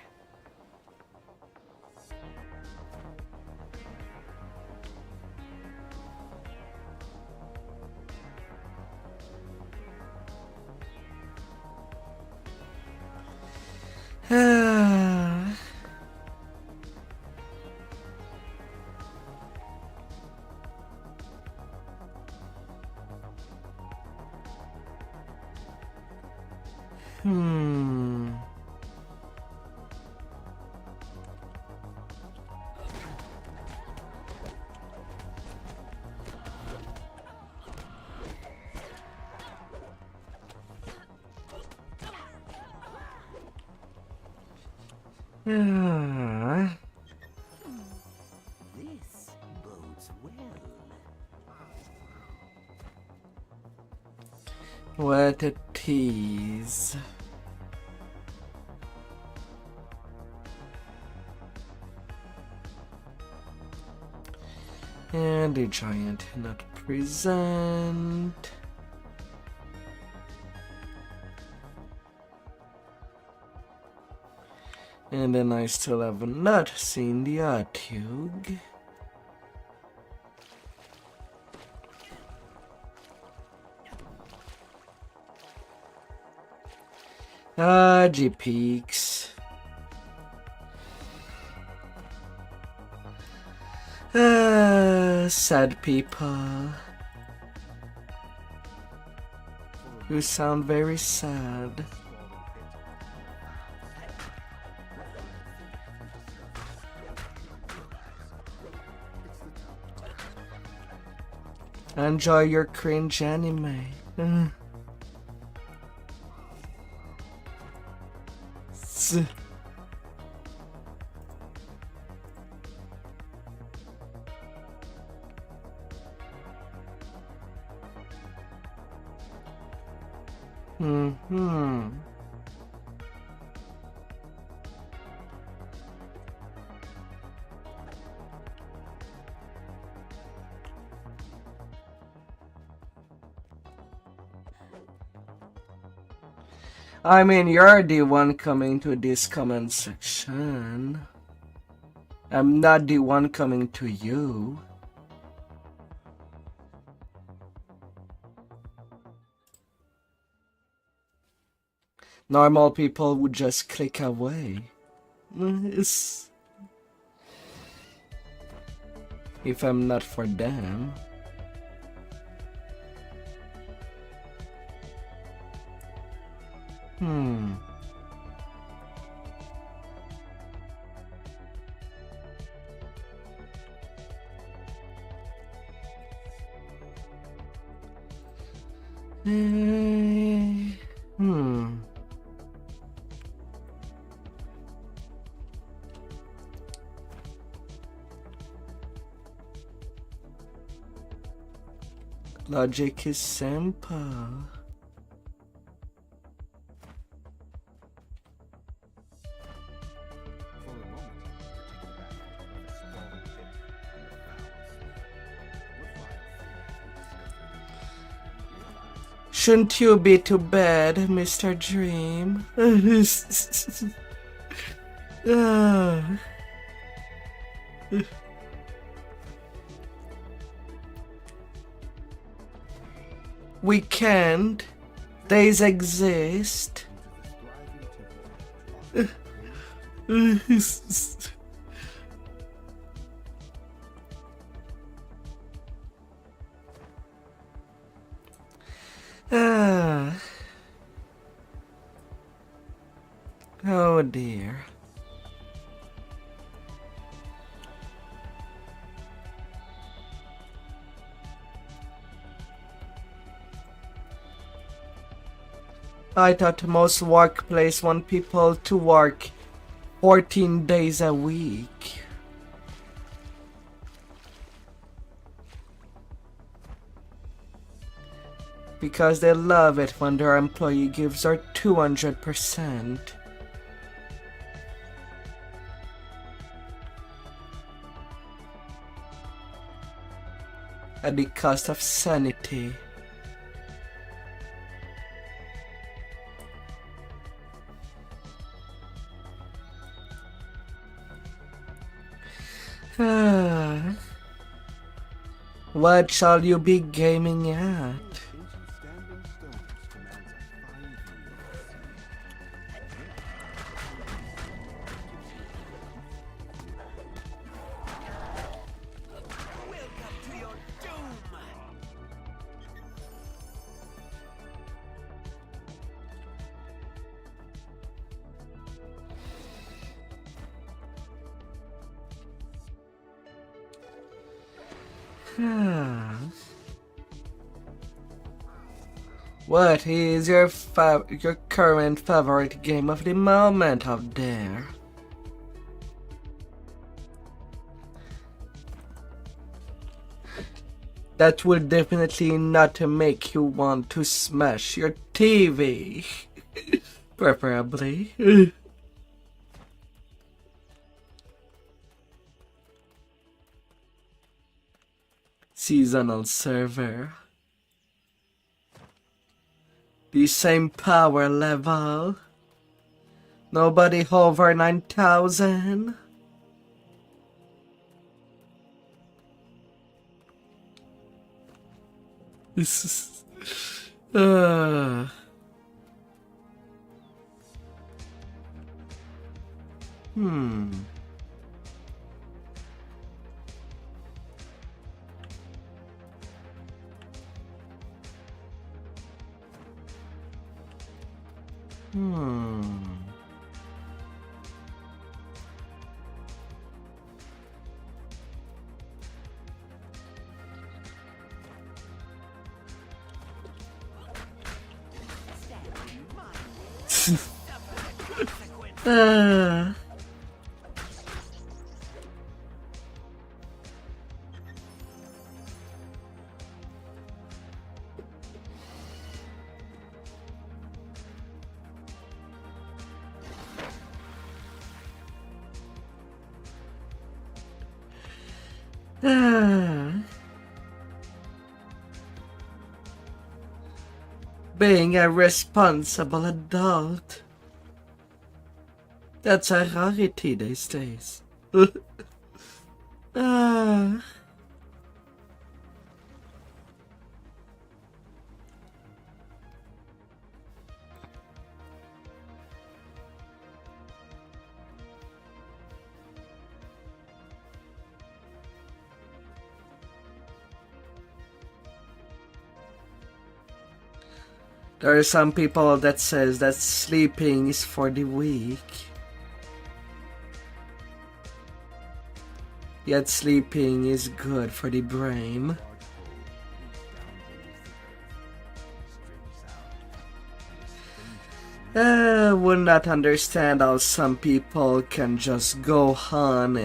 This bodes well. What a tease. And the giant not present. And then I still have not seen the Artug. G-Peaks. Sad people. You sound very sad. Enjoy your cringe anime. I mean, you're the one coming to this comment section. I'm not the one coming to you. Normal people would just click away. If I'm not for them. Logic is simple. Shouldn't you be to bed, Mr. Dream? Weekend days exist. Oh dear. I thought most workplace want people to work 14 days a week. because they love it when their employee gives her 200%. At the cost of sanity. What shall you be gaming at? What is your current favorite game of the moment out there? That will definitely not make you want to smash your TV. Preferably. Seasonal server. The same power level. Nobody over 9,000. This is... Being a responsible adult. That's a rarity these days. There are some people that says that sleeping is for the weak. Yet sleeping is good for the brain. I would not understand how some people can just go on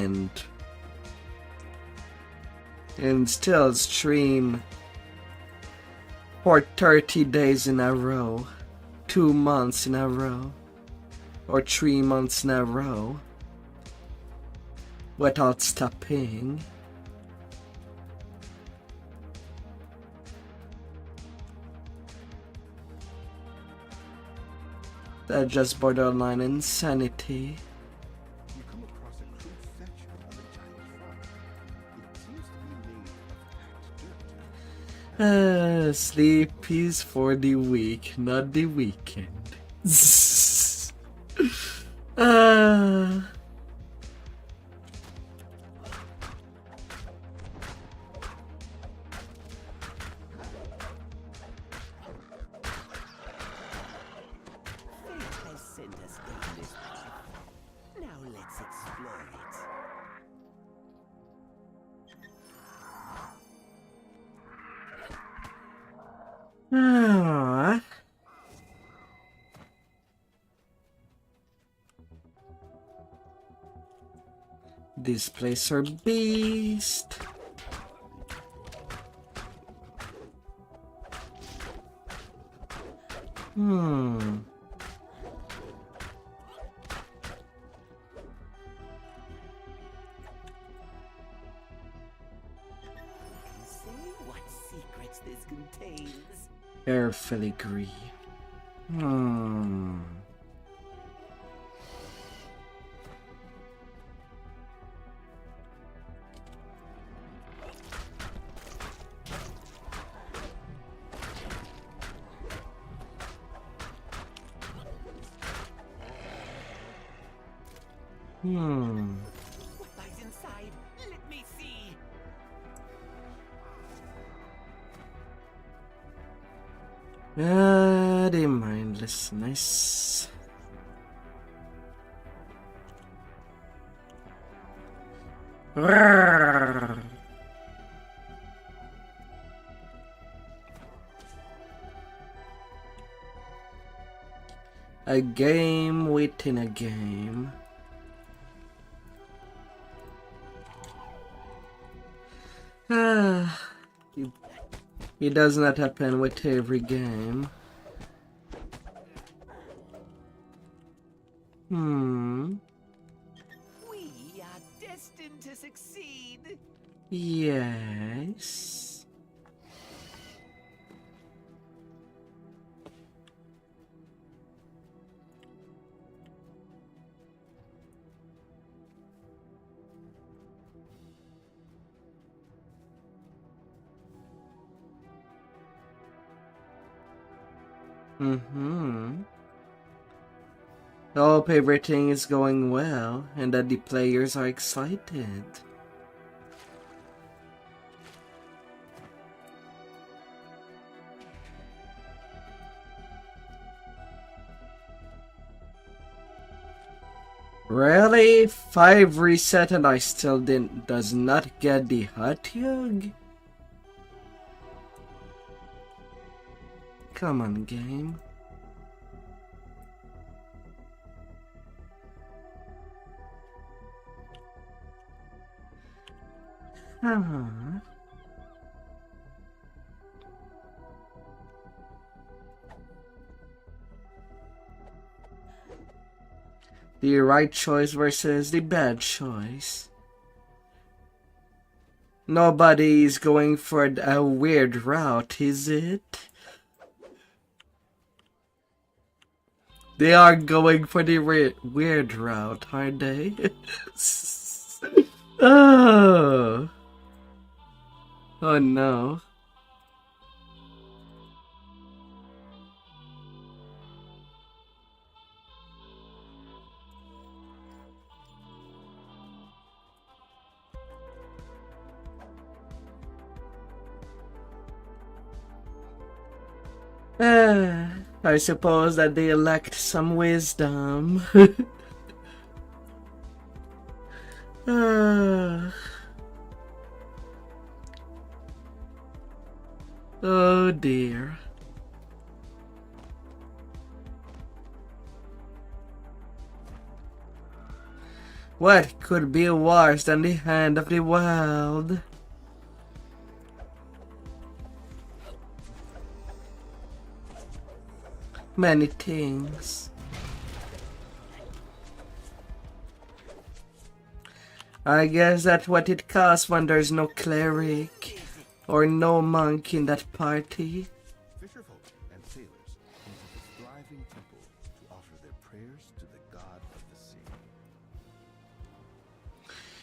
and still stream for 30 days in a row, 2 months in a row, or 3 months in a row, without stopping. That's just borderline insanity. You come across a crude section of a giant frog. It seems to be made of packed dirt. Sleep is for the weak, not the weekend. Has sent us down this path. Now let's explore it. Displacer beast. Hmm. Say what secrets this contains. Air filigree. Hmm. Hmm. What lies inside? Let me see. The mindlessness. Roar. A game within a game. Ah, it does not happen with every game. Hmm. We are destined to succeed. Yes. Mm-hmm. I hope everything is going well and that the players are excited. Really? 5 reset and I still does not get the hot hug? Come on, game. Uh-huh. The right choice versus the bad choice. Nobody's going for a weird route, is it? They are going for the weird route, aren't they? Oh. Oh no. I suppose that they lacked some wisdom. Oh dear. What could be worse than the hand of the wild? Many things. I guess that's what it costs when there's no cleric or no monk in that party. Fisherfolk and sailors come to this thriving temple to offer their prayers to the god of the sea.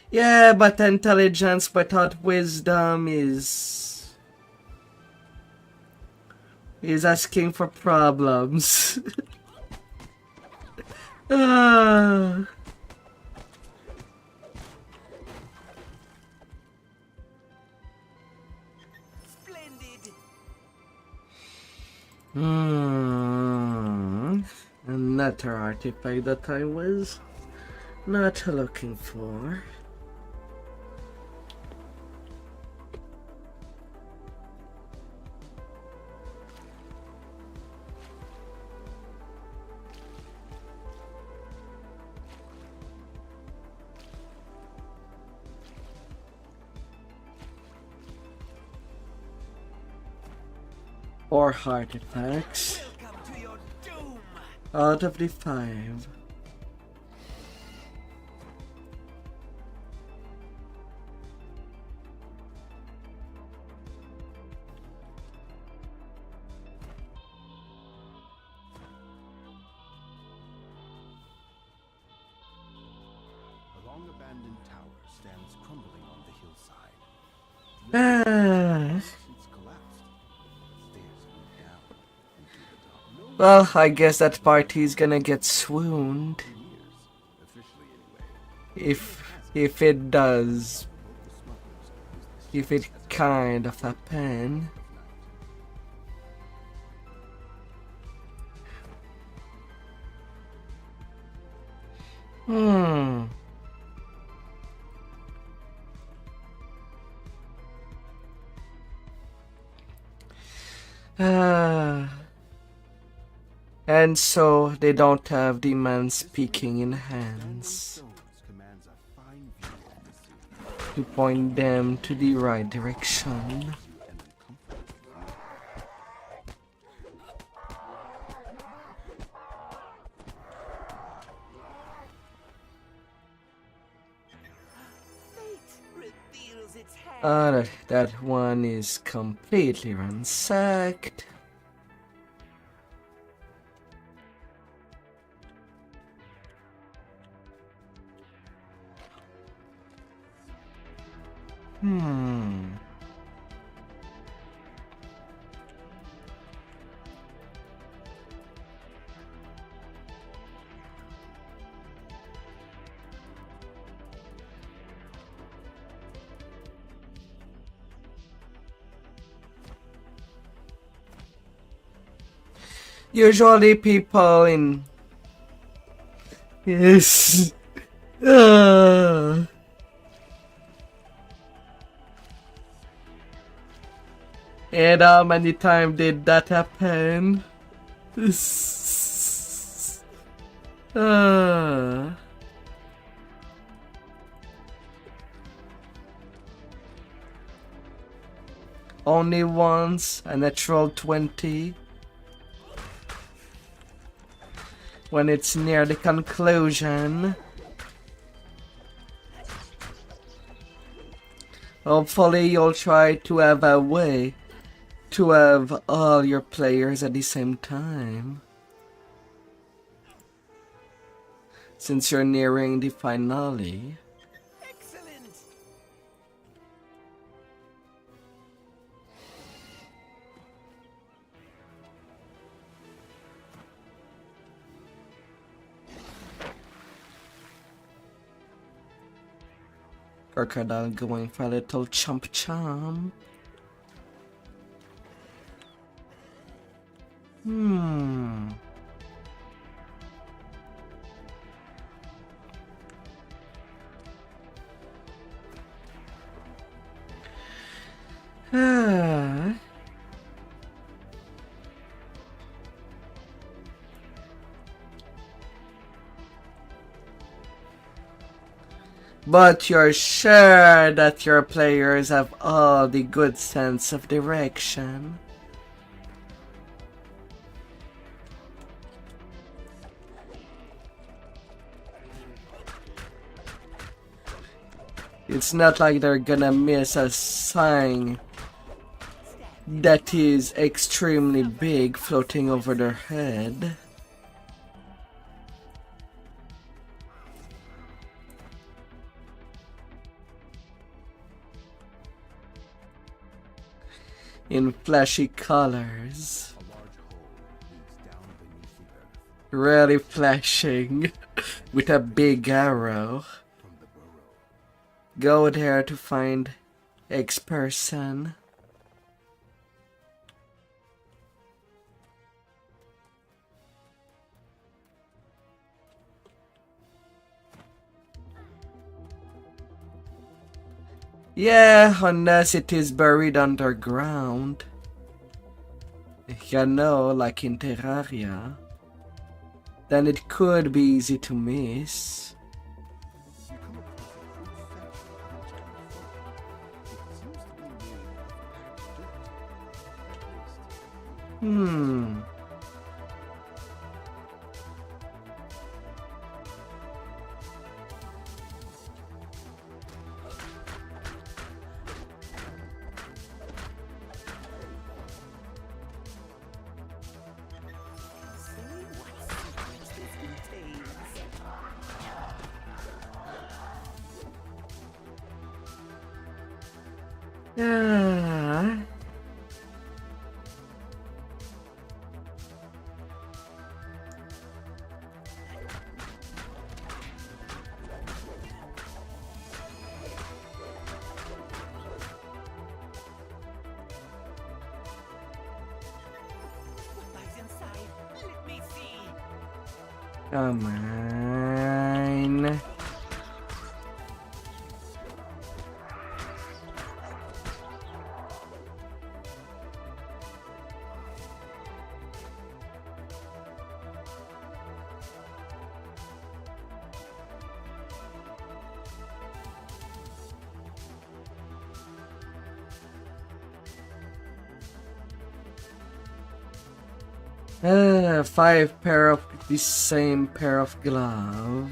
Yeah, but intelligence without wisdom is asking for problems. Ah. Another artifact that I was not looking for. Or artifacts. Welcome to your out of the 5. A long abandoned tower stands crumbling on the hillside. Ah. It's collapsed. Stairs lead down into the dark. Well, I guess that party's gonna get swooned. Officially anyway. If it does. If it kind of happen. And so they don't have the man speaking in hands to point them to the right direction. That one is completely ransacked. Usually people in... Yes. And how many times did that happen? Only once, a natural 20. When it's near the conclusion. Hopefully you'll try to have a way to have all your players at the same time. Since you're nearing the finale. Excellent! Crocodile going for a little chomp chomp. But you're sure that your players have all the good sense of direction. It's not like they're gonna miss a sign that is extremely big floating over their head. In flashy colors. Really flashing with a big arrow. Go there to find X person. Yeah, unless it is buried underground. You know, like in Terraria. Then it could be easy to miss. Ah. What lies inside? Let me see. Come on. Five pair of the same pair of glove.